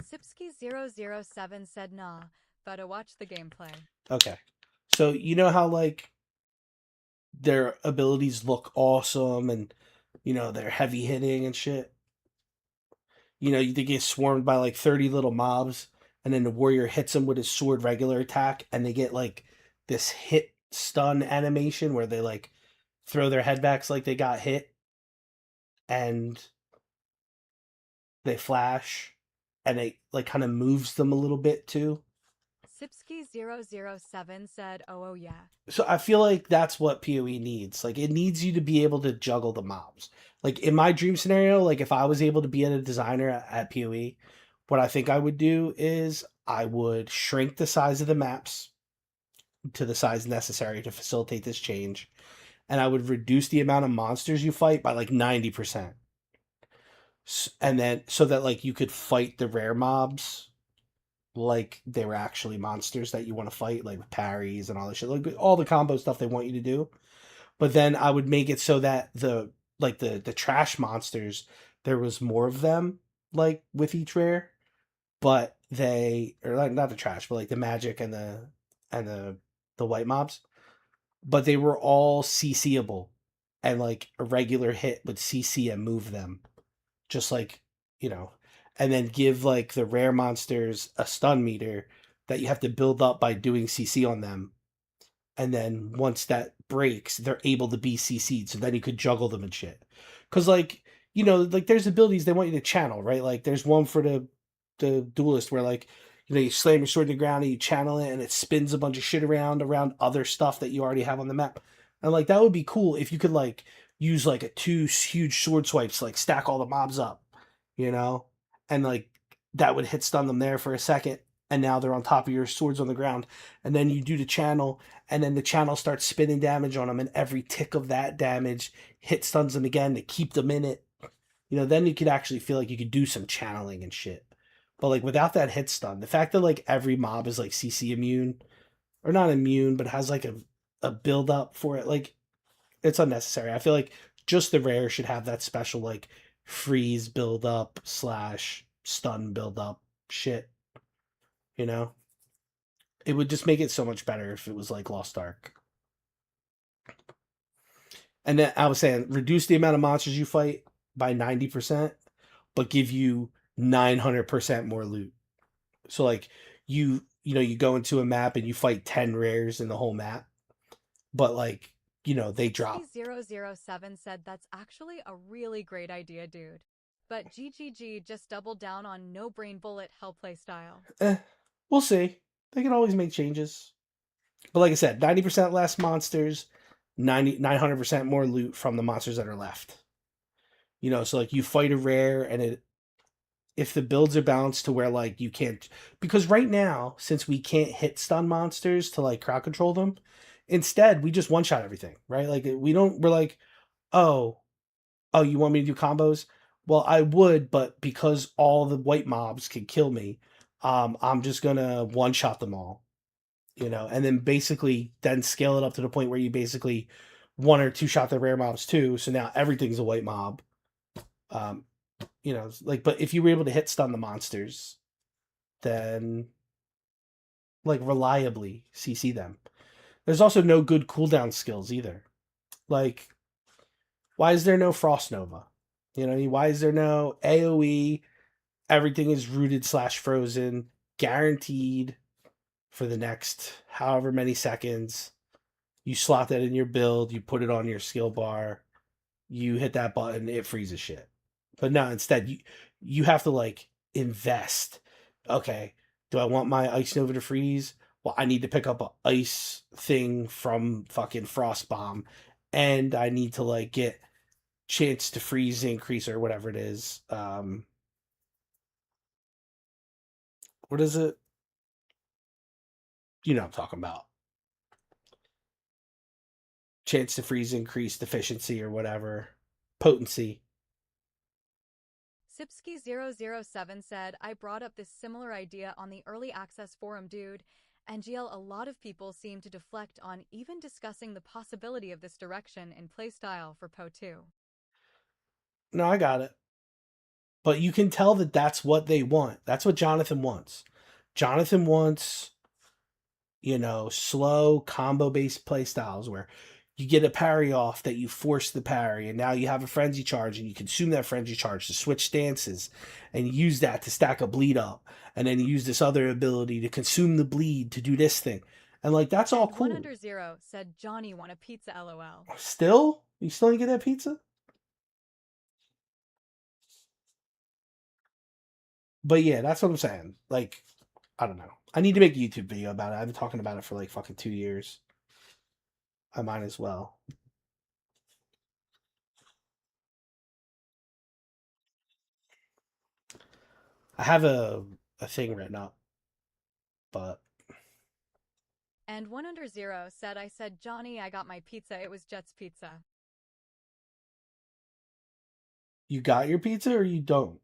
Sipsky007 said, nah, but I watched the gameplay. Okay. So, you know how, like, their abilities look awesome and, you know, they're heavy hitting and shit? You know, they get swarmed by, like, 30 little mobs, and then the warrior hits them with his sword regular attack, and they get, like, this hit stun animation where they, like, throw their head backs like they got hit, and they flash, and it, like, kind of moves them a little bit, too. Sipsky007 said, oh yeah. So I feel like that's what PoE needs. Like, it needs you to be able to juggle the mobs. Like, in my dream scenario, like, if I was able to be a designer at PoE, what I think I would do is I would shrink the size of the maps to the size necessary to facilitate this change. And I would reduce the amount of monsters you fight by, like, 90%. And then, so that, like, you could fight the rare mobs like they were actually monsters that you want to fight, like with parries and all this shit, like all the combo stuff they want you to do. But then I would make it so that the trash monsters, there was more of them, like with each rare, but they, or like not the trash, but like the magic and the white mobs, but they were all CCable, and like a regular hit would CC and move them, just like, you know. And then give like the rare monsters a stun meter that you have to build up by doing CC on them. And then once that breaks, they're able to be CC'd. So then you could juggle them and shit. Cause like, you know, like there's abilities they want you to channel, right? Like there's one for the duelist where like, you know, you slam your sword to the ground and you channel it and it spins a bunch of shit around other stuff that you already have on the map. And like, that would be cool if you could like use like a 2 huge sword swipes, like stack all the mobs up, you know? And like that would hit stun them there for a second, and now they're on top of your swords on the ground, and then you do the channel, and then the channel starts spinning damage on them, and every tick of that damage hit stuns them again to keep them in it. You know, then you could actually feel like you could do some channeling and shit. But like without that hit stun, the fact that like every mob is like CC immune, or not immune, but has like a build up for it, like it's unnecessary. I feel like just the rare should have that special like freeze build up / stun build up shit. You know, it would just make it so much better if it was like Lost Ark. And then I was saying, reduce the amount of monsters you fight by 90%, but give you 900% more loot. So like you go into a map and you fight 10 rares in the whole map, but like, they drop. 007 said that's actually a really great idea, dude. But GGG just doubled down on no brain bullet hell play style. We'll see. They can always make changes. But like I said, 90% less monsters, 900% more loot from the monsters that are left. So like you fight a rare and if the builds are balanced to where like you can't, because right now, since we can't hit stun monsters to like crowd control them, instead we just one shot everything, right? Like we're like, oh, you want me to do combos? Well, I would, but because all the white mobs can kill me, I'm just gonna one shot them all. And then basically then scale it up to the point where you basically one or two shot the rare mobs too. So now everything's a white mob. But if you were able to hit stun the monsters, then like reliably CC them. There's also no good cooldown skills either. Like, why is there no Frost Nova? Why is there no AoE? Everything is rooted / frozen, guaranteed for the next however many seconds. You slot that in your build, you put it on your skill bar, you hit that button, it freezes shit. But no, instead you have to like invest. Okay, do I want my Ice Nova to freeze? Well, I need to pick up an ice thing from fucking Frost Bomb, and I need to like get chance to freeze increase or whatever it is. What is it? You know what I'm talking about. Chance to freeze increase deficiency or whatever. Potency. Sipsky007 said, I brought up this similar idea on the early access forum, dude, and GL, a lot of people seem to deflect on even discussing the possibility of this direction in playstyle for PO2. No, I got it. But you can tell that that's what they want. That's what Jonathan wants. Jonathan wants, slow combo-based playstyles where you get a parry off that you force the parry, and now you have a frenzy charge, and you consume that frenzy charge to switch stances, and use that to stack a bleed up, and then you use this other ability to consume the bleed to do this thing. And like that's all cool. 100 said Johnny want a pizza LOL. Still? You still didn't get that pizza? But yeah, that's what I'm saying. Like, I don't know. I need to make a YouTube video about it. I've been talking about it for like fucking 2 years. I might as well. I have a thing written up, but. And 100 said, I said, Johnny, I got my pizza. It was Jet's pizza. You got your pizza or you don't?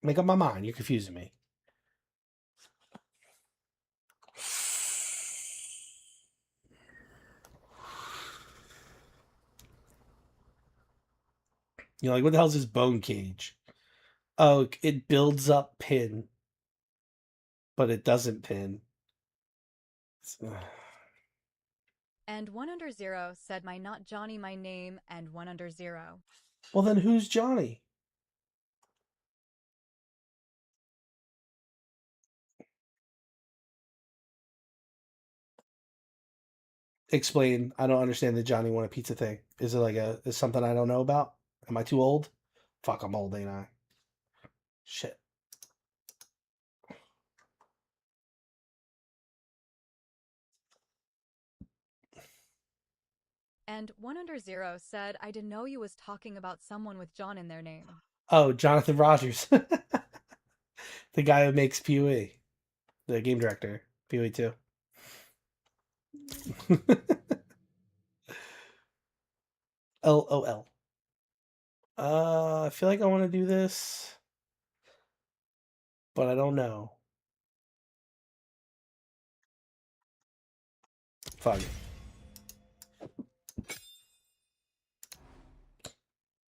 Make up my mind. You're confusing me. You're like, what the hell is this bone cage? Oh, it builds up pin, but it doesn't pin. And 100 said, my not Johnny, my name, and 100. Well, then who's Johnny? Explain. I don't understand the Johnny want a pizza thing. Is it like is something I don't know about? Am I too old? Fuck, I'm old, ain't I? Shit. And 100 said, I didn't know you was talking about someone with John in their name. Oh, Jonathan Rogers. The guy who makes POE. The game director. POE 2. LOL. I feel like I want to do this. but I don't know. Fuck it.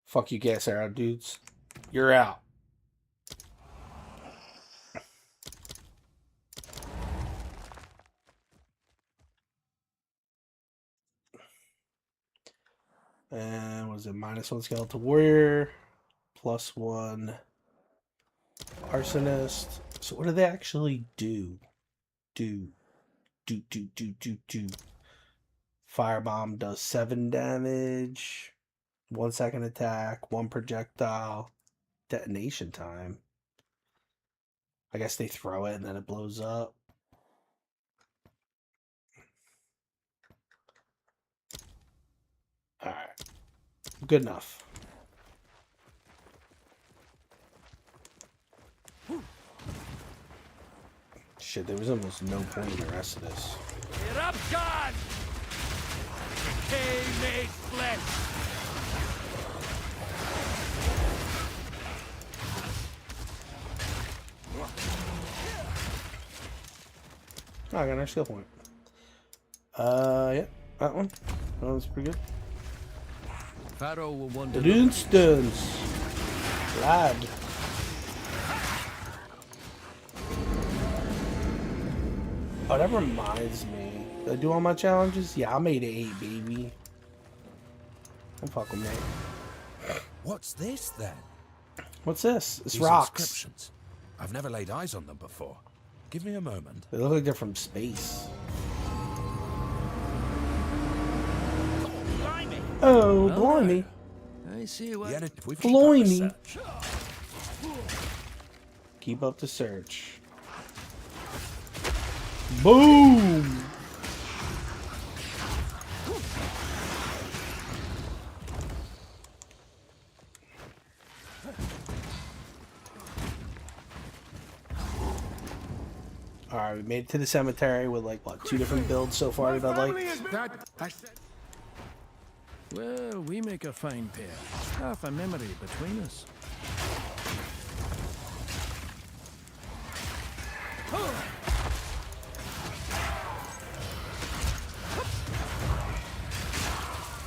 Fuck you, gas arrow dudes. You're out. And was it -1 skeletal warrior, +1 arsonist? So what do they actually do? Do. Firebomb does 7 damage, 1 second attack, 1 projectile, detonation time. I guess they throw it and then it blows up. Alright. Good enough. Shit, there was almost no point in the rest of this. Eruption! Decay made flesh! Oh, I got another skill point. Yeah, that one. That one's pretty good. Pharaoh will wonder. Instance. Lad. Oh, that reminds me. Did I do all my challenges? Yeah, I made it 8, baby. Don't fuck with me. What's this then? What's this? It's These rocks. inscriptions. I've never laid eyes on them before. Give me a moment. They look like they're from space. Oh, blimey. I see what. Yeah, if we keep up the Blimey. search. Keep up the search. Boom! Alright, we made it to the cemetery with like, what, 2 different builds so far that I like? Well, we make a fine pair. Half a memory between us.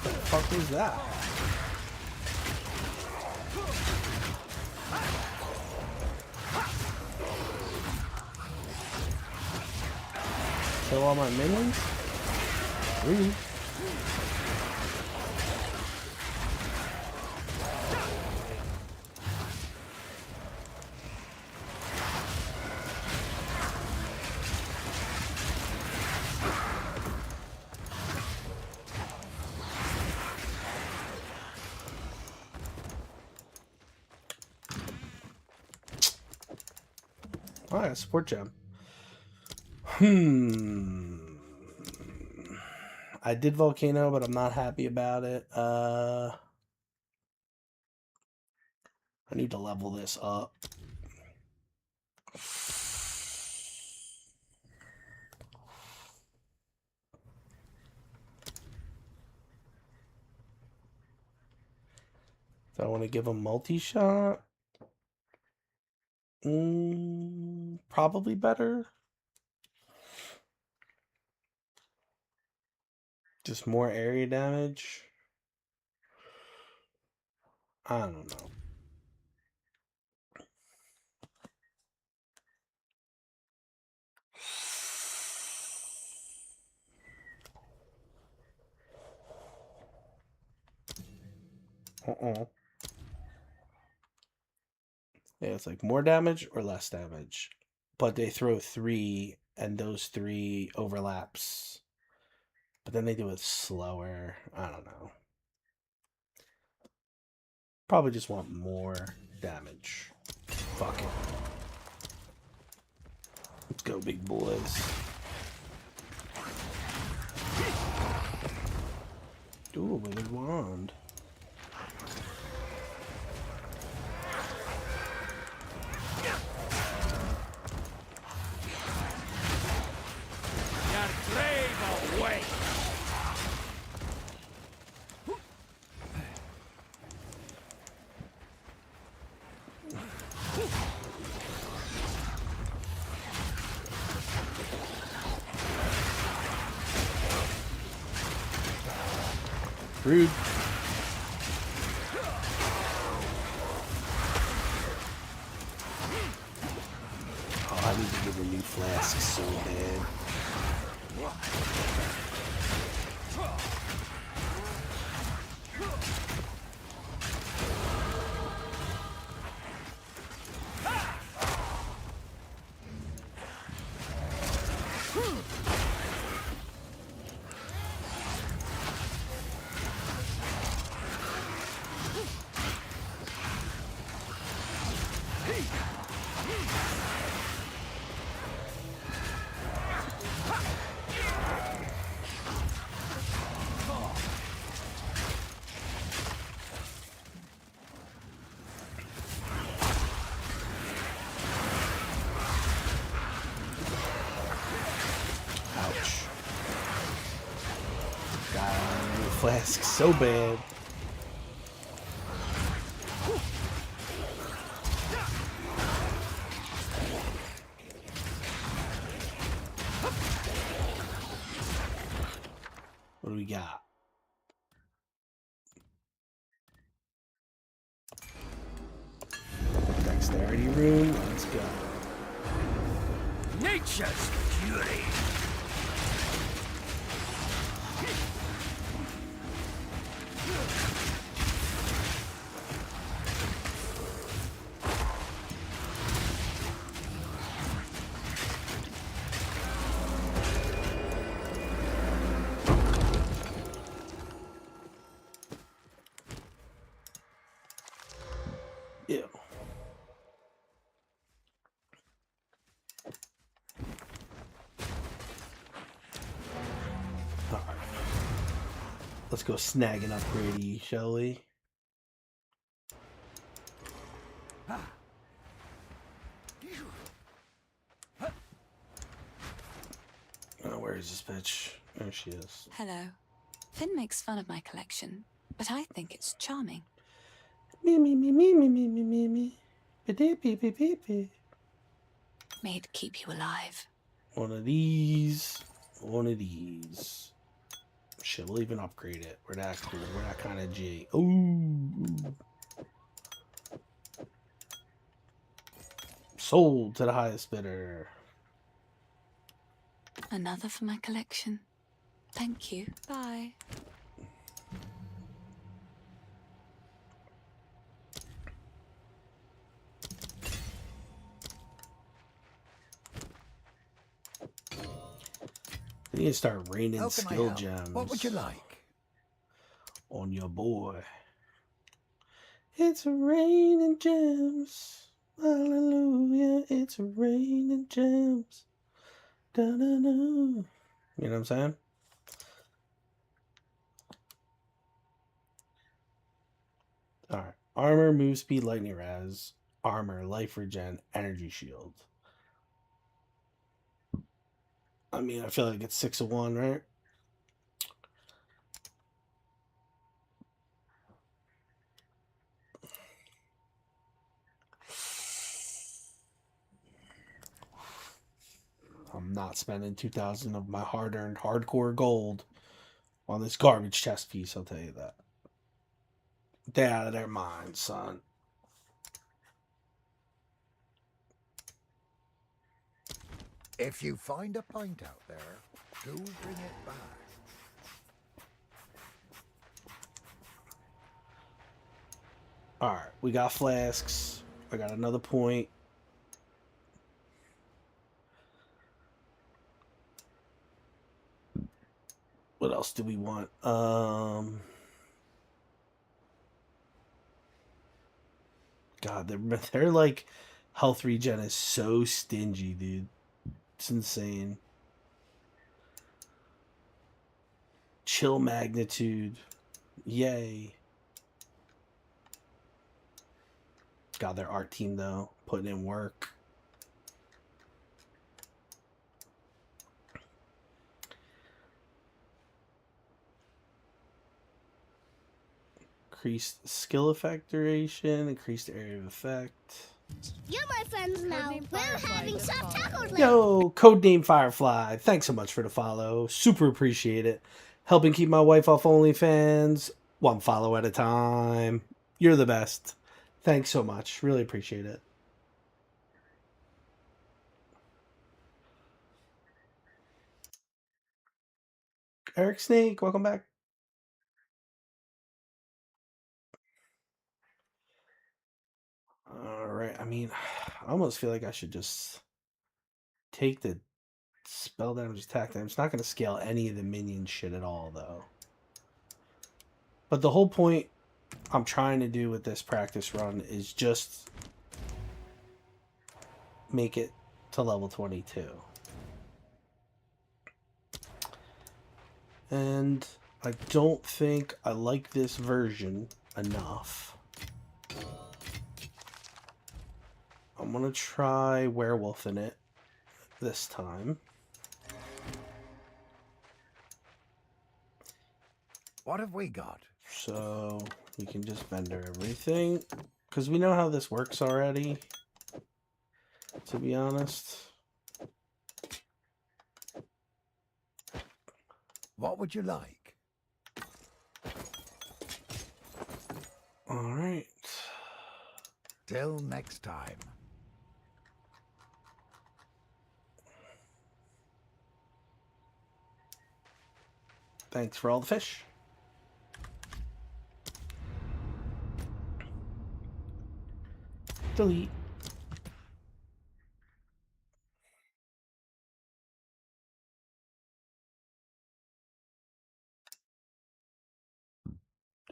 What the fuck was that? Kill all my minions? Rude. Oh, I got a support gem. I did Volcano, but I'm not happy about it. I need to level this up. If I want to give a multi-shot, probably better. Just more area damage. I don't know. Yeah, it's like more damage or less damage. But they throw 3, and those 3 overlaps. But then they do it slower. I don't know. Probably just want more damage. Fuck it. Let's go, big boys. Ooh, with a wand. Your grave away! Rude. Oh, I need to get a new flask so bad. Ouch. God, I need a flask so bad. What do we got? Dexterity room. Let's go. Nature's fury. Ew. Alright. Let's go snag an upgrade, shall we? Oh, where is this bitch? There she is. Hello. Finn makes fun of my collection, but I think it's charming. Me, me, me, me, me, me, me, me, me. Pee, pee, pee, pee, pee. May it keep you alive. One of these. One of these. Shit, we'll even upgrade it. We're that cool. We're that kind of G. Ooh. Sold to the highest bidder. Another for my collection. Thank you. Bye. You need to start raining skill gems. What would you like? On your boy. It's raining gems. Hallelujah. It's raining gems. Da-da-da. You know what I'm saying? Alright. Armor, move speed, lightning raz. Armor, life regen, energy shield. I mean, I feel like it's 6 of 1, right? I'm not spending 2,000 of my hard-earned hardcore gold on this garbage chest piece, I'll tell you that. They're out of their minds, son. If you find a pint out there, do bring it back. Alright, we got flasks. I got another point. What else do we want? God, they're like, health regen is so stingy, dude. It's insane. Chill magnitude. Yay. God, their art team, though, putting in work. Increased skill effect duration, increased area of effect. You're my friends now. We're having soft tackle. Yo, Codename Firefly. Thanks so much for the follow. Super appreciate it. helping keep my wife off OnlyFans. 1 follow at a time. You're the best. Thanks so much. Really appreciate it. Eric Snake, welcome back. All right. I mean, I almost feel like I should just take the spell damage attack damage. It's not going to scale any of the minion shit at all, though. But the whole point I'm trying to do with this practice run is just make it to level 22. And I don't think I like this version enough. I'm going to try werewolf in it this time. What have we got? So we can just vendor everything, because we know how this works already, to be honest. What would you like? All right. Till next time. Thanks for all the fish. Delete.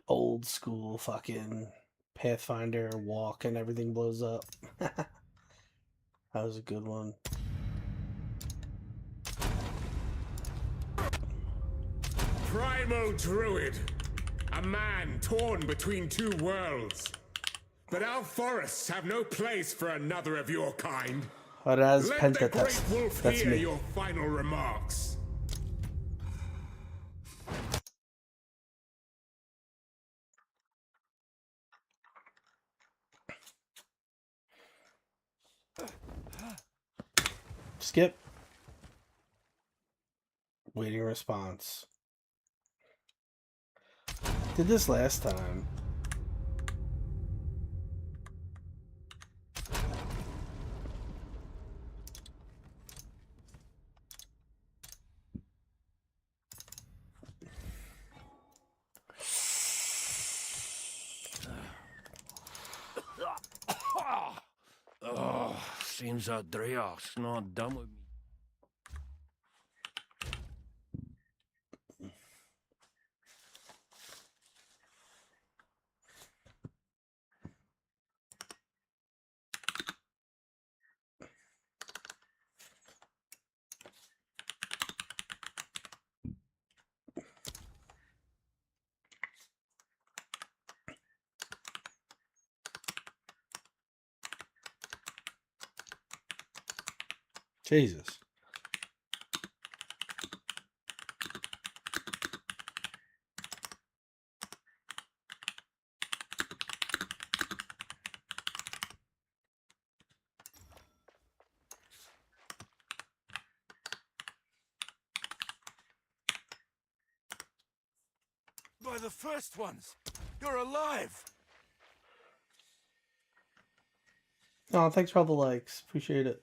Old school fucking Pathfinder walk and everything blows up. That was a good one. Primal Druid, a man torn between 2 worlds. But our forests have no place for another of your kind. Raz Let the Pentatest. great wolf That's hear me. your final remarks. Skip. Waiting response. Did this last time. Oh, seems that Dreyarch's not done with me. Jesus. By the first ones, you're alive. Oh, thanks for all the likes. Appreciate it.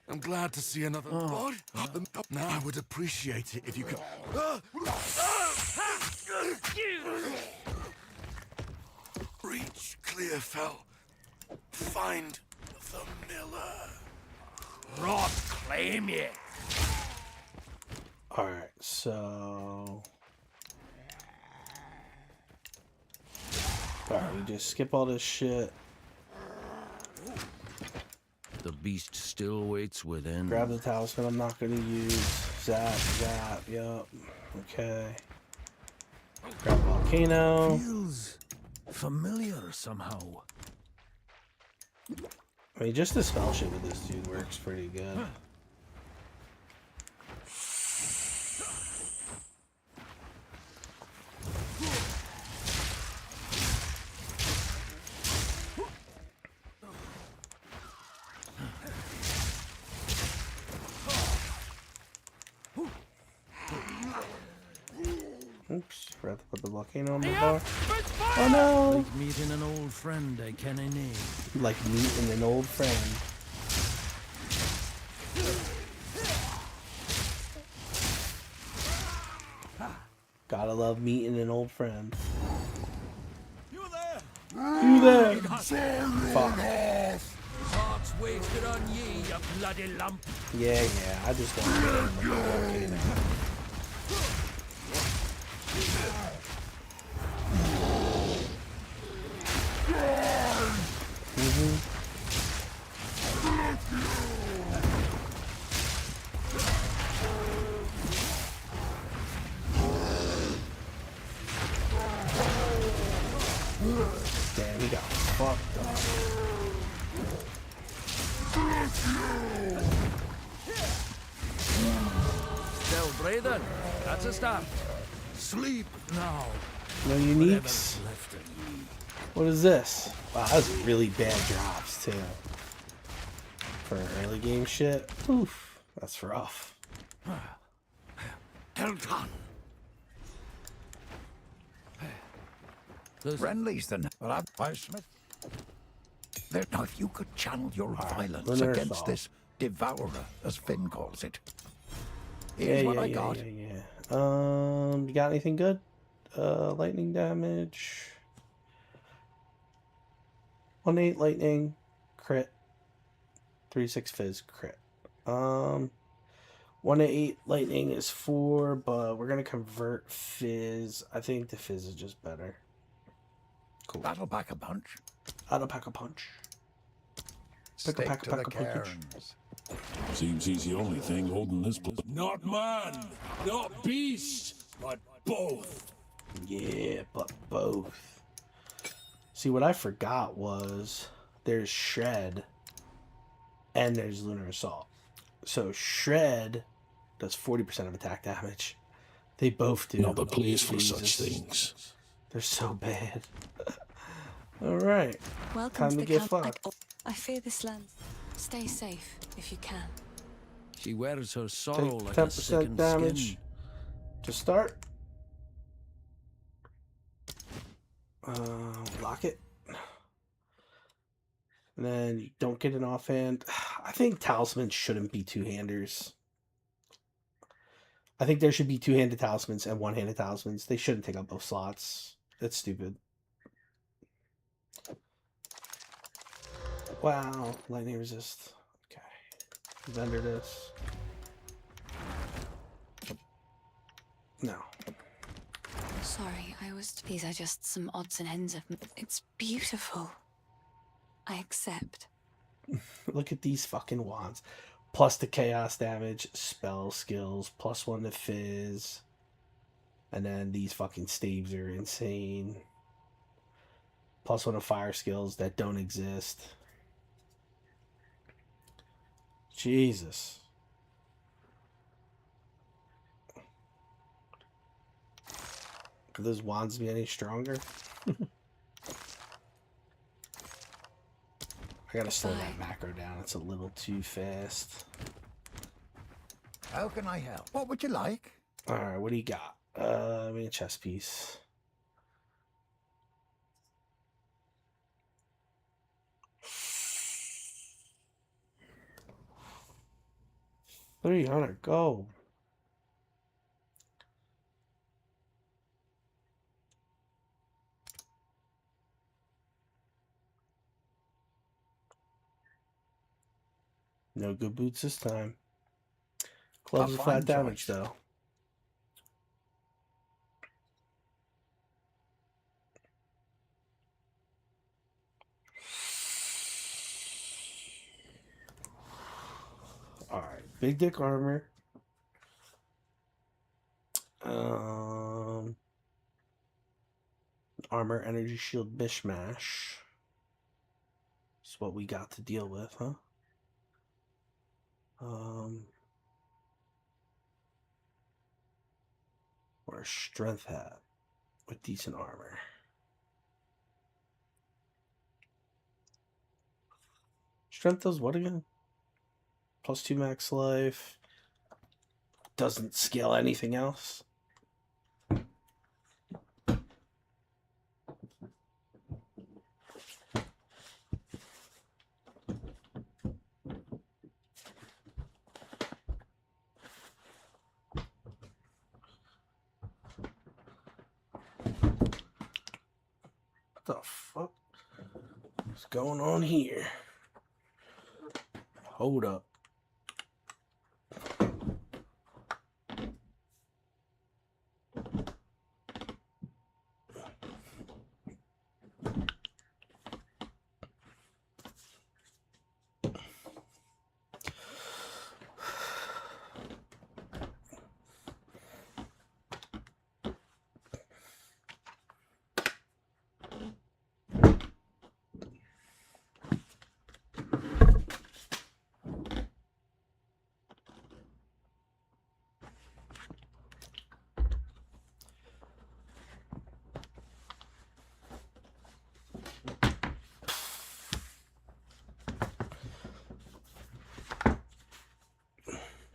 I'm glad to see another body. Now I would appreciate it if you could. Reach Clearfell. Find the miller. Rot claim it. Alright, so... Alright, we just skip all this shit. The beast still waits within. Grab the talisman I'm not going to use. Zap, zap, yup. Okay. Grab volcano. Feels familiar somehow. I mean, just the spell shit with this dude works pretty good. Oops, forgot to put the volcano on the bar. Oh no! Like meeting an old friend I canna name. Like meeting an old friend. Gotta love meeting an old friend. You there? You there? Fuck. Hearts wasted on ye, you bloody lump. Yeah, I just want to get in the volcano. Damn, he got fucked up. Still breathing. That's a start. Sleep now. No uniques. What is this? Wow, that's really bad drops too. For early game shit. Oof, that's rough. Elton. Friendly's then. Well, I've Smith. There, now, if you could channel your violence Lunar against Assault. this devourer, as Finn calls it. Yeah, Here's what I got. You got anything good? Lightning damage. 1-8 lightning, crit. 3-6 fizz, crit. 1-8 lightning is 4, but we're gonna convert fizz. I think the fizz is just better. Cool. That'll pack a punch. That'll pack a punch. Stick to the cairns. Seems he's the only thing holding this place. Not man, not beast, but both. Yeah, but both. See, what I forgot was there's Shred and there's Lunar Assault. So Shred does 40% of attack damage. They both do. Not the place for Jesus. such things. They're so bad. Alright. Welcome Time to get fucked. I fear this land. Stay safe if you can. She wears her sorrow Take like a 10% sickened damage skin. to start. Lock it. And then you don't get an offhand. I think talismans shouldn't be two-handers. I think there should be two-handed talismans and one-handed talismans. They shouldn't take up both slots. That's stupid. Wow. Lightning resist. Okay. Vendor this. No. Sorry, these are just some odds and ends of... It's beautiful. I accept. Look at these fucking wands. Plus the chaos damage, spell skills, +1 to fizz. And then these fucking staves are insane. +1 to fire skills that don't exist. Jesus. Could those wands be any stronger? I gotta slow that macro down. It's a little too fast. How can I help? What would you like? Alright, what do you got? I mean, a chess piece. $300 gold. No good boots this time. Gloves are flat damage though. Alright, big dick armor. Armor, energy shield, mishmash. That's what we got to deal with, huh? Or a strength hat with decent armor. Strength does what again? +2 max life. Doesn't scale anything else. the fuck? What's going on here? Hold up.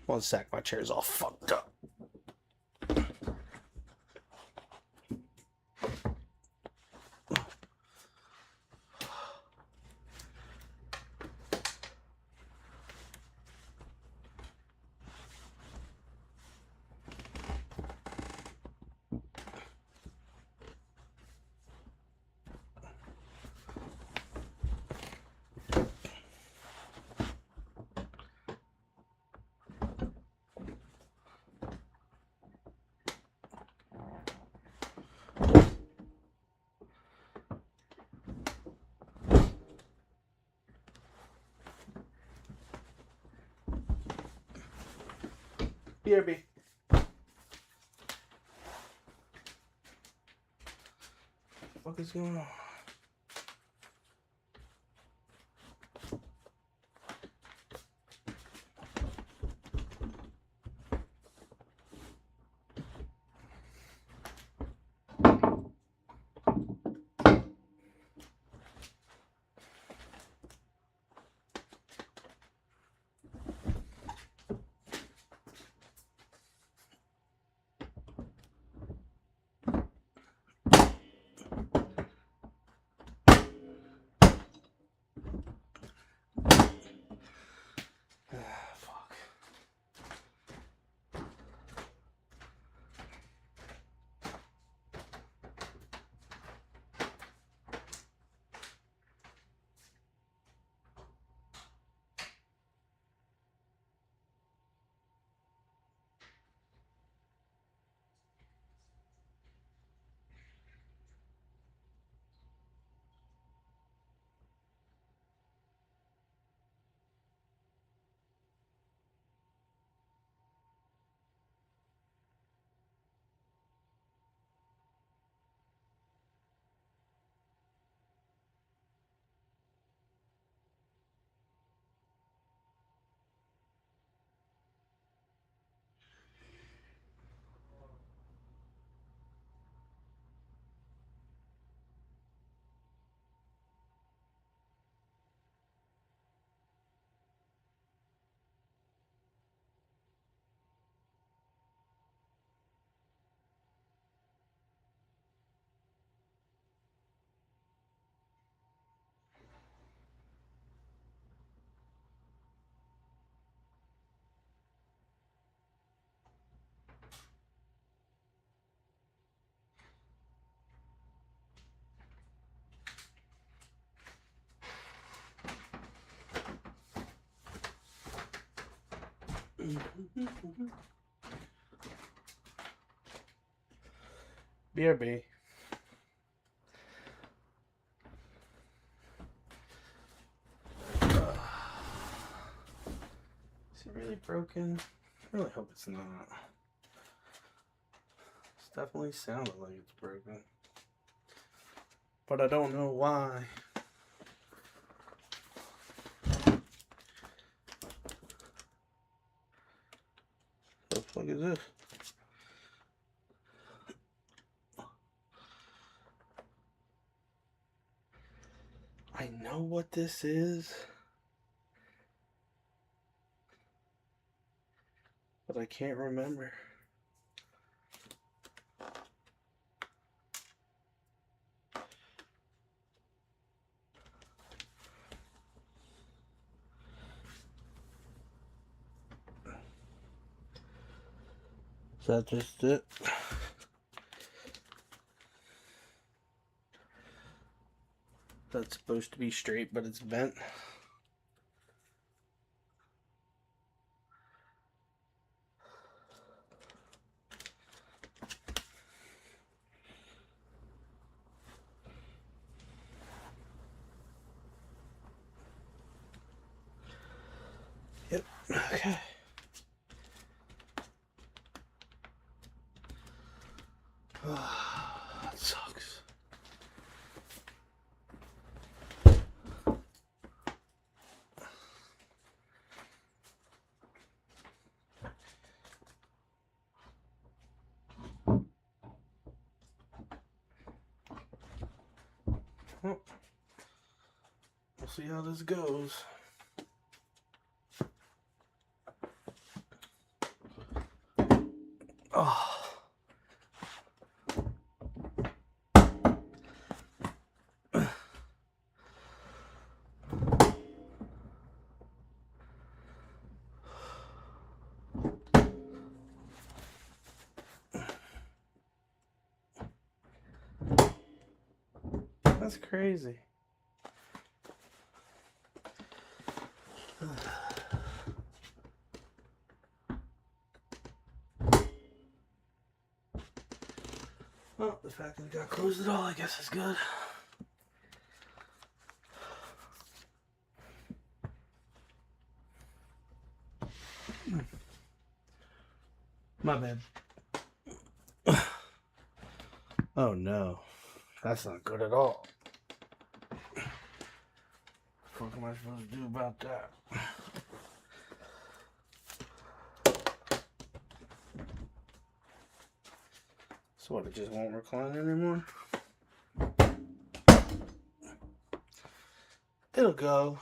One sec, my chair's all fucked up. BRB. What is going on? BRB. Is it really broken? I really hope it's not. It's definitely sounded like it's broken. But I don't know why. What the fuck is this? I know what this is, but I can't remember. Is that just it? that's supposed to be straight, but it's bent. Yep. Okay. That sucks. Well, we'll see how this goes. Oh. That's crazy. Well, the fact that it got closed at all, I guess, is good. My bad. Oh no, that's not good at all. What the fuck am I supposed to do about that? So what, it just won't recline anymore? It'll go.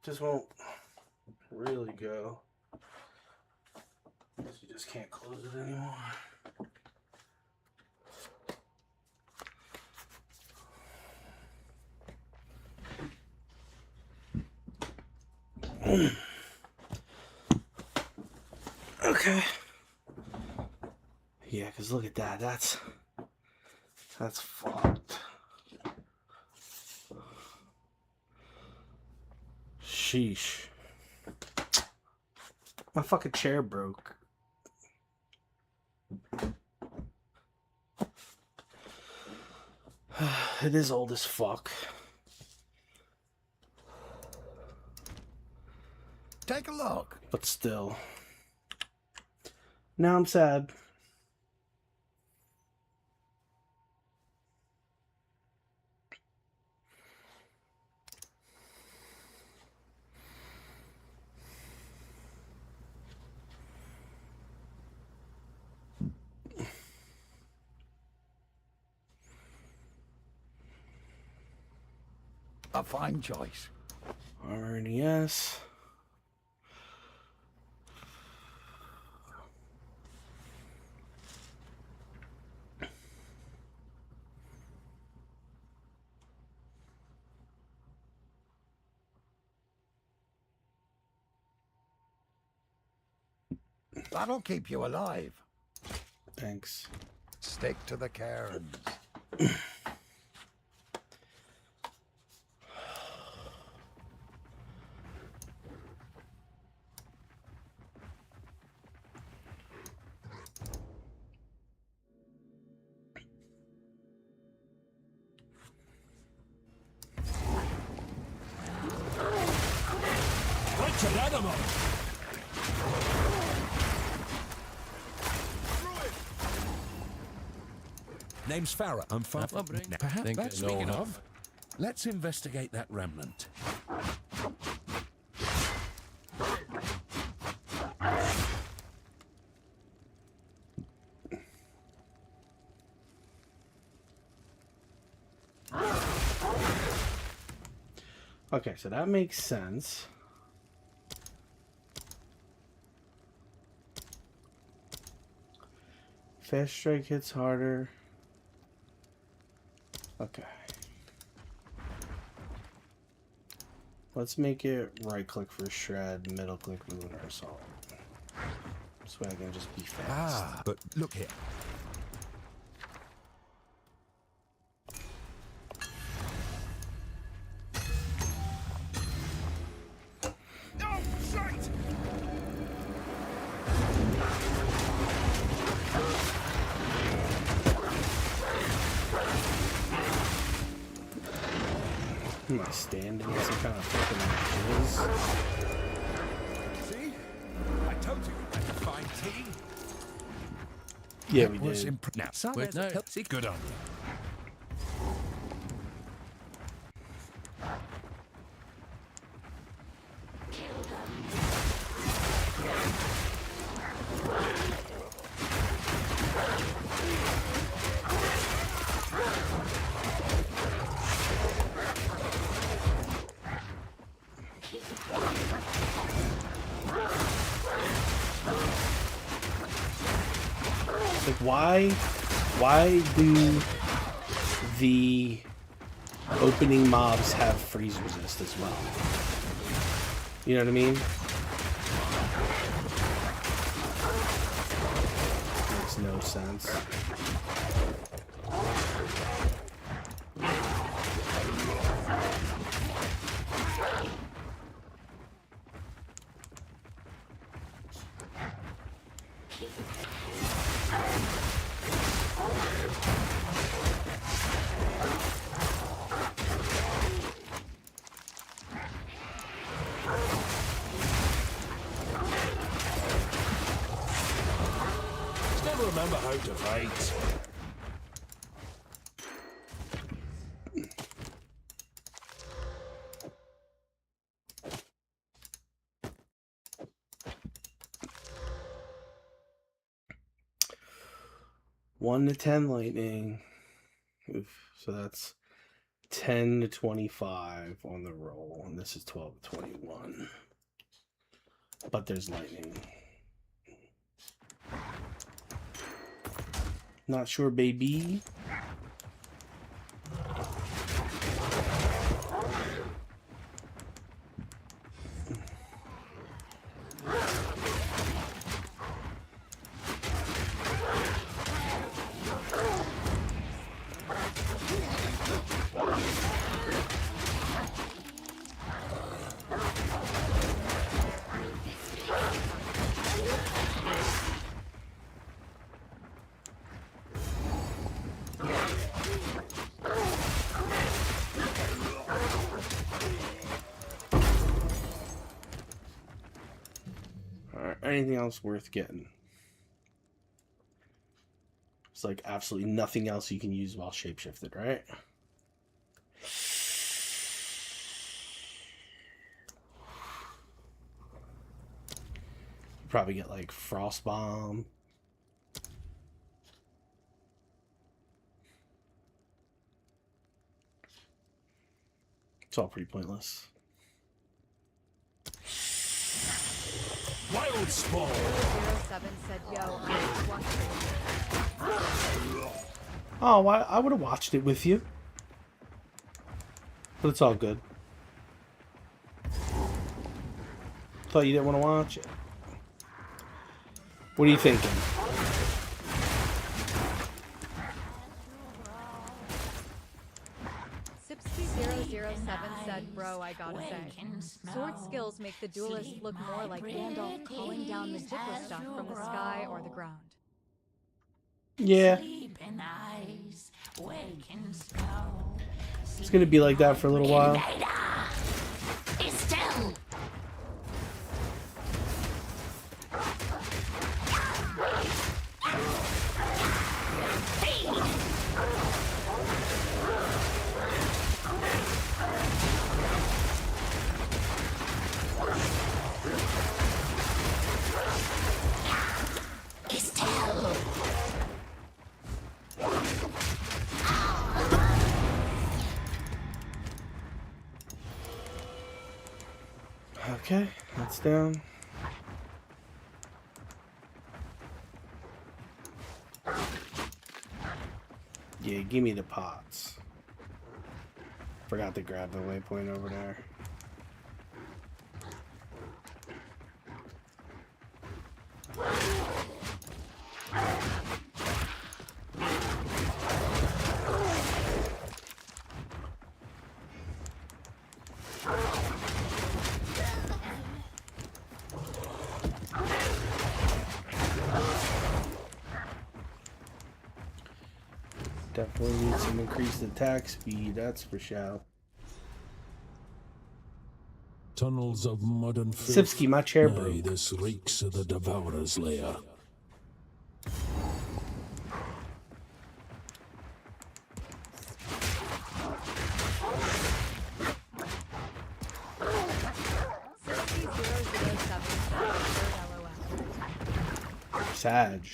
Just won't really go. Guess you just can't close it anymore. Okay. Yeah, because look at that. That's fucked. Sheesh. My fucking chair broke. It is old as fuck. Take a look. But still. Now I'm sad. A fine choice. RNES. That'll keep you alive. Thanks. Stick to the cairns. Wretched animal! Name's Farah. I'm far from perhaps Think that's I know speaking her. of. Let's investigate that remnant. Okay, so that makes sense. Fast strike hits harder. Okay. Let's make it right click for shred, middle click lunar assault. So I can just be fast. Ah, but look here. I standing in some kind of fucking jizz? See? I told you we had a fine team. Yeah, we did. Now, wait, no. See, good on you. Like, why do the opening mobs have freeze resist as well? You know what I mean? Makes no sense. Still remember how to fight. One to 10 lightning. Oof. So that's 10 to 25 on the roll, and this is 12 to 21. But there's lightning. Not sure, baby. Anything else worth getting? It's like absolutely nothing else you can use while shapeshifted, right? Probably get like Frost Bomb. It's all pretty pointless. Wild Spawn! 07 said, yo, I watched it. Oh, I would have watched it with you. But it's all good. Thought you didn't want to watch it. What are you thinking? Sipsky007 said, bro, I gotta say, sword skills make the duelist look more like Gandalf calling down the Jippo stuff from the sky or the ground. Yeah. It's gonna be like that for a little while. Okay, that's down. Yeah, give me the pots. Forgot to grab the waypoint over there. Definitely need some increased attack speed, that's for sure. Tunnels of mud and filth. Sipsky, my chair Aye, broke. this reeks of the Devourer's lair. Sag.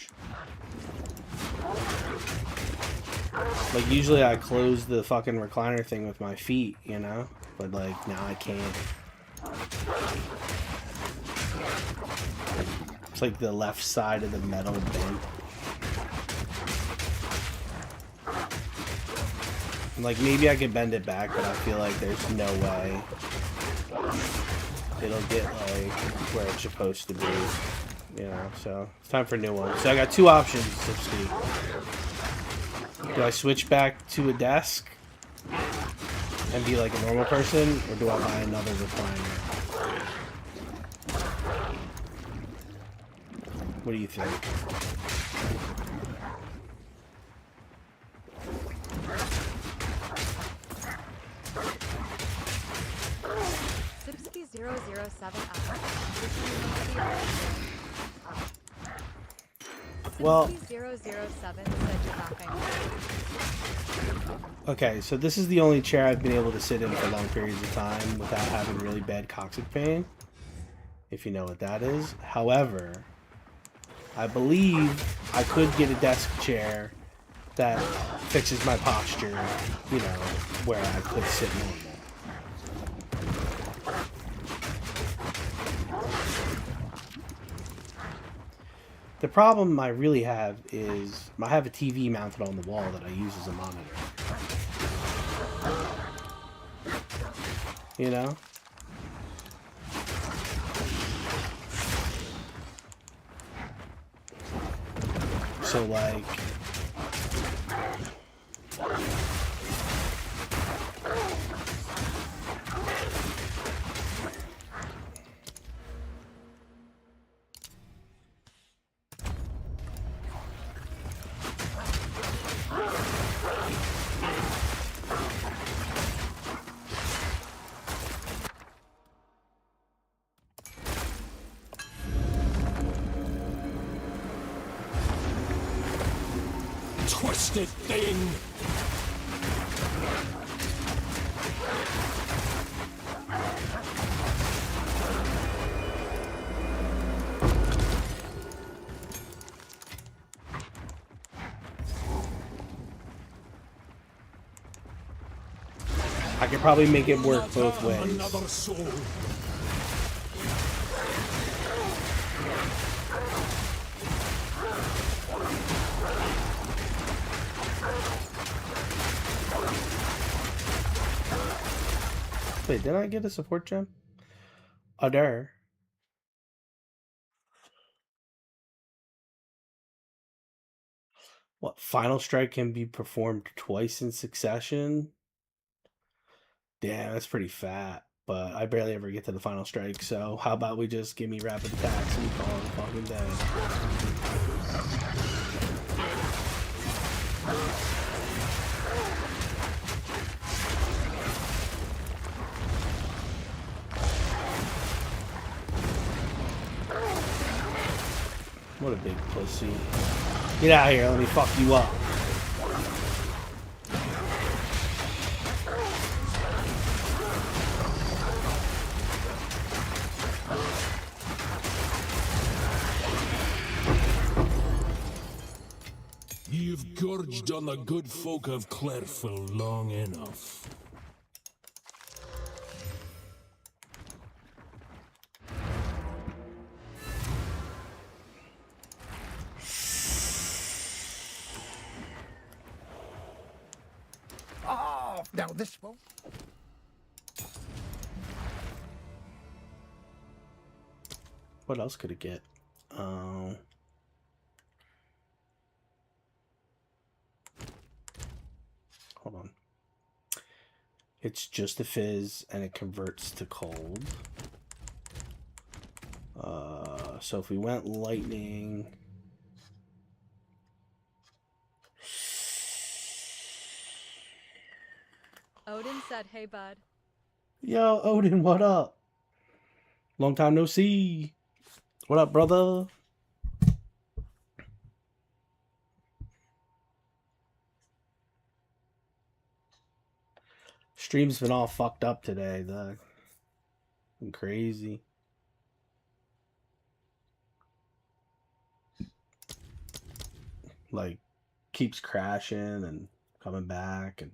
Like, usually I close the fucking recliner thing with my feet, you know? But, like, now I can't. It's like the left side of the metal bent. And, like, maybe I could bend it back, but I feel like there's no way it'll get, like, where it's supposed to be. You know, so it's time for a new one. So I got two options, Sipsky. Do I switch back to a desk and be like a normal person, or do I buy another recliner? What do you think? Sipsky 007 Well, 007 said you're backing. Okay, so this is the only chair I've been able to sit in for long periods of time without having really bad coccyx pain, if you know what that is. However, I believe I could get a desk chair that fixes my posture, you know, where I could sit normal. The problem I really have is I have a TV mounted on the wall that I use as a monitor. You know? So, like... Twisted thing! I could probably make it work both ways. Another soul. Wait, did I get a support gem? Other. What, Final Strike can be performed twice in succession? Damn, that's pretty fat. But I barely ever get to the Final Strike, so how about we just give me rapid attacks and call it a fucking day. What a big pussy. Get out of here, let me fuck you up. You've gorged on the good folk of Clairville long enough. Oh, now this one. What else could it get? Hold on. It's just a fizz and it converts to cold. So if we went lightning... Odin said, hey bud. Yo, Odin, what up? Long time no see. What up, brother? Stream's been all fucked up today, though. Been crazy. Like, keeps crashing and coming back, and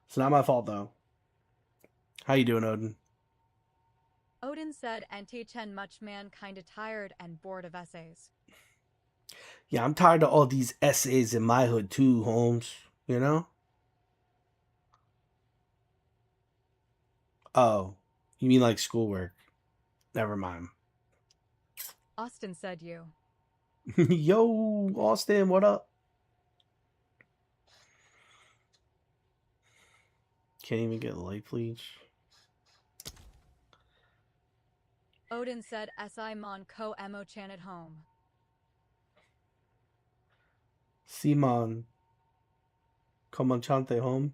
it's not my fault though. How you doing, Odin? Odin said, NT10 much man kinda tired and bored of essays. Yeah, I'm tired of all these essays in my hood too, Holmes. You know? Oh, you mean like schoolwork? Never mind. Austin said you. Yo, Austin, what up? Can't even get light bleach. Odin said, SI mon ko emo chan at home. Simon, Comanchante home.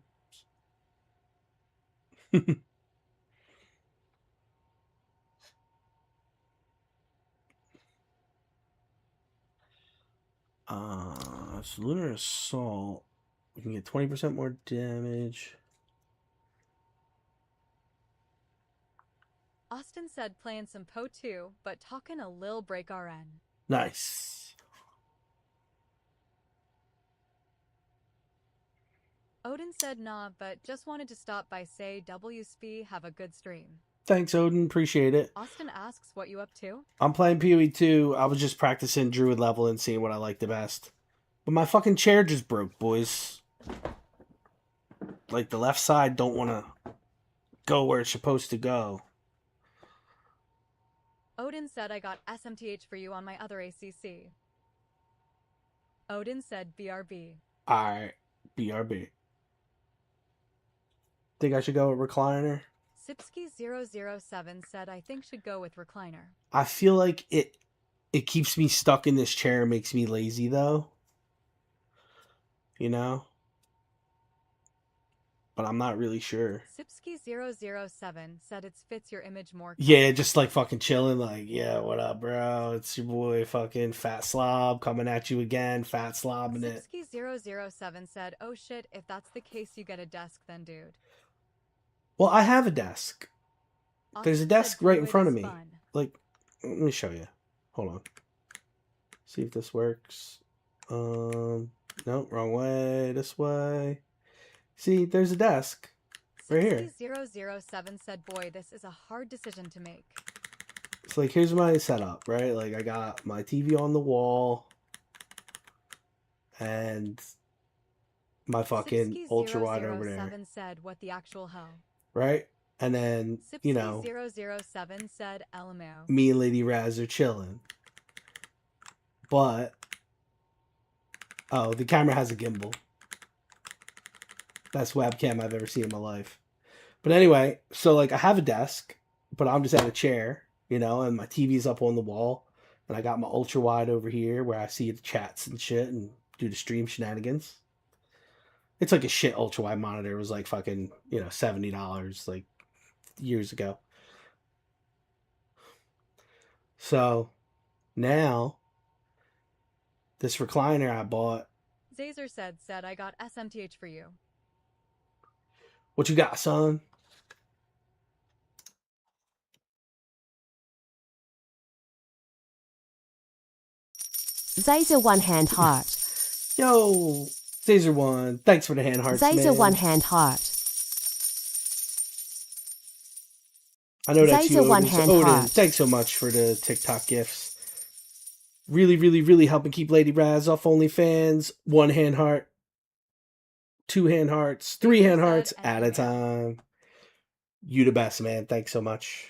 So Lunar Assault. We can get 20% more damage. Austin said playing some POE 2, but talking a lil break RN. Nice. Odin said nah, but just wanted to stop by say WSP have a good stream. Thanks, Odin. Appreciate it. Austin asks what you up to? I'm playing POE 2. I was just practicing Druid level and seeing what I like the best. But my fucking chair just broke, boys. Like, the left side don't want to go where it's supposed to go. Odin said I got SMTH for you on my other ACC. Odin said BRB. Alright, BRB. Think I should go with recliner? Sipsky007 said I think should go with recliner. I feel like it keeps me stuck in this chair and makes me lazy, though. You know? But I'm not really sure. Sipsky007 said it fits your image more. Yeah, just like fucking chilling, like, yeah, what up, bro? It's your boy fucking Fat Slob coming at you again, Fat Slob in it. Sipsky007 said, oh shit, if that's the case, you get a desk then, dude. Well, I have a desk. There's a desk right in front of me. Fun. Like, let me show you. Hold on. See if this works. No, wrong way. This way. See, there's a desk right here. Sipsky007 said, boy, this is a hard decision to make. So, like, here's my setup, right? Like, I got my TV on the wall and my fucking ultra wide over there. Sipsky007 said, what the actual hell? Right? And then, you know, Sipsky007 said, LMAO. Me and Lady Raz are chilling. But, oh, the camera has a gimbal. Best webcam I've ever seen in my life. But anyway, so like I have a desk, but I'm just at a chair, you know, and my TV's up on the wall. And I got my ultra wide over here where I see the chats and shit and do the stream shenanigans. It's like a shit ultra wide monitor. It was like fucking, you know, $70 like years ago. So now this recliner I bought. Zazer said I got SMTH for you. What you got, son? Zazer one hand heart. Yo, Zazer one. Thanks for the hand hearts, Zazer man. one hand heart. I know that's Zazer you, Odin. one hand Odin, heart. thanks so much for the TikTok gifts. Really, really, really helping keep Lady Raz off OnlyFans. 1 hand heart. 2 hand hearts. 3 hand hearts at a time. You the best, man. Thanks so much.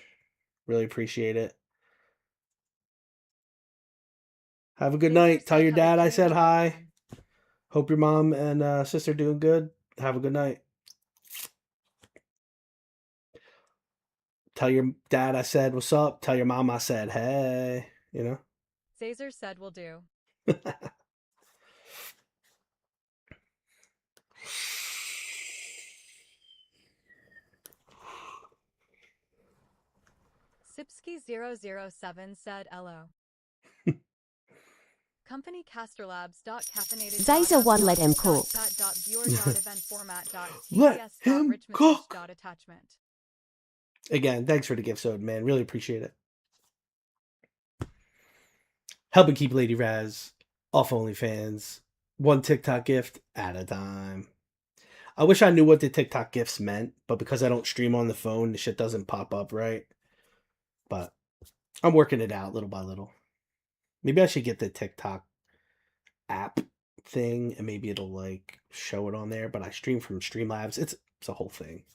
Really appreciate it. Have a good night. Tell your dad I said hi. Hope your mom and sister doing good. Have a good night. Tell your dad I said what's up. Tell your mom I said hey. You know? Zazer said will do. Sipsky007 said hello. Company casterlabs.caffeinated. Zaza won't let him cook. Let him cook. Attachment. Again, thanks for the gift, Sode, man. Really appreciate it. Helping keep Lady Raz off OnlyFans. One TikTok gift at a time. I wish I knew what the TikTok gifts meant, but because I don't stream on the phone, the shit doesn't pop up right. But I'm working it out little by little. Maybe I should get the TikTok app thing and maybe it'll like show it on there, but I stream from Streamlabs. It's a whole thing.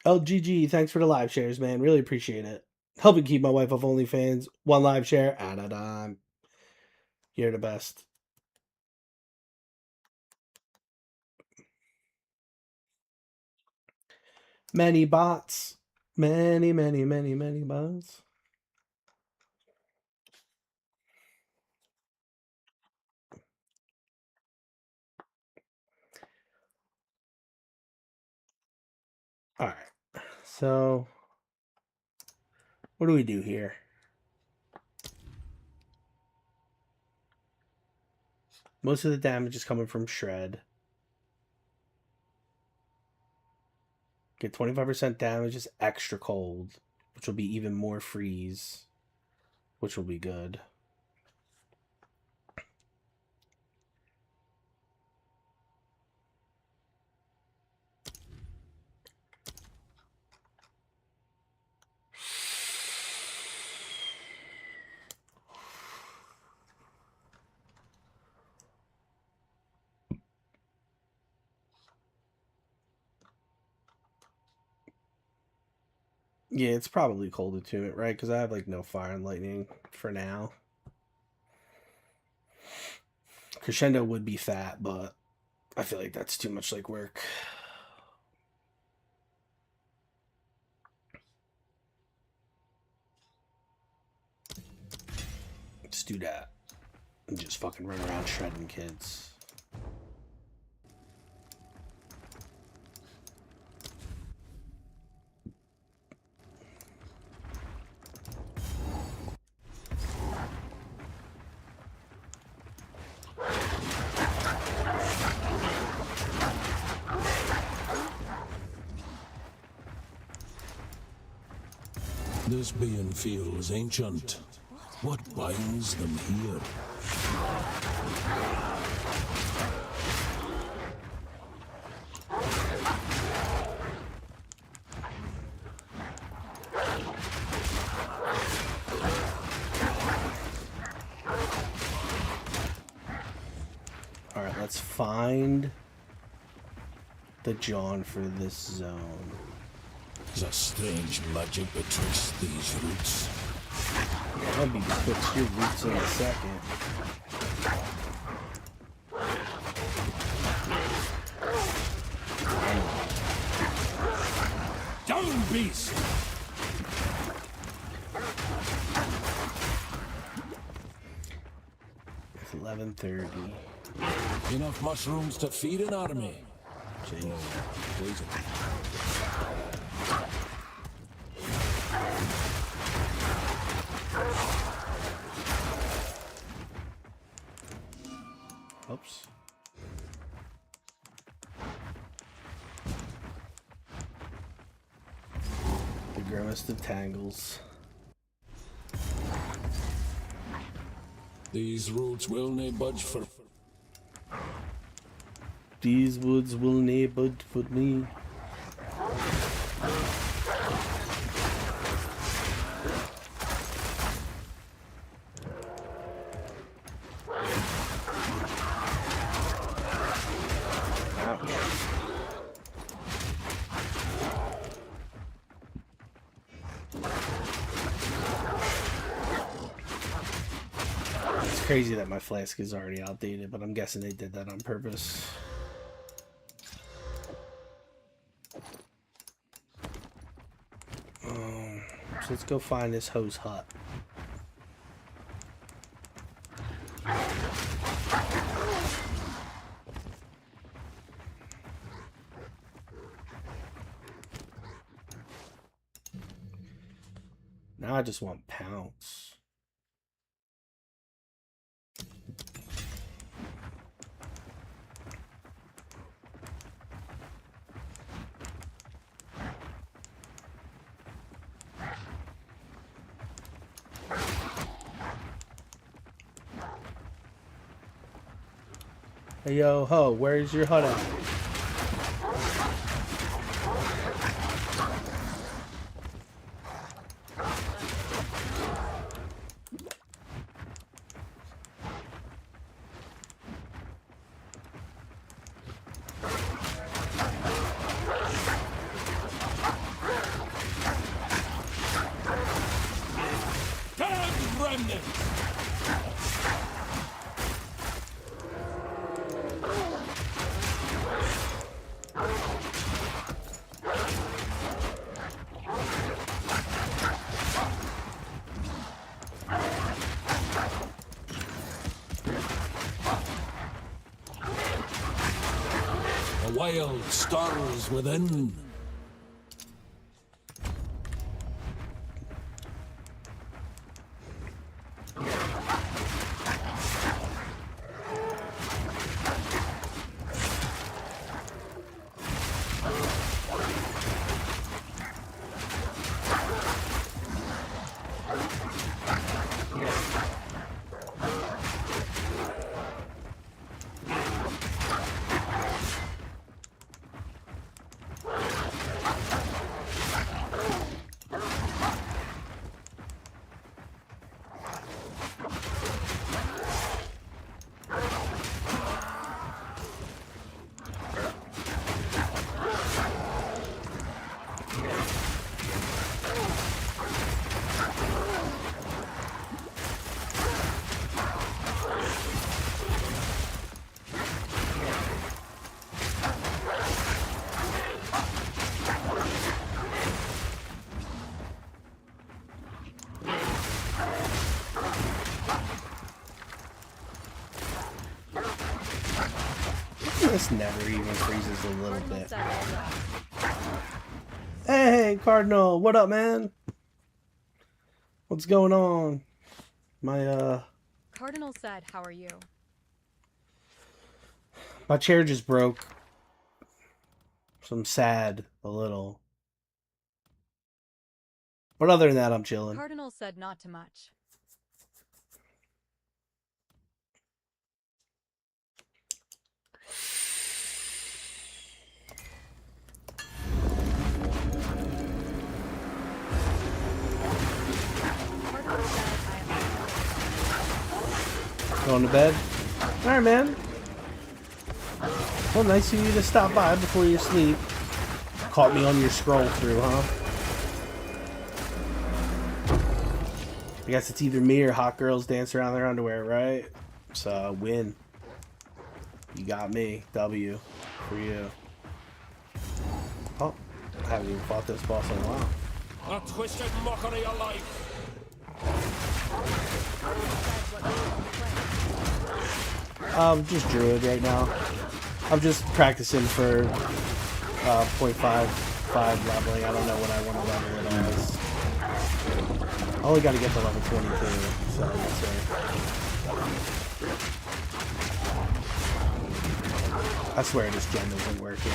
LGG, thanks for the live shares, man. Really appreciate it. Helping keep my wife off OnlyFans. One live share at a time. You're the best. Many bots. Many bots. All right. So, what do we do here? Most of the damage is coming from Shred. Get 25% damage is extra cold, which will be even more freeze, which will be good. Yeah, it's probably cold attunement, right? Because I have like no fire and lightning for now. Crescendo would be fat, but I feel like that's too much like work. Let's do that. And just fucking run around shredding kids. This being feels ancient. What binds them here? Alright, let's find the John for this zone. There's a strange magic betwixt these roots. I'll be betwixt your roots in a second. Down, beast! It's 11:30. Enough mushrooms to feed an army. Jeez. Oops. The grimmest of tangles. These roots will nae budge for. These woods will nae budge for me. Crazy that my flask is already outdated, but I'm guessing they did that on purpose. So let's go find this hose hut. Now I just want pounce. Hey, yo, ho, where's your hut at? Wild stars within. This never even freezes a little bit. Hey, Cardinal, what up, man? What's going on? Cardinal said, how are you? My chair just broke. So I'm sad a little. But other than that, I'm chilling. Cardinal said not too much. Going to bed? Alright, man. Well, nice of you to stop by before you sleep. Caught me on your scroll through, huh? I guess it's either me or hot girls dance around their underwear, right? So, win. You got me. W. For you. Oh, I haven't even fought this boss in a while. A twisted mockery of life. Just druid right now. I'm just practicing for 0.55 leveling. I don't know what I want to level it as. I only got to get to level 22, so let's see. I swear this gen isn't working.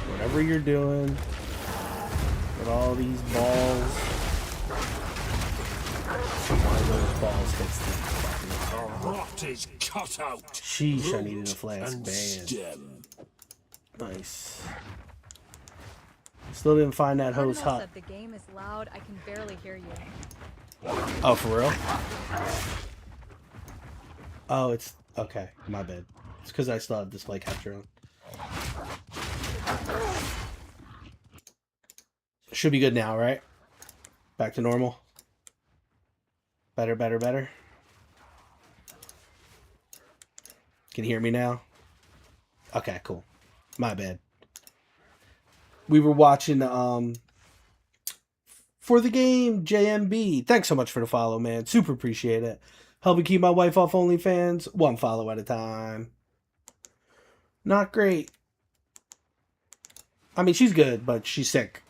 Whatever you're doing, with all these balls, one of those balls hits the fucking rot is cut out. Sheesh, I needed a flask band. Nice. Still didn't find that hose hot. Said the game is loud. I can barely hear you. Oh, for real? Oh, it's okay. My bad. It's because I still have display capture on. Should be good now, right? Back to normal. Better, better, better. Can you hear me now? Okay, cool. My bad. We were watching for the game JMB. Thanks so much for the follow, man. Super appreciate it. Help me keep my wife off OnlyFans. One follow at a time. Not great. I mean, she's good, but she's sick.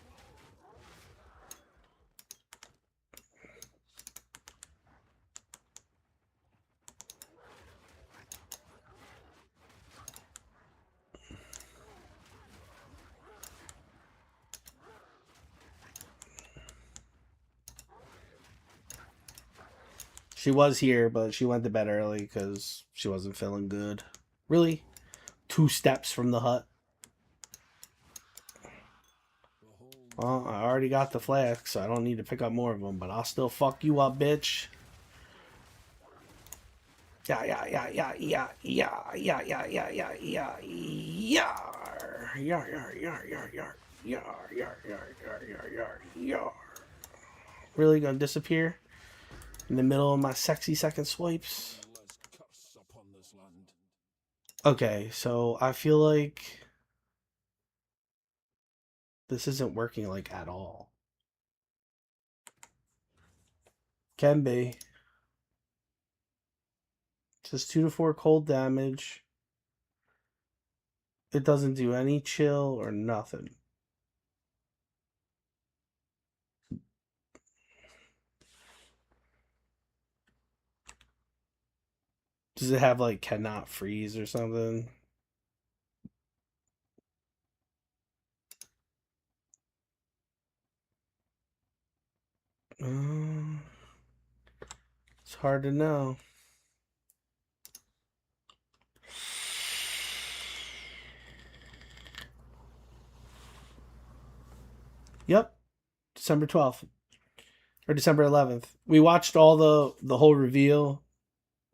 She was here, but she went to bed early because she wasn't feeling good. Really? 2 steps from the hut. Well, I already got the flask, so I don't need to pick up more of them, but I'll still fuck you up, bitch. Yeah. Really gonna disappear in the middle of my sexy second swipes? Okay, so I feel like this isn't working like at all. Can be. Just 2 to 4 cold damage. It doesn't do any chill or nothing. Does it have like cannot freeze or something? It's hard to know. Yep. December 12th. Or December 11th. We watched all the whole reveal,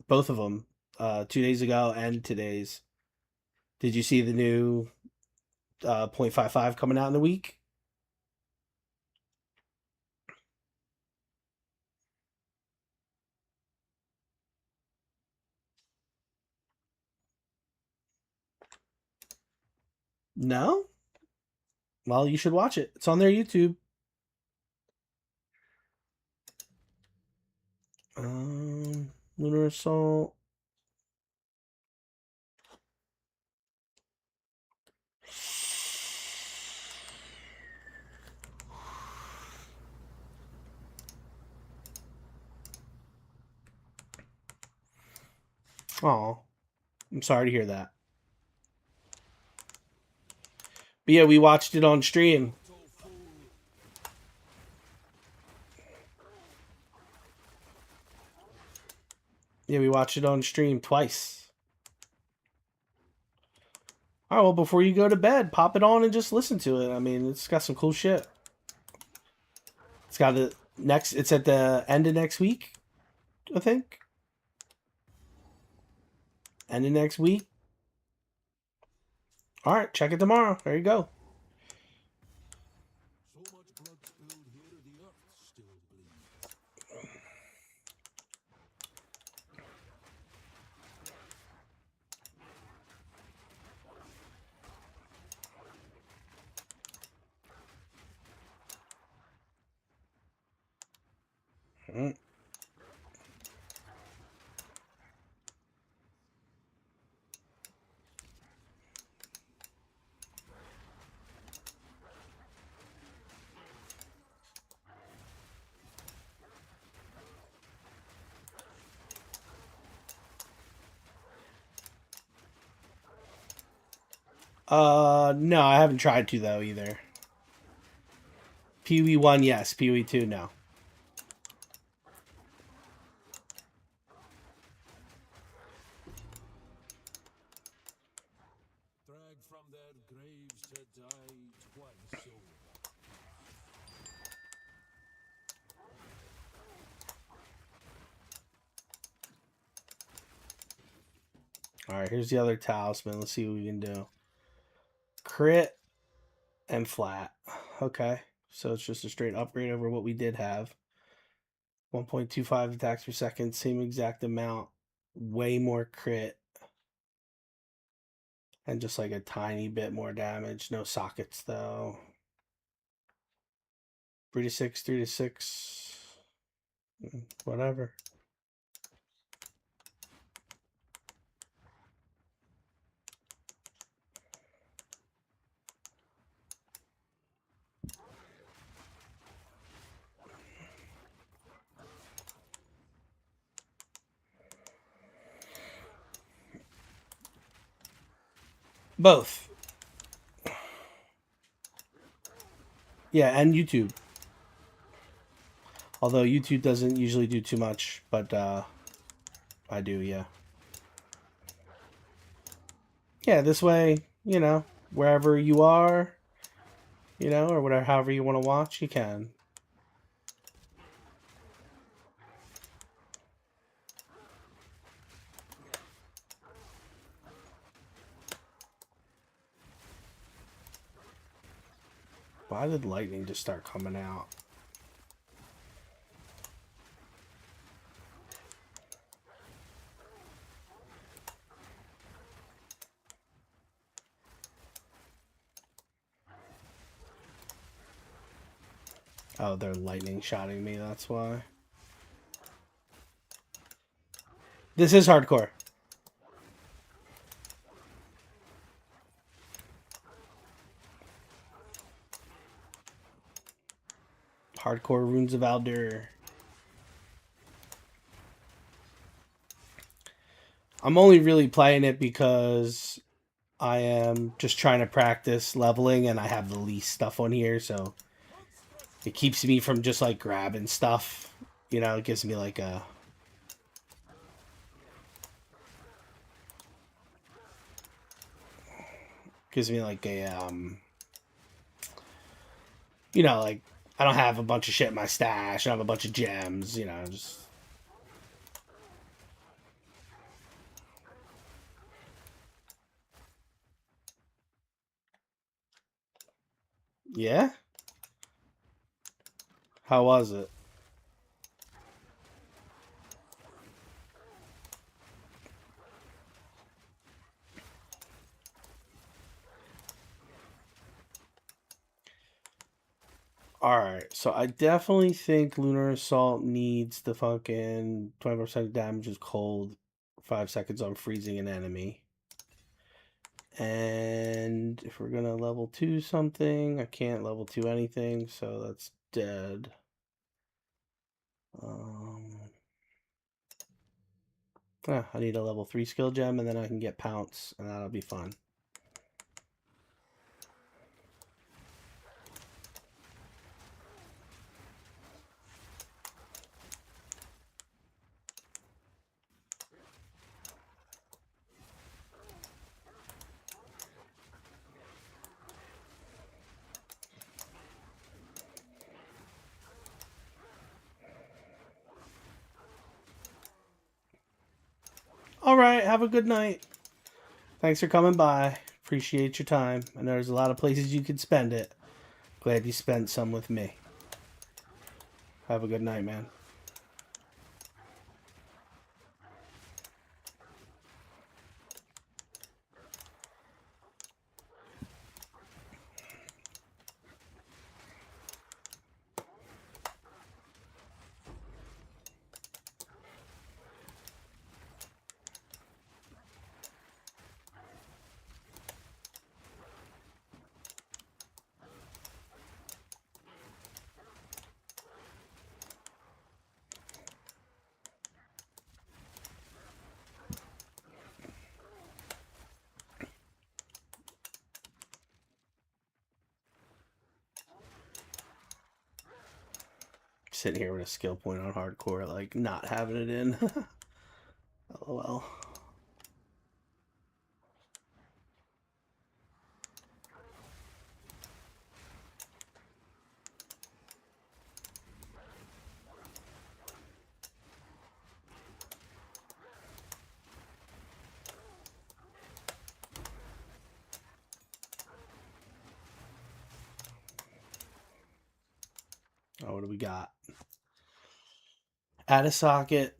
both of them, 2 days ago and today's. Did you see the new 0.55 coming out in a week? No? Well, you should watch it. It's on their YouTube. Lunar Assault. Oh, I'm sorry to hear that. But yeah, we watched it on stream. Yeah, we watched it on stream twice. All right, well, before you go to bed, pop it on and just listen to it. I mean, it's got some cool shit. It's got the next. It's at the end of next week, I think. End of next week. All right, check it tomorrow. There you go. No, I haven't tried to though either. POE 1, yes. POE 2, no. Alright, here's the other talisman. Let's see what we can do. Crit and flat. Okay. So it's just a straight upgrade over what we did have. 1.25 attacks per second. Same exact amount. Way more crit. And just like a tiny bit more damage. No sockets though. 3 to 6, 3 to 6. Whatever. Both. Yeah, and YouTube. Although YouTube doesn't usually do too much, but I do, yeah. Yeah, this way, you know, wherever you are, you know, or whatever, however you want to watch, you can. Why did lightning just start coming out? Oh, they're lightning shotting me, that's why. This is hardcore. Hardcore Runes of Aldur. I'm only really playing it because I am just trying to practice leveling and I have the least stuff on here, so it keeps me from just like grabbing stuff. You know, it gives me like a... Gives me like a, you know, like, I don't have a bunch of shit in my stash. I have a bunch of gems, you know, just... Yeah? How was it? Alright, so I definitely think Lunar Assault needs the fucking 20% damage is cold, 5 seconds on freezing an enemy. And if we're gonna level 2 something, I can't level 2 anything, so that's dead. I need a level 3 skill gem, and then I can get Pounce, and that'll be fun. Alright, have a good night. Thanks for coming by. Appreciate your time. I know there's a lot of places you could spend it. Glad you spent some with me. Have a good night, man. Sitting here with a skill point on hardcore, like not having it in. LOL. Oh, what do we got? Add a socket.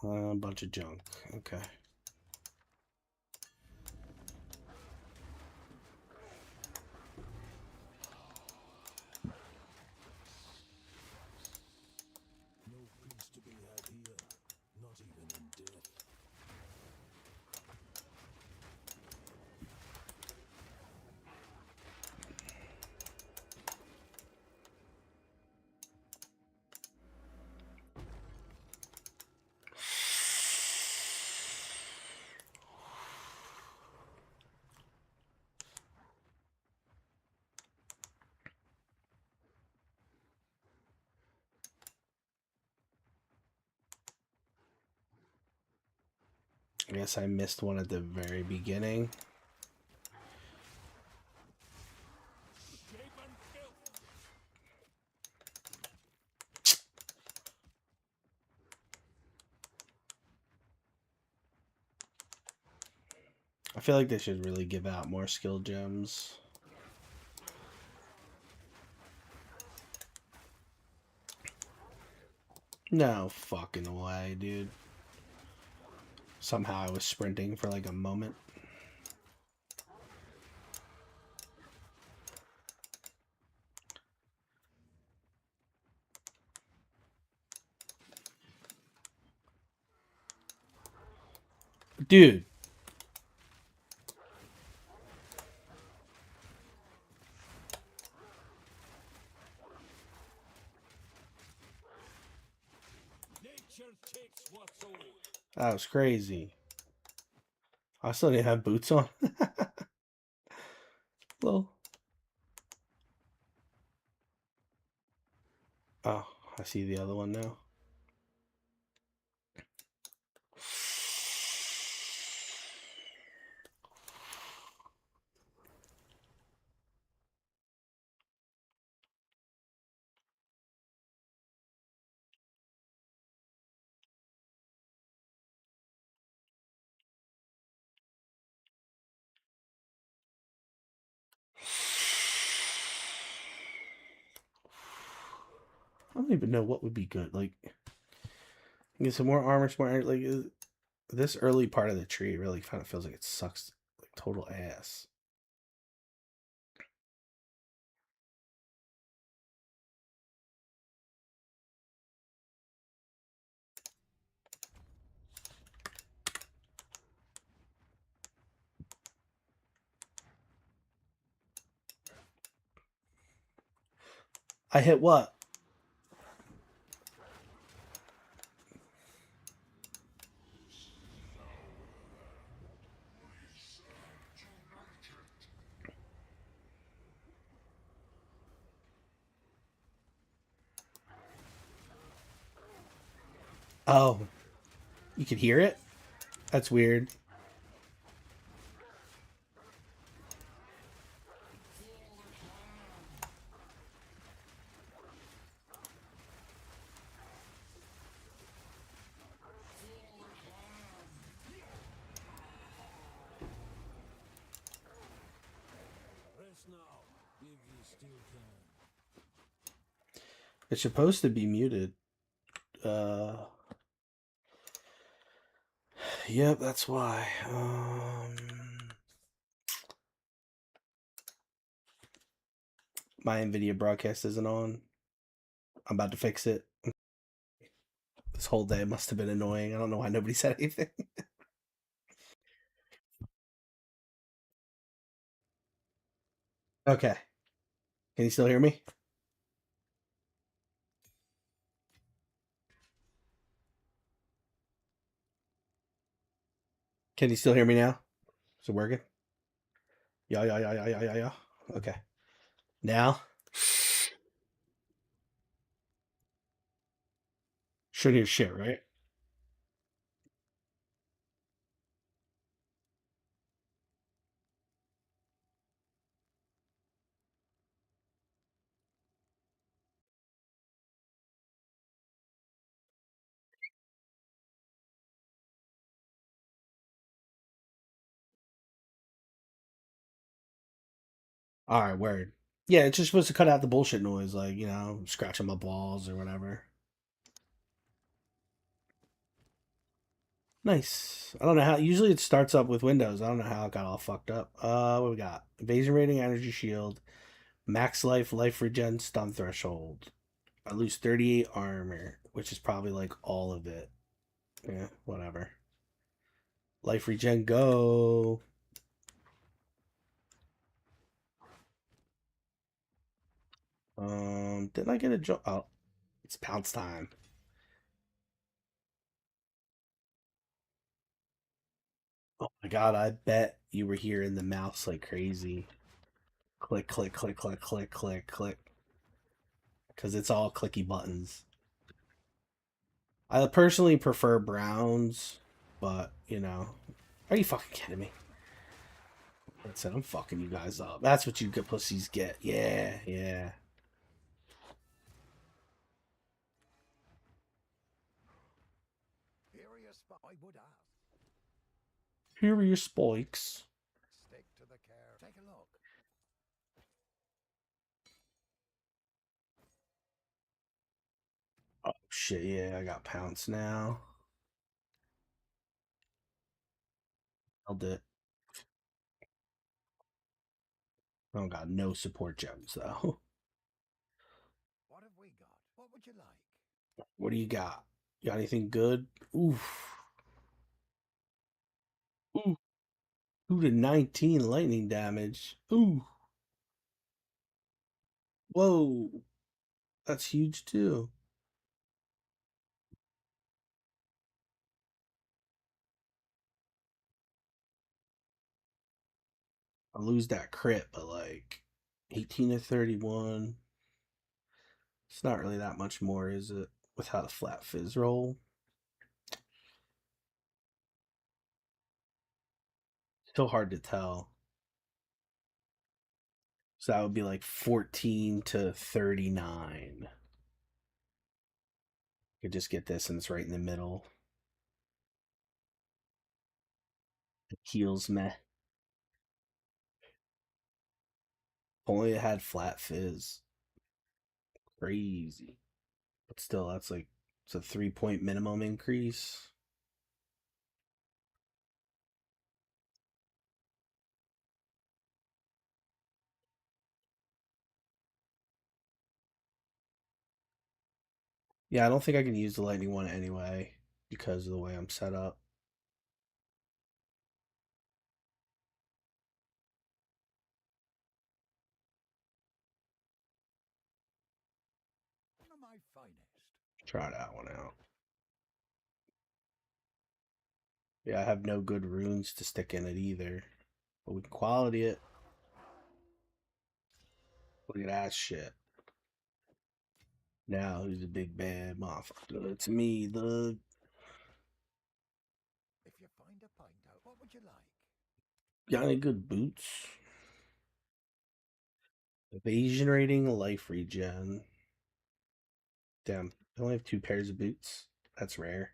A bunch of junk. Okay. No peace to be had here, not even in death. I guess I missed one at the very beginning. I feel like they should really give out more skill gems. No fucking way, dude. Somehow I was sprinting for like a moment. Dude. That was crazy. I still didn't have boots on. Well. Oh, I see the other one now. I don't even know what would be good. Like, get some more armor, like this early part of the tree really kind of feels like it sucks like total ass. I hit what? Oh, you could hear it? That's weird. It's supposed to be muted. Yep, that's why. My NVIDIA broadcast isn't on. I'm about to fix it. This whole day must have been annoying. I don't know why nobody said anything. Okay. Can you still hear me? Can you still hear me now? Is it working? Yeah. Okay. Now? Shouldn't hear shit, right? Alright, word. Yeah, it's just supposed to cut out the bullshit noise, like, you know, scratching my balls or whatever. Nice. I don't know how. Usually it starts up with Windows. I don't know how it got all fucked up. What we got? Evasion rating, energy shield, max life, life regen, stun threshold. I lose 38 armor, which is probably like all of it. Yeah, whatever. Life regen, go. Didn't I get a jump? Oh, it's pounce time. Oh my god, I bet you were hearing the mouse like crazy. Click, click, click, click, click, click, click. Because it's all clicky buttons. I personally prefer browns, but, you know. Are you fucking kidding me? I said, I'm fucking you guys up. That's what you good pussies get. Yeah, yeah. Here are your spikes. Stick to the care. Take a look. Oh, shit, yeah, I got pounce now. Held it. I don't got no support gems, though. What have we got? What would you like? What do you got? You got anything good? Oof. Ooh. 2 to 19 lightning damage. Ooh. Whoa. That's huge, too. I lose that crit, but like 18 to 31. It's not really that much more, is it? Without a flat fizz roll. Still hard to tell. So that would be like 14 to 39. Could just get this and it's right in the middle. It heals meh. Only it had flat fizz. Crazy. But still, that's like, it's a 3-point minimum increase. Yeah, I don't think I can use the lightning one anyway because of the way I'm set up. One of my finest. Try that one out. Yeah, I have no good runes to stick in it either. But we can quality it. Look at that shit. Now who's a big bad motherfucker? It's me, the. If you find a pint out, what would you like? Got any good boots? Evasion rating, life regen. Damn, I only have 2 pairs of boots. That's rare.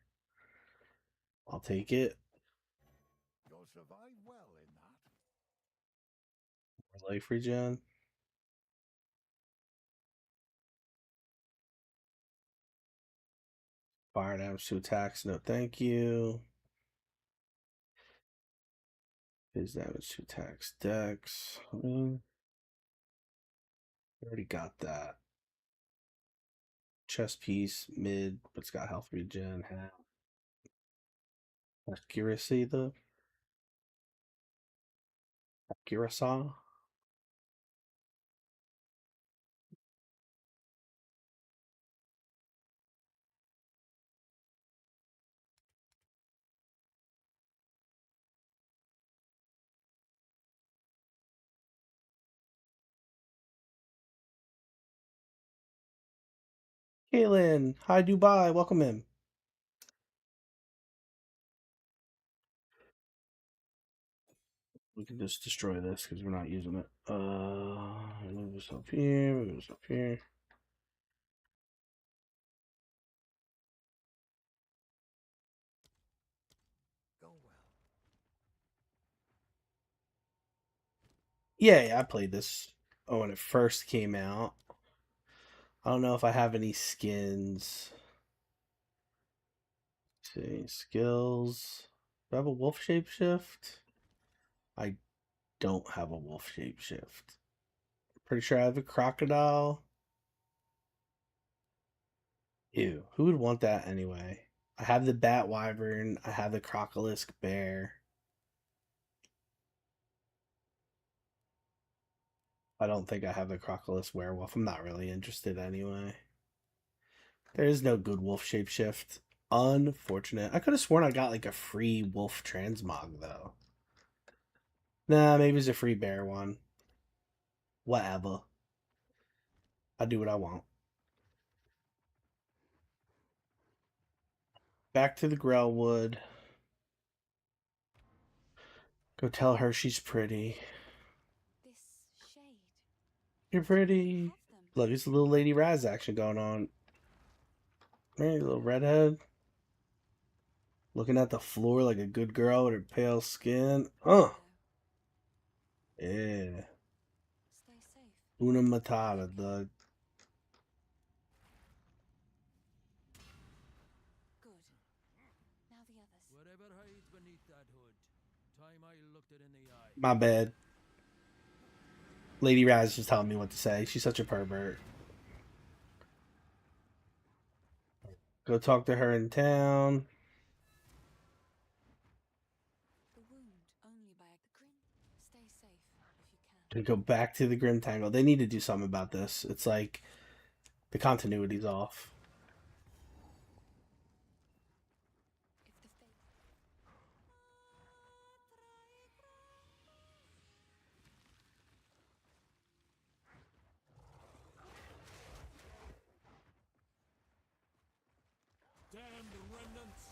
I'll take it. You'll survive well in that. More life regen. Fire damage to attacks. No, thank you. His damage to attacks. Dex. Already got that. Chest piece, mid, but it's got health regen, half. Accuracy, though. Accuracy. Kaylin, hi Dubai, welcome in. We can just destroy this because we're not using it. Move this up here, move this up here. Go well. Yeah, I played this when it first came out. I don't know if I have any skins. Let's see, skills. Do I have a wolf shapeshift? I don't have a wolf shapeshift. Pretty sure I have a crocodile. Ew, who would want that anyway? I have the bat wyvern. I have the crocolisk bear. I don't think I have the crocolisk werewolf. I'm not really interested anyway. There is no good wolf shapeshift. Unfortunate. I could have sworn I got like a free wolf transmog though. Nah, maybe it's a free bear one. Whatever. I do what I want. Back to the Grellwood. Go tell her she's pretty. You're pretty. Look, there's a little Lady Raz action going on. Hey, little redhead. Looking at the floor like a good girl with her pale skin. Yeah. Una Matata, Doug. My bad. Lady Raz just telling me what to say. She's such a pervert. Go talk to her in town. And go back to the Grim Tangle. They need to do something about this. It's like the continuity's off. Damn the remnants!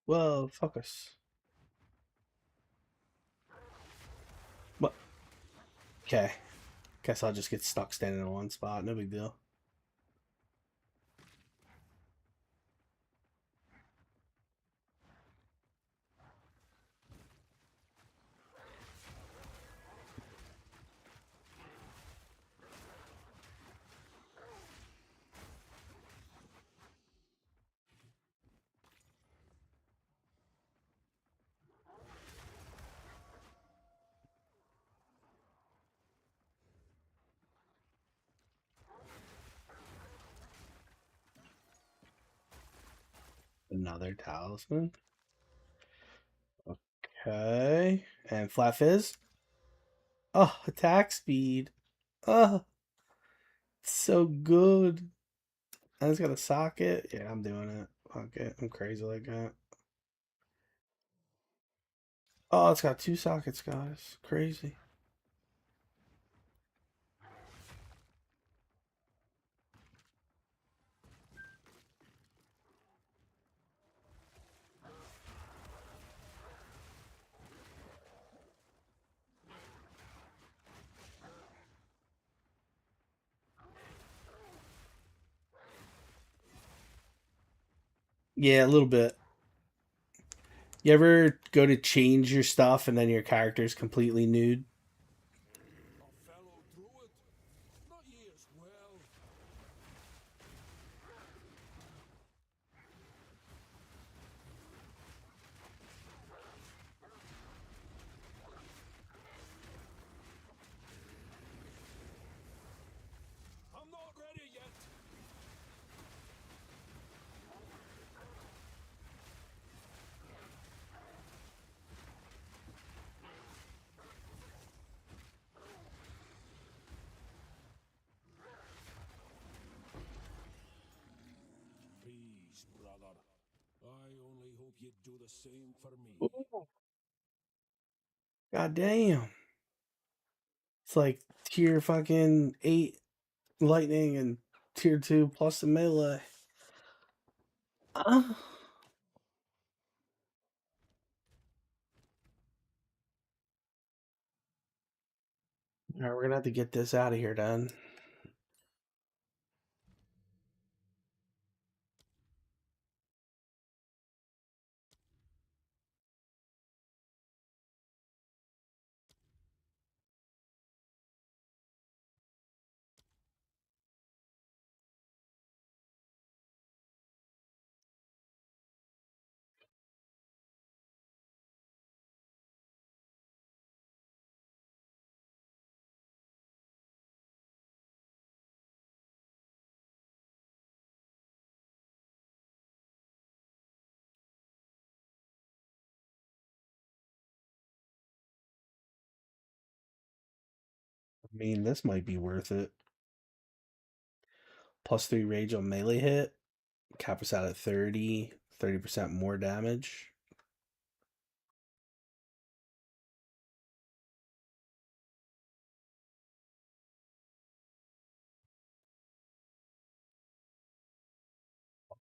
Whoa, focus. What? Okay. Guess I'll just get stuck standing in one spot. No big deal. Another talisman. Okay. And flat fizz. Oh, attack speed. Oh, so good. And it's got a socket. Yeah, I'm doing it. Fuck it. I'm crazy like that. Oh, it's got 2 sockets, guys. Crazy. Yeah, a little bit. You ever go to change your stuff and then your character's completely nude? I'm not ready yet! Please, brother. I only hope you'd do the same for me. Ooh. God damn. It's like tier fucking 8 lightning and tier 2 plus the melee. Alright, we're gonna have to get this out of here then. I mean, this might be worth it. +3 rage on melee hit. Cap us out at 30. 30% more damage.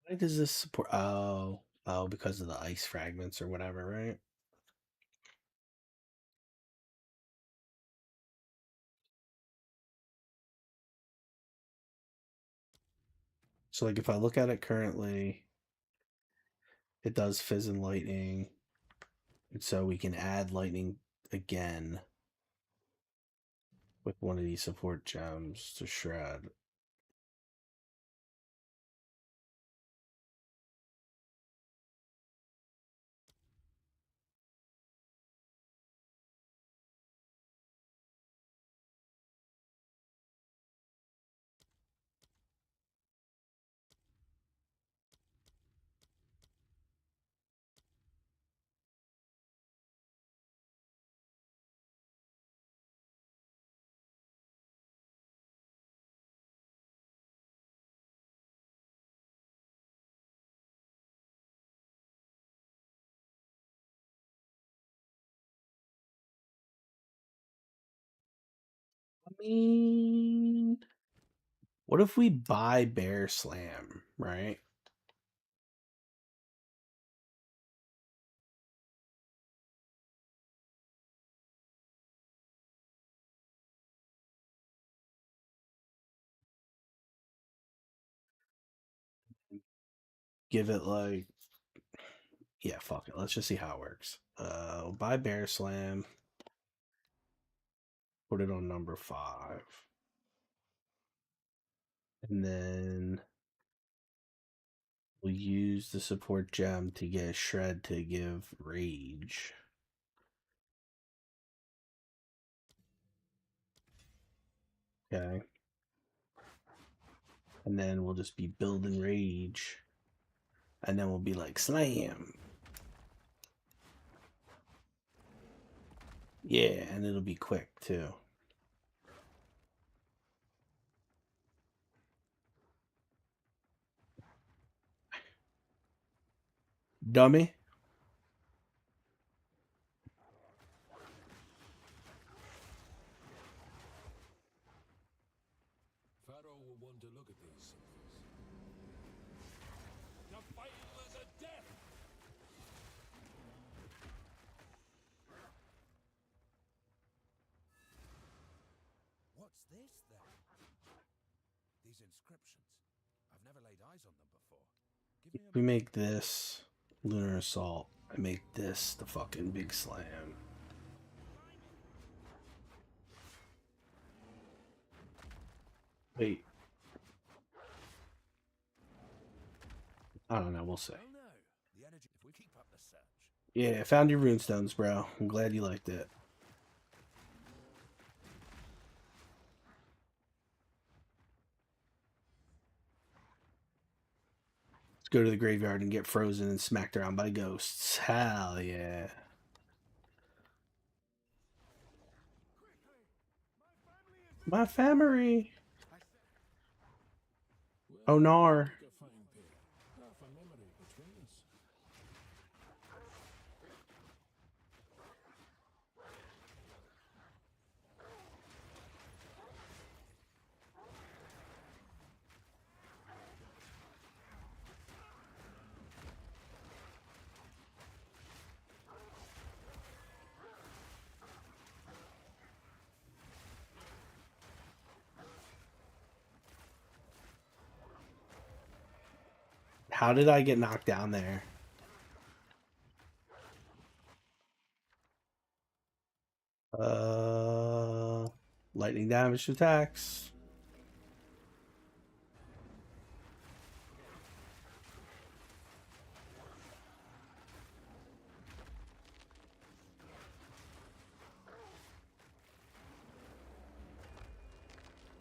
Why does this support? Oh, because of the ice fragments or whatever, right? So, like, if I look at it currently, it does fizz and lightning. And so we can add lightning again with one of these support gems to shred. I mean, what if we buy Bear Slam, right? Give it like, yeah, fuck it. Let's just see how it works. Buy Bear Slam. Put it on number 5. And then we'll use the support gem to get Shred to give Rage. Okay. And then we'll just be building Rage. And then we'll be like, Slam. Yeah, and it'll be quick too. Dummy. Pharaoh will want to look at these symbols. The fatal is a death! What's this then? These inscriptions. I've never laid eyes on them before. Give me a We make this Lunar Assault. I make this the fucking big slam. Wait. I don't know. We'll see. The energy if we keep up the search. Yeah, I found your runestones, bro. I'm glad you liked it. Let's go to the graveyard and get frozen and smacked around by ghosts. Hell yeah. My family. Oh, nar. How did I get knocked down there? Lightning damage attacks.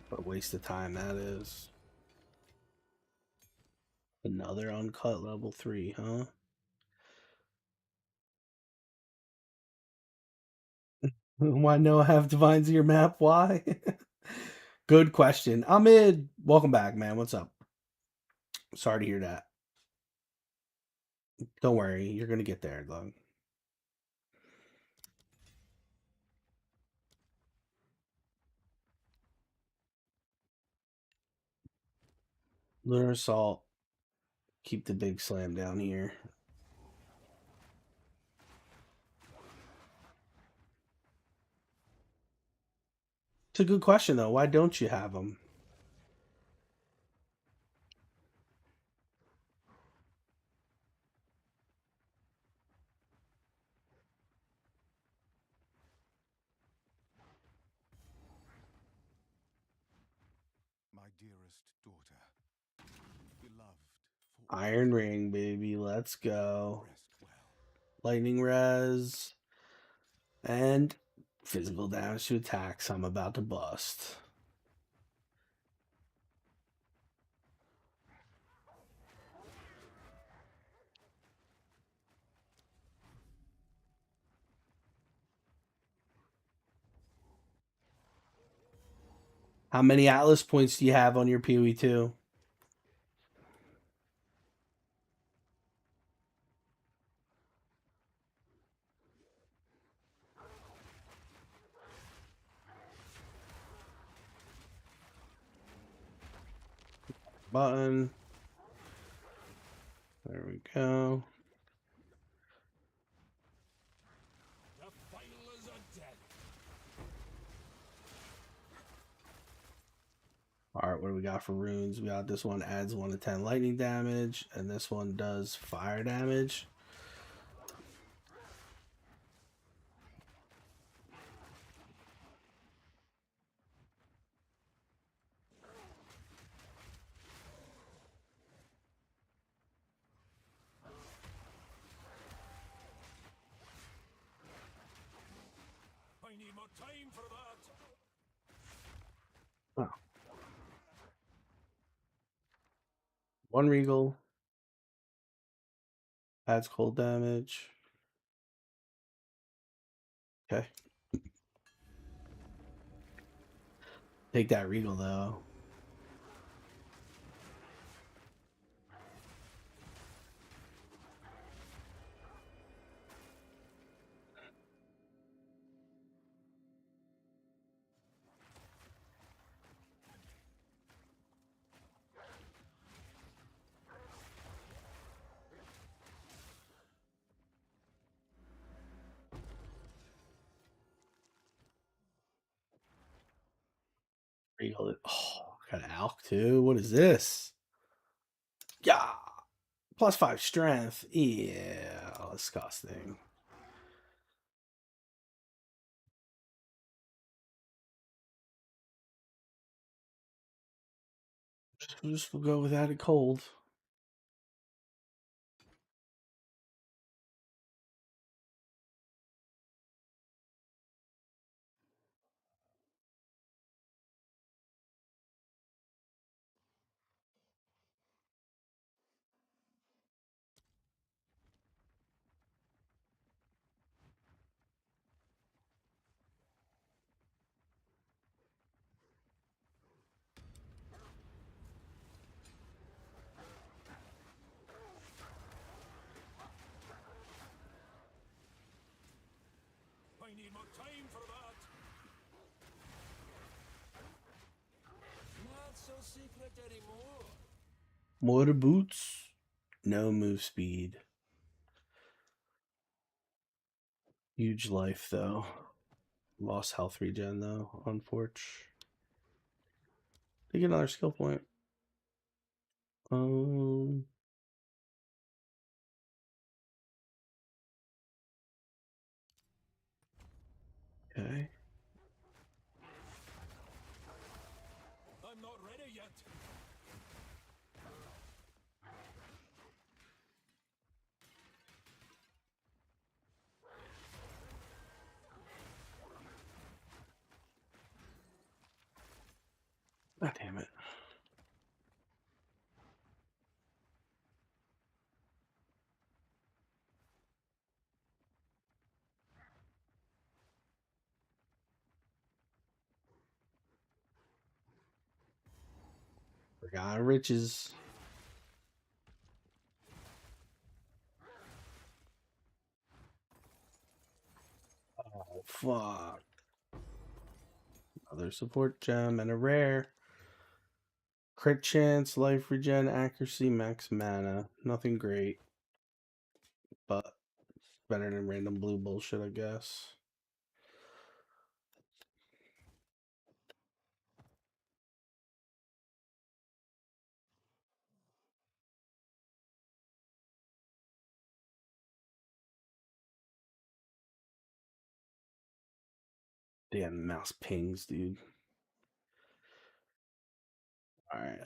What a waste of time that is. Another uncut level 3, huh? Why no have divines in your map? Why? Good question. Ahmed, welcome back, man. What's up? Sorry to hear that. Don't worry, you're gonna get there, though. Lunar Assault. Keep the big slam down here. It's a good question, though. Why don't you have them? My dearest daughter, beloved. Iron Ring, baby. Let's go. Lightning Res. And physical damage to attacks. I'm about to bust. How many Atlas points do you have on your POE 2? Button. There we go. Alright, what do we got for runes? We got this one adds 1 to 10 lightning damage, and this one does fire damage. I need more time for that. Oh. 1 Regal. Adds cold damage. Okay. Take that Regal, though. Regal. Oh, got an Alk, too. What is this? Yeah. +5 strength. Yeah. Disgusting. We'll go with added cold. I need more time for that. Not so secret anymore. More boots. No move speed. Huge life, though. Lost health regen, though, on Forge. They get another skill point. Okay. I'm not ready yet. God damn it. Forgotten riches. Oh, fuck. Another support gem and a rare. Crit chance, life regen, accuracy, max mana. Nothing great. But better than random blue bullshit, I guess. Damn, mouse pings, dude. Alright,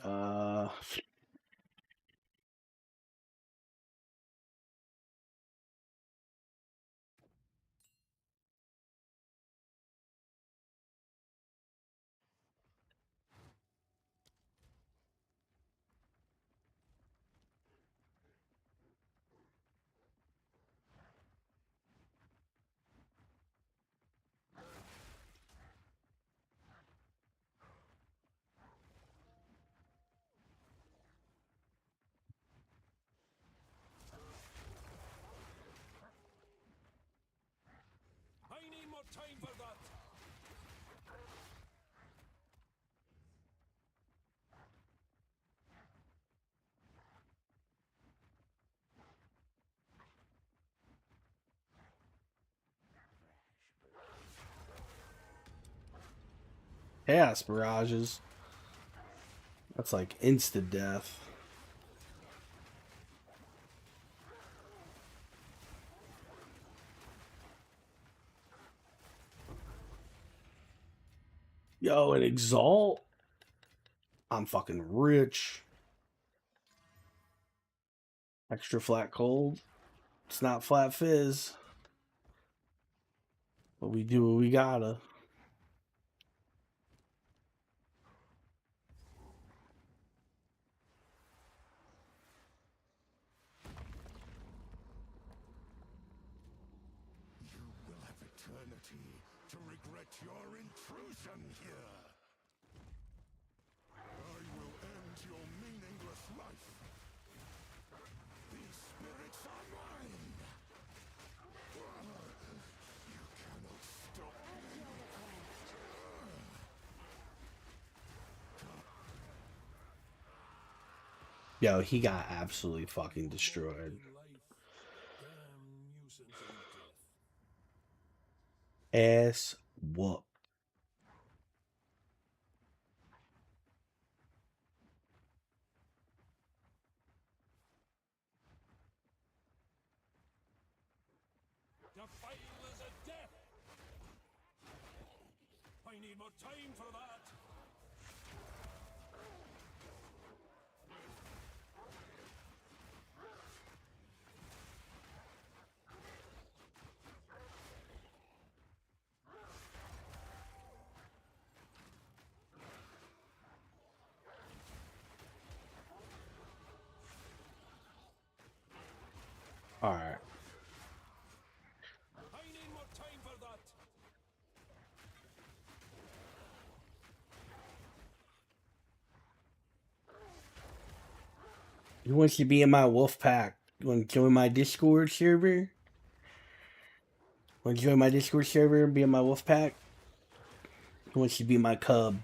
I need more time for that. Chaos Barrages. That's like instant death. Yo, an Exalt? I'm fucking rich. Extra flat cold. It's not flat fizz. But we do what we gotta. You will have eternity to regret your intrusion here. I will end your meaningless life. These spirits are mine. You cannot stop me. Yo, he got absolutely fucking destroyed. Ass whoop. Defile as a death. I need more time for that. Alright. I need more time for that. You want to be in my wolf pack? You want to join my Discord server? Want to join my Discord server and be in my wolf pack? Who wants to be my cub?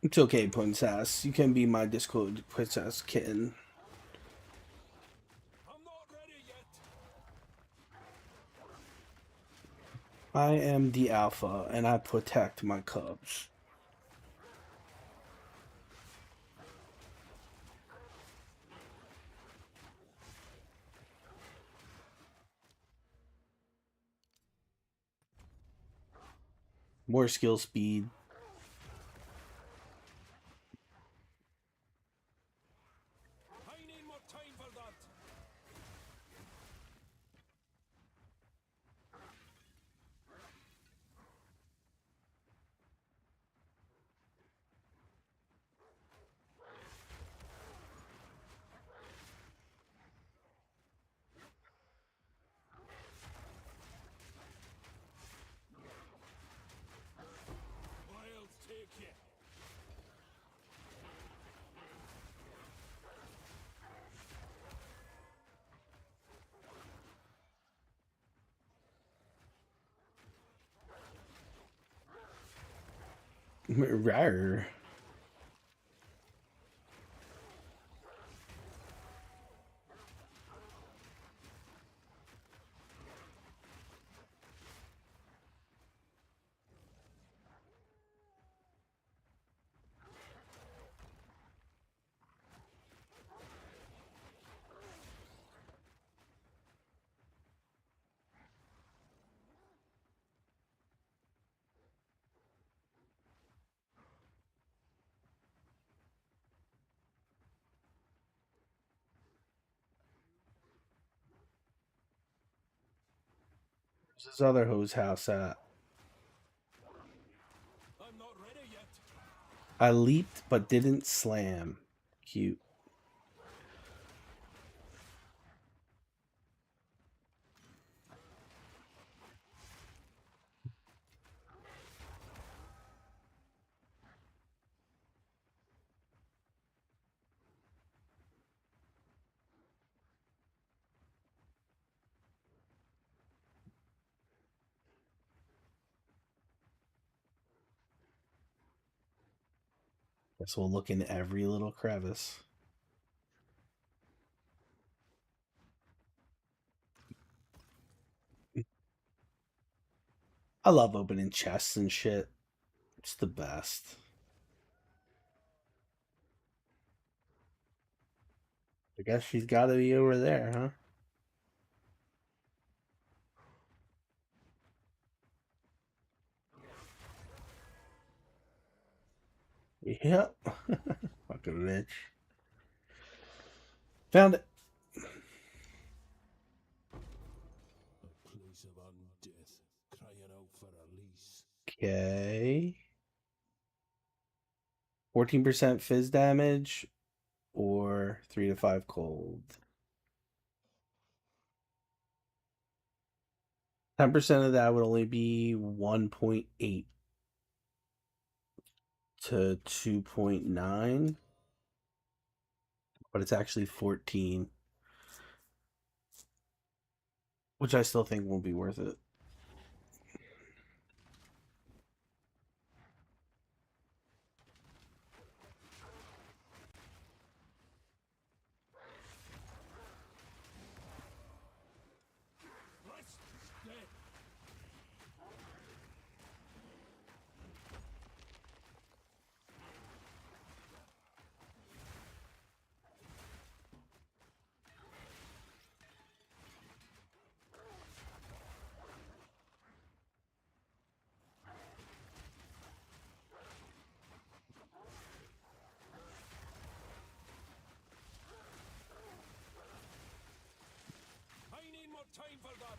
It's okay, princess. You can be my Discord princess kitten. I'm not ready yet. I am the alpha, and I protect my cubs. More skill speed. I need more time for that. Rawr. Where's this other hose house at? I'm not ready yet. I leaped but didn't slam. Cute. Guess we'll look in every little crevice. I love opening chests and shit. It's the best. I guess she's got to be over there, huh? Yep. Fucking bitch. Found it. A place of undeath, crying out for release. Okay. 14% fizz damage or 3 to 5 cold. 10% of that would only be 1.8 to 2.9. But it's actually 14. Which I still think won't be worth it. I need more time for that.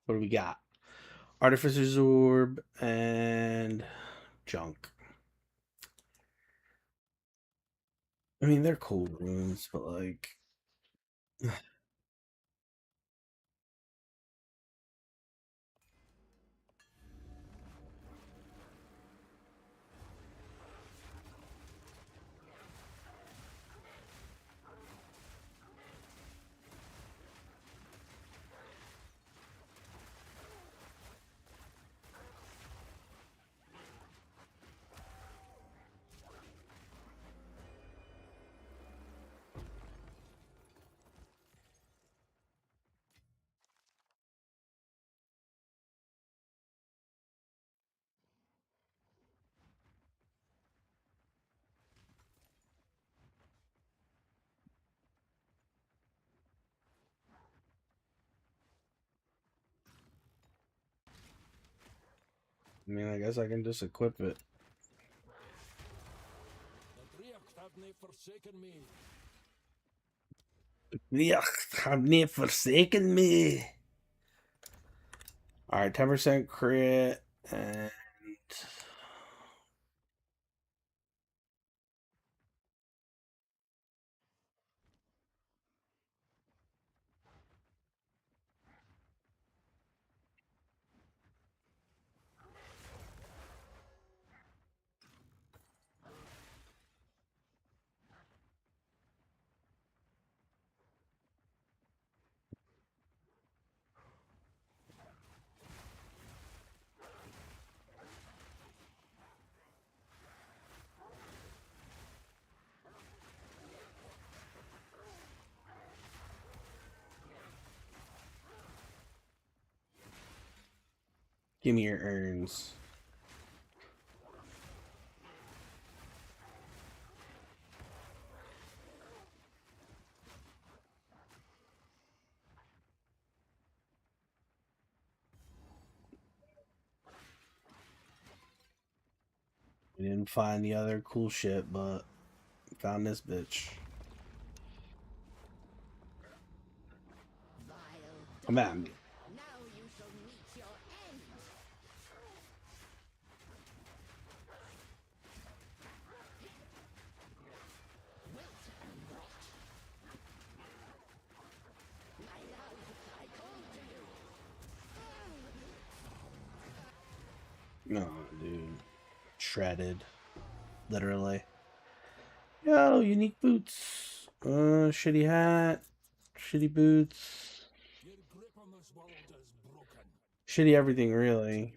What do we got? Artificer's Orb and junk. I mean, they're cool runes, but like... I mean, I guess I can just equip it. Yeah, have near forsaken me. Alright, 10% crit and Give me your urns. We didn't find the other cool shit, but found this bitch. Come at me. No, dude. Shredded. Literally. Yo, unique boots. Shitty hat. Shitty boots. Shitty everything, really.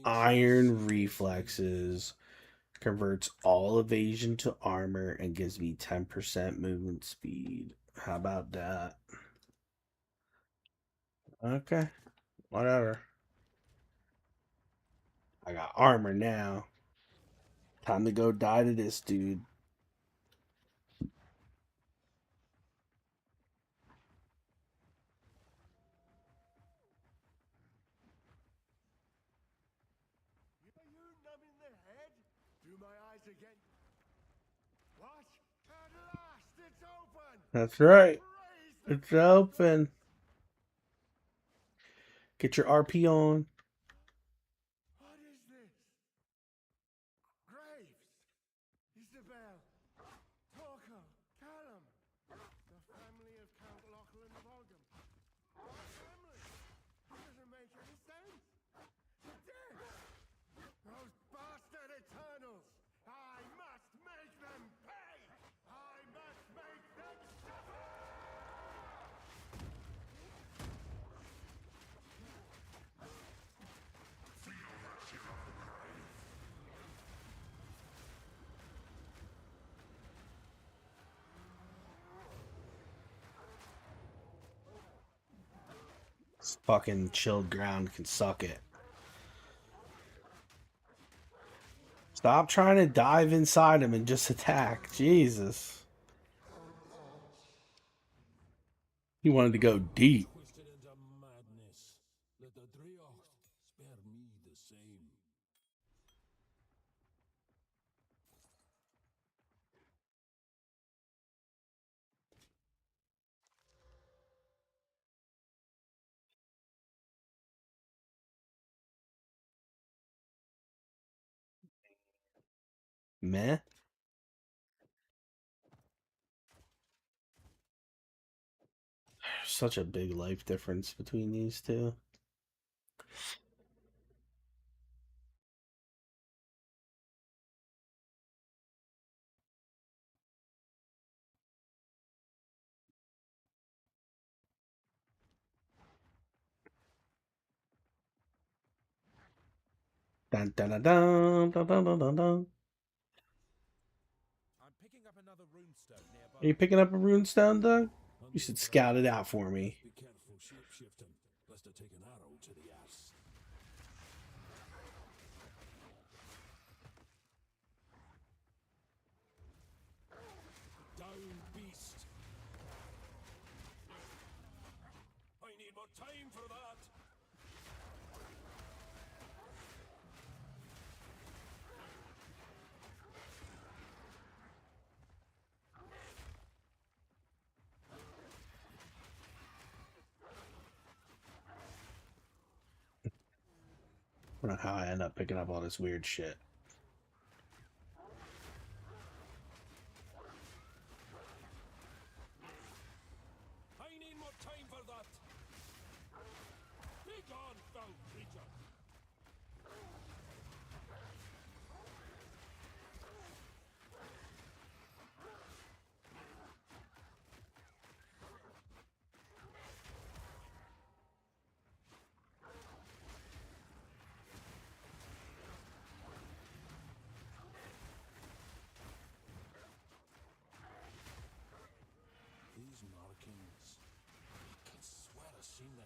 Iron reflexes. Converts all evasion to armor and gives me 10% movement speed. How about that? Okay. Whatever. I got armor now. Time to go die to this dude. Are you numbing the head? Do my eyes again? What? At last, it's open! That's right. It's open. Get your RP on. What is this? Graves! Isabel! Torco! Callum! The family of Count Lachlan of Ogham. Our family! It doesn't make any sense! They're dead! Those bastard Eternals! I must make them pay! I must make them suffer! This fucking chilled ground can suck it. Stop trying to dive inside him and just attack. Jesus. He wanted to go deep. Twisted into madness. Let the Driocht spare me the same. Meh. Such a big life difference between these two. Dun, dun, dun, dun, dun, dun, dun, dun, dun. I'm picking up another runestone nearby. Are you picking up a runestone, Doug? You should scout it out for me. Be careful shape-shifting, lest I take an arrow to the ass. Down, beast! I need more time for that! I don't know how I end up picking up all this weird shit. I need more time for that! Be gone, foul creature! These markings, I can swear I've seen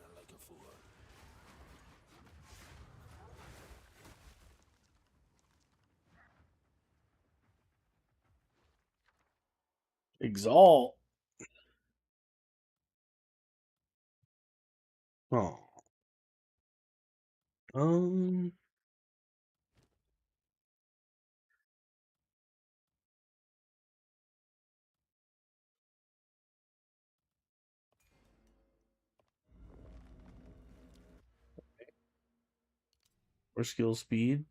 Exalt. Oh. Or skill speed.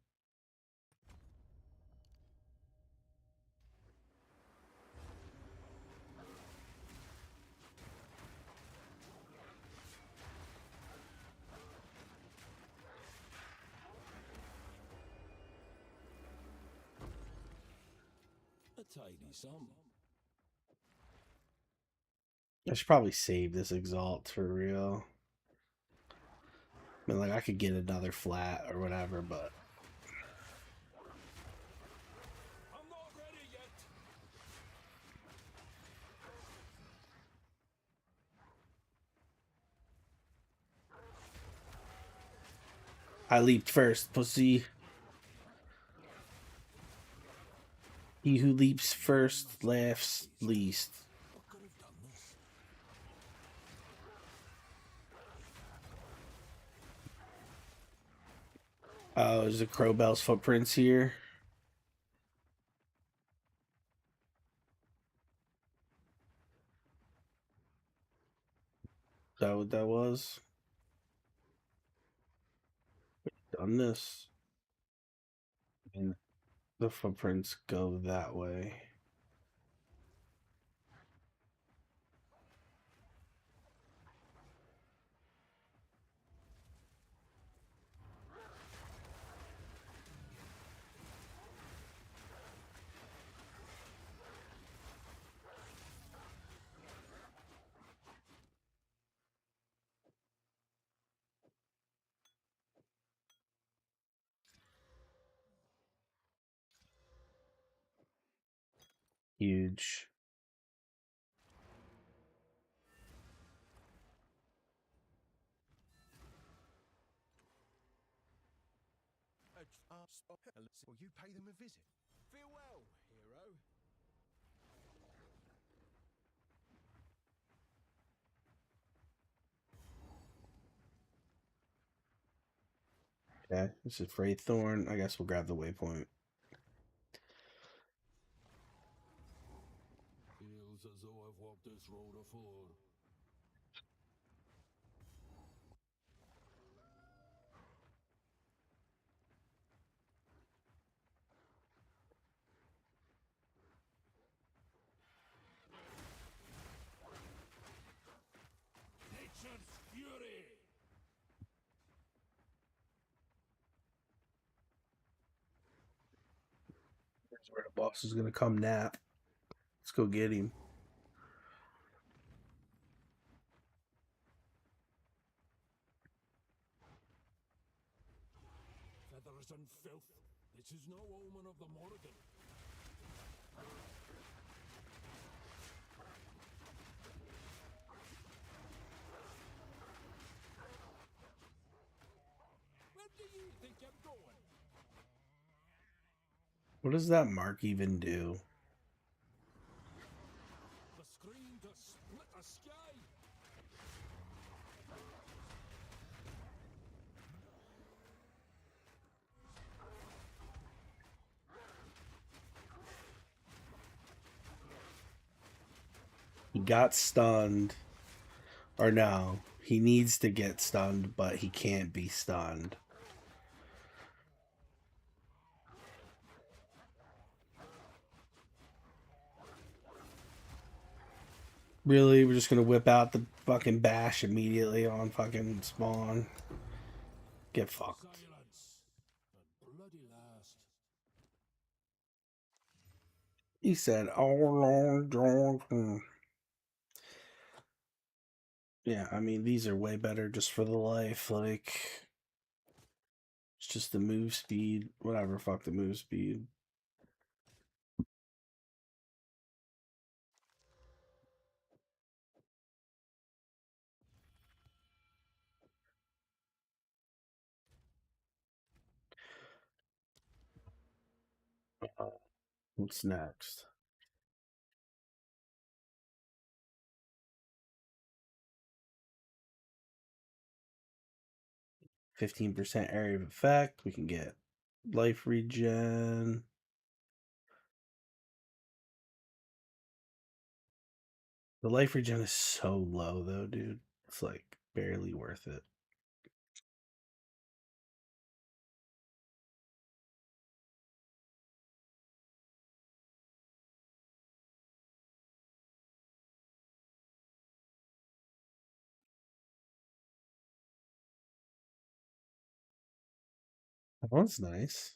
A tidy sum. I should probably save this Exalt for real. I mean, like, I could get another flat or whatever, but... I'm not ready yet. I leaped first, pussy. He who leaps first laughs least. Oh, there's a Crowbell's footprints here. Is that what that was? Done this. And the footprints go that way. Huge. Will you pay them a visit? Farewell, hero. Okay, this is Wraiththorn. I guess we'll grab the waypoint. Feels as though I've walked this road afore. Nature's fury. That's where the boss is gonna come nap. Let's go get him. Feathers and filth. This is no omen of the Morrigan. Where do you think I'm going? What does that mark even do? The screen to split the sky. He got stunned. Or no, he needs to get stunned, but he can't be stunned. Really? We're just gonna whip out the fucking bash immediately on fucking spawn? Get fucked. Silence. And bloody last. He said, "All long Johnson." Yeah, I mean, these are way better just for the life. Like, it's just the move speed. Whatever, fuck the move speed. What's next? 15% area of effect. We can get life regen. The life regen is so low, though, dude. It's like barely worth it. That one's nice.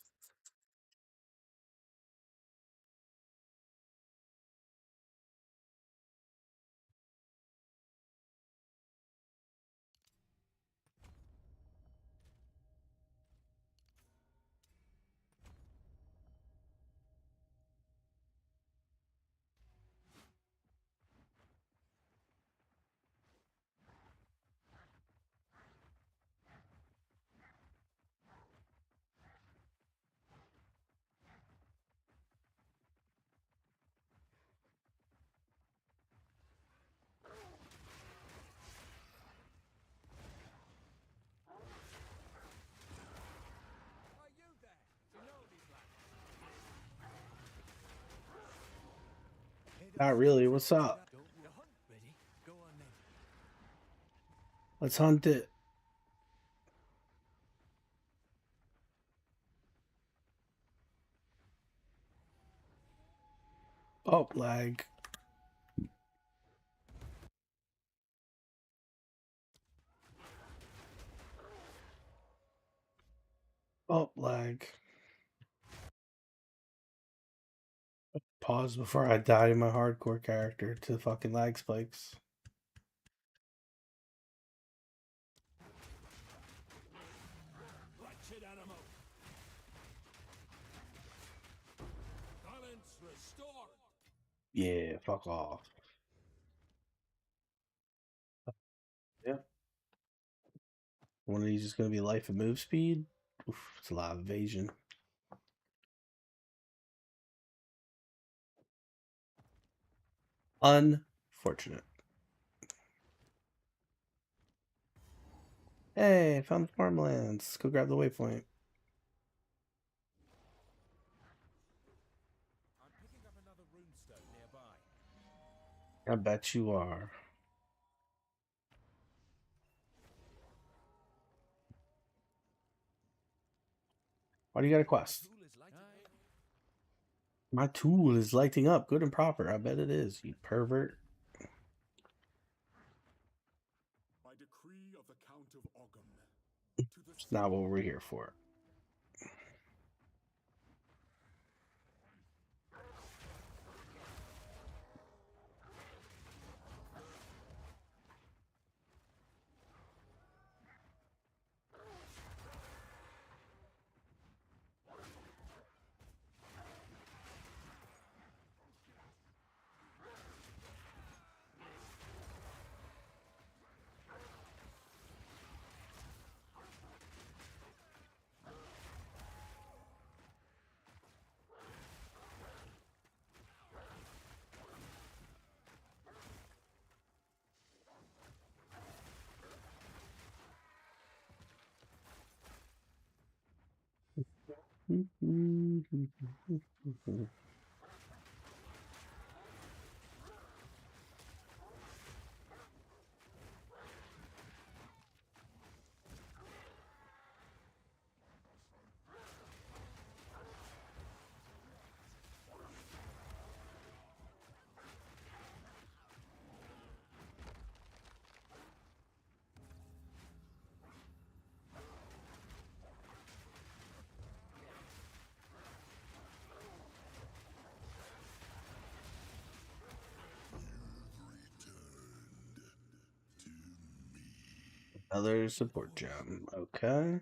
Not really. What's up? Let's hunt it. Oh, lag. Oh, lag. Pause before I die in my hardcore character to fucking lag spikes. Wretched animal. Balance restored. Yeah, fuck off. Yeah. One of these is going to be life and move speed. Oof, it's a lot of evasion. Unfortunate. Hey, found the farmlands. Let's go grab the waypoint. I'm picking up another runestone nearby. I bet you are. Why do you got a quest? My tool is lighting up good and proper. I bet it is, you pervert. By decree of the Count of Ogham. It's not what we're here for. Another support gem. Okay.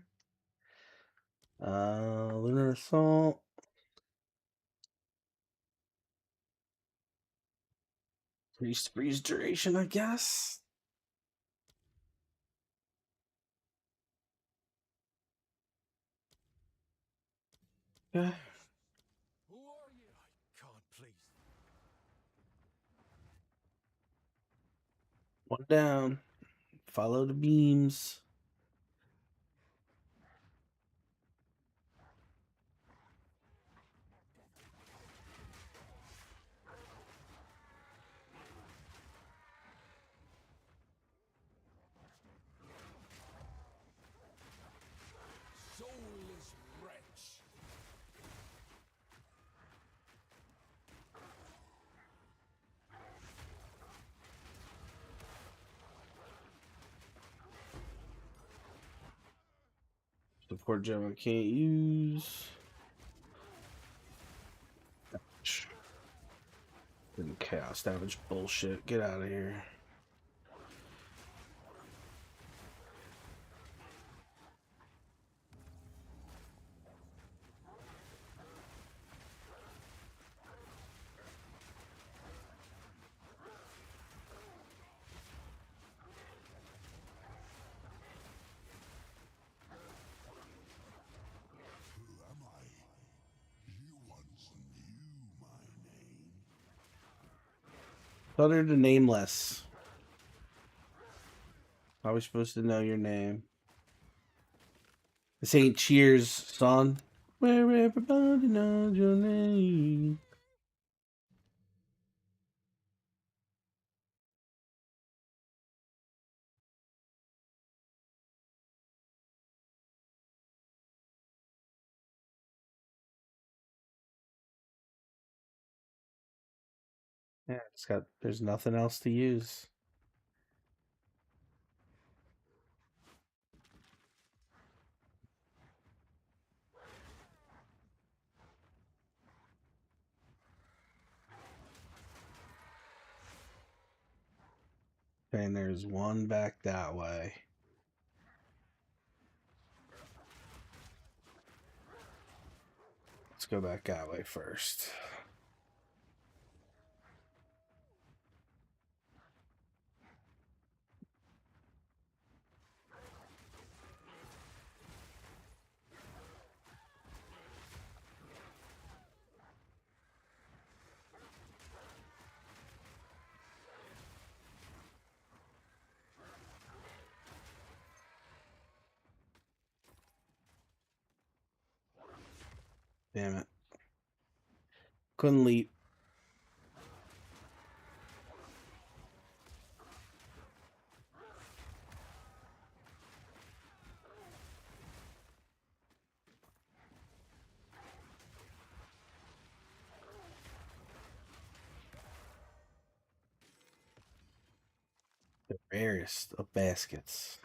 Lunar Assault. Freeze duration, I guess. Yeah. Who are you? I can't please. One down. Follow the beams. Support gem I can't use. And chaos damage bullshit. Get out of here. Utter the nameless. How are we supposed to know your name? This ain't Cheers, son. Where everybody knows your name. Yeah, there's nothing else to use. And there's one back that way. Let's go back that way first. Damn it. Couldn't leap. The rarest of baskets.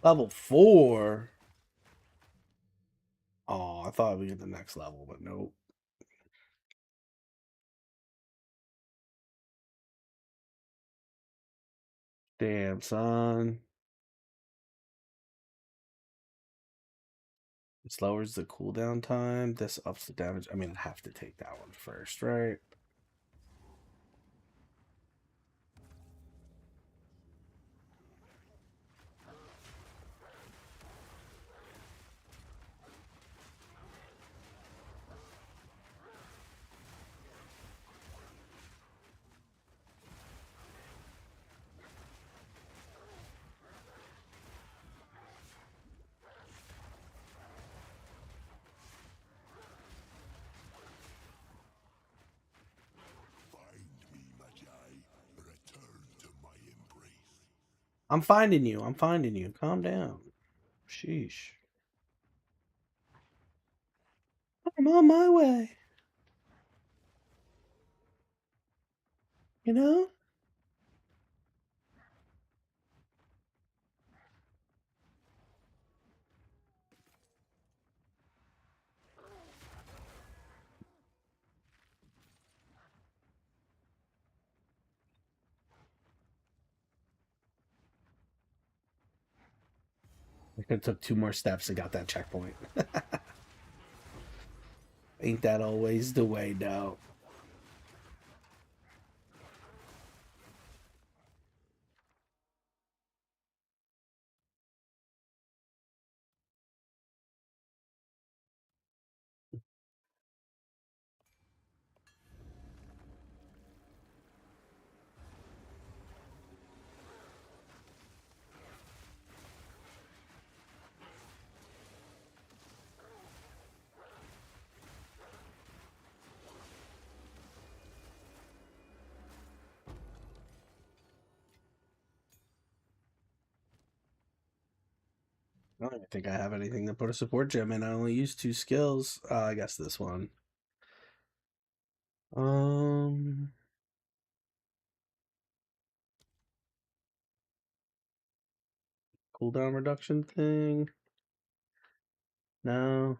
Level 4. Oh, I thought we get the next level, but nope. Damn, son. This lowers the cooldown time. This ups the damage. I mean, I have to take that one first, right? I'm finding you. I'm finding you. Calm down. Sheesh. I'm on my way. You know? I could have took 2 more steps and got that checkpoint. Ain't that always the way, though? I don't even think I have anything to put a support gem in. I only use 2 skills. I guess this one. Cooldown reduction thing. No.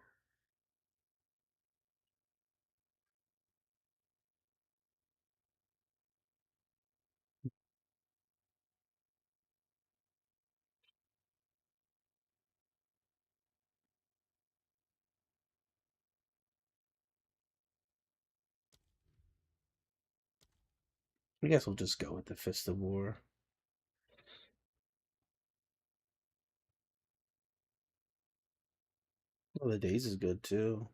I guess we'll just go with the Fist of War. Well, the Daze is good too.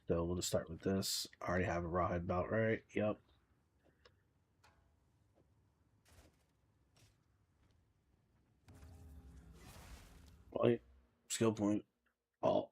So we'll just start with this. I already have a Rawhide belt, right? Yep. Wait. Skill point. Alt.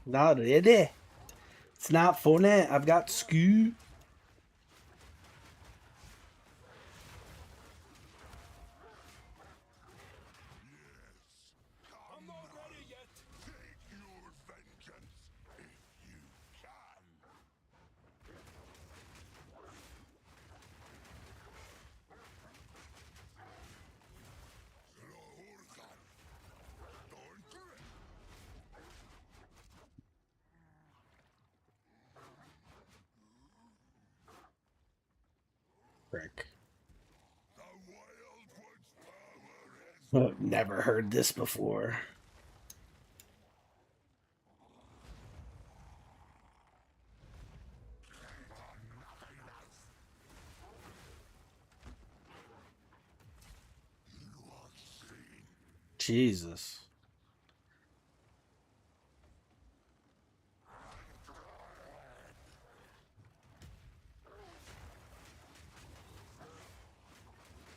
Not ready. It's not funny. I've got skew. I'm not ready yet. Take your vengeance if you can. Frick. Oh, never heard this before. Jesus.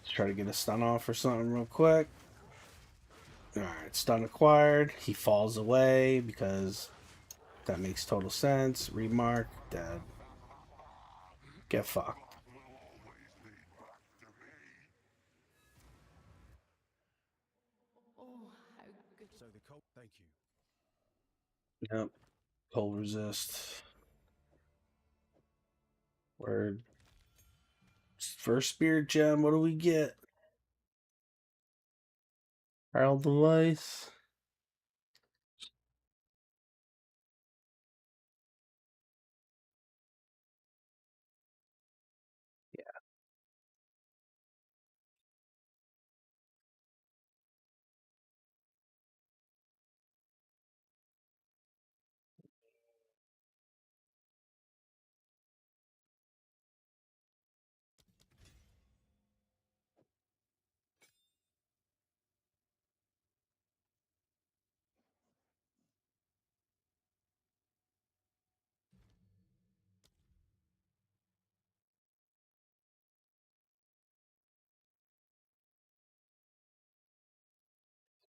Let's try to get a stun off or something real quick. Alright, stun acquired. He falls away because that makes total sense. Remark, dead. Get fucked. So the cold. Thank you. Yep. Cold resist. Word. First spirit gem, what do we get? Herald device.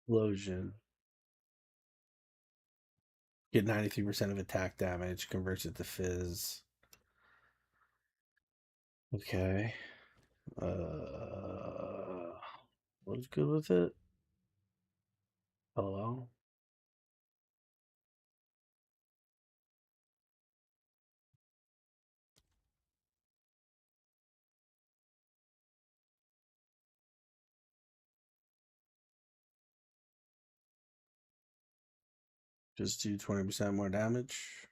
Explosion. Get 93% of attack damage, converts it to fizz. Okay. What's good with it? Hello? Just do 20% more damage.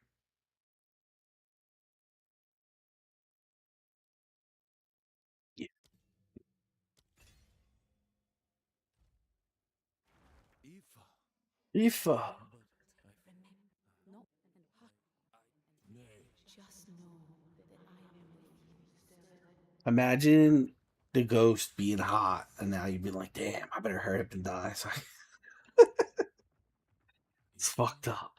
Yeah. Ifa. Imagine the ghost being hot, and now you'd be like, damn, I better hurry up and die. So it's fucked up.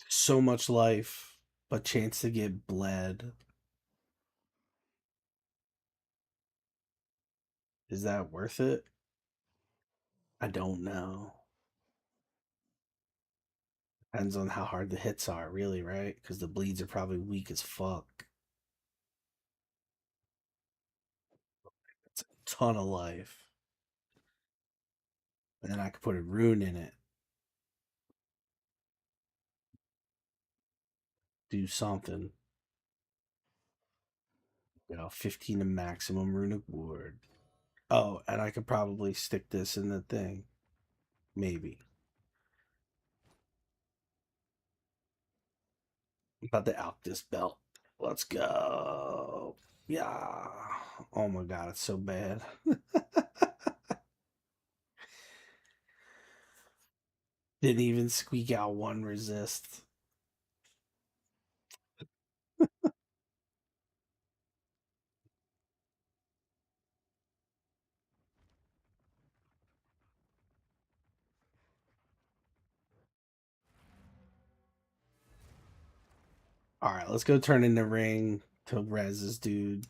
So much life, but chance to get bled. Is that worth it? I don't know. Depends on how hard the hits are, really, right? Because the bleeds are probably weak as fuck. It's a ton of life. And then I could put a rune in it. Do something. 15 to maximum runic ward. Oh, and I could probably stick this in the thing. Maybe. I'm about to out this belt. Let's go. Yeah. Oh my god, it's so bad. Didn't even squeak out one resist. Alright, let's go turn in the ring to res this dude.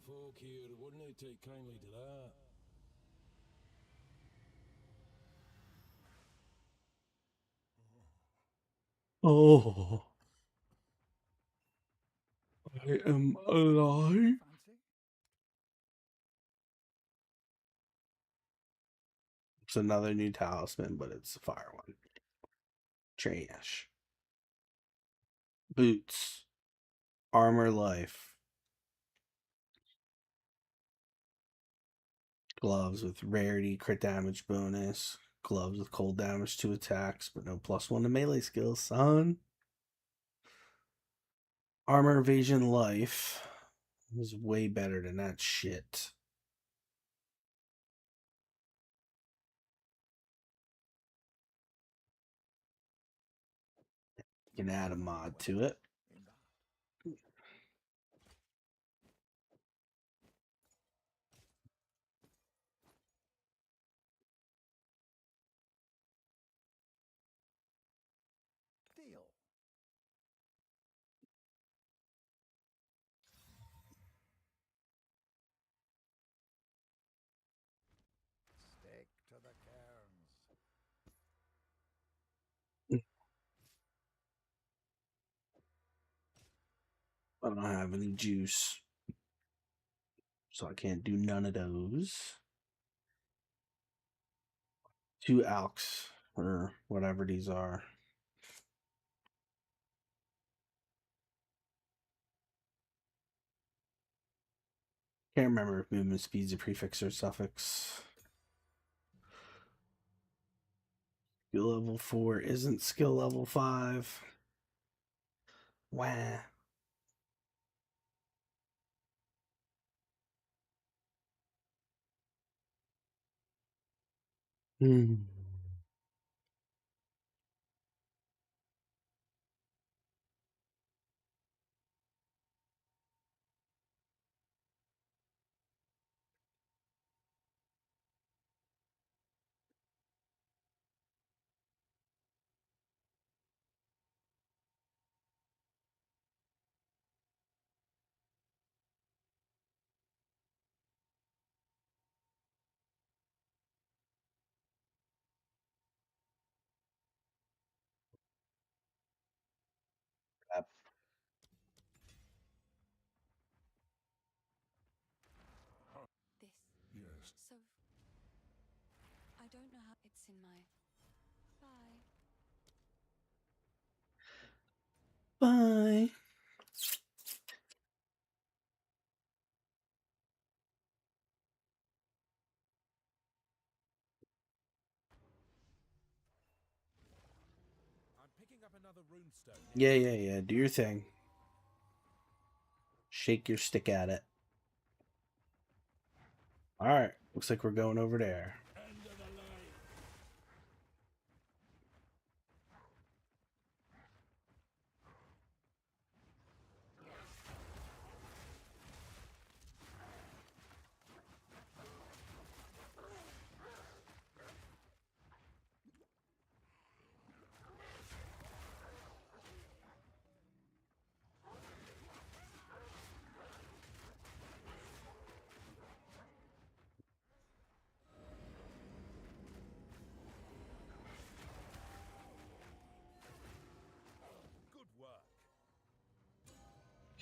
Folk here wouldn't take kindly to that. Oh. I am alive. It's another new talisman, but it's a fire one. Trash. Boots. Armor life. Gloves with rarity, crit damage bonus. Gloves with cold damage to attacks, but no +1 to melee skills, son. Armor evasion life is way better than that shit. You can add a mod to it. Deal. Stick to the cairns. I don't have any juice, so I can't do none of those. 2 alks, or whatever these are. Can't remember if movement speed's a prefix or suffix. Skill level 4 isn't skill level 5. Wah. Hmm. Yes. So, I don't know how it's in my... Bye. Bye. I'm picking up another runestone. Yeah. Do your thing. Shake your stick at it. Alright. Looks like we're going over there.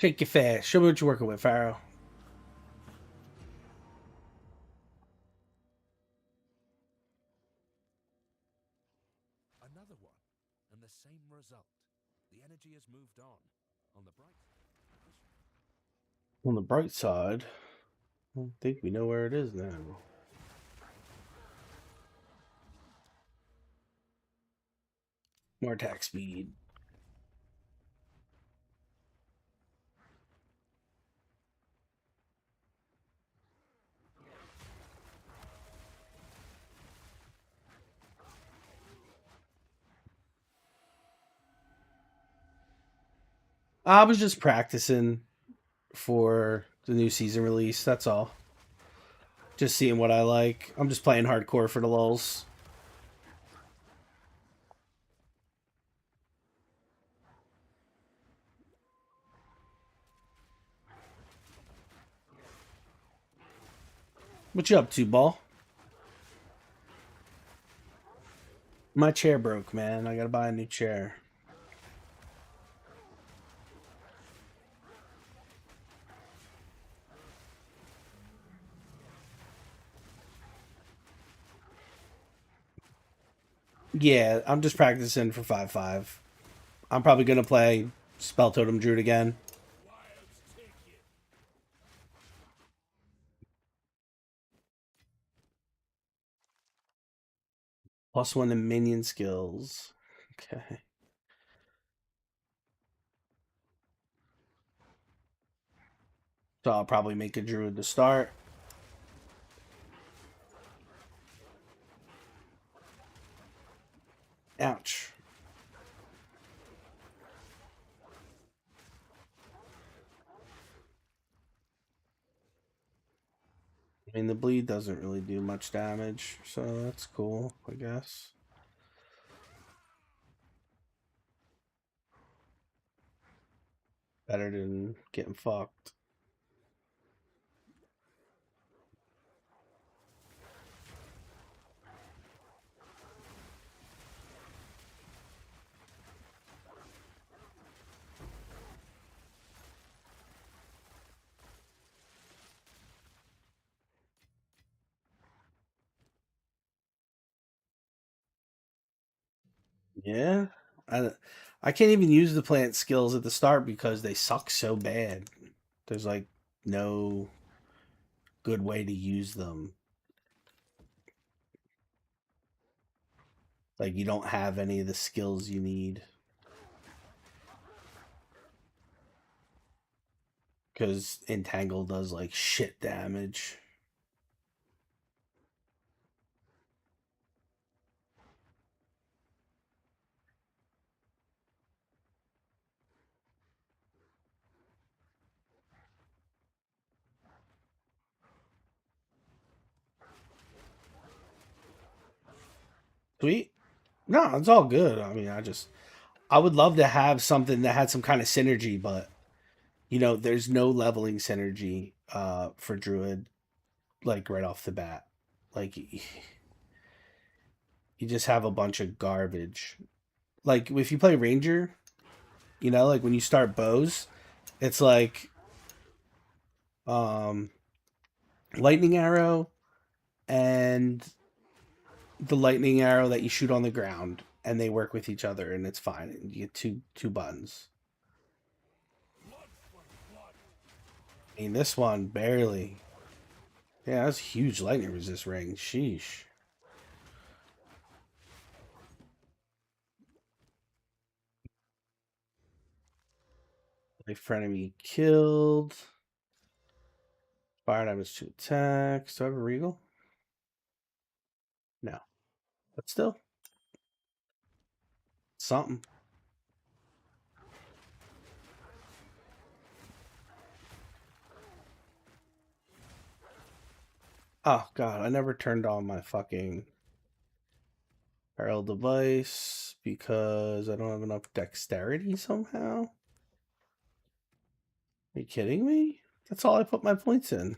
Shake your fast. Show me what you're working with, Pharaoh. Another one, and the same result. The energy has moved on. On the bright side, I think we know where it is now. More attack speed. I was just practicing for the new season release, that's all. Just seeing what I like. I'm just playing hardcore for the lulz. What you up to, Ball? My chair broke, man. I gotta buy a new chair. Yeah, I'm just practicing for 5-5. I'm probably gonna play Spell Totem Druid again. +1 to minion skills. Okay. So I'll probably make a druid to start. Ouch. I mean, the bleed doesn't really do much damage, so that's cool, I guess. Better than getting fucked. Yeah. I can't even use the plant skills at the start because they suck so bad. There's like no good way to use them. Like you don't have any of the skills you need. Because Entangle does like shit damage. Sweet. No, it's all good. I mean, I would love to have something that had some kind of synergy, but you know, there's no leveling synergy for Druid, like right off the bat. Like you just have a bunch of garbage. Like if you play Ranger, you know, like when you start bows, it's like lightning arrow and the lightning arrow that you shoot on the ground, and they work with each other, and it's fine. And you get two buttons. I mean, this one barely. Yeah, that's huge lightning resist ring. Sheesh. My frenemy killed. Fire damage to attacks. Do I have a regal? No. But still. Something. Oh, God. I never turned on my fucking barrel device because I don't have enough dexterity somehow. Are you kidding me? That's all I put my points in.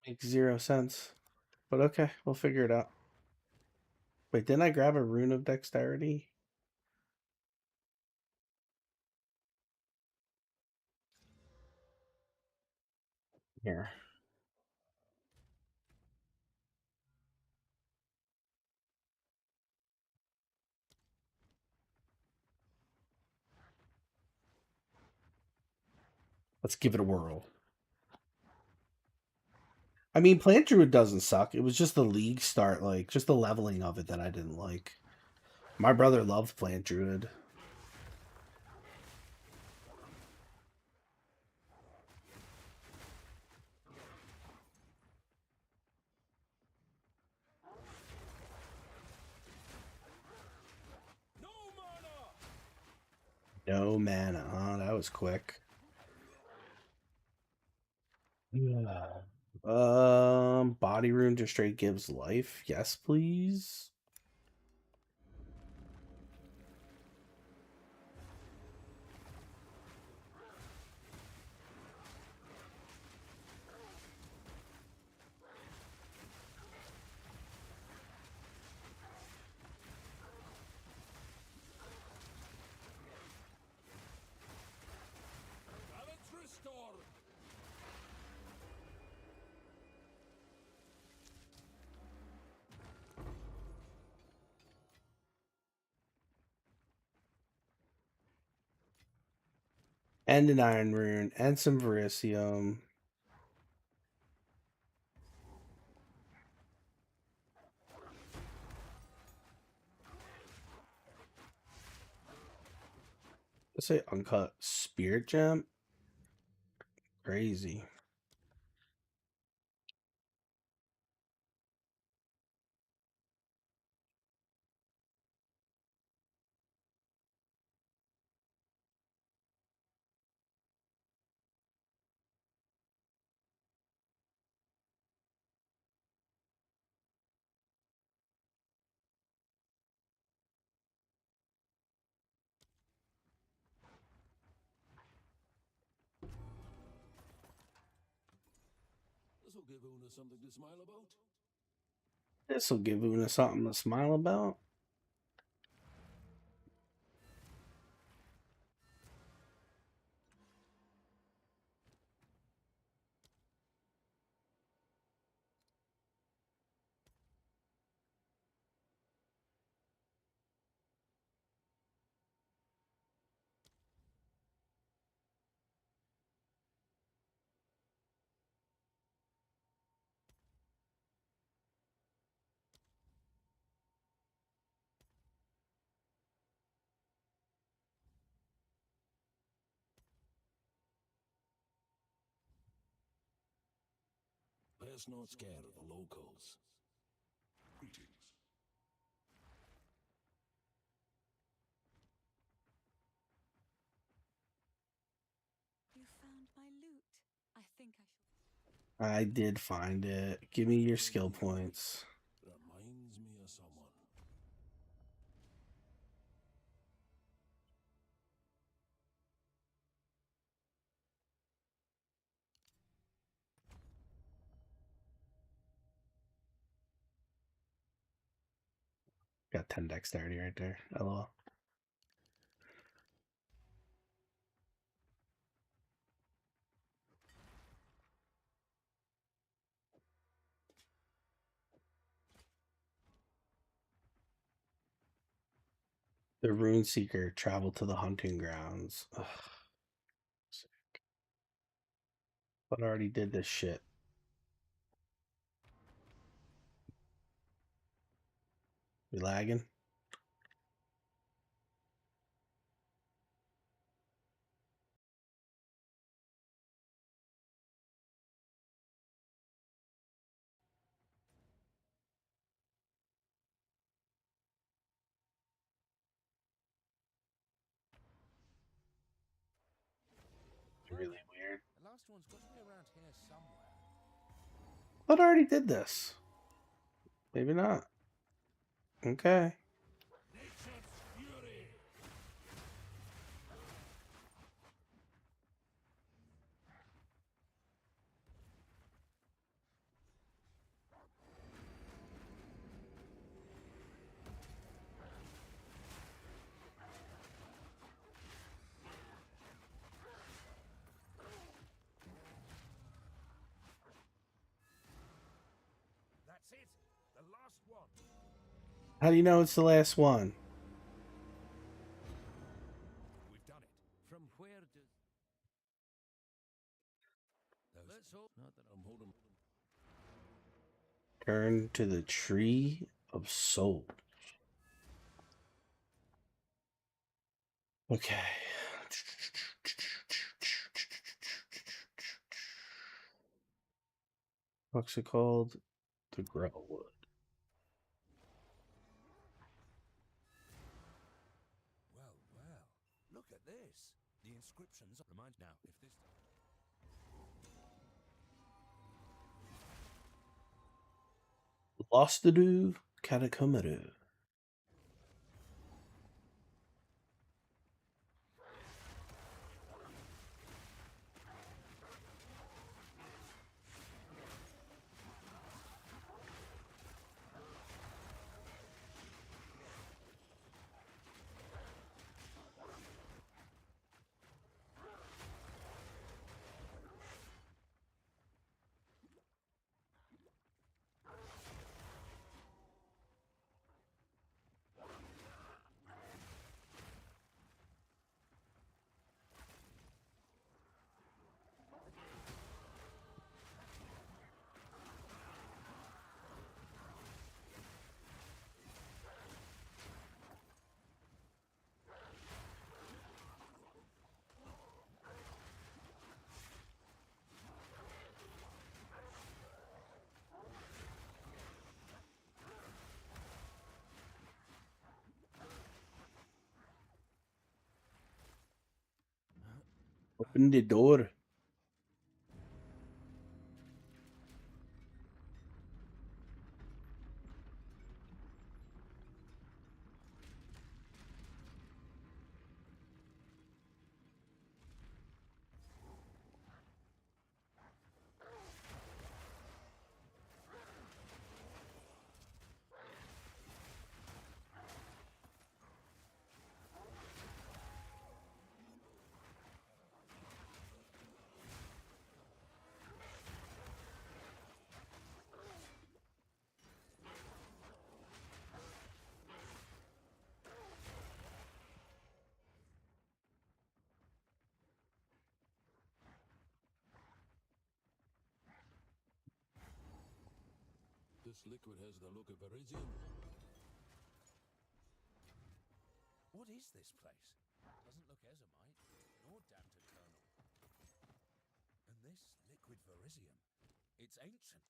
Makes 0 sense. But okay, we'll figure it out. Wait, didn't I grab a rune of dexterity? Here. Let's give it a whirl. I mean, Plant Druid doesn't suck. It was just the league start, like, just the leveling of it that I didn't like. My brother loved Plant Druid. No mana, huh? That was quick. Body rune just straight gives life. Yes, please. Balance restored. And an iron rune and some verisium. Let's say uncut spirit gem. Crazy. This'll give Una something to smile about. This will give Una something to smile about. Best not scared of the locals. Greetings. You found my loot. I think I should. I did find it. Give me your skill points. Reminds me of someone. Got 10 dexterity right there. LOL. The Rune Seeker traveled to the hunting grounds. Ugh. Sick. But I already did this shit. You lagging? Really weird. The last one's got to be around here somewhere. But I already did this. Maybe not. Okay. That's it. The last one. How do you know it's the last one? We've done it. From where does... Let's hope not that I'm holding... Turn to the Tree of Soul. Okay. What's it called? The Growwood. Well, look at this. The inscriptions remind now if this. Lostadu Katakumaru. Open the door. This liquid has the look of Iridium. What is this place? Doesn't look Ezomite, nor damp eternal. And this liquid Verisium, it's ancient.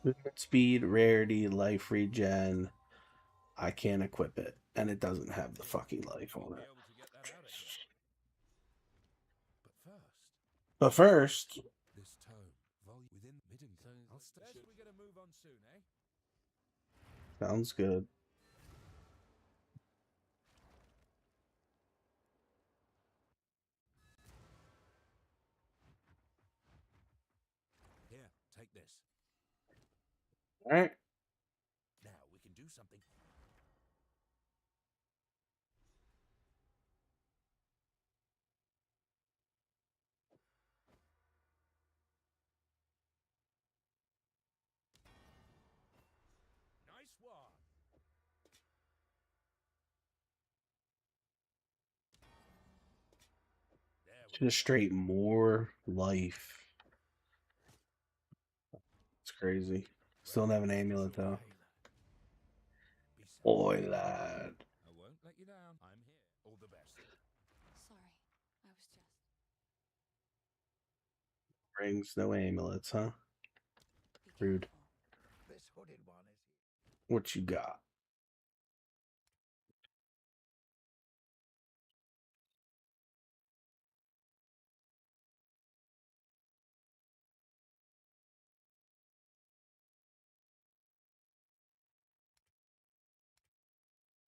Movement speed, rarity, life regen. I can't equip it, and it doesn't have the fucking life on it. But first, this tome, volume within Midden. We're gonna move on soon, eh? sounds good. Here, take this. All right. Now we can do something. Nice one. Just straight more life. It's crazy. Still don't have an amulet though. Boy, lad. I won't let you down. I'm here. All the best. Sorry, I was just... Rings, no amulets, huh? Rude. This hooded one is What you got?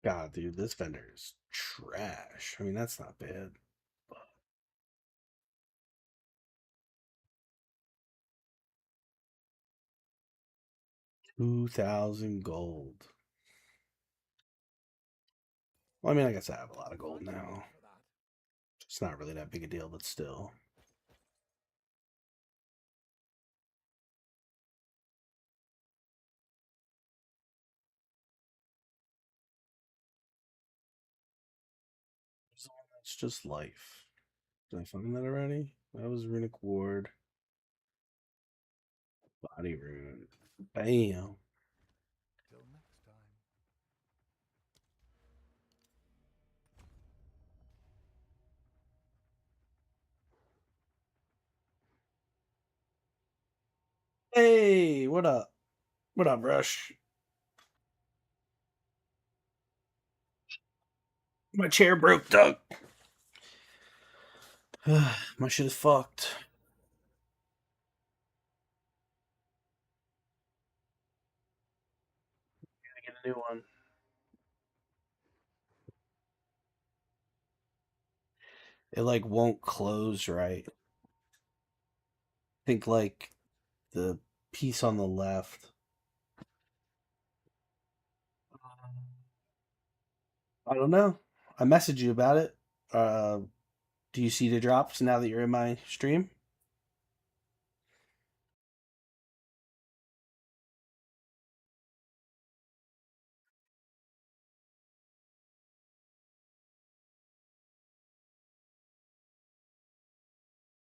God, dude, this vendor is trash. I mean, that's not bad. But... 2,000 gold. Well, I mean, I guess I have a lot of gold now. It's not really that big a deal, but still. It's just life. Did I find that already? That was runic ward. Body rune. Bam. Till next time. Hey, what up? What up, Rush? My chair broke, Doug. My shit is fucked. Gotta get a new one. It like won't close right. I think like the piece on the left. I don't know. I messaged you about it. Do you see the drops now that you're in my stream?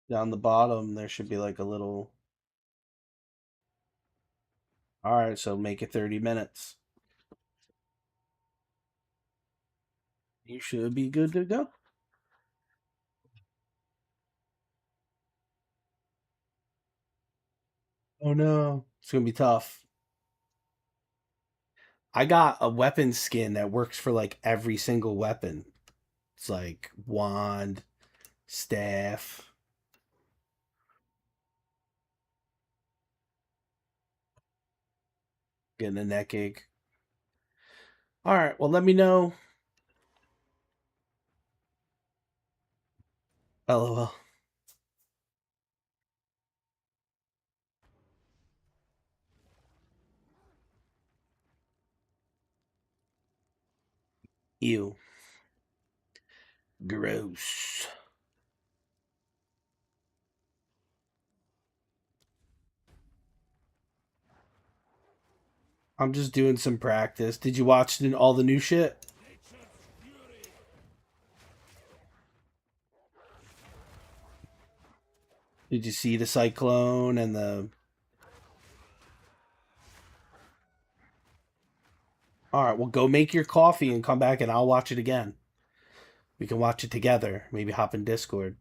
Down the bottom, there should be like a little. All right, so make it 30 minutes. You should be good to go. Oh no, it's gonna be tough. I got a weapon skin that works for like every single weapon. It's like wand, staff. Getting a neck ache. All right, well, let me know. LOL. Ew. Gross. I'm just doing some practice. Did you watch all the new shit? Did you see the cyclone and the... All right, well, go make your coffee and come back and I'll watch it again. We can watch it together. Maybe hop in Discord.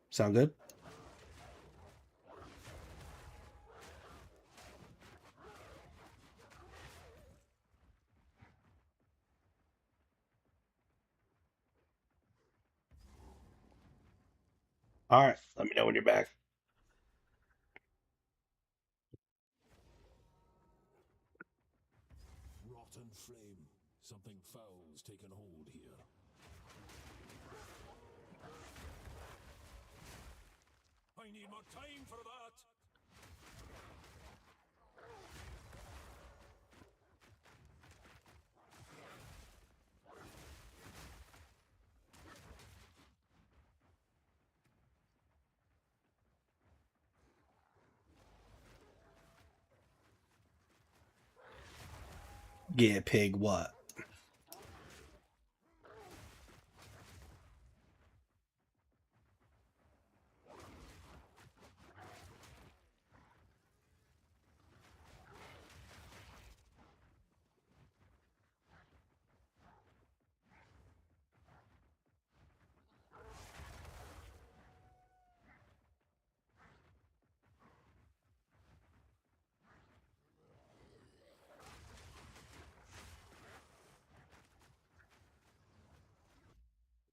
Sound good? All right, let me know when you're back. Rotten flame. Something foul's taken hold here. I need more time for that. Yeah, pig, what?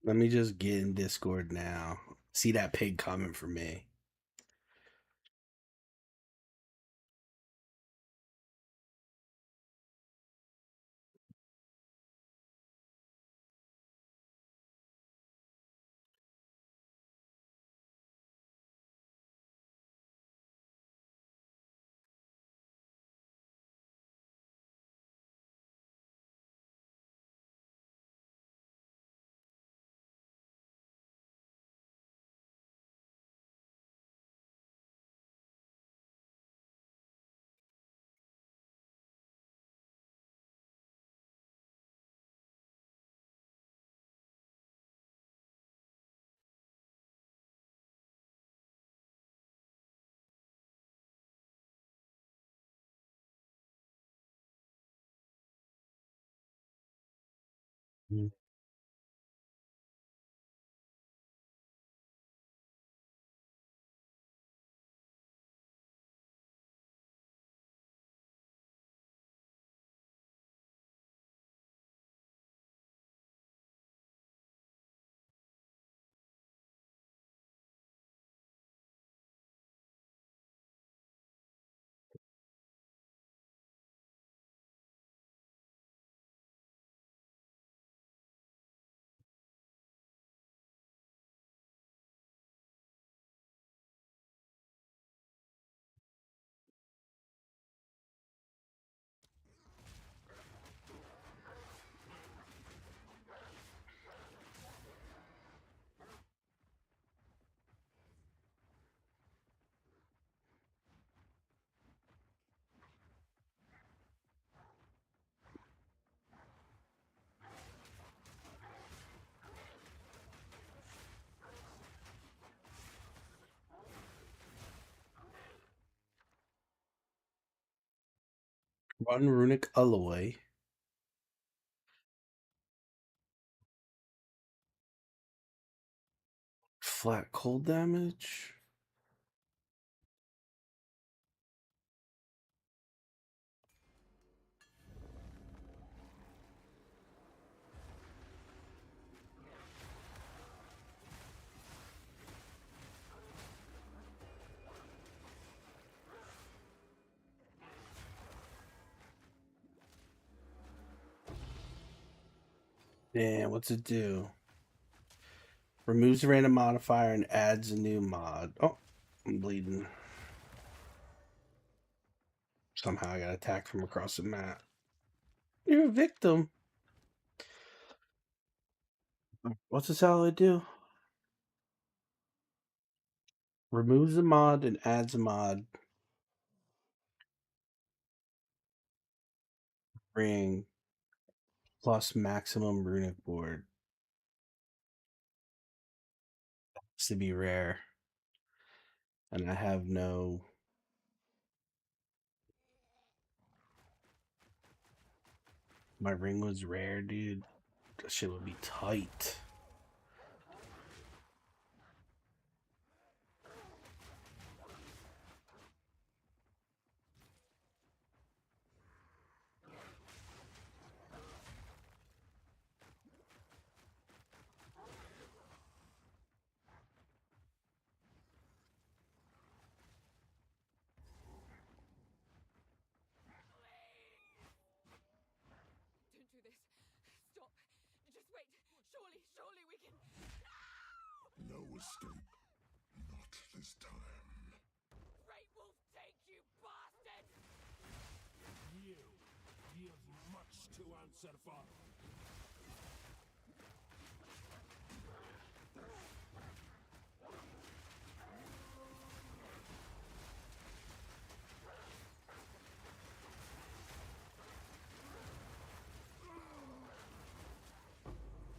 Let me just get in Discord now. See that pig coming for me. Mm. One runic alloy. Flat cold damage. And what's it do? Removes a random modifier and adds a new mod. Oh, I'm bleeding. Somehow I got attacked from across the map. You're a victim. What's this alloy do? Removes a mod and adds a mod. Ring plus maximum runic board. Has to be rare. And I have no... My ring was rare, dude. That shit would be tight. Don't do this. Stop. Just wait. Surely we can... No escape. Not this time. Great Wolf take you, bastard! You've much to answer for.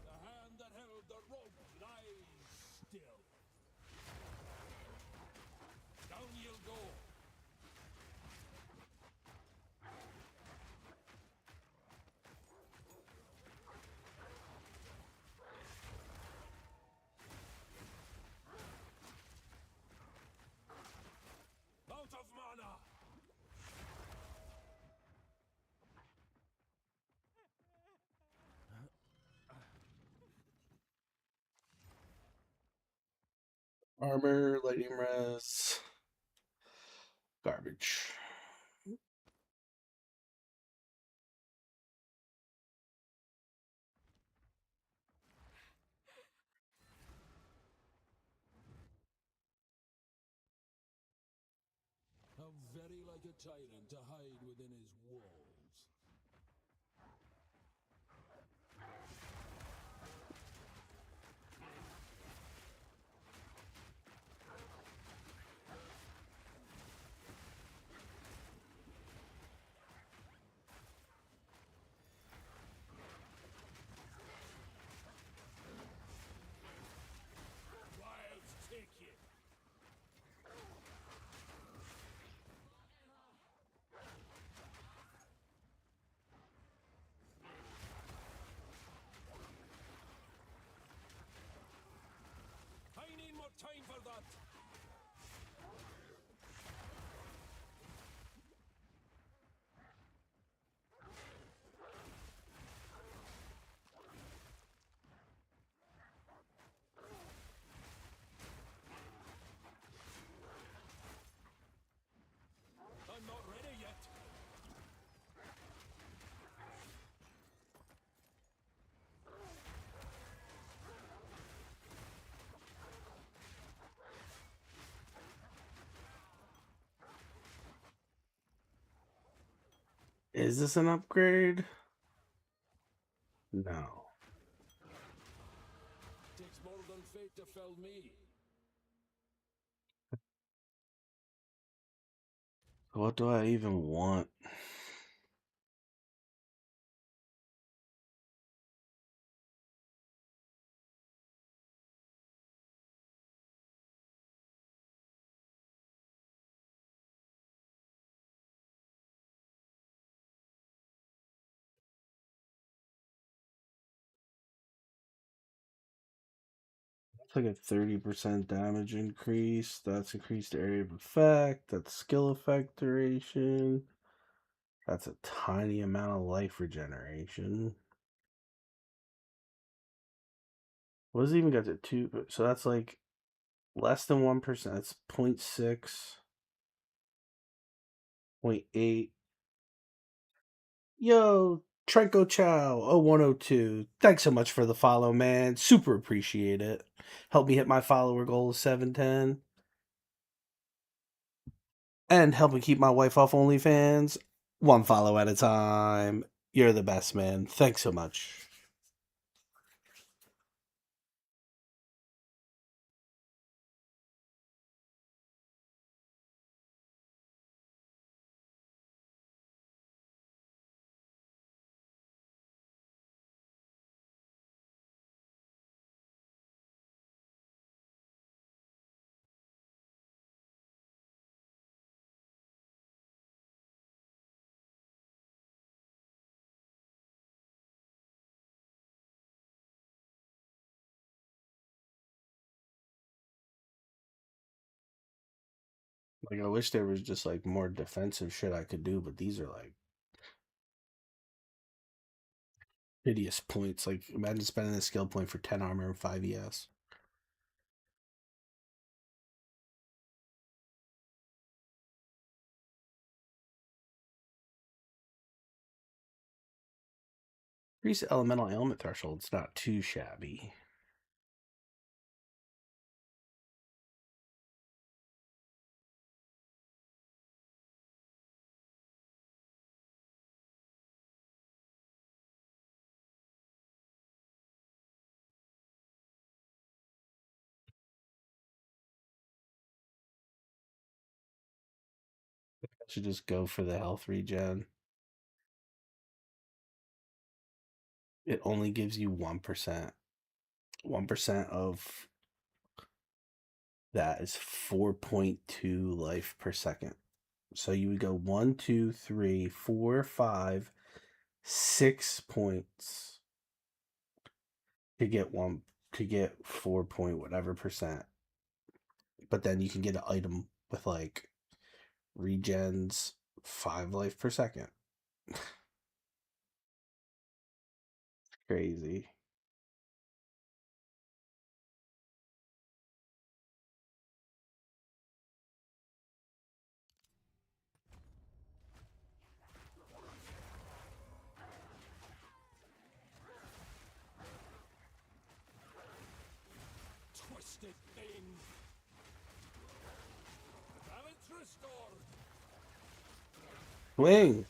The hand that held the rope lies still. Down you'll go. Out of mana. Armor, lightning res. Garbage. How very like a tyrant to hide within his walls. Wilds take you. Is this an upgrade? No. Takes more than fate to fell me. What do I even want? It's like a 30% damage increase. That's increased area of effect. That's skill effect duration. That's a tiny amount of life regeneration. What does it even get to 2? So that's like less than 1%. That's 0.6, 0.8. Yo, Trenko Chow 0102. Thanks so much for the follow, man. Super appreciate it. Help me hit my follower goal of 710. And help me keep my wife off OnlyFans. One follow at a time. You're the best, man. Thanks so much. Like, I wish there was just like more defensive shit I could do, but these are like hideous points. Like, imagine spending a skill point for 10 armor and 5 ES. Increase elemental ailment threshold. It's not too shabby. I should just go for the health regen. It only gives you 1%. 1% of that is 4.2 life per second. So you would go 1, 2, 3, 4, 5, 6 points to get 4 point whatever percent. But then you can get an item with like regens 5 life per second. Crazy. Twisted thing. Balance restored. Swing.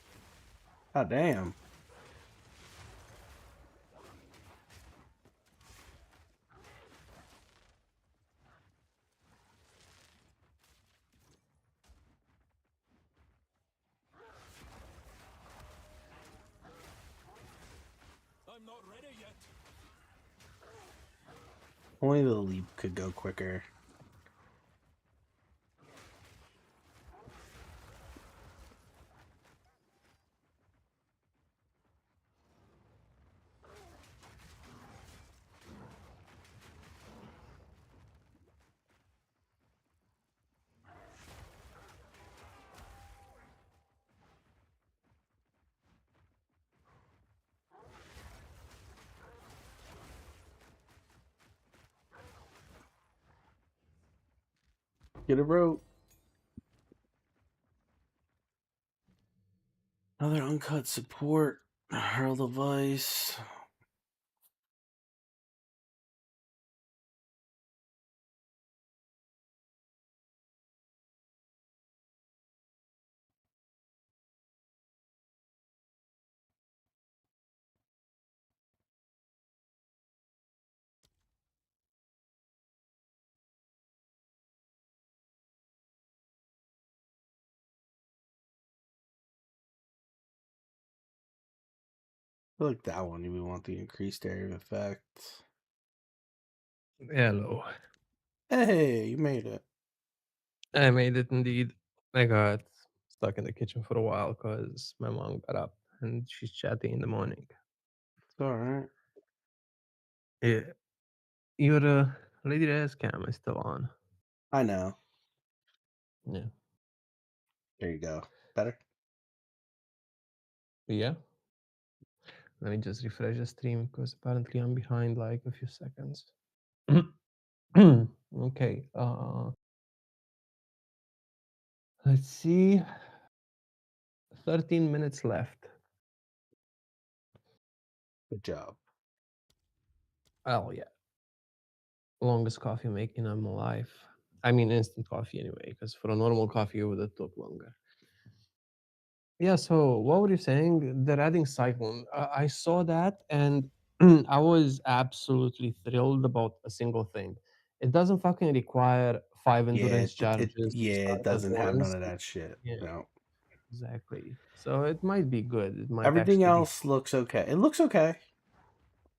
God damn. I'm not ready yet. Only the leap could go quicker. Get a rope. Another uncut support. Hurl device. I like that one. We want the increased area of effect. Hello. Hey, you made it. I made it indeed. I got stuck in the kitchen for a while because my mom got up and she's chatty in the morning. It's alright. Yeah. Your Lady Res cam is still on. I know. Yeah. There you go. Better? Yeah. Let me just refresh the stream because apparently I'm behind like a few seconds. Okay. Let's see. 13 minutes left. Good job. Oh yeah. Longest coffee making in my life. I mean instant coffee anyway, because for a normal coffee it would have took longer. Yeah, so what were you saying? They're adding Cyclone. I saw that and I was absolutely thrilled about a single thing. It doesn't fucking require 5 Yeah, endurance charges to it start at doesn't have none once. of that shit. Yeah, No. exactly. So it might be good. It might Everything actually be. else looks okay. It looks okay.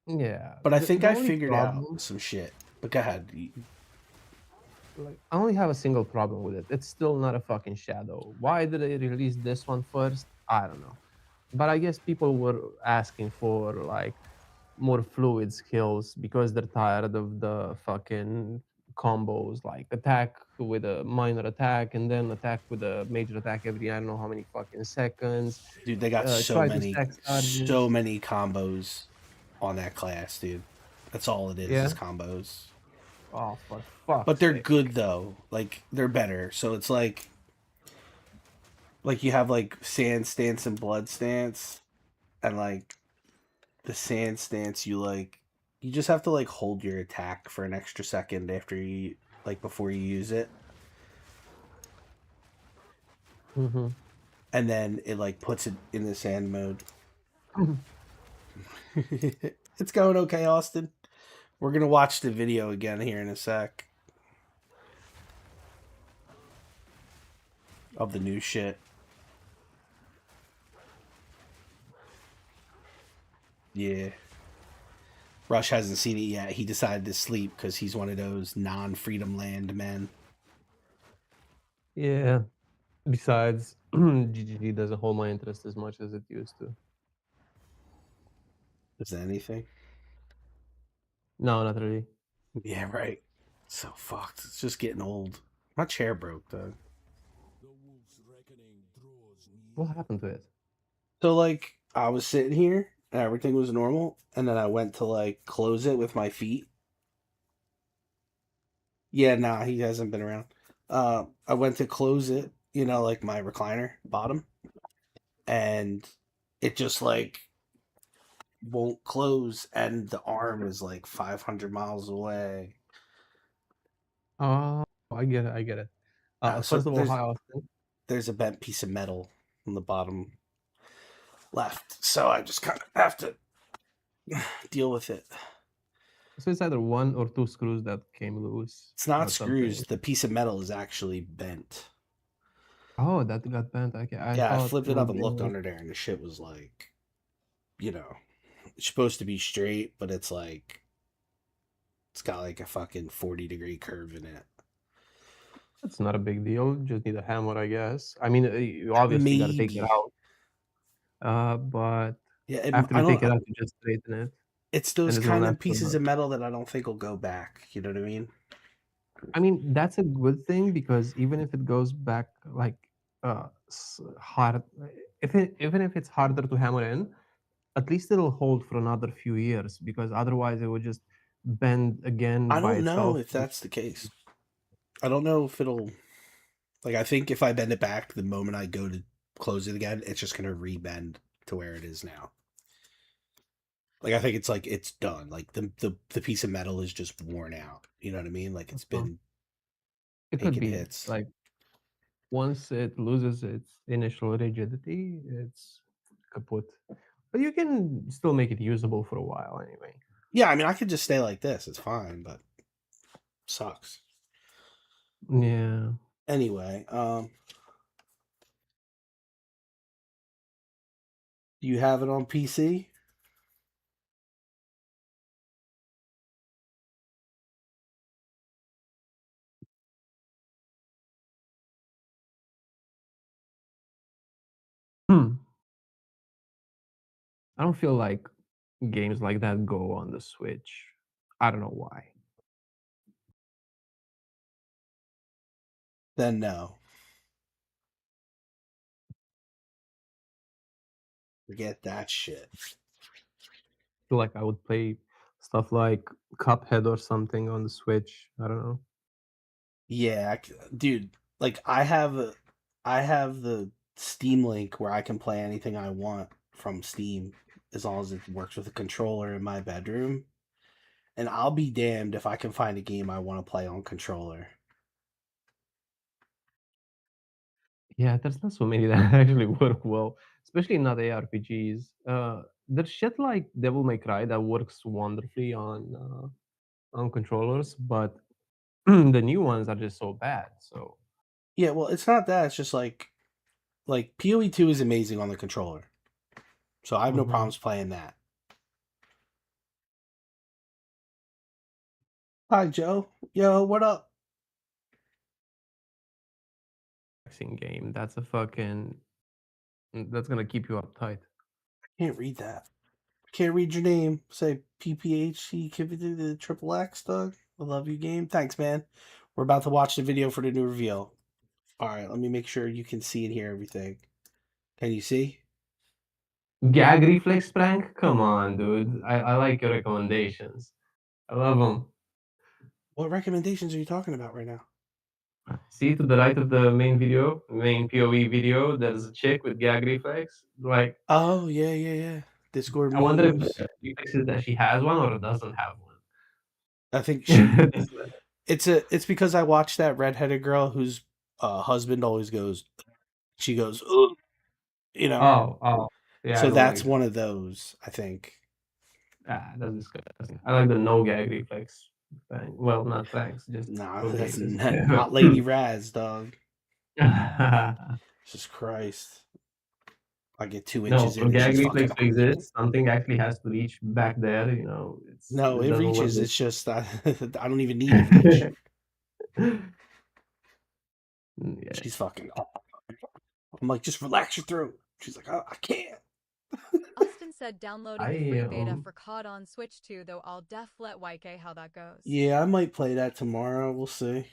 Yeah. But I think The I only figured out problem, some shit. But go ahead. like, I only have a single problem with it. It's still not a fucking shadow. Why did they release this one first? I don't know. But I guess people were asking for like more fluid skills because they're tired of the fucking combos, like attack with a minor attack and then attack with a major attack every I don't know how many fucking seconds. Dude, they got Try to stack charges. so many combos on that class, dude. That's all it Yeah. is combos. Oh, for fuck's But they're sake. good though. Like they're better. So it's like you have like sand stance and blood stance, and like the sand stance you just have to like hold your attack for an extra second after you before you use it. Mm-hmm. And then it like puts it in the sand mode. It's going okay, Austin. We're gonna watch the video again here in a sec of the new shit. Yeah. Rush hasn't seen it yet. He decided to sleep because he's one of those non-freedom land men. Yeah. Besides, GGG doesn't hold my interest as much as it used to. Is there anything? No, not really. Yeah, right. So fucked. It's just getting old. My chair broke though. What happened to it? So like I was sitting here and everything was normal, and then I went to like close it with my feet. Yeah, nah, he hasn't been around. I went to close it, like my recliner bottom, and it just like won't close, and the arm is like 500 miles away. Oh, I get it. I get it. So First of all, hi, Austin. There's a bent piece of metal on the bottom left, so I just kind of have to deal with it. So it's either 1 or 2 screws that came loose. It's not or screws. something. The piece of metal is actually bent. Oh, that got bent. Okay, I thought flipped it up and maybe- looked under there, and the shit was like, it's supposed to be straight, but it's like, it's got like a fucking 40-degree curve in it. It's not a big deal. Just need a hammer, I guess. I mean, you obviously got to take it out. But after you take it out, you just straighten it. It's those and it kind won't of have to pieces work. of metal that I don't think will go back. You know what I mean? I mean, that's a good thing because even if it goes back like hard, even if it's harder to hammer in, at least it'll hold for another few years because otherwise it would just bend again I by don't know itself. if that's the case. I don't know if it'll. Like, I think if I bend it back, the moment I go to close it again, it's just gonna rebend to where it is now. Like, I think it's like it's done. Like the piece of metal is just worn out. You know what I mean? Like it's been. It could taking be hits. like once it loses its initial rigidity, it's kaput. But you can still make it usable for a while anyway. Yeah, I mean, I could just stay like this. It's fine, but sucks. Yeah. Anyway, do you have it on PC? I don't feel like games like that go on the Switch. I don't know why. Then no. Forget that shit. I feel like I would play stuff like Cuphead or something on the Switch. I don't know. Yeah, dude. Like I have the Steam Link where I can play anything I want from Steam as long as it works with a controller in my bedroom. And I'll be damned if I can find a game I want to play on controller. Yeah, there's not so many that actually work well, especially not ARPGs. There's shit like Devil May Cry that works wonderfully on controllers, but the new ones are just so bad. So Yeah, well, it's not that. It's just like POE 2 is amazing on the controller. So I have no problems playing that. Hi, Joe. Yo, what up? game, that's gonna keep you uptight. I can't read that. Can't read your name. Say PPHC, give it to the triple X, Doug. I love you, game. Thanks, man. We're about to watch the video for the new reveal. All right, let me make sure you can see and hear everything. Can you see? Gag reflex prank? Come on, dude. I like your recommendations. I love them. What recommendations are you talking about right now? See to the right of the main POE video, there's a chick with gag reflex. Like, oh yeah. Discord I wonder if memes. the reflex is that she has one or doesn't have one. I think she. It's because I watched that redheaded girl whose husband always goes. She goes, ugh, you know. Oh, yeah. So that's one of those, I think. Ah, that's disgusting. I like the no gag reflex thing. Well, not thanks. Just nah, that's not Lady Raz, dog. Jesus Christ. I get 2 inches in. No, gag reflex to exist, something actually has to reach back there. You know. It reaches. It's just I don't even need to reach. Yeah. She's fucking. I'm like, just relax your throat. She's like, I can't. Austin said downloading the free beta for COD on Switch too, though I'll let YK how that goes. Yeah, I might play that tomorrow. We'll see.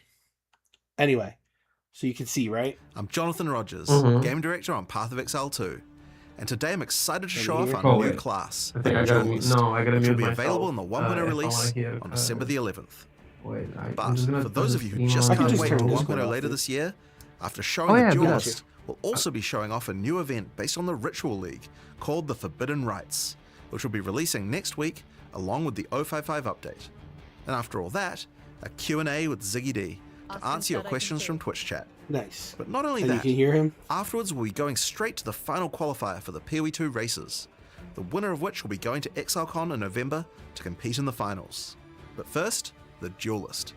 Anyway, so you can see, right? I'm Jonathan Rogers, game director on Path of Exile 2. And today I'm excited to show off our new class, the Duelist, which will be available in the one-winner release on December the 11th. But for those of you who just can't wait to 1.0 later this year, after showing the Duelist, we'll also be showing off a new event based on the Ritual League called the Forbidden Rites, which will be releasing next week along with the 055 update. And after all that, a Q&A with Ziggy D to answer your questions from Twitch chat. Nice. But not only that, you can hear him? Afterwards we'll be going straight to the final qualifier for the POE 2 races, the winner of which will be going to ExileCon in November to compete in the finals. But first, the Duelist.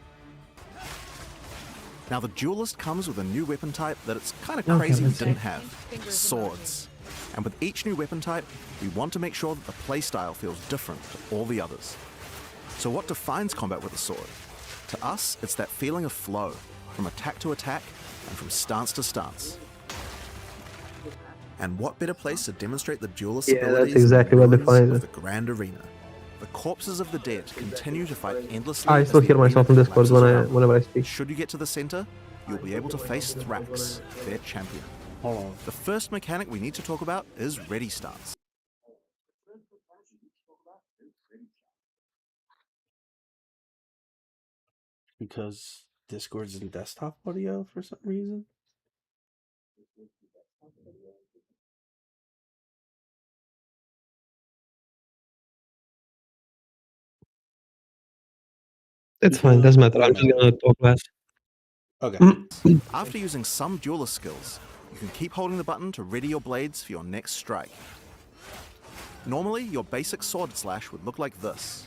Now the Duelist comes with a new weapon type that it's kind of crazy we didn't have, swords. And with each new weapon type, we want to make sure that the playstyle feels different to all the others. So what defines combat with a sword? To us, it's that feeling of flow, from attack to attack, and from stance to stance. And what better place to demonstrate the Duelist's abilities that's exactly what defines of the Grand Arena. The corpses of the dead continue to fight endlessly. I still hear myself in Discord whenever I speak. Should you get to the center, you'll be able to face Thrax, their champion. Hold on. The first mechanic we need to talk about is ready stance. Because Discord's in desktop audio for some reason. It's fine, doesn't matter. I'm just gonna talk less. Okay. After using some Duelist skills, you can keep holding the button to ready your blades for your next strike. Normally, your basic sword slash would look like this.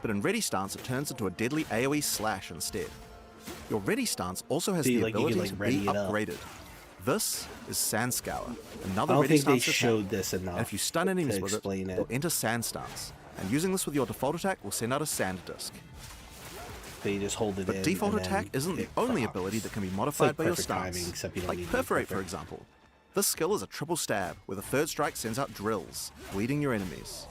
But in ready stance, it turns into a deadly AoE slash instead. Your ready stance also has the ability to be upgraded. This is Sand Scour, another ready stance attack. I don't think they showed this enough. And if you stun enemies with it, it, you'll enter Sand Stance. And using this with your default attack will send out a Sand Disc. They just hold it but default attack isn't the only ability that can be modified by your stance. Like Perforate, for example. This skill is a triple stab, where the third strike sends out drills, bleeding your enemies.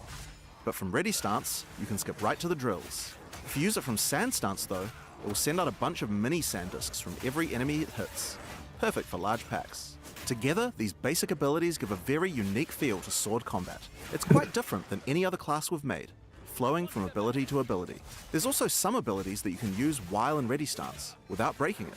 But from ready stance, you can skip right to the drills. If you use it from sand stance though, it will send out a bunch of mini sand discs from every enemy it hits. Perfect for large packs. Together, these basic abilities give a very unique feel to sword combat. It's quite different than any other class we've made, flowing from ability to ability. There's also some abilities that you can use while in ready stance, without breaking it.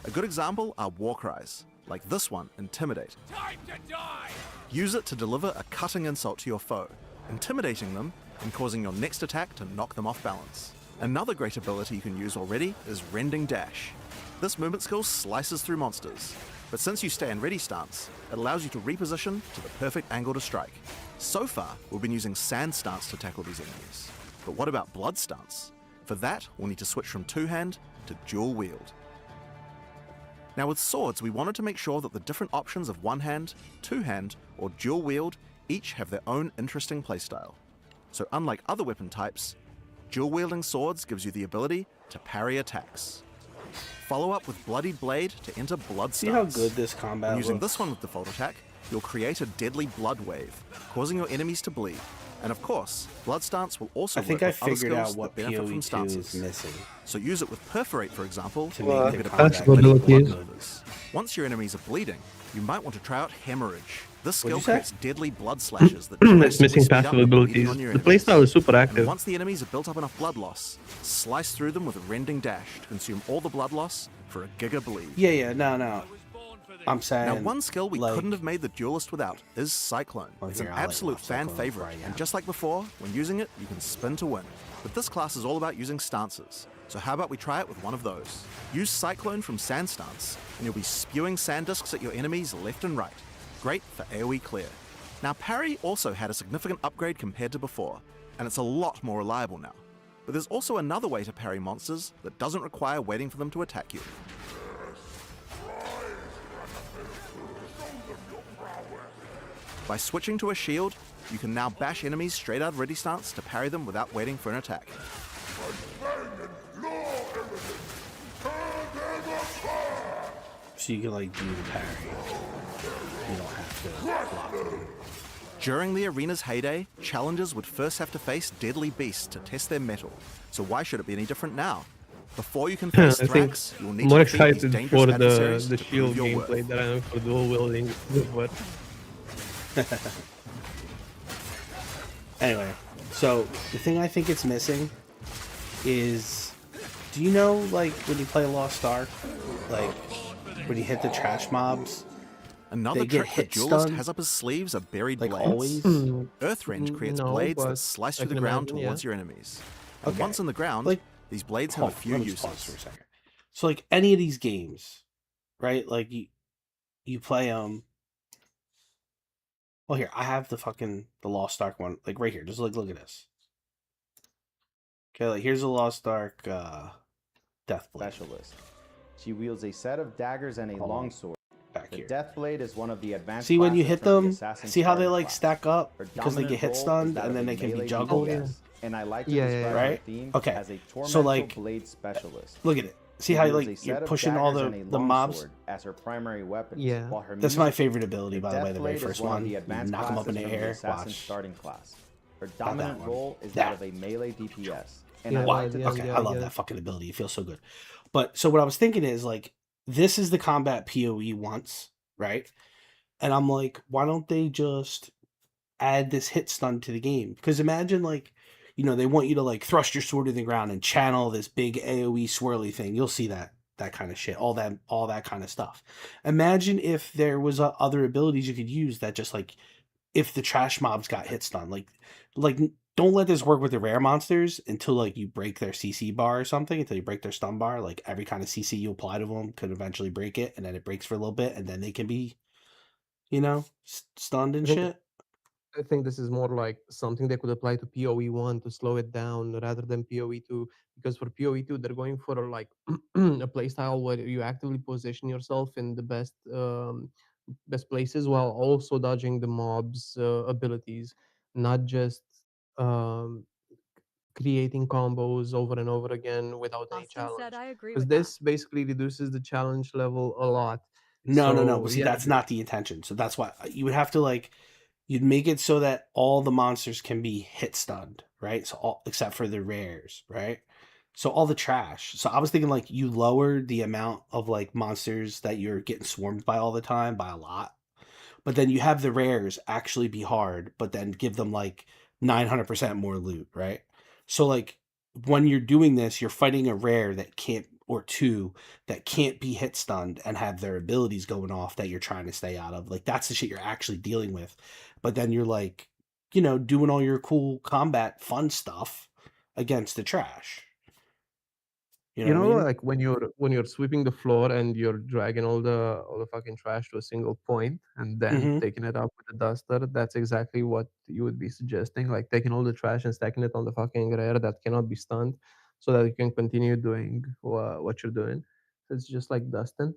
A good example are war cries, like this one, Intimidate. Time to die! Use it to deliver a cutting insult to your foe, intimidating them and causing your next attack to knock them off balance. Another great ability you can use already is Rending Dash. This movement skill slices through monsters, but since you stay in ready stance, it allows you to reposition to the perfect angle to strike. So far, we've been using sand stance to tackle these enemies. But what about blood stance? For that, we'll need to switch from two-hand to dual wield. Now with swords, we wanted to make sure that the different options of one-hand, two-hand, or dual wield each have their own interesting playstyle. So unlike other weapon types, dual-wielding swords gives you the ability to parry attacks. Follow up with Bloodied Blade to enter Blood Stance. See how good this combat When using looks? this one with default attack, you'll create a deadly blood wave, causing your enemies to bleed. And of course, Blood Stance will also I think work I with other figured skills out what that benefit POE from 2 stances. is missing. So use it with Perforate, for example, To to make get the a combat blood abilities. movers. Once your enemies are bleeding, you might want to try out Hemorrhage. This What'd skill you say? creates deadly blood slashes that It's drastically missing speed up passive the bleeding abilities. on your The enemies. playstyle is super And active. once the enemies have built up enough blood loss, slice through them with a Rending Dash to consume all the blood loss for a giga bleed. Yeah, no. I'm saying. Now, one skill we like, couldn't have made the Duelist without is Cyclone. Oh, It's here, an I'll let you absolute watch fan Cyclone favorite, before I and go. just like before, when using it, you can spin to win. But this class is all about using stances, so how about we try it with one of those? Use Cyclone from Sand Stance, and you'll be spewing sand discs at your enemies left and right. Great for AoE clear. Now, Parry also had a significant upgrade compared to before, and it's a lot more reliable now. But there's also another way to parry monsters that doesn't require waiting for them to attack you. By switching to a shield, you can now bash enemies straight out of ready stance to parry them without waiting for an attack. So you can like do the parry. You don't have to block them. During the arena's heyday, challengers would first have to face deadly beasts to test their mettle. So why should it be any different now? Before you can face I think Thrax, you'll need more to defeat these excited dangerous for the adversaries to shield prove your worth. gameplay that I am for dual wielding. But Anyway, so the thing I think it's missing is, do you know like when you play Lost Ark, like when you hit the trash mobs, Another they get trick that hit Duelist stun? has up his sleeves are buried Like blades. always? Earthrange creates No, blades but that slice I through the can ground imagine, towards yeah. your enemies. And Okay. once in the ground, Like, these blades have hold a on, few let me just pause uses. for a second. So like any of these games, right? Like you play well here, I have the Lost Ark one, like right here. Just like look at this. Okay, like here's a Lost Ark Deathblade. Specialist. She wields a set of daggers and a Hold on. longsword. Back The here. Deathblade is one of the advanced See when you classes hit from the them, assassin see how they starting like class. stack up Her because they dominant get hit role is stunned that and of then a they can be melee juggled. DPS, and I like to Yeah, describe right? her theme Okay. as a tormental So like blade specialist. look at it. See She how wields a like set you're of pushing all daggers and a the mobs? longsword as her primary weapons. Yeah. While her That's my music- favorite ability, the by the way, the very Deathblade is first one of one. the You advanced knock them up in the classes from air. assassin Watch. starting class. Her Not that dominant one. role is That. that of a melee DPS. And Yeah, I Wow. like to yeah, Okay, yeah, I love yeah. that fucking ability. It feels so good. But so what I was thinking is like, this is the combat POE wants, right? And I'm like, why don't they just add this hit stun to the game? Because imagine like, they want you to like thrust your sword in the ground and channel this big AoE swirly thing. You'll see that kind of shit, all that kind of stuff. Imagine if there was other abilities you could use that just like, if the trash mobs got hit stun, like don't let this work with the rare monsters until like you break their CC bar or something, until you break their stun bar. Like every kind of CC you apply to them could eventually break it, and then it breaks for a little bit, and then they can be, stunned and I think shit. I think this is more like something they could apply to PoE 1 to slow it down rather than PoE 2. Because for PoE 2, they're going for like a playstyle where you actively position yourself in the best places while also dodging the mobs' abilities, not just um, creating combos over and over again without any Austin said, challenge. I agree Because with that. this basically reduces the challenge level a lot. No. So Well, see, yeah, that's not the intention. So that's why you would have to like, you'd make it so that all the monsters can be hit stunned, right? So all except for the rares, right? So all the trash. So I was thinking like you lower the amount of like monsters that you're getting swarmed by all the time by a lot, but then you have the rares actually be hard, but then give them like 900% more loot, right? So like when you're doing this, you're fighting a rare that can't, or two that can't be hit stunned and have their abilities going off that you're trying to stay out of. Like that's the shit you're actually dealing with. But then you're like, doing all your cool combat fun stuff against the trash. You know you what I know, mean? like when you're sweeping the floor and you're dragging all the fucking trash to a single point and then Mm-hmm. taking it up with the duster. That's exactly what you would be suggesting, like taking all the trash and stacking it on the fucking rare that cannot be stunned, so that you can continue doing what you're doing. It's just like dusting.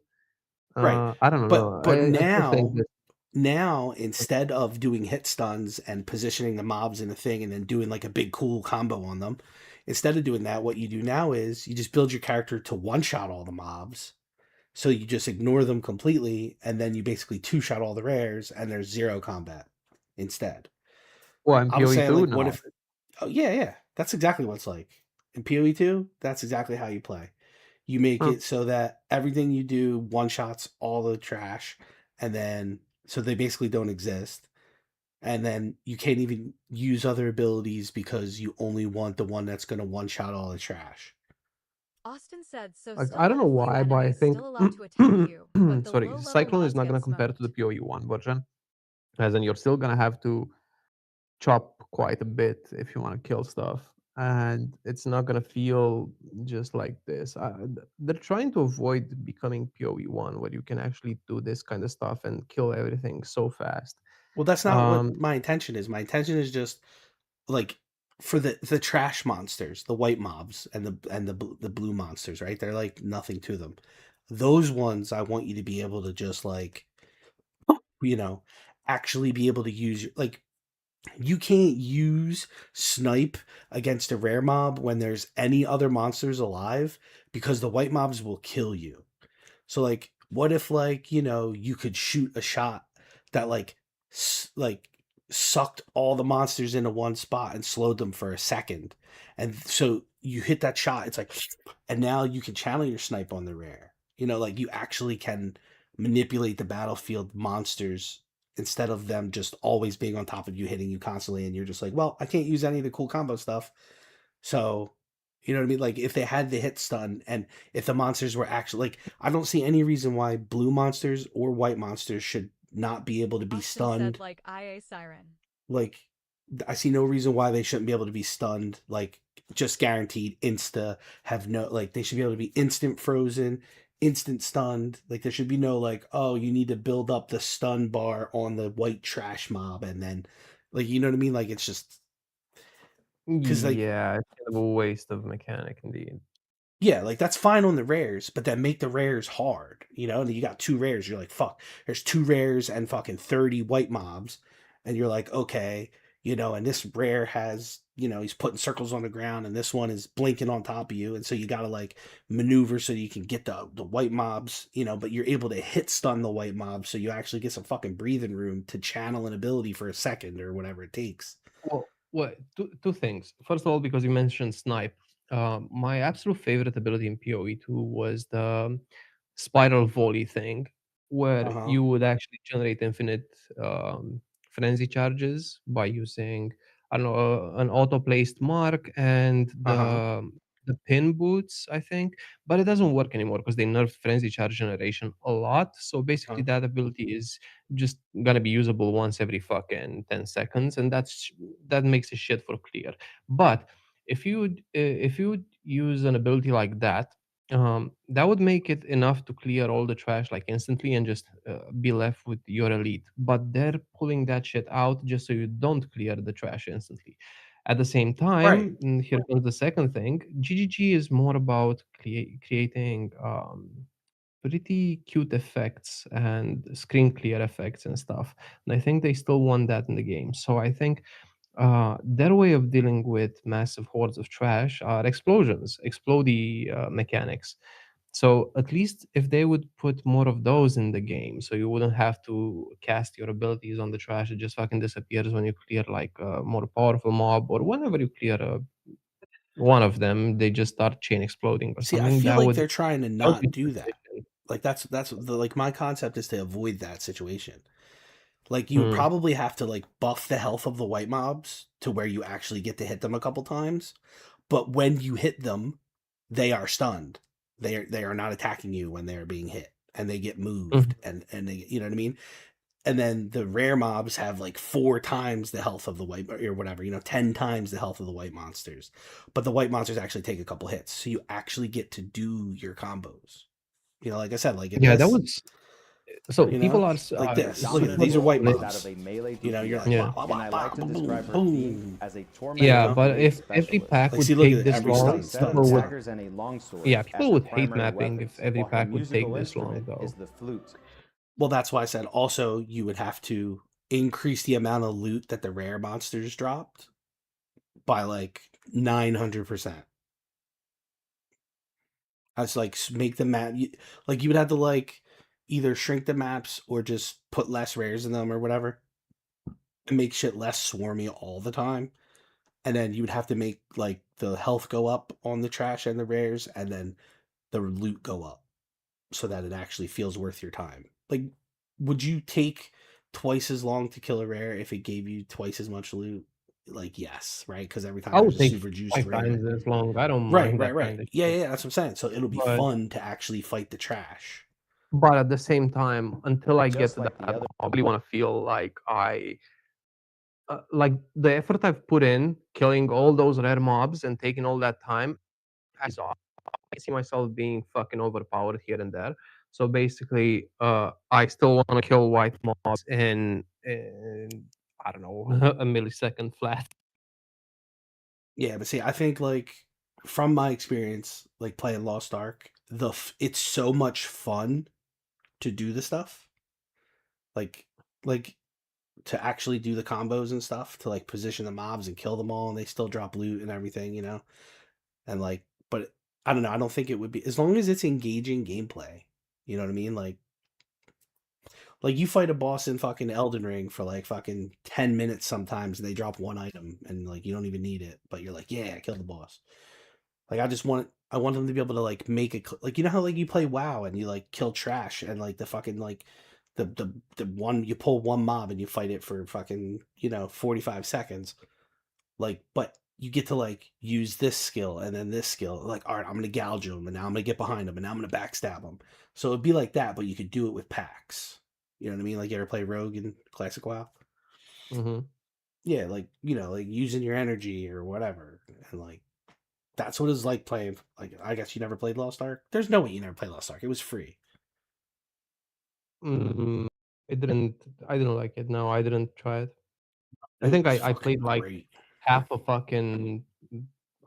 Right. I don't know. But I still think now that. now instead of doing hit stuns and positioning the mobs in a thing and then doing like a big cool combo on them, instead of doing that, what you do now is you just build your character to one shot all the mobs. So you just ignore them completely and then you basically two shot all the rares and there's zero combat instead. Well, I'm I was PoE saying two like what now. if oh yeah, that's exactly what it's like. In PoE 2, that's exactly how you play. You make Huh. it so that everything you do one shots all the trash, and then so they basically don't exist. And then you can't even use other abilities because you only want the one that's going to one shot all the trash. Austin said, so Like, still I don't get know a few why, but I enemies think still allowed to attack you, but the sorry, low-level Cyclone is mobs not get gonna compare to the smoked. PoE one version, as in you're still gonna have to chop quite a bit if you want to kill stuff, and it's not gonna feel just like this. They're trying to avoid becoming PoE one, where you can actually do this kind of stuff and kill everything so fast. Well, that's not what Um, my intention is. My intention is just like for the trash monsters, the white mobs and the blue monsters, right? They're like nothing to them. Those ones I want you to be able to just like, you know, actually be able to use like you can't use snipe against a rare mob when there's any other monsters alive because the white mobs will kill you. So like what if like, you could shoot a shot that like sucked all the monsters into one spot and slowed them for a second. And so you hit that shot, it's like and now you can channel your snipe on the rare. Like you actually can manipulate the battlefield monsters instead of them just always being on top of you hitting you constantly and you're just like, well, I can't use any of the cool combo stuff. So, you know what I mean? Like if they had the hit stun and if the monsters were actually like, I don't see any reason why blue monsters or white monsters should not be able to be Austin stunned. said, like IA Siren. Like I see no reason why they shouldn't be able to be stunned. Like just guaranteed insta have no like they should be able to be instant frozen, instant stunned. Like there should be no like, oh, you need to build up the stun bar on the white trash mob and then like you know what I mean? Like it's just because like yeah, it's kind of a waste of mechanic indeed. yeah, like that's fine on the rares, but then make the rares hard, And you got two rares, you're like, fuck, there's two rares and fucking 30 white mobs, and you're like, okay, and this rare has, he's putting circles on the ground, and this one is blinking on top of you, and so you gotta like maneuver so you can get the white mobs, but you're able to hit stun the white mobs, so you actually get some fucking breathing room to channel an ability for a second or whatever it takes. Well, two things. First of all, because you mentioned snipe, my absolute favorite ability in PoE 2 was the spiral volley thing, where Uh-huh. you would actually generate infinite frenzy charges by using, I don't know, an auto placed mark and Uh-huh. the pin boots, I think. But it doesn't work anymore because they nerfed frenzy charge generation a lot. So basically, Uh-huh. that ability is just gonna be usable once every fucking 10 seconds, and that makes it shit for clear. But if you would use an ability like that, that would make it enough to clear all the trash like instantly and just be left with your elite. But they're pulling that shit out just so you don't clear the trash instantly. At the same Right. time, here comes the second thing. GGG is more about creating pretty cute effects and screen clear effects and stuff. And I think they still want that in the game. So I think their way of dealing with massive hordes of trash are explosions, explodey mechanics. So at least if they would put more of those in the game, so you wouldn't have to cast your abilities on the trash, it just fucking disappears when you clear like a more powerful mob, or whenever you clear one of them, they just start chain exploding or See, I something. feel That like would they're trying to help you not do that. Like that's like my concept is to avoid that situation. Like you would Mm. probably have to like buff the health of the white mobs to where you actually get to hit them a couple times. But when you hit them, they are stunned. They are not attacking you when they are being hit, and they get moved, and they, you know what I mean. And then the rare mobs have like 4 times the health of the white, or whatever, 10 times the health of the white monsters. But the white monsters actually take a couple hits, so you actually get to do your combos. Like I said, like in Yeah, that this, was so people are like this. Look at people it. These are white are- mobs. Out of a melee You're like, Yeah. wah, wah, and I like to describe her theme as a tormented Yeah, but POE if every specialist. pack Like, would see, look take at it. this Every long, stun, people would. daggers and a longsword Yeah, as people her would hate primary mapping if weapons, every while her pack would take musical this long, instrument though. is the flute. Well, that's why I said also you would have to increase the amount of loot that the rare monsters dropped by like 900%. That's like make the map like you would have to like either shrink the maps or just put less rares in them or whatever and make shit less swarmy all the time. And then you would have to make like the health go up on the trash and the rares, and then the loot go up so that it actually feels worth your time. Like, would you take twice as long to kill a rare if it gave you twice as much loot? Like, yes, right? Because every time I there's would a take super juiced 5 rare. times as long. I don't Right, mind right, that right. kind of Yeah, shit. yeah, that's what I'm saying. So it'll be But fun to actually fight the trash. but at the same time, until I get Just to like that, the other I really want to feel like like the effort I've put in killing all those rare mobs and taking all that time pays off. I see myself being fucking overpowered here and there. So basically, I still want to kill white mobs in I don't know a millisecond flat. Yeah, but see, I think like from my experience, like playing Lost Ark, it's so much fun to do the stuff. Like, like to actually do the combos and stuff to like position the mobs and kill them all, and they still drop loot and everything. And like, but I don't know. I don't think it would be as long as it's engaging gameplay. You know what I mean? Like you fight a boss in fucking Elden Ring for like fucking 10 minutes sometimes, and they drop one item, and like you don't even need it, but you're like, yeah, I killed the boss. Like I want them to be able to like make it like how like you play WoW and you like kill trash and like the fucking like the one you pull one mob and you fight it for fucking 45 seconds, like, but you get to like use this skill and then this skill, like, all right, I'm gonna gouge them and now I'm gonna get behind them and now I'm gonna backstab them. So it'd be like that, but you could do it with packs. You know what I mean? Like you ever play Rogue in Classic WoW? Mm-hmm. Yeah, like like using your energy or whatever, and like that's what it's like playing. Like, I guess you never played Lost Ark. There's no way you never played Lost Ark. It was free. Mm, I didn't. I didn't like it. No, I didn't try it. I It think was I fucking played like great. half a fucking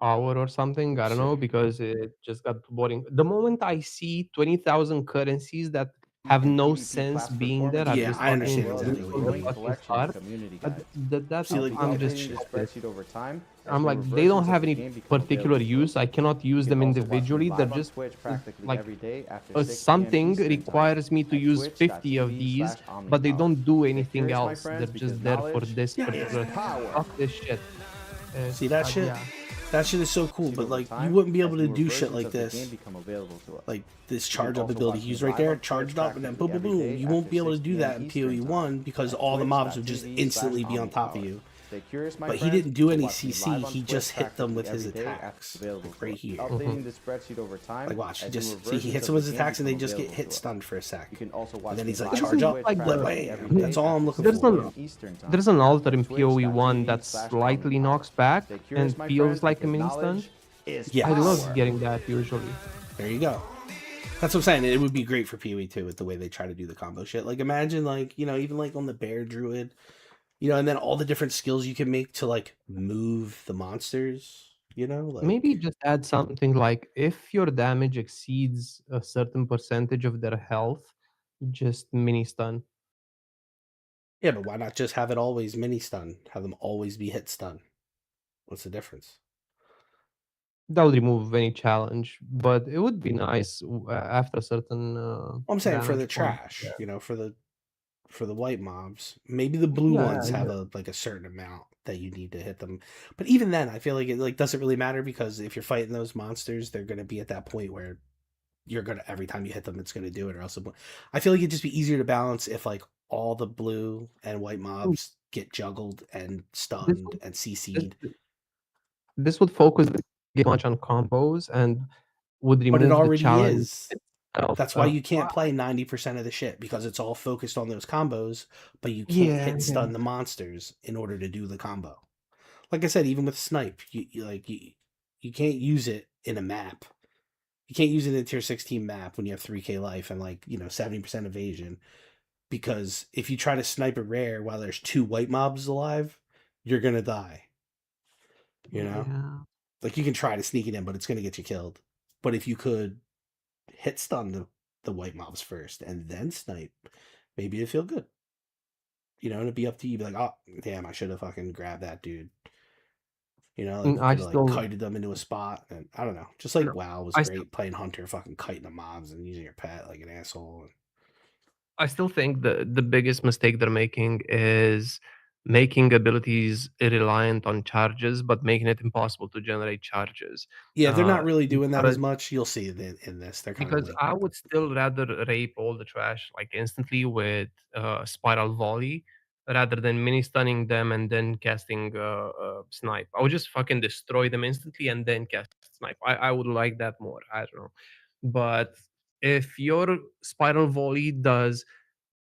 hour or something. I don't know because it just got boring. The moment I see 20,000 currencies that have and no PvP sense class being there, performance at Yeah, this I as understand fucking well as a exactly what you from the growing mean. fucking collection start, of community uh, guides. that See, I'll like, be I'm just updating this shocked. spreadsheet over time as I'm like, newer they don't versions of have the any game become particular available. use. I cannot You use can them also watch me individually. They're live on just Twitch practically like every day after 6 p.m. something Eastern time requires me to at use 50 of these, but they twitch.tv/omnipower. don't do Stay anything curious, my else. They're friends, because just there for knowledge this Yeah, is particular thing. power. Fuck this shit. see that shit? Yeah. That shit is so cool, Over but like you time, wouldn't be as able to newer do shit versions like of the this. game become available to us. Like this You can charge up also ability watch me he's right live there, on Twitch charged up, and then boom, boom, practically every boom. day You won't after be able to 6 do that p.m. in Eastern PoE time 1 because at all the mobs would just instantly be on top of twitch.tv/omnipower. you. Stay curious, my But he friends. didn't do any Watch me CC. live on He Twitch just hit them practically with his every day attacks, after available like to right us. here. Updating this spreadsheet over time. Like watch, he as just newer see he versions hits of them with the his game attacks and they become just get available hit to us. stunned for a sec. You can also watch And then me he's like live charge on up, Twitch like blam, practically every bam. day That's all I'm after looking 6 for. p.m. Eastern time. There's an altar in at PoE 1 that slightly knocks back Stay curious, and my feels friends, like a because mini stun. knowledge is Yes. I love power. getting that usually. There you go. That's what I'm saying. It would be great for PoE too with the way they try to do the combo shit. Like imagine like, even like on the bear druid, and then all the different skills you can make to like move the monsters, like Maybe just add something like if your damage exceeds a certain percentage of their health, just mini stun. yeah, but why not just have it always mini stun? Have them always be hit stun? What's the difference? That would remove any challenge, but it would be nice after a certain I'm saying for the damage point. trash, you know, for the white mobs. Maybe the blue Yeah, ones have a certain amount that you need to hit them. But even then, I feel like it doesn't really matter because if you're fighting those monsters, they're gonna be at that point where you're gonna every time you hit them, it's gonna do it, or else I feel like it'd just be easier to balance if like all the blue and white mobs get juggled and stunned and CC'd. This would focus the game much on combos and would But it remove the already challenge is. itself. That's why you can't play 90% of the shit because it's all focused on those combos, but you can't Yeah, hit stun the monsters in order to do the combo. Like I said, even with snipe, you can't use it in a map. You can't use it in a tier 16 map when you have 3k life and 70% evasion, because if you try to snipe a rare while there's 2 white mobs alive, you're gonna die. You know? Yeah. Like you can try to sneak it in, but it's gonna get you killed. But if you could hit stun the white mobs first and then snipe, maybe it'd feel good. You know, and it'd be up to you. Be like, oh damn, I should have fucking grabbed that dude. You know, like you I could have still kited them into a spot, and I don't know. Just like WoW was I great still playing Hunter, fucking kiting the mobs and using your pet like an asshole. I still think the biggest mistake they're making is making abilities reliant on charges, but making it impossible to generate charges. Yeah, they're not really doing that as Because much. You'll see in this. They're kind of because like, I would still rather rape all the trash like instantly with spiral volley rather than mini stunning them and then casting snipe. I would just fucking destroy them instantly and then cast snipe. I would like that more. I don't know, but if your spiral volley does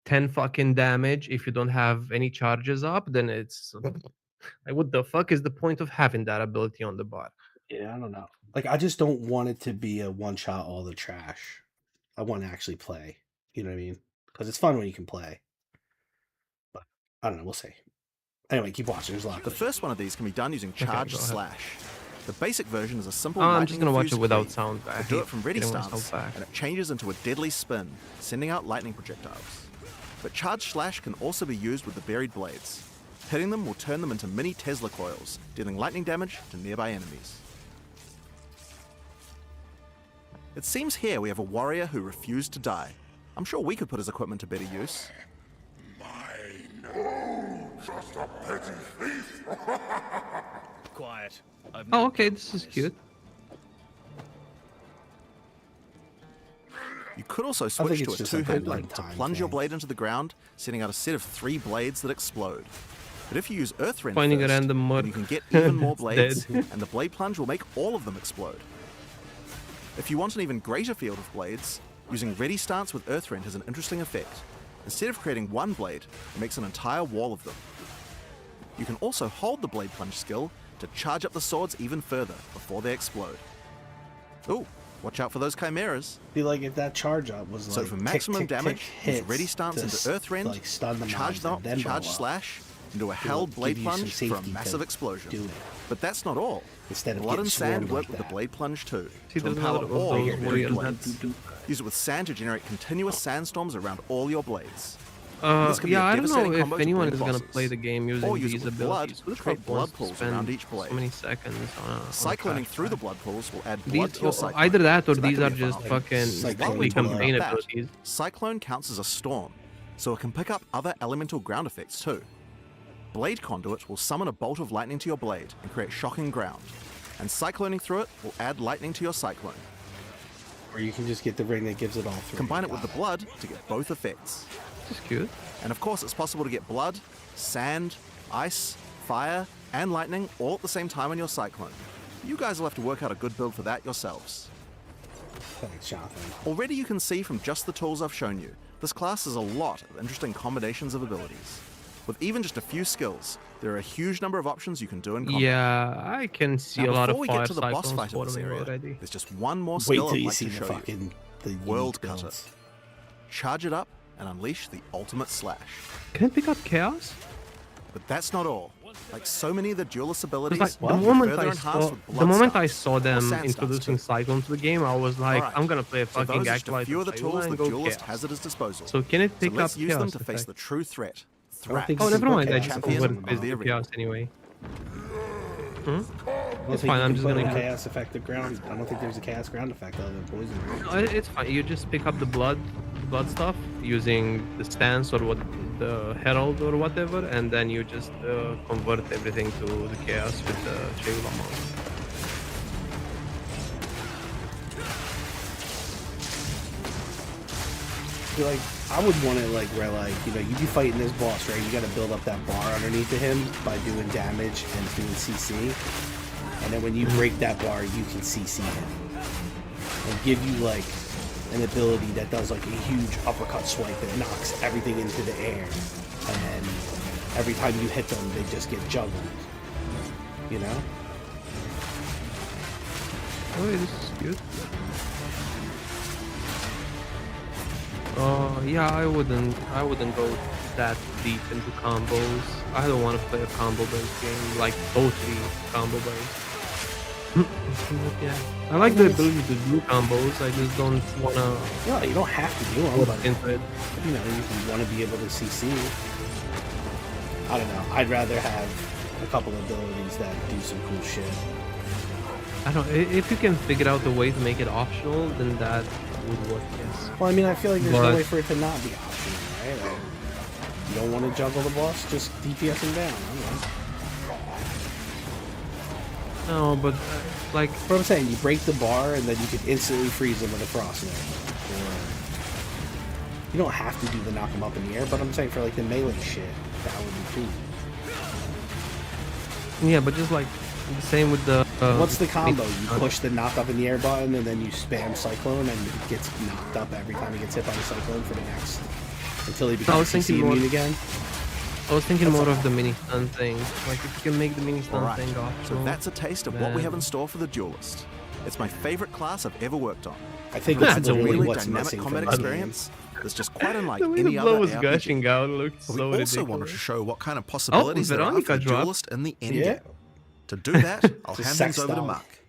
10 fucking damage if you don't have any charges up, then it's like what the fuck is the point of having that ability on the bot? yeah, I don't know. Like, I just don't want it to be a one shot all the trash. I want to actually play. You know what I mean? Because it's fun when you can play. But I don't know. We'll see. Anyway, keep watching. There's a lot. The first one of these can be done using Charge go ahead. Slash. The basic version is a simple I'm just gonna watch it lightning-infused without cleave. sound. I But do hate it from ready getting myself stance, back. and it changes into a deadly spin, sending out lightning projectiles. But Charge Slash can also be used with the buried blades. Hitting them will turn them into mini Tesla coils, dealing lightning damage to nearby enemies. It seems here we have a warrior who refused to die. I'm sure we could put his equipment to better use. Just a petty thief. Quiet. Oh, okay, this is cute. You could also think switch it's to a just like a two-handed blade to one-time plunge your thing. blade into the ground, sending out a set of 3 blades that explode. But if you use Earth Rend Finding a first, random mud. then you can get even more It's blades, dead. and the blade plunge will make all of them explode. If you want an even greater field of blades, using Ready Stance with Earth Rend has an interesting effect. Instead of creating one blade, it makes an entire wall of them. You can also hold the blade plunge skill to charge up the swords even further before they explode. Ooh, watch out for those chimeras. Be like if that charge up was So like for tick, maximum tick, damage, tick, use hits Ready Stance to into Earth Rend, like stun the charge mobs them and up then with Charge blow up. Slash, into a It'll held blade give you some plunge for a safety massive to explosion. do it. But that's not all. Instead of Blood getting and sand swarmed work like with that. the blade plunge too. See, to there's empower another of all those your buried warriors blades. Use it with sand to generate continuous sandstorms around all your blades. Uh, This can be a yeah, I don't know devastating if combo to anyone blade is gonna bosses. play the game using Or use these it with blood abilities. to Who the create fuck blood wants to pools spend around each blade. so many seconds on a Cycloning trash through the pack? blood pools will add These, blood to your cyclone. either that or so these can are be a fun just option. fucking While we're the talking campaign about that, abilities. Cyclone counts as a storm, so it can pick up other elemental ground effects too. Blade Conduit will summon a bolt of lightning to your blade and create shocking ground, and cycloning through it will add lightning to your cyclone. Or you can just get the ring that gives it all 3. Combine it with the blood to get both effects. This is cute. And of course, it's possible to get blood, sand, ice, fire, and lightning all at the same time on your cyclone. You guys will have to work out a good build for that yourselves. Thanks, Jonathan. Already you can see from just the tools I've shown you, this class has a lot of interesting combinations of abilities. With even just a few skills, there are a huge number of options you can do in combat. Yeah, I can see Now, a lot of before we fire get to the boss cyclones fight of this forming area, already. there's just one more Wait skill till I'd you like see to the show you. fucking the World unique Cutter. builds. Charge it up and unleash the ultimate slash. Can it pick up chaos? But that's not all. Like so many of the duelist abilities, Like, they're further enhanced with blood the moment I stance, saw or them sand stance introducing too. Cyclone to the game, I was like, Alright, I'm gonna play a so fucking those are just a Acolyte few of the and tools the go duelist chaos. has at his disposal. So can it pick let's up use them chaos to face effect? the true threat. I don't think Oh, you can never put mind. I chaos just effects what on it the is bottom. the chaos anyway. Hmm? It's fine. I'm just put gonna a chaos effective ground. I don't think there's a chaos ground effect other than poison. Right? No, it's fine. You just pick up the blood stuff using the stance or what the herald or whatever, and then you just convert everything to the chaos with the Sheila mount. Like, I would want it like where like, you know, you be fighting this boss, right? You got to build up that bar underneath of him by doing damage and doing CC, and then when you break that bar, you can CC him and give you like an ability that does like a huge uppercut swipe that knocks everything into the air, and every time you hit them, they just get juggled. You know? Oh, yeah, this is good. Yeah, I wouldn't go that deep into combos. I don't want to play a combo-based game, like totally combo-based. Yeah, I like the ability to do combos. I just don't wanna. No, you don't have to do them, but into it. You know, you want to be able to CC. I don't know. I'd rather have a couple of abilities that do some cool shit. I don't. If you can figure out a way to make it optional, then that would work. Yes. Well, I mean, I feel like there's no way for it to not be optional, right? Like, you don't want to juggle the boss, just DPS him down. I don't know. No, but like what I'm saying, you break the bar and then you can instantly freeze him with a frost node. Or you don't have to do the knock him up in the air, but I'm saying for like the melee shit, that would be cool. Yeah, but just like the same with the. What's the combo? You push the knock up in the air button and then you spam Cyclone and it gets knocked up every time he gets hit by the Cyclone for the next until he becomes CC immune again. I was thinking more of the mini stun thing. Like if you can make the mini stun thing optional. So that's a taste of what we have in store for the Duelist. It's my favorite class I've ever worked on. I think it's a really dynamic combat experience that's just quite unlike any other was RPG. gushing out looked so We also ridiculous. wanted to show what kind of possibilities there are for the dropped. Duelist in the endgame. To do that, I'll hand things over to Mark.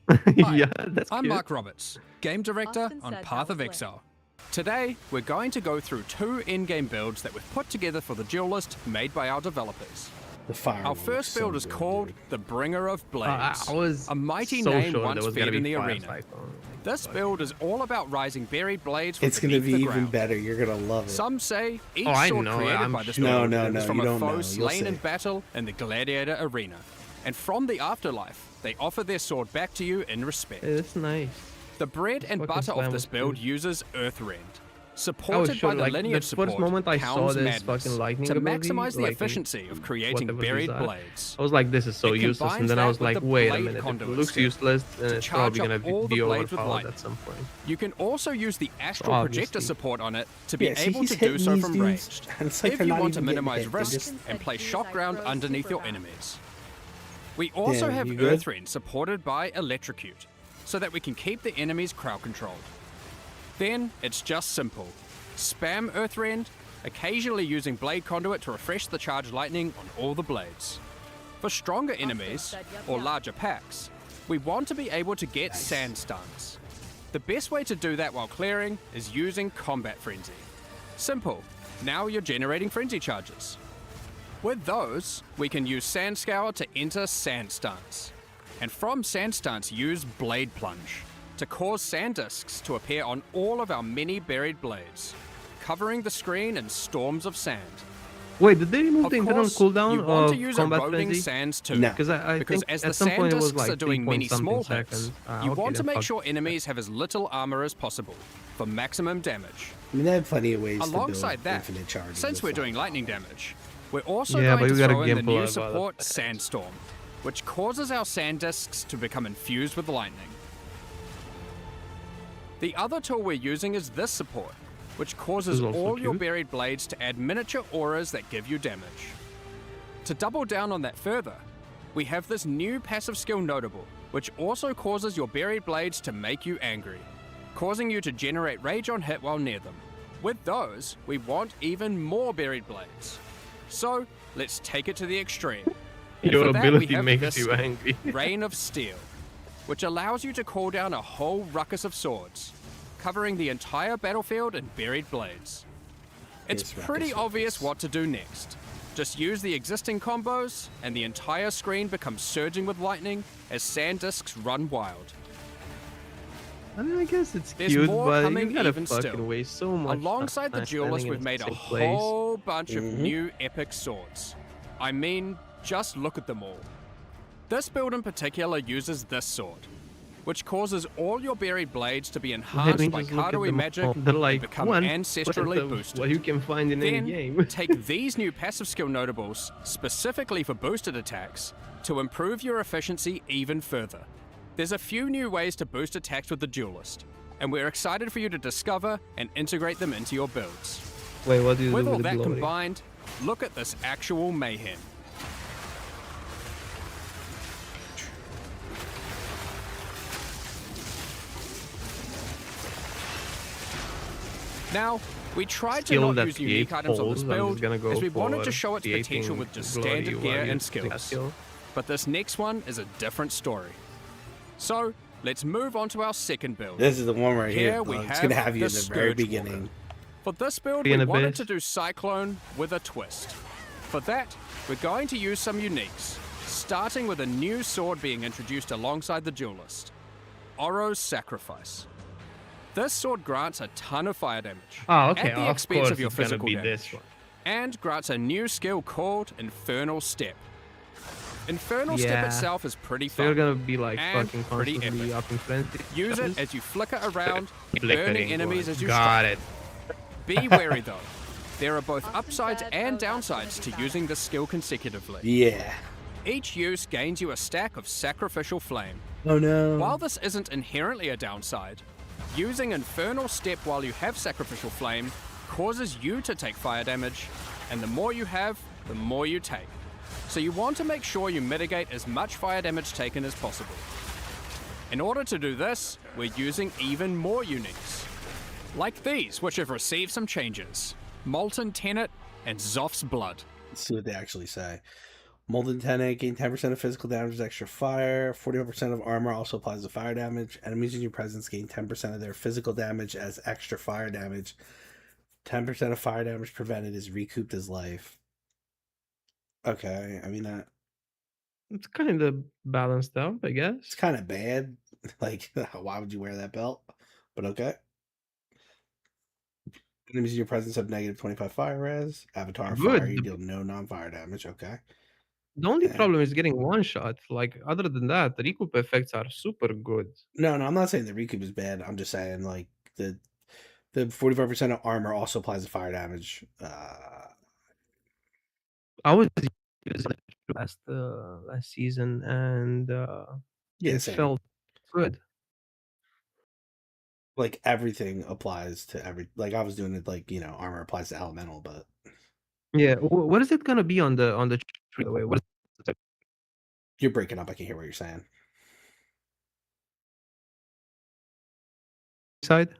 Hi, that's I'm cute. Mark Roberts, Game Director Austin on said Path of that was Exile. Today, we're going to go through 2 in-game builds that we've put together for the Duelist made by our developers. The fire Our first build is called the Bringer of Blades, I was a mighty so name sure once there was gonna feared in be the fire arena. cyclone. This build is all about rising buried blades from It's going to be beneath the even ground. better. You're going to love it. Some say each I sword know, created I'm by this sure. build No, is from you a don't foe know. You'll slain in see. battle in the Gladiator Arena. And from the afterlife, they offer their sword back to you in respect. Yeah, that's nice. The bread and Fucking butter slam of this was build good. uses Earthrend, I was supported sure, by the like, lineage the support first moment I saw Hound's this Madness, fucking lightning to ability, maximize the like, efficiency of creating whatever buried is that, blades. I was like, this is so It useless, combines and then I that was with like, the wait a blade minute, if it conduit looks skill useless, then to it's charge probably up gonna all the be blades with overpowered lightning. at some point. You can also use the astral obviously. projector support on it to be Yeah, see, able he's to do hitting so these from dudes, ranged, and it's like if they're you not want to even getting minimize hit, they risk just- and play Use shock ground aggro underneath your super enemies. We also Damn, have you good? Earthrend supported by Electrocute, so that we can keep the enemies crowd controlled. Then it's just simple. Spam Earthrend, occasionally using Blade Conduit to refresh the charged lightning on all the blades. For stronger enemies, or larger packs, we want to be able to get sand stuns. The best way to do that while clearing is using Combat Frenzy. Simple, now you're generating frenzy charges. With those, we can use Sand Scour to enter sand stuns. And from sand stuns, use Blade Plunge to cause sand discs to appear on all of our many buried blades, covering the screen in storms of sand. Wait, did they remove Of the internal course, cooldown you want of to use combat eroding frenzy? sands too, No. Because I because think as at the some sand point it was discs like are doing 3 many point small something hits, seconds. you Okay, want to then make fuck sure it. enemies have as little armor as possible for maximum damage. I mean, they have plenty of ways Alongside to build that, infinite charges. since with we're fire. doing lightning damage, we're also Yeah, but going you to gotta throw in the gimp a new lot about support it. Sandstorm, which causes our sand discs to become infused with lightning. The other tool we're using is this support, which causes This is also all your cute. buried blades to add miniature auras that give you damage. To double down on that further, we have this new passive skill Notable, which also causes your buried blades to make you angry, causing you to generate rage on hit while near them. With those, we want even more buried blades. So, let's take it to the extreme. And Your for that, we ability have makes this you angry. Rain of Steel, which allows you to call down a whole ruckus of swords, covering the entire battlefield in buried blades. It's Yes, ruckus, pretty ruckus. obvious what to do next. Just use the existing combos, and the entire screen becomes surging with lightning as sand discs run wild. I mean, I guess it's There's cute, more but coming you gotta even fucking still. waste so much Alongside the time Duelist, standing we've in made a the same place. whole bunch of new epic swords. I mean, just look at them all. This build in particular uses this sword, which causes all your buried blades to be enhanced by Kardoi magic and become ancestrally boosted. What you can find in any game. Take these new passive skill notables, specifically for boosted attacks, to improve your efficiency even further. There's a few new ways to boost attacks with the Duelist, and we're excited for you to discover and integrate them into your builds. Wait, what do you With do all with the that glory? combined, look at this actual mayhem. Now, we tried to Skill not that use unique creates items on this holes, I'm just build, gonna go as we wanted for to show its potential with just glory standard gear while and using that skills. skill. But this next one is a different story. So, let's move on to our second build. This is the one right here. We It's gonna have you in the very Scourge beginning. Walker. For this build, Be in we the wanted base. to do Cyclone with a twist. For that, we're going to use some uniques, starting with a new sword being introduced alongside the Duelist, Oro's Sacrifice. This sword grants a ton of fire damage Oh, okay, at the of expense course of your it's gonna physical be damage, this one. and grants a new skill called Infernal Step. Infernal Step Yeah. itself is pretty So fun. you're gonna be like and fucking pretty constantly epic. up in frenzy. Use it as you flicker around, Flickering burning enemies one. as you Got strike. Be wary though. There are both upsides and downsides to using this skill consecutively. Yeah. Each use gains you a stack of Sacrificial Flame. Oh no. While this isn't inherently a downside, using Infernal Step while you have Sacrificial Flame causes you to take fire damage, and the more you have, the more you take. So you want to make sure you mitigate as much fire damage taken as possible. In order to do this, we're using even more uniques. Like these, which have received some changes. Molten Tenet and Zoph's Blood. Let's see what they actually say. Molten Tenet, gain 10% of physical damage with extra fire. 41% of armor also applies to fire damage. Enemies in your presence gain 10% of their physical damage as extra fire damage. 10% of fire damage prevented is recouped as life. Okay, I mean that. It's kind of balanced out, I guess. It's kind of bad. Like, why would you wear that belt? But okay. Enemies in your presence have negative 25 fire res. Avatar Good. fire, you deal no non-fire damage. Okay. The only Yeah. problem is getting one shot. Like, other than that, the recoup effects are super good. No, I'm not saying the recoup is bad. I'm just saying like the 45% of armor also applies to fire damage. I was using it last season, and Yeah, it same. felt good. Like everything applies to every. Like I was doing it like armor applies to elemental, but Yeah, what is it gonna be on the tree? Wait, what is it? you're breaking up. I can't hear what you're saying. Side?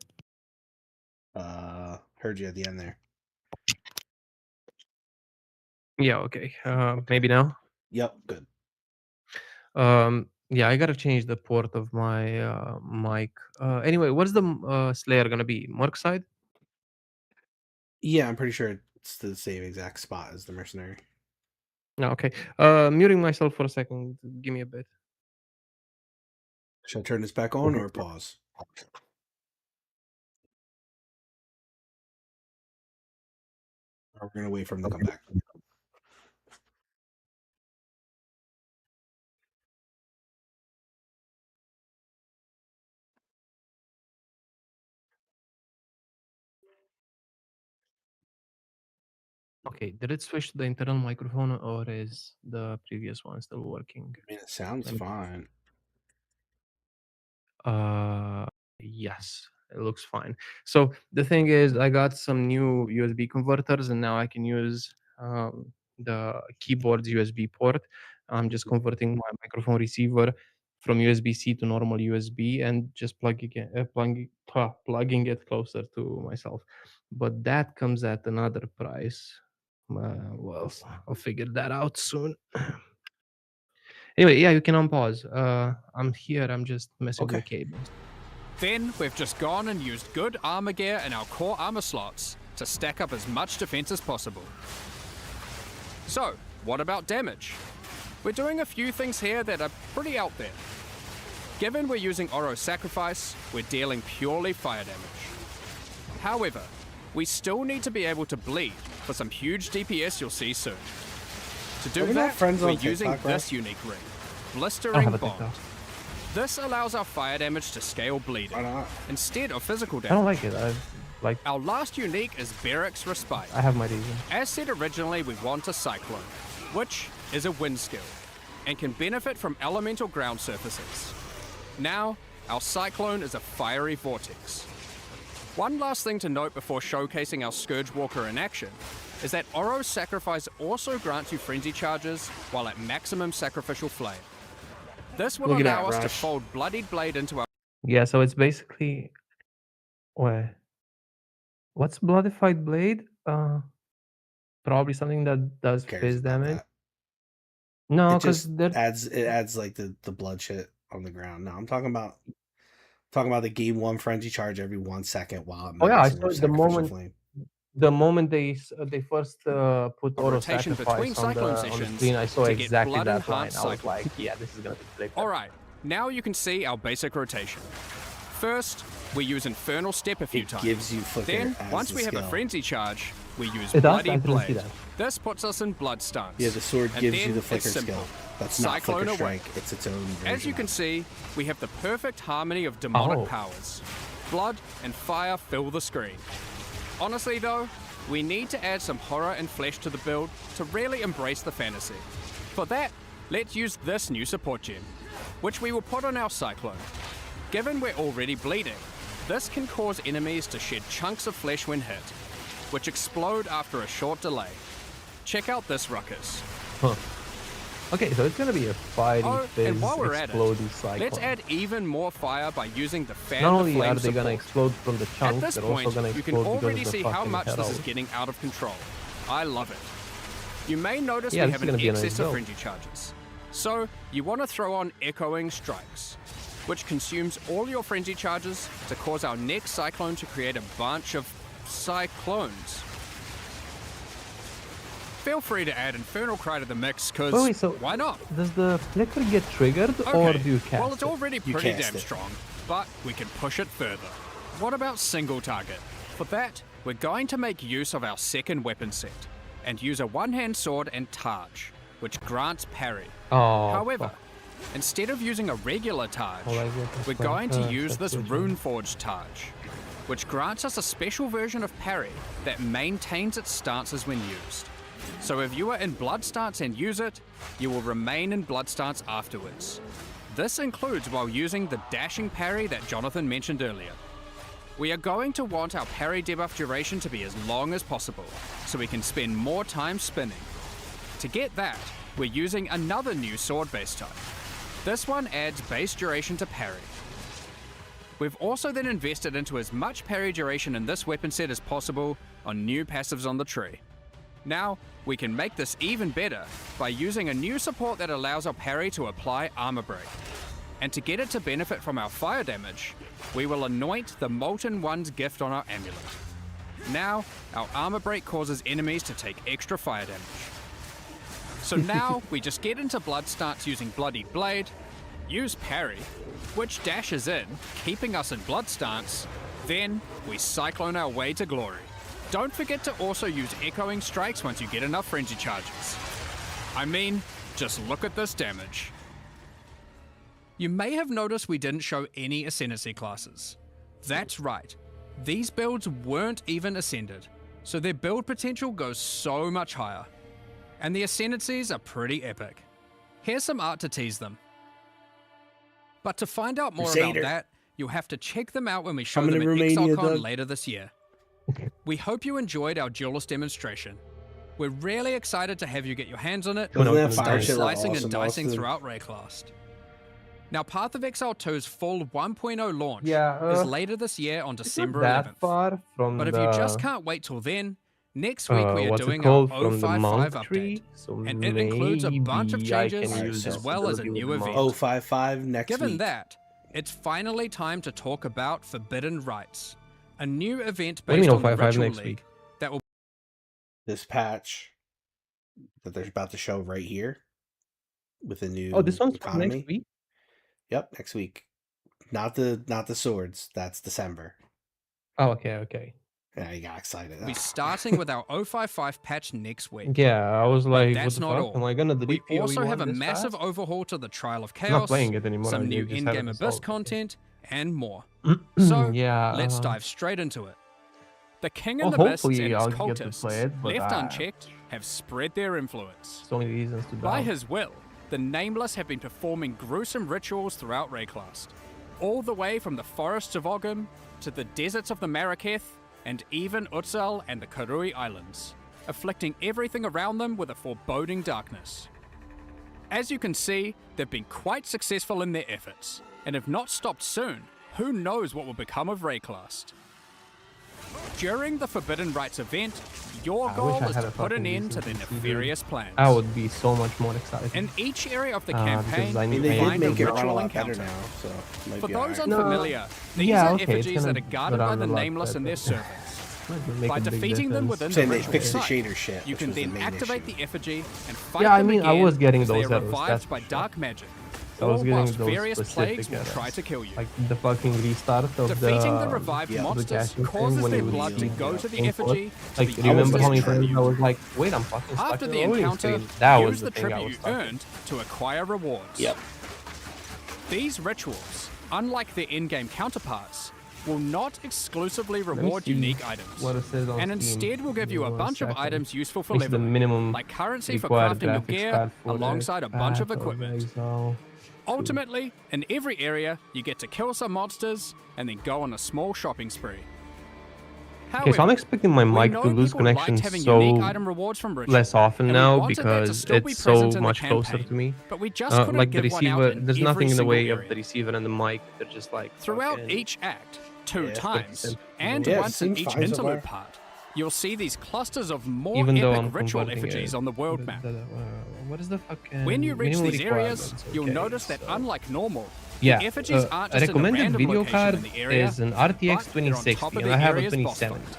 Heard you at the end there. Yeah, okay. Maybe now. Yep, good. Yeah, I gotta change the port of my mic. Anyway, what's the Slayer gonna be? Merc side? Yeah, I'm pretty sure it's the same exact spot as the mercenary. No, okay. Muting myself for a second. Give me a bit. Should I turn this back on or pause? Or we're gonna wait for him to come back. Okay, did it switch to the internal microphone or is the previous one still working? I mean, it sounds Let me- fine. Yes, it looks fine. So the thing is, I got some new USB converters, and now I can use the keyboard's USB port. I'm just converting my microphone receiver from USB-C to normal USB and just plugging it closer to myself. But that comes at another price. Well, I'll figure that out soon. Anyway, yeah, you can unpause. I'm here. I'm just messing with the cables. Then we've just gone and used good armor gear in our core armor slots to stack up as much defense as possible. So, what about damage? We're doing a few things here that are pretty out there. Given we're using Oro's Sacrifice, we're dealing purely fire damage. However, we still need to be able to bleed for some huge DPS you'll see soon. To do that, we're using this unique ring, Blistering Bond. This allows our fire damage to scale bleeding instead of physical damage. I don't like it. Our last unique is Barracks Respite. I have my reason. As said originally, we want a Cyclone, which is a wind skill, and can benefit from elemental ground surfaces. Now, our Cyclone is a fiery vortex. One last thing to note before showcasing our Scourge Walker in action is that Oro's Sacrifice also grants you frenzy charges while at maximum sacrificial flame. This will allow us to fold Bloodied Blade into our... Yeah, so it's basically... Wait. What's Bloodified Blade? Probably something that does phase damage. No, because it adds like the blood shit on the ground. No, I'm talking about the game 1 frenzy charge every 1 second while oh yeah, I saw the moment they first put Oro Sacrifice on the screen, I saw exactly that line. I was like, yeah, this is gonna be flipped. Alright, now you can see our basic rotation. First, we use Infernal Step a few times. Gives you then, once we have a frenzy charge, we use Bloody Blade. This puts us in blood stance. Yeah, the sword gives you the flicker skill. That's not Flicker Strike, it's its own version. As you can see, we have the perfect harmony of demonic powers. Blood and fire fill the screen. Honestly though, we need to add some horror and flesh to the build to really embrace the fantasy. For that, let's use this new support gem, which we will put on our Cyclone. Given we're already bleeding, this can cause enemies to shed chunks of flesh when hit, which explode after a short delay. Check out this ruckus. Huh. Okay, so it's gonna be a fighting phase exploding cycle. Let's add even more fire by using the fan. Not only are they support. gonna explode from the chunks, At this they're point, also gonna you explode can already because of the see how fucking much this herald. is getting out of control. I love it. You may notice we have an excess of frenzy charges. So, you want to throw on Echoing Strikes, which consumes all your frenzy charges to cause our next Cyclone to create a bunch of Cyclones. Feel free to add Infernal Cry to the mix, because why not? Does the flicker get triggered, or do you cast Well, it's already pretty damn it. strong, but we can push it further. What about single target? For that, we're going to make use of our second weapon set, and use a one-hand sword and Targe, which grants parry. However, instead of using a regular Targe, we're going to use this Runeforged Targe, which grants us a special version of parry that maintains its stances when used. So if you are in blood stance and use it, you will remain in blood stance afterwards. This includes while using the dashing parry that Jonathan mentioned earlier. We are going to want our parry debuff duration to be as long as possible, so we can spend more time spinning. To get that, we're using another new sword base type. This one adds base duration to parry. We've also then invested into as much parry duration in this weapon set as possible on new passives on the tree. Now, we can make this even better by using a new support that allows our parry to apply Armor Break. And to get it to benefit from our fire damage, we will anoint the Molten One's gift on our amulet. Now, our Armor Break causes enemies to take extra fire damage. So now, we just get into blood stance using Bloody Blade, use parry, which dashes in, keeping us in blood stance, then we cyclone our way to glory. Don't forget to also use Echoing Strikes once you get enough frenzy charges. I mean, just look at this damage. You may have noticed we didn't show any Ascendancy classes. That's right, these builds weren't even Ascended, so their build potential goes so much higher. And the Ascendancies are pretty epic. Here's some art to tease them. But to find out more about that, you'll have to check them out when we show them at XLCon later this year. We hope you enjoyed our Duelist demonstration. We're really excited to have you get your hands on it and start slicing and dicing throughout Rayclast. Now, Path of Exile 2's full 1.0 launch is later this year on December 11th. But if you just can't wait till then, next week we are doing our 055 update, and it includes a bunch of changes as well as a new event. 055 next week. Given that, it's finally time to talk about Forbidden Rites, a new event based on the Ritual League that will... This patch that they're about to show right here with a new Oh, this one's economy. next week? Yep, next week. Not the swords. That's December. Oh, okay. Yeah, you got excited. We'll be starting with our 055 patch next week. Yeah, I was like, But what that's the not fuck? all. Am I gonna delete We POE also have a this massive fast? overhaul to the Trial of I'm not Chaos, playing it anymore, I some new just have it in-game Abyss installed. content, and more. So, Yeah, let's dive straight into it. The King in well, the Mists and hopefully his I'll get to cultists, play it, but left unchecked, have spread their influence. so many reasons to By doubt. his will, the Nameless have been performing gruesome rituals throughout Rayclast, all the way from the forests of Ogum to the deserts of the Marraketh, and even Utsal and the Karui Islands, afflicting everything around them with a foreboding darkness. As you can see, they've been quite successful in their efforts, and if not stopped soon, who knows what will become of Rayclast. During the Forbidden Rites event, your goal is to put an end to their nefarious plans. I would be so much more excited. In each area of the Because campaign, I you need to find a make it run a ritual lot better encounter. now, so it might For be those alright. unfamiliar, these yeah, are okay, it's effigies gonna that are guarded go by down the a lot Nameless and their better. servants. Might make By a big defeating them difference. within Saying the they ritual fixed the site, shader shit, you which can was the then main activate issue. the effigy and fight Yeah, I them mean, I again was getting as they those are errors, revived that's by for sure. dark magic. I was All getting whilst those various plagues specific will errors. try to kill you. Like the fucking restart of Defeating the the revived the monsters casting causes thing when their you blood to leave go the to the input. effigy to Like, be remember how many used as times I tribute. was like, wait, I'm fucking stuck After in the loading encounter, screen. That was use the the thing I tribute was you stuck in. earned to acquire rewards. Yep. These rituals, unlike their in-game counterparts, will not exclusively me reward see unique items, what it says on and Steam. instead will give you a One bunch of second. items useful for It's the leveling, minimum like currency for required crafting your graphics gear card for alongside a bunch of Path equipment. Exile. Ultimately, in every area, you get to kill some monsters and then go on a small shopping spree. Okay, so I'm expecting my we mic know to lose people liked connection having so unique item rewards from rituals, less often and we now wanted that to because still be it's present so in the much closer campaign, to me. but we just couldn't Like the give one out receiver, in there's every nothing in the single way area. of the receiver and the mic. They're just like Throughout fucking- each act, two Yeah, times, 50% and Yeah, it once in seems each fine so interlude far. part, you'll see these clusters of more Even though epic I'm ritual converting effigies it, on the world but map. what is the fucking When you reach minimum these areas, requirements? you'll Okay, notice that so- unlike normal, Yeah, the effigies aren't a just in a recommended random video location card in the area, is an but RTX they're on 2060, top of and the I have a area's boss 27. fight.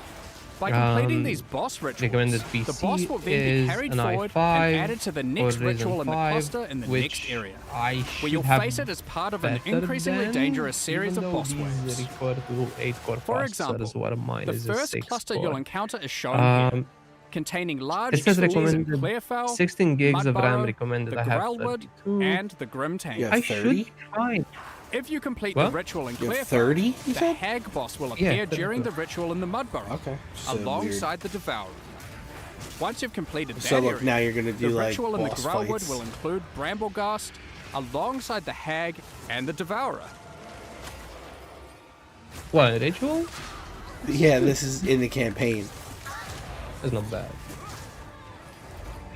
By completing these boss rituals, recommended the PC boss will then be is carried an forward i5 and added to the next or Ryzen ritual in the 5, cluster in the which next area, I where should you'll have face it as part of an better increasingly than, dangerous series even of though boss these waves. refer to 8-core For example, processors, what mine the is a first 6 cluster core. you'll encounter is shown here, containing large It says trees in recommended Clearfell, 16 gigs of RAM Mudburrow, recommended. the I have Growlwood, 32. and the Grim Tank. I should try. If you complete What? the ritual in You have Clearfell, 30, you the said? Hag boss will Yeah, appear 30. during the ritual in the Mudburrow, Okay. So alongside the Devourer. Once you've completed that So look, area, now you're gonna do, the like, ritual in the boss Growlwood fights. will include Bramblegast, alongside the Hag and the Devourer. What, a ritual? Yeah, this is in the campaign. That's not bad.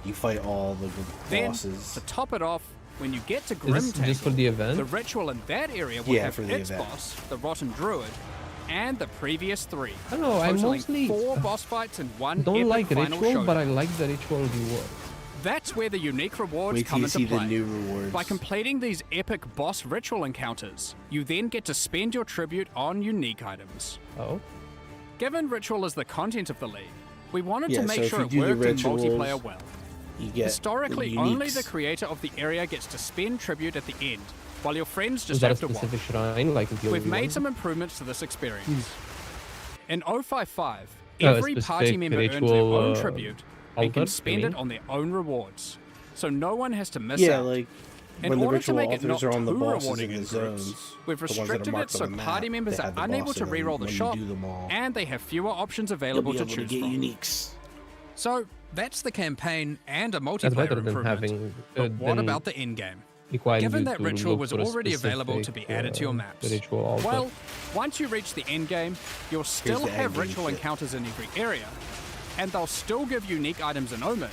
You fight all the Then, bosses. to top it off, when you get to Is Grim this Tank, just for the event? the ritual in that area will Yeah, have for the its event. boss, the Rotten Druid, and the previous three. I don't know, I totaling mostly 4 boss fights and 1 don't epic like final ritual, showdown. but I like the ritual reward. That's where the unique rewards Wait till come you into see play. the new rewards. By completing these epic boss ritual encounters, you then get to spend your tribute on unique items. Oh? Given ritual is the content of the league, we wanted Yeah, to so make if sure you it do the worked in rituals, multiplayer well. You get Historically, the only uniques. the creator of the area gets to spend tribute at the end, while your friends Is just that a have to watch. specific shrine like in POE We've made 1? some improvements to this experience. In 055, Oh, a every party specific member earns their ritual, own tribute and altar, can you spend mean? it on their own rewards, so no one has to miss Yeah, out. like In when the order to ritual make it altars not are on the too bosses rewarding in in the groups, zones, we've the ones that are restricted it marked so on the party map, members they are have the unable boss to in them reroll the when you shop, do them all. and they have fewer options You'll available be to able to choose get from. uniques. So that's the campaign and a That's multiplayer better than improvement. having. But what than about the end game? requiring Given you that to ritual look was for a already available to specific, be added to your maps, ritual altar. well, once you reach the end game, you'll still the have end game ritual shit. encounters in every area, and they'll still give unique items and omens.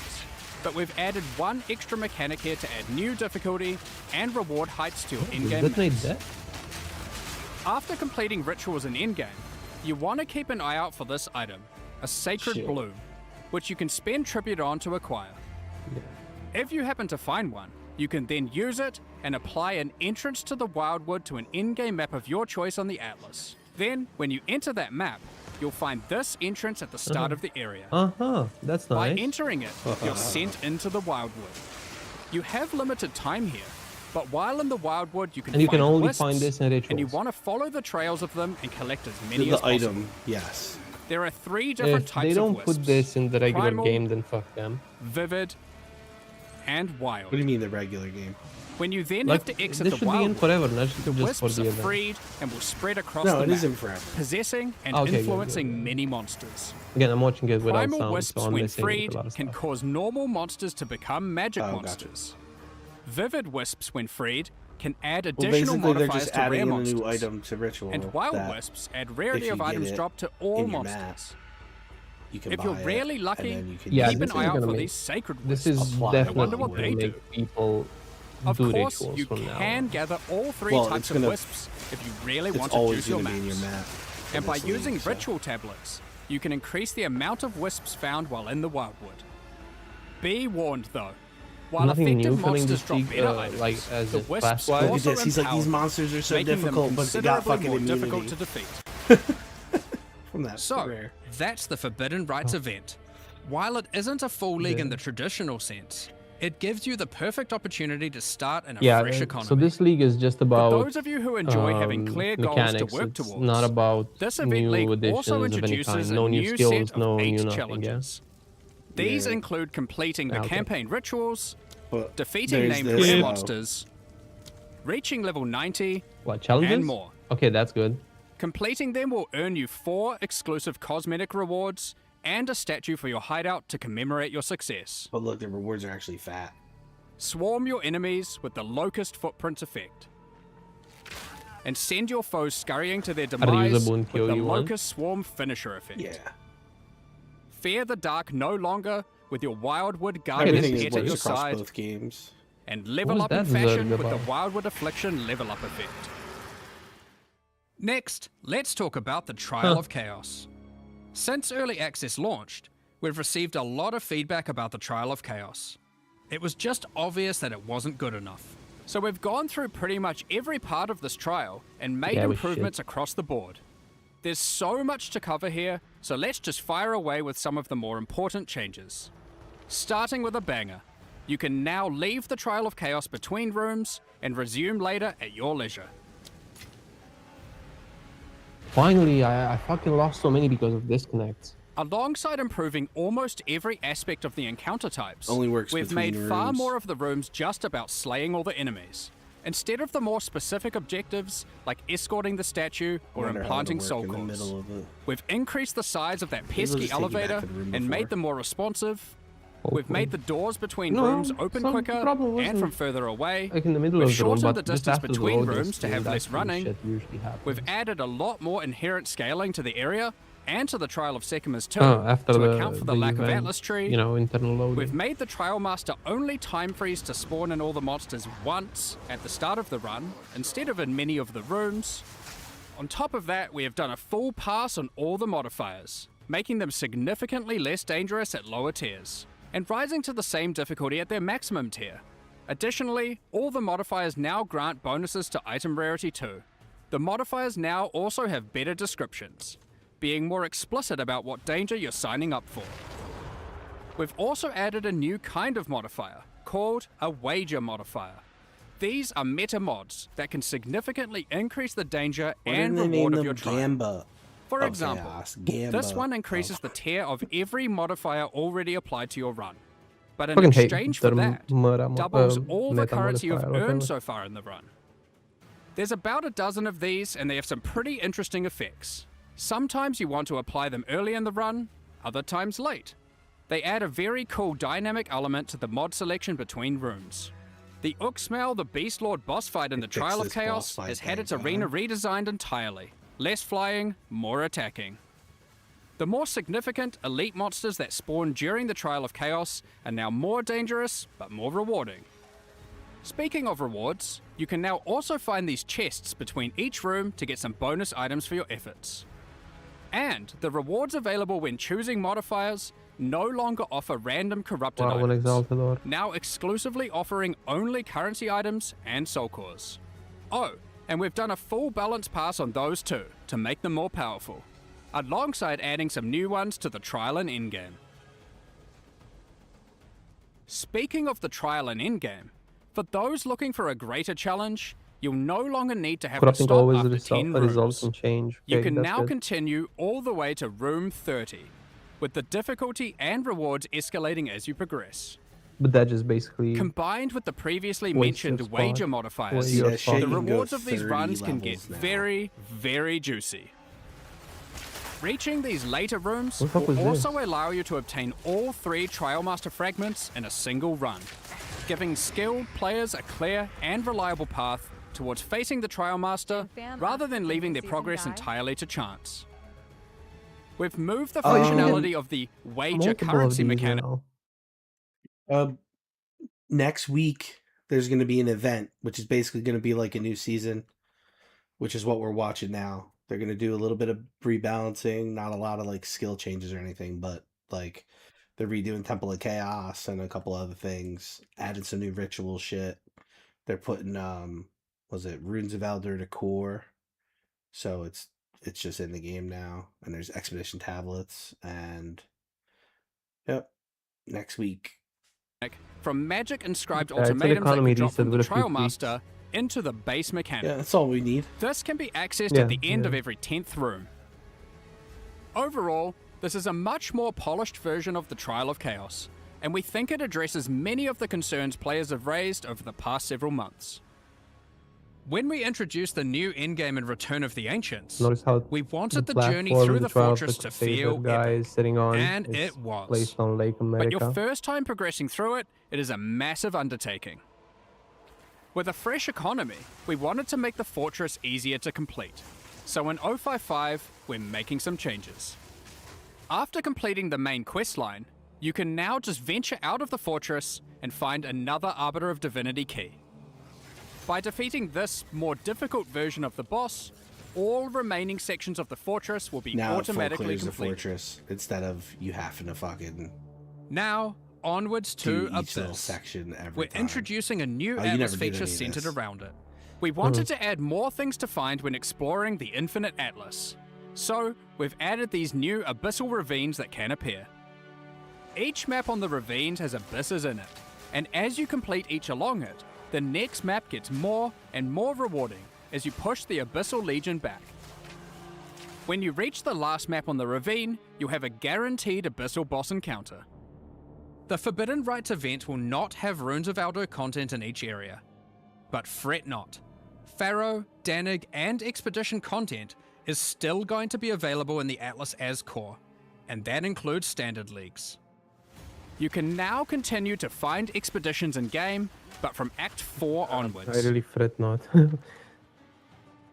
But we've added one extra mechanic here to add new difficulty and reward heights to your in-game That made maps. that? After completing rituals in endgame, you want to keep an eye out for this item, a Sacred Shit. Bloom, which you can spend tribute on to acquire. If you happen to find one, you can then use it and apply an entrance to the Wildwood to an in-game map of your choice on the Atlas. Then, when you enter that map, you'll find this entrance at the start of the area. That's By nice. entering it, you're sent into the Wildwood. You have limited time here, but while in the Wildwood, you can And you find can only wisps, find this in and you rituals. want to follow the trails of them and collect as many The as possible. item, yes. There are 3 different If types they of don't wisps. put this in the regular Primal, game, then fuck them. Vivid, and wild. What do you mean the regular game? When you then Like, have to exit this the should be in Wildwood, forever, not the just for wisps the are event. freed and will spread across No, the it map, isn't forever. possessing and Okay, good, influencing many monsters. Again, I'm watching it without Primal sound, wisps, so I'm when missing freed, a lot of can stuff. cause normal monsters to become magic Oh, gotcha. monsters. Vivid wisps, when freed, can add Well, additional basically, they're modifiers just to rare adding in a monsters. new item to ritual. And wild that wisps add rarity if of you get items it dropped to all in your monsters. map, you can If you're buy rarely it, lucky, and then you can Yeah, keep this an is eye out gonna for make- these sacred This wisps. is Apply. definitely I wonder what gonna they do. make people Of do course, rituals you from now can on. gather all 3 Well, types it's of gonna- wisps if you really it's want to always juice your going to be in maps. your map. And by this league, using so- ritual tablets, you can increase the amount of wisps found while in the Wildwood. Be warned though, while Nothing new effective filling monsters this drop league, better items, like, as the in wisps class-wise. also Look at this. He's like, these empower monsters are so making them difficult, but they got considerably fucking more difficult to immunity. defeat. From that So, rare. that's the Forbidden Rites event. While it isn't a full league in the traditional sense, it gives you the perfect opportunity to start in a Yeah, fresh economy. so this league is just about For those of you who enjoy having clear goals to mechanics. work It's towards, not about this event new league additions also of any introduces kind. a No new new skills, set no of 8 new nothing, challenges. These Yeah. include completing the Okay. campaign rituals, But defeating there's named this, rare though. monsters, reaching level 90, What, challenges? and more. Okay, that's good. Completing them will earn you 4 exclusive cosmetic rewards and a statue for your hideout to commemorate your success. But look, the rewards are actually fat. Swarm your enemies with the Locust Footprint effect. And send your foes scurrying to their demise usable in with the POE 1? Locust Swarm Finisher effect. Yeah. Fear the dark no longer with your Wildwood Guardian Everything pet is at works your across side. both games. And What level was up in that fashion Zerg with the about? Wildwood Affliction level up effect. Next, let's talk about the Trial of Chaos. Since Early Access launched, we've received a lot of feedback about the Trial of Chaos. It was just obvious that it wasn't good enough. So we've gone through pretty much every part of this trial and made Yeah, we improvements across the board. There's so much to cover here, so let's just fire away with some of the more important changes. Starting with a banger, you can now leave the Trial of Chaos between rooms and resume later at your leisure. Finally, I fucking lost so many because of disconnects. Alongside improving almost every aspect of the encounter types, Only works we've between made far rooms. more of the rooms just about slaying all the enemies. Instead of the more specific objectives, like escorting the statue or Wonder how implanting it'll soul work in the cores, middle of it. we've increased the size of that Maybe we'll pesky just take you back elevator to the room and before. made them more responsive. We've Hopefully. made the doors between No, rooms open some quicker problem and wasn't, from further away. Like in the middle We've of the room, shortened but the just distance after the between loading rooms to screen, have that's less when running. shit usually happens. We've added a lot more inherent scaling to the area and to the Trial of Sekimas too, after to account for the lack of event, Atlas Tree. you know, internal loading. We've made the Trial Master only time freeze to spawn in all the monsters once at the start of the run, instead of in many of the rooms. On top of that, we have done a full pass on all the modifiers, making them significantly less dangerous at lower tiers, and rising to the same difficulty at their maximum tier. Additionally, all the modifiers now grant bonuses to item rarity too. The modifiers now also have better descriptions, being more explicit about what danger you're signing up for. We've also added a new kind of modifier, called a wager modifier. These are meta mods that can significantly increase the danger Why and didn't they reward name of your them trial. Gamba? For Oh, example, chaos. Gamba. this one increases the tier of every modifier already applied to your run. But in Fucking hate exchange for the that, meta doubles all the meta currency you've modifier, earned whatever. so far in the run. There's about a dozen of these, and they have some pretty interesting effects. Sometimes you want to apply them early in the run, other times late. They add a very cool dynamic element to the mod selection between rooms. The Uxmal the Beast Lord boss fight in the Fix Trial of this Chaos boss fight has had thing, its arena redesigned entirely. Less flying, more attacking. The more significant elite monsters that spawn during the Trial of Chaos are now more dangerous, but more rewarding. Speaking of rewards, you can now also find these chests between each room to get some bonus items for your efforts. And the rewards available when choosing modifiers no longer offer random corrupted Wow, one items, Exaltador. now exclusively offering only currency items and soul cores. Oh, and we've done a full balance pass on those too, to make them more powerful. alongside adding some new ones to the trial and endgame. Speaking of the trial and endgame, for those looking for a greater challenge, you'll no longer need to have to Corrupting stop always after 10 rooms. results in change. You Okay, can that's now good. continue all the way to room 30, with the difficulty and rewards escalating as you progress. But that just basically Combined with the previously wastes your mentioned wager spot. modifiers, Wastes your the spot. rewards of these 30 runs can get levels now. very, very juicy. Reaching these later rooms What the fuck will was also allow you to obtain all 3 Trial Master fragments in a single run, giving skilled players a clear and reliable path towards facing the Trial Master rather than leaving their progress entirely to chance. We've moved the functionality of the wager multiple of currency these mechanic. now. Next week there's going to be an event, which is basically going to be like a new season, which is what we're watching now. They're going to do a little bit of rebalancing, not a lot of like skill changes or anything, but like they're redoing Temple of Chaos and a couple other things, added some new ritual shit. They're putting was it Runes of Elder to core, so it's just in the game now, and there's expedition tablets, and yep, next week. From magic inscribed Yeah, it's an ultimatums that economy can drop reset from the with a few Trial tweaks. Master into the base mechanic. Yeah, that's all we need. This can be accessed Yeah, at the end of yeah. every 10th room. Overall, this is a much more polished version of the Trial of Chaos, and we think it addresses many of the concerns players have raised over the past several months. When we introduced the new endgame and Return of the Ancients, Notice how we wanted the platform journey through the trial of fortress to Crusader feel guy epic, is sitting on and is it was. placed on Lake America. But your first time progressing through it, it is a massive undertaking. With a fresh economy, we wanted to make the fortress easier to complete. So in 055, we're making some changes. After completing the main quest line, you can now just venture out of the fortress and find another Arbiter of Divinity key. By defeating this more difficult version of the boss, all remaining sections of the fortress will be Now it full automatically clears the completed. fortress instead of you having to fucking Now, onwards do to each little Abyss. section every We're time. introducing a new Oh, you Atlas never did feature any of centered this. around it. We wanted to add more things to find when exploring the Infinite Atlas. So, we've added these new abyssal ravines that can appear. Each map on the ravines has abysses in it, and as you complete each along it, the next map gets more and more rewarding as you push the Abyssal Legion back. When you reach the last map on the ravine, you'll have a guaranteed Abyssal boss encounter. The Forbidden Rites event will not have Runes of Aldo content in each area. But fret not. Pharaoh, Danig, and Expedition content is still going to be available in the Atlas as core, and that includes standard leagues. You can now continue to find expeditions in-game, but from Act 4 onwards. I really fret not.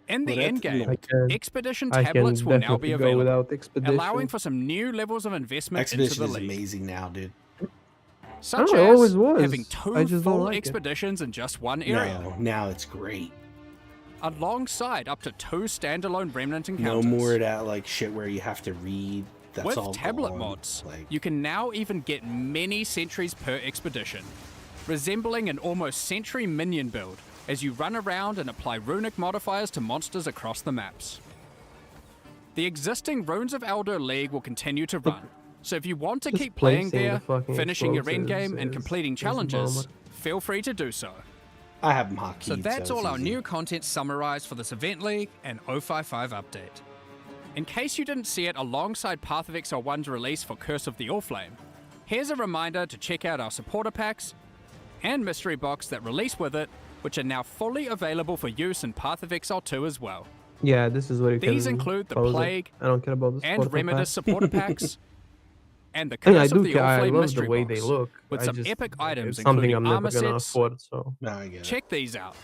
In the endgame, expedition I can tablets will now definitely be go available, without expedition. allowing for some new levels of investment Expedition into is the league. amazing now, dude. Such Oh, it as always was. having I two just don't full like it. expeditions in just one area, No, now it's great. alongside up to 2 standalone remnant No encounters. more of that like shit where you have to read. That's With all tablet gone. mods, Like, you can now even get many sentries per expedition, resembling an almost sentry minion build as you run around and apply runic modifiers to monsters across the maps. The existing Runes of Aldo League will continue to run, so if you want to Just keep playing placing the there, fucking finishing your explosives endgame and is- completing is a challenges, bummer. feel free to do so. I have them hotkeyed. So that's all it's our easy. new content summarized for this Event League and 055 update. In case you didn't see it alongside Path of Exile 1's release for Curse of the Allflame, here's a reminder to check out our supporter packs and mystery box that release with it, which are now fully available for use in Path of Exile 2 as well. Yeah, this is where you These can include the close it. Plague I don't care about the and supporter Remedis pack. supporter packs, and the I mean, I Curse do of the care. I Allflame love mystery the way box, they look. with I some just- epic items it's something including I'm never armor gonna sets. afford. So No, I get it. Check these out.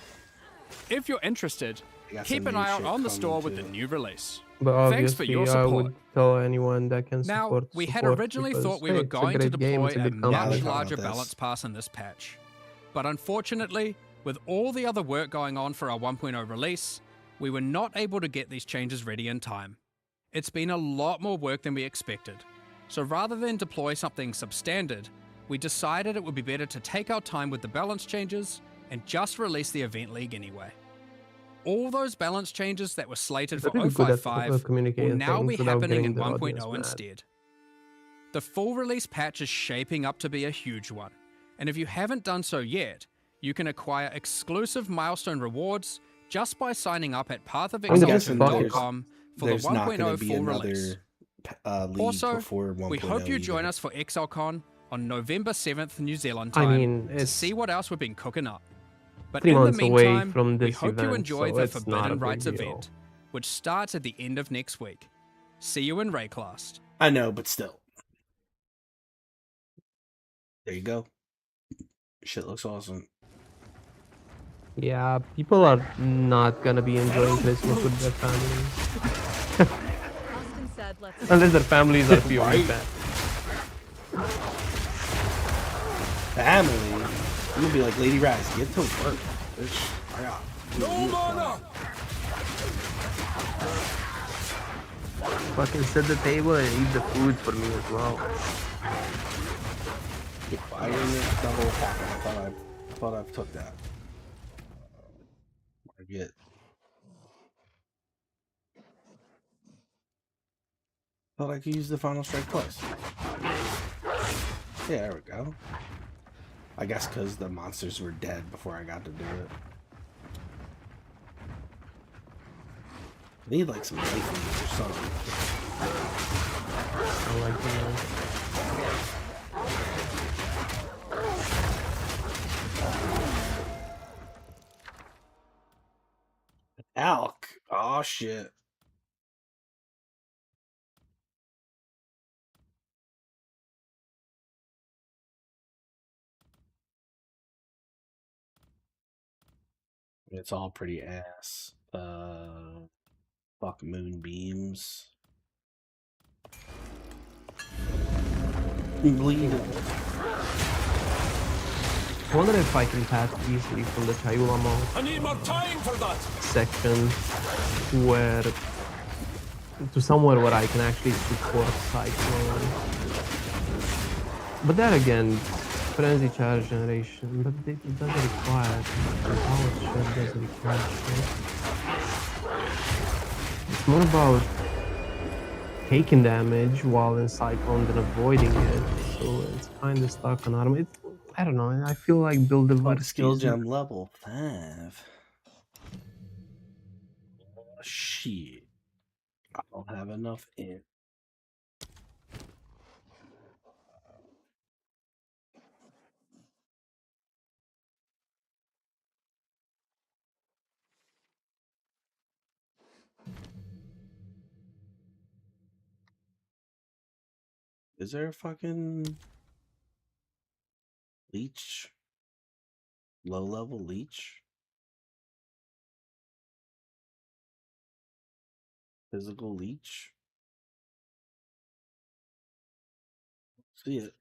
If you're interested, got keep some an new eye out shit on the coming store with too. the new release. But Thanks for obviously, your I support. would tell anyone that can Now, support. we had support originally because, thought we hey, were it's a going to great game, deploy it's a a good company. much Yeah, larger about this. balance pass in this patch. But unfortunately, with all the other work going on for our 1.0 release, we were not able to get these changes ready in time. It's been a lot more work than we expected. So rather than deploy something substandard, we decided it would be better to take our time with the balance changes and just release the Event League anyway. All those balance changes that were slated They're for really good at 055 will communicating now be things without happening getting in the 1.0 audience mad. instead. The full release patch is shaping up to be a huge one, and if you haven't done so yet, you can acquire exclusive milestone rewards just by signing up at pathofexaltation.com for the 1.0 full release. Also, we hope you join us for ExileCon on November 7th New Zealand time to see what else we've been cooking up. But 3 in the months away meantime, from we this hope you event, enjoy so the it's not a Forbidden big Rites deal. event, which starts at the end of next week. See you in Rayclast. I know, but still. There you go. Shit looks awesome. Yeah, people are not gonna be enjoying Christmas with their families. Unless their families are POE Right. fans. Family? I'm gonna be like Lady Raz, get to work, bitch. I got No mana! Fucking set the table and eat the food for me as well. I didn't get the whole packet. I thought I took that. I get. Thought I could use the final strike twice. Yeah, there we go. I guess because the monsters were dead before I got to do it. I need like some life leads or something. I like the Alk. Oh shit. It's all pretty ass. Fuck moonbeams. Bleed. I wonder if I can pass easily from the Chayula mode I need more time for that! section where to somewhere where I can actually support Cyclone. But then again, Frenzy Charge Generation, but it doesn't require the power shot doesn't require shit. It's more about taking damage while in Cyclone than avoiding it, so it's kind of stuck on autumn. I don't know, I feel like build the Skill gem level 5. Oh, shit. I don't have enough in. Is there a fucking leech? Low level leech? Physical leech? See it.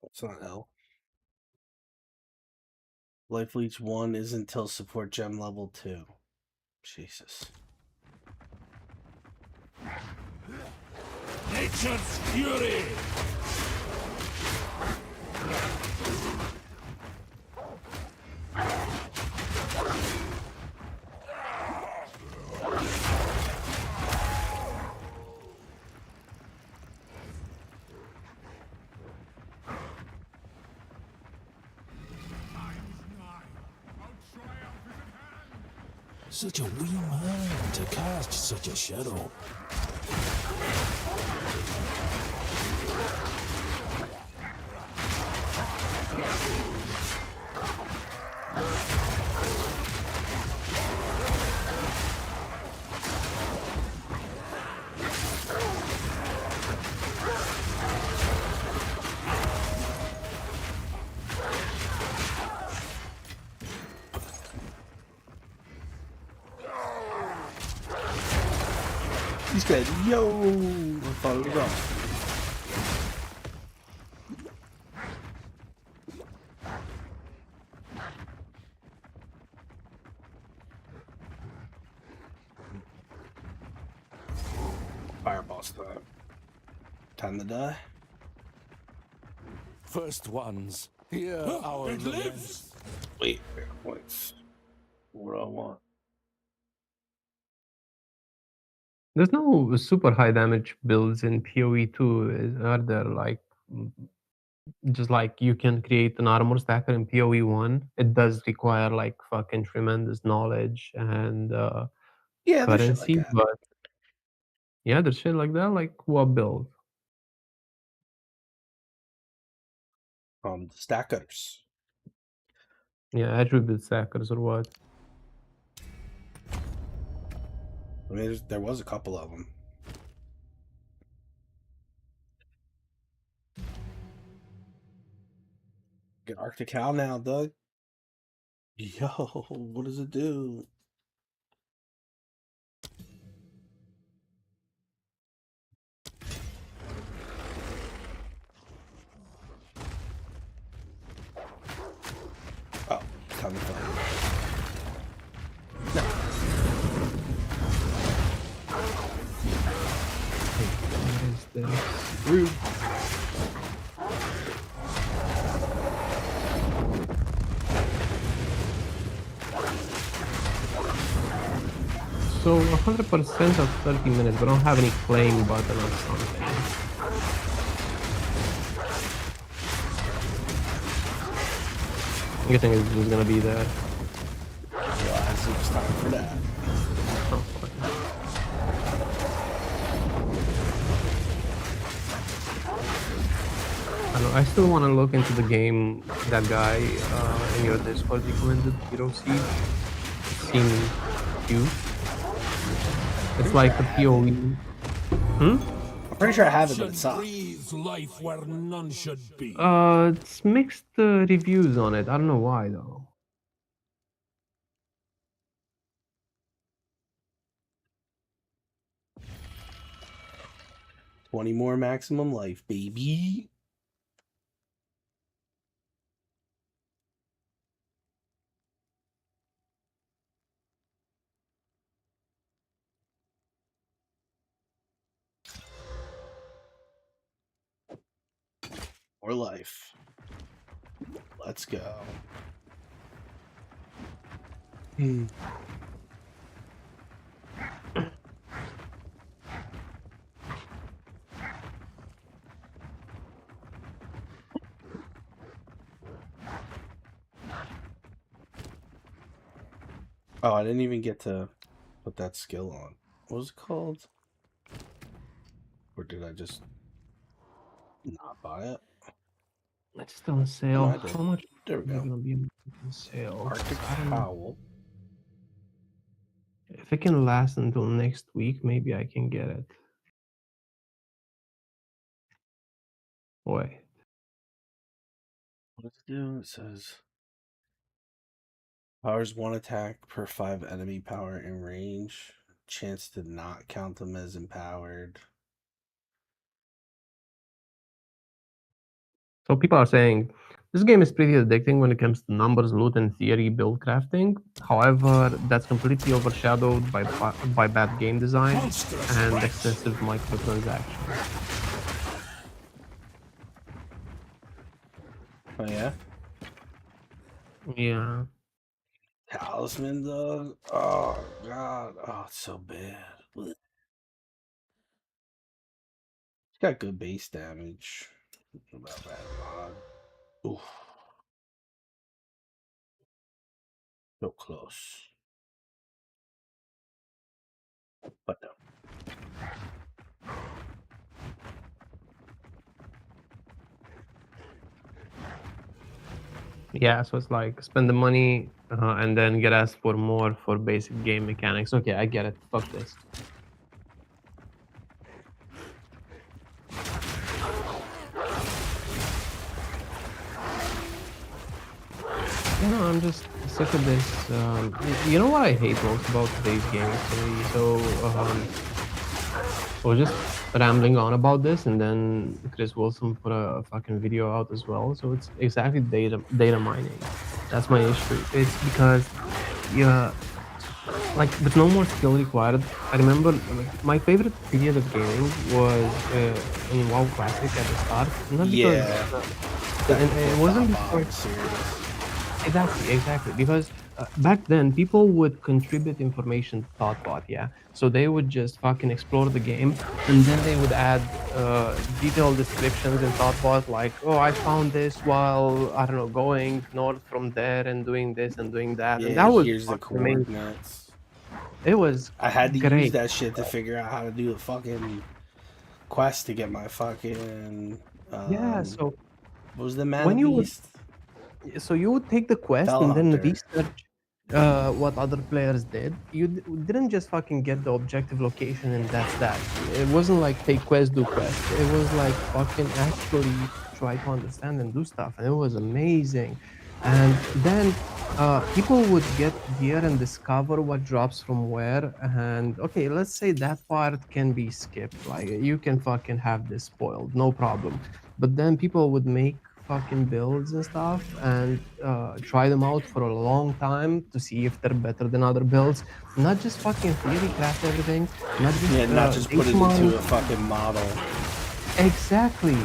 That's not L. Life leech 1 is until support gem level 2. Jesus. Nature's fury! Such a wee man to cast such a shadow. He's dead. Yo! I thought it was off. Fireball's time. Time to die. First ones, hear our It lives! Wait, wait. What do I want? There's no super high damage builds in PoE 2, are there? Like, just like you can create an armor stacker in PoE 1. It does require like fucking tremendous knowledge and Yeah, there's shit like currency, that. but yeah, there's shit like that. Like what build? Stackers. Yeah, attribute stackers or what? I mean, there was a couple of them. Get Arctic Cow now, Doug. Yo, what does it do? Oh, time to fight. No. What is this? Rude. So 100% of 30 minutes, we don't have any claim button or something. I think it's just gonna be there. Well, it's time for that. Oh, I know. I still want to look into the game that guy in your Discord recommended, Hero Siege. Seems cute. It's like a PoE. I'm pretty sure I have it, but it sucks. Life where none should be. It's mixed reviews on it. I don't know why though. $20 more maximum life, baby. More life. Let's go. Oh, I didn't even get to put that skill on. What was it called? Or did I just not buy it? It's still on sale. No, I did. How much There we is go. gonna be on sale? Arctic I don't know. Howl. If it can last until next week, maybe I can get it. Wait. What does it do? It says powers 1 attack per 5 enemy power in range. Chance to not count them as empowered. So people are saying this game is pretty addicting when it comes to numbers, loot, and theory build crafting. However, that's completely overshadowed by bad game design and excessive microtransactions. Oh yeah? Yeah. Talisman, dog. Oh god. Oh, it's so bad. Blech. It's got good base damage. About that mod. Oof. So close. But no. Yeah, so it's like spend the money and then get asked for more for basic game mechanics. Okay, I get it. Fuck this. You know, I'm just sick of this. You know what I hate most about today's games? So I was just rambling on about this, and then Chris Wilson put a fucking video out as well. So it's exactly data mining. That's my issue. It's because, yeah, like there's no more skill required. I remember like, my favorite period of gaming was in WoW Classic at the start. Not because, and it wasn't because. Exactly, because back then people would contribute information to thoughtbot, yeah. So they would just fucking explore the game, and then they would add detailed descriptions in thoughtbot, like, oh, I found this while, I don't know, going north from there and doing this and doing that, and Yeah, that was here's the fucking amazing. coordinates. It was I had to use great. that shit to figure out how to do a fucking quest to get my fucking Yeah, so what was the mana when you would, beast? so you would take the quest Fell and then Hunter. research what other players did. You didn't just fucking get the objective location and that's that. It wasn't like take quest, do quest. It was like fucking actually try to understand and do stuff, and it was amazing. And then people would get gear and discover what drops from where. And okay, let's say that part can be skipped. Like you can fucking have this spoiled, no problem. But then people would make fucking builds and stuff and try them out for a long time to see if they're better than other builds. Not just fucking theory craft everything, not just Not just put it data into mine. a fucking model. Exactly.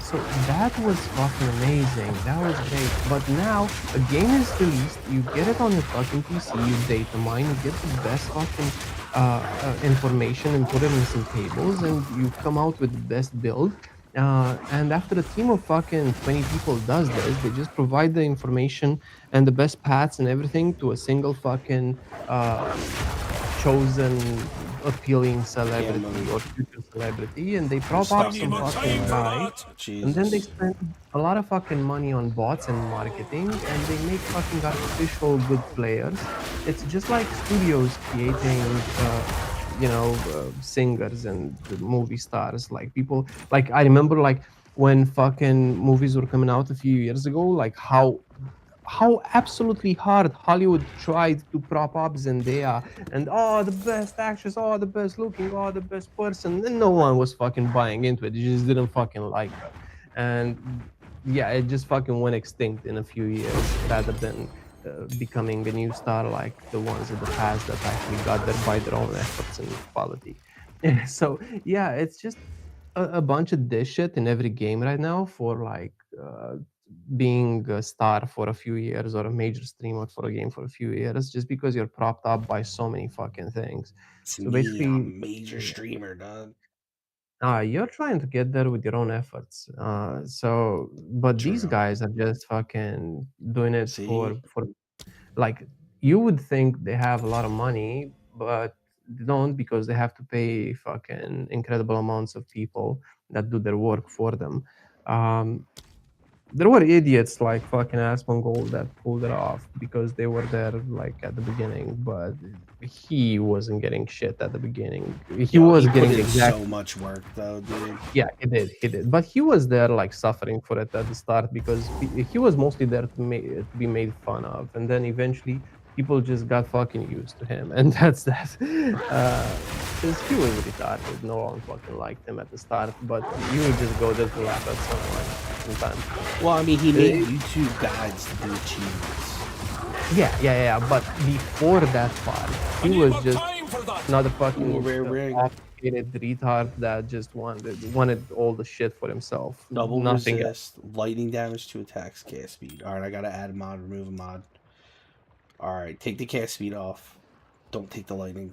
So that was fucking amazing. That was great. But now a game is released, you get it on your fucking PC, you data mine, you get the best fucking information and put it in some tables, and you come out with the best build. And after a team of fucking 20 people does this, they just provide the information and the best paths and everything to a single fucking chosen appealing celebrity or future celebrity, and they prop up some fucking guy, and then they spend a lot of fucking money on bots and marketing, and they make fucking artificial good players. It's just like studios creating singers and movie stars. Like people, like I remember like when fucking movies were coming out a few years ago, like how absolutely hard Hollywood tried to prop up Zendaya and the best actress, the best looking, the best person, and no one was fucking buying into it. You just didn't fucking like her, and yeah, it just fucking went extinct in a few years rather than becoming a new star like the ones in the past that actually got there by their own efforts and quality. So yeah, it's just a bunch of this shit in every game right now for like being a star for a few years or a major streamer for a game for a few years, just because you're propped up by so many fucking things. It's So me, basically, I'm a major streamer, dog. you're trying to get there with your own efforts. But these guys are just fucking doing it for like, you would think they have a lot of money, but they don't, because they have to pay fucking incredible amounts of people that do their work for them. There were idiots like fucking Asmongold that pulled it off because they were there like at the beginning, but he wasn't getting shit at the beginning. He was getting put in exactly so much work though, dude. yeah, he did. But he was there like suffering for it at the start because he was mostly there to be made fun of, and then eventually people just got fucking used to him, and that's that. Because he was retarded. No one fucking liked him at the start, but you would just go there to laugh at someone sometimes. Well, I mean, he made YouTube guides to do achievements. Yeah. But before that part, he was just another fucking complicated retard that just wanted all the shit for himself. Double Nothing resist, lightning damage to attacks, cast speed. Alright, I gotta add a mod, remove a mod. Alright, take the cast speed off. Don't take the lightning,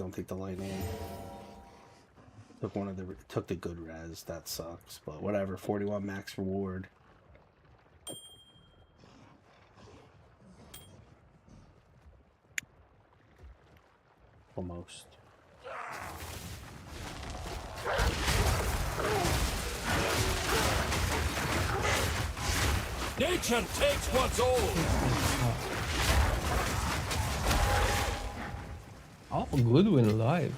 Took the good res, that sucks. But whatever, 41 max reward. Almost. Nature takes what's old. Oh, Goodwin live.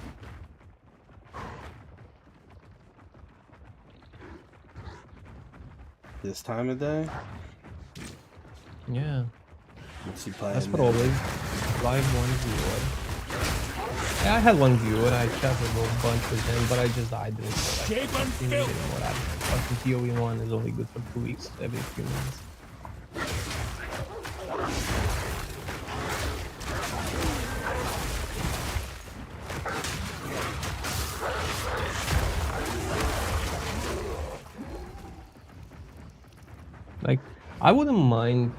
This time of day? Yeah. What's he playing? That's what always. Live one viewer. Yeah, I had one viewer. I chatted a bunch with him, but I just died doing so like fucking POE 1 is only good for 2 weeks every few months. Like, I wouldn't mind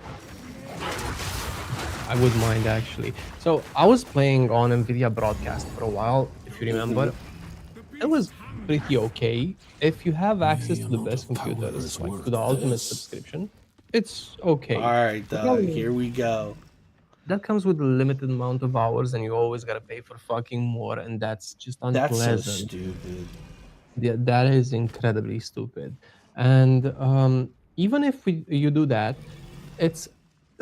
I would mind actually. So I was playing on Nvidia Broadcast for a while, if you remember. It was pretty okay. If you have access to the best computers, like to the ultimate subscription, it's okay. All right, dog. Here we go. That comes with a limited amount of hours, and you always gotta pay for fucking more, and that's just unpleasant. That's so stupid. Yeah, that is incredibly stupid. And even if you do that, it's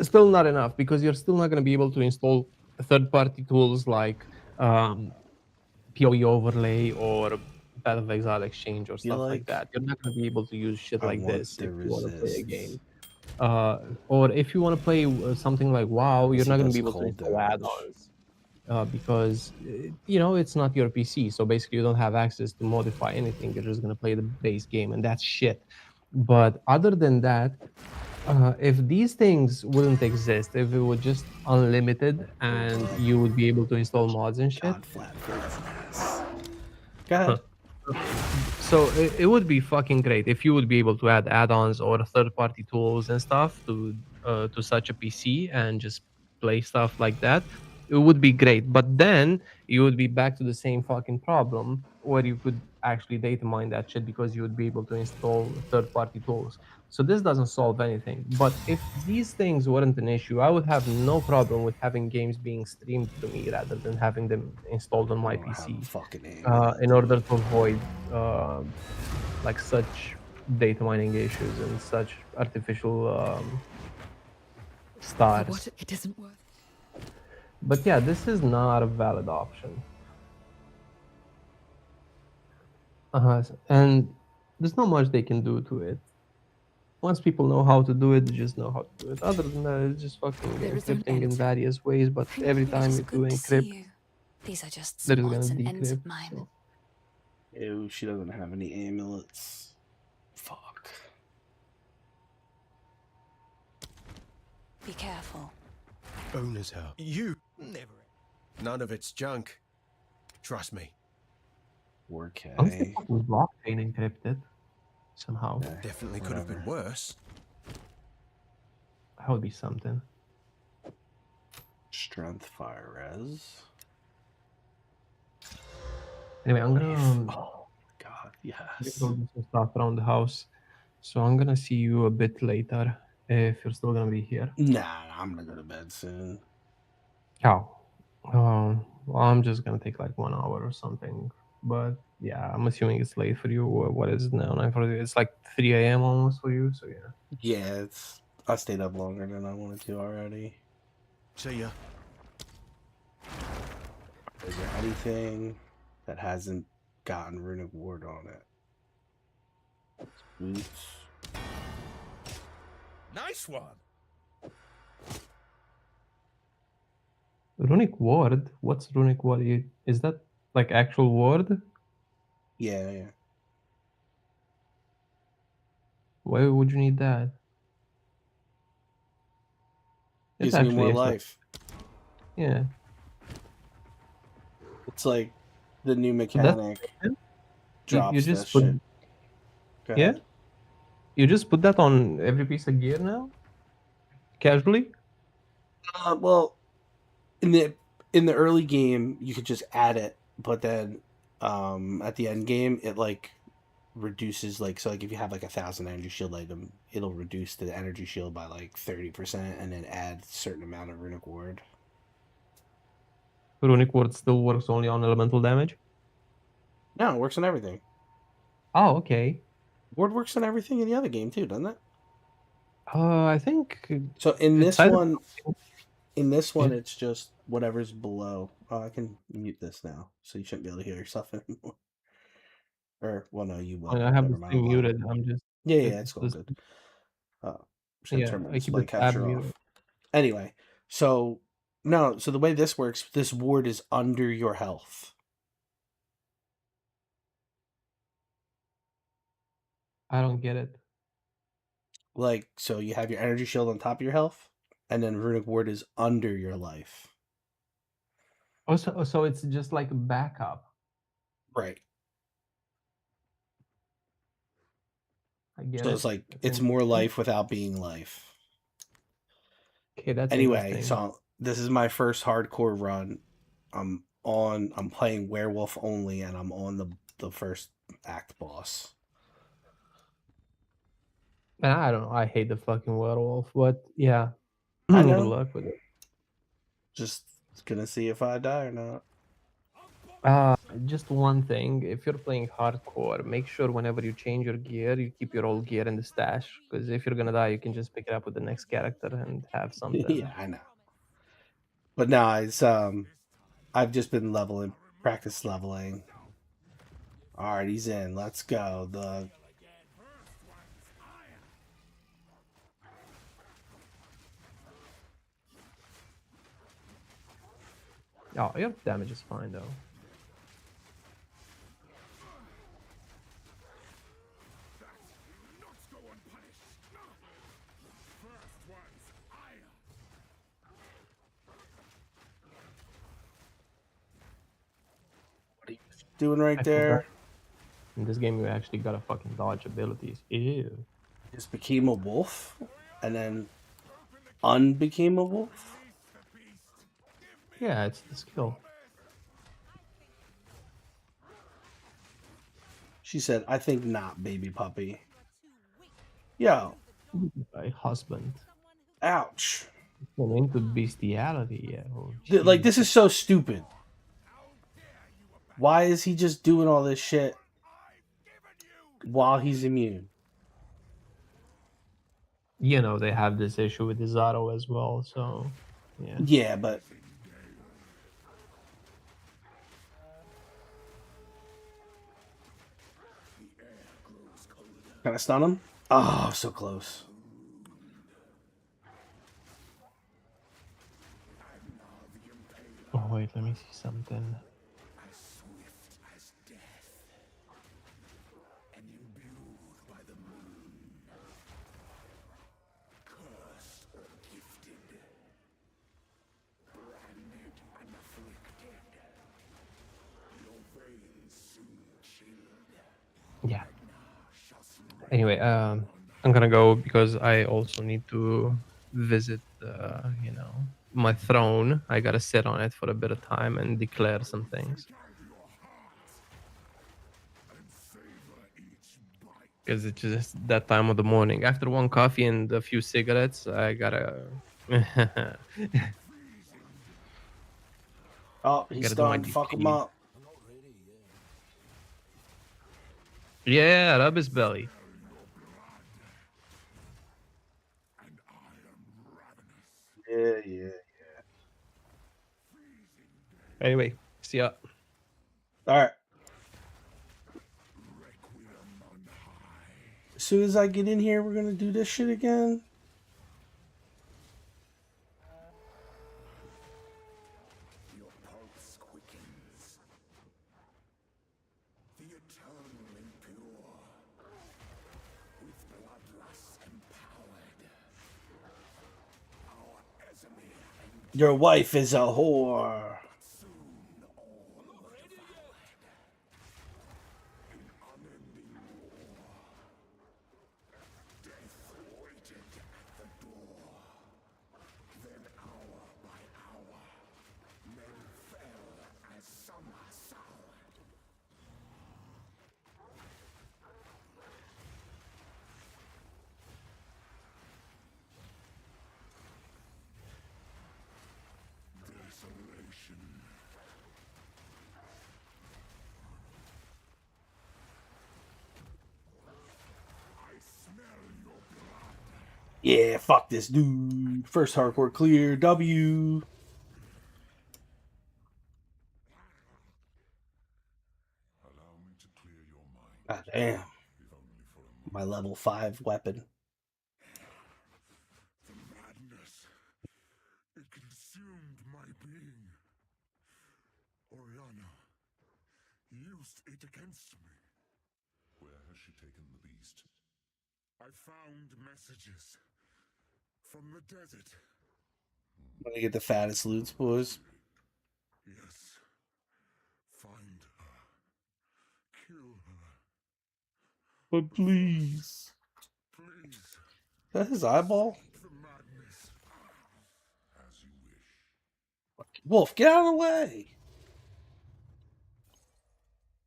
still not enough because you're still not going to be able to install third-party tools like POE overlay or Path of Exile Exchange or stuff like that. You're not going to be able to use shit like this if you want to play a game. Or if you want to play something like WoW, you're not going to be able to install add-ons. Because it's not your PC, so basically you don't have access to modify anything. You're just gonna play the base game, and that's shit. But other than that, if these things wouldn't exist, if it were just unlimited and you would be able to install mods and shit, go ahead. So it would be fucking great if you would be able to add add-ons or third-party tools and stuff to such a PC and just play stuff like that. It would be great, but then you would be back to the same fucking problem where you could actually data mine that shit because you would be able to install third-party tools. So this doesn't solve anything. But if these things weren't an issue, I would have no problem with having games being streamed to me rather than having them installed on my PC. In order to avoid like such data mining issues and such artificial stars. What? It isn't worth. But yeah, this is not a valid option. And there's not much they can do to it. Once people know how to do it, they just know how to do it. Other than that, it's just fucking encrypting in various ways. But every time you do encrypt, these are just that is odds gonna and ends of decrypt. mine. So. Ew, she doesn't have any amulets. Fuck. Be careful. Owner's house. You never. None of it's junk. Trust me. Okay. I think it was blockchain encrypted somehow. Definitely could have been worse. That would be something. Strength fire res. Anyway, I'm gonna. Oh God, yes. Go do some stuff around the house. So I'm gonna see you a bit later if you're still gonna be here. Nah, I'm gonna go to bed soon. How? Well, I'm just gonna take like 1 hour or something. But yeah, I'm assuming it's late for you. What is it now? 9:40. It's like 3 a.m. almost for you. So yeah. Yeah, I stayed up longer than I wanted to already. See ya. Is there anything that hasn't gotten Runic Ward on it? Boots. Nice one. Runic Ward? What's Runic Ward? Is that like actual ward? Yeah. Why would you need that? Gives me more life. Yeah. It's like the new mechanic. Drops you just that put, shit. Go yeah? ahead. You just put that on every piece of gear now? Casually? Well, in the early game, you could just add it, but then at the end game, it like reduces so like if you have like 1,000 energy shield item, it'll reduce the energy shield by like 30% and then add a certain amount of Runic Ward. Runic Ward still works only on elemental damage? No, it works on everything. Oh, okay. Ward works on everything in the other game too, doesn't it? I think so. In this one, it's just whatever's below. Oh, I can mute this now, so you shouldn't be able to hear yourself anymore. Or, well, no, you will. I have Never this mind. thing muted. I'm just Yeah, it's all good. Should turn my I keep display the tab capture muted. off. Anyway, so the way this works, this ward is under your health. I don't get it. Like, so you have your energy shield on top of your health, and then Runic Ward is under your life. Oh, so it's just like a backup. Right. I get So it. it's like it's more life without being life. Okay, that's anyway. interesting. This is my first hardcore run. I'm playing werewolf only, and I'm on the first act boss. And I don't know. I hate the fucking werewolf, but yeah. I Good know. luck with it. Just gonna see if I die or not. Just one thing. If you're playing hardcore, make sure whenever you change your gear, you keep your old gear in the stash. Because if you're gonna die, you can just pick it up with the next character and have something. Yeah, I know. But no, it's I've just been practice leveling. All right, he's in. Let's go. Oh, your damage is fine though. What are you doing right there? In this game, you actually got a fucking dodge abilities. Ew. Just became a wolf, and then unbecame a wolf. Yeah, it's the skill. She said, "I think not, baby puppy." Yo, my husband. Ouch. Into bestiality, yeah. Oh, like, this is so stupid. Why is he just doing all this shit while he's immune? You know, they have this issue with Izaro as well, so yeah. Yeah, but can I stun him? Oh, so close. Oh wait, let me see something. Yeah. Anyway, I'm gonna go because I also need to visit, you know, my throne. I gotta sit on it for a bit of time and declare some things. Because it's just that time of the morning. After one coffee and a few cigarettes, I gotta. Oh, he's starting to fuck him up. Yeah, rub his belly. Yeah. Anyway, see ya. All right. As soon as I get in here, we're gonna do this shit again. Your wife is a whore. Yeah, fuck this dude. First hardcore clear. W. God damn. My level 5 weapon. The madness. It consumed my being. Oriana used it against me. Where has she taken the beast? I found messages from the desert. I'm gonna get the fattest loots, boys. Yes. Find her. Kill her. But please. Please. Is that his eyeball? The madness. As you wish. Wolf, get out of the way!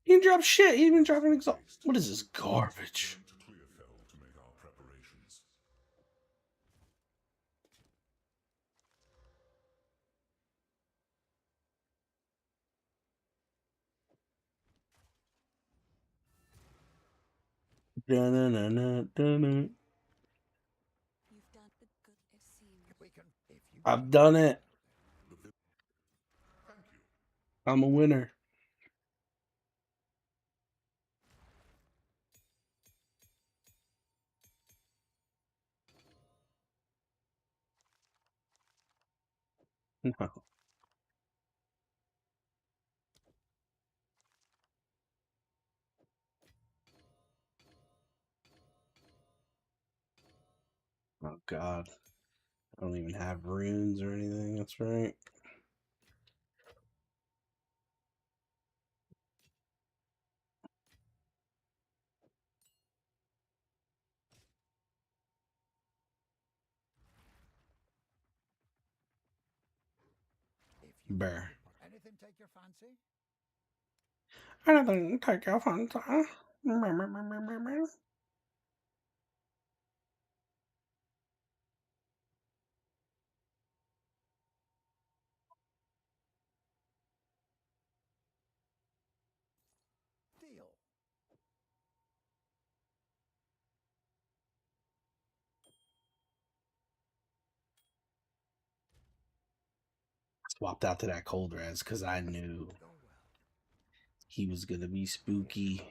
He didn't drop shit. He didn't even drop an exhaust. What is this garbage? Da-na-na-na-na-na. I've done it. I'm a winner. No. Oh God. I don't even have runes or anything. That's right. Bear. Anything take your fancy? Anything take your fancy? Deal. Swapped out to that cold res because I knew he was gonna be spooky.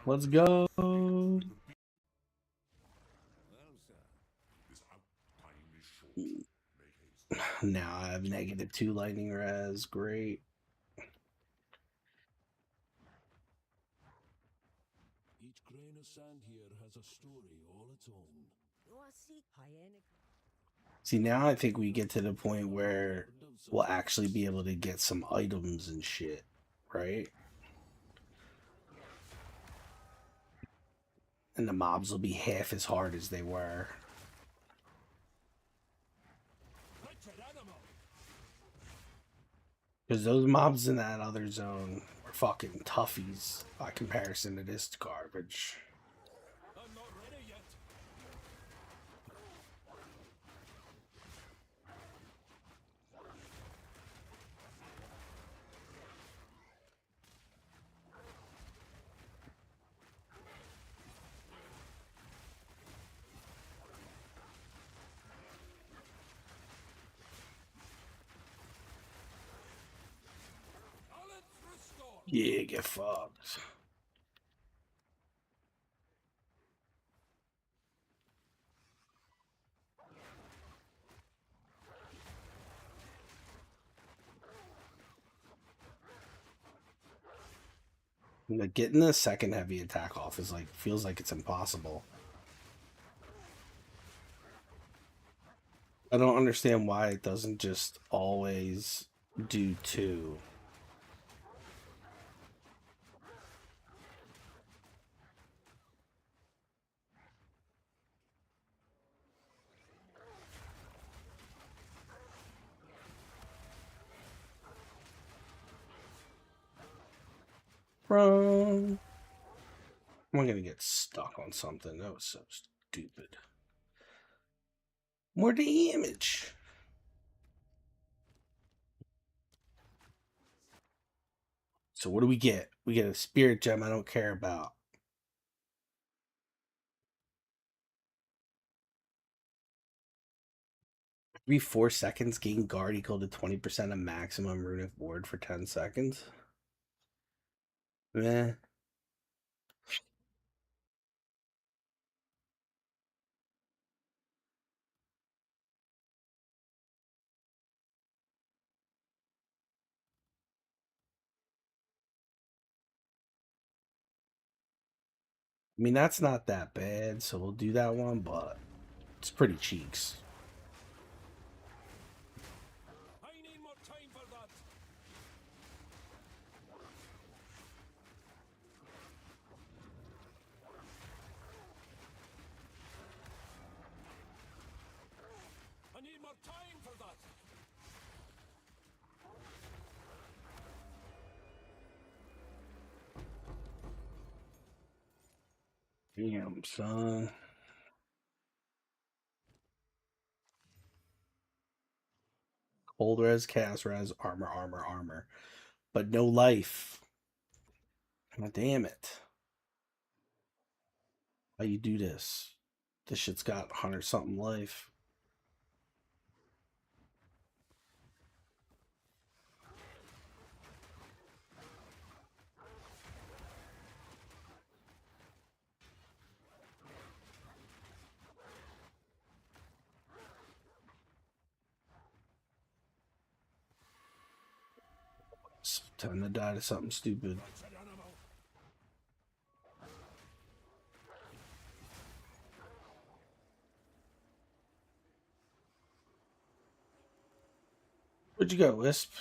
Let's go. Now I have -2 lightning res. Great. Each grain of sand here has a story all its own. See, now I think we get to the point where we'll actually be able to get some items and shit, right? And the mobs will be half as hard as they were. Because those mobs in that other zone were fucking toughies by comparison to this garbage. I'm not ready yet. Yeah, get fucked. Like getting the second heavy attack off is like feels like it's impossible. I don't understand why it doesn't just always do 2. Bro, I'm gonna get stuck on something. That was so stupid. More damage. So what do we get? We get a spirit gem I don't care about. Every 4 seconds, gain guard equal to 20% of maximum runic ward for 10 seconds. Meh. I mean, that's not that bad, so we'll do that one, but it's pretty cheeks. I need more time for that. more time for that. Damn, son. Cold res, chaos res, armor, armor, armor. But no life. God damn it. How you do this? This shit's got 100-something life. It's time to die to something stupid. Where'd you go, Wisp?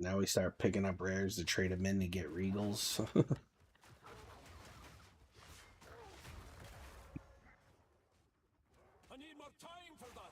Now we start picking up rares to trade them in to get regals. I need more time for that.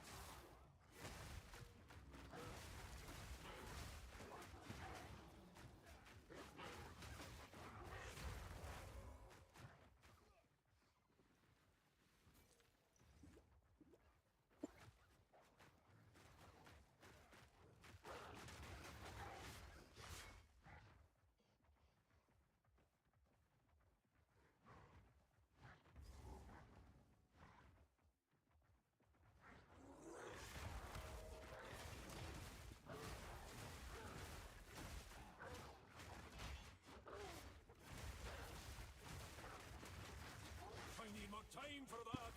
Time for that.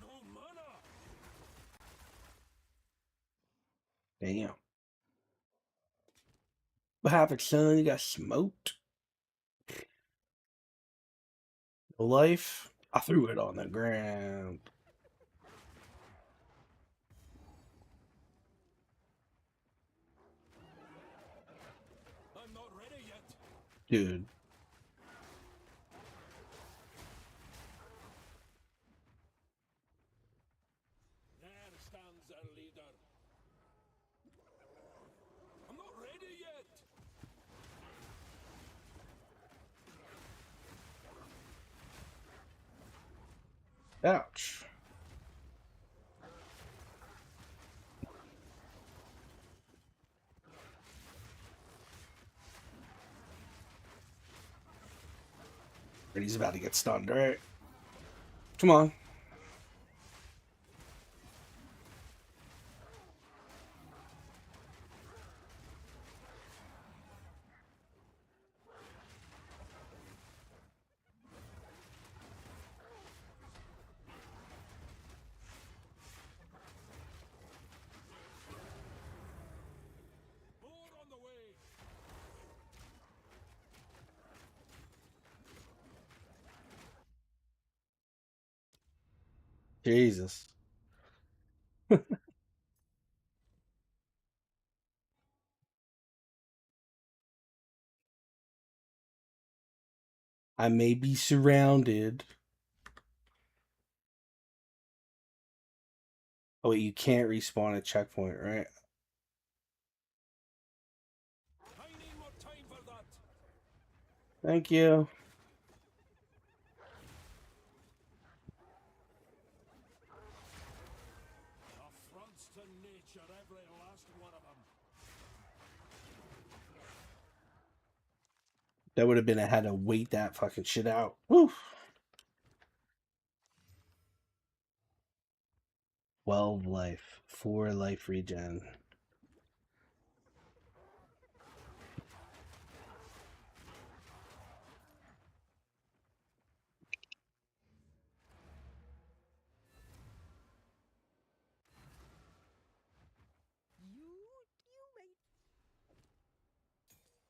No mana. Damn. What happened, son? You got smoked. No life. I threw it on the ground. I'm not ready yet. Dude. There stands our leader. I'm not ready yet. Ouch. And he's about to get stunned, right? Come on. More on the way. Jesus. I may be surrounded. Oh, wait, you can't respawn at checkpoint, right? I need more time for that. Thank you. Affronts to nature, every last one of them. That would have been, I had to wait that fucking shit out. Woo. 12 life. 4 life regen.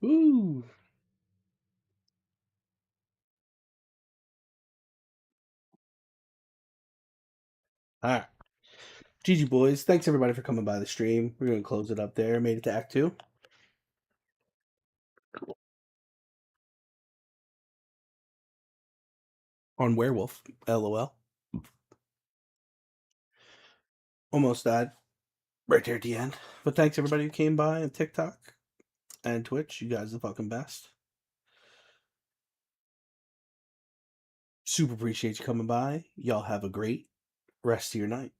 Woo! All right. GG boys. Thanks everybody for coming by the stream. We're going to close it up there. Made it to Act 2. On Werewolf. LOL. Almost died. Right there at the end. But thanks everybody who came by on TikTok and Twitch. You guys are the fucking best. Super appreciate you coming by. Y'all have a great rest of your night.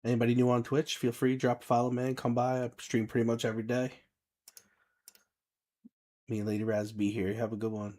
Anybody new on Twitch, feel free, drop a follow, man. Come by. I stream pretty much every day. Me and Lady Raz be here. Have a good one.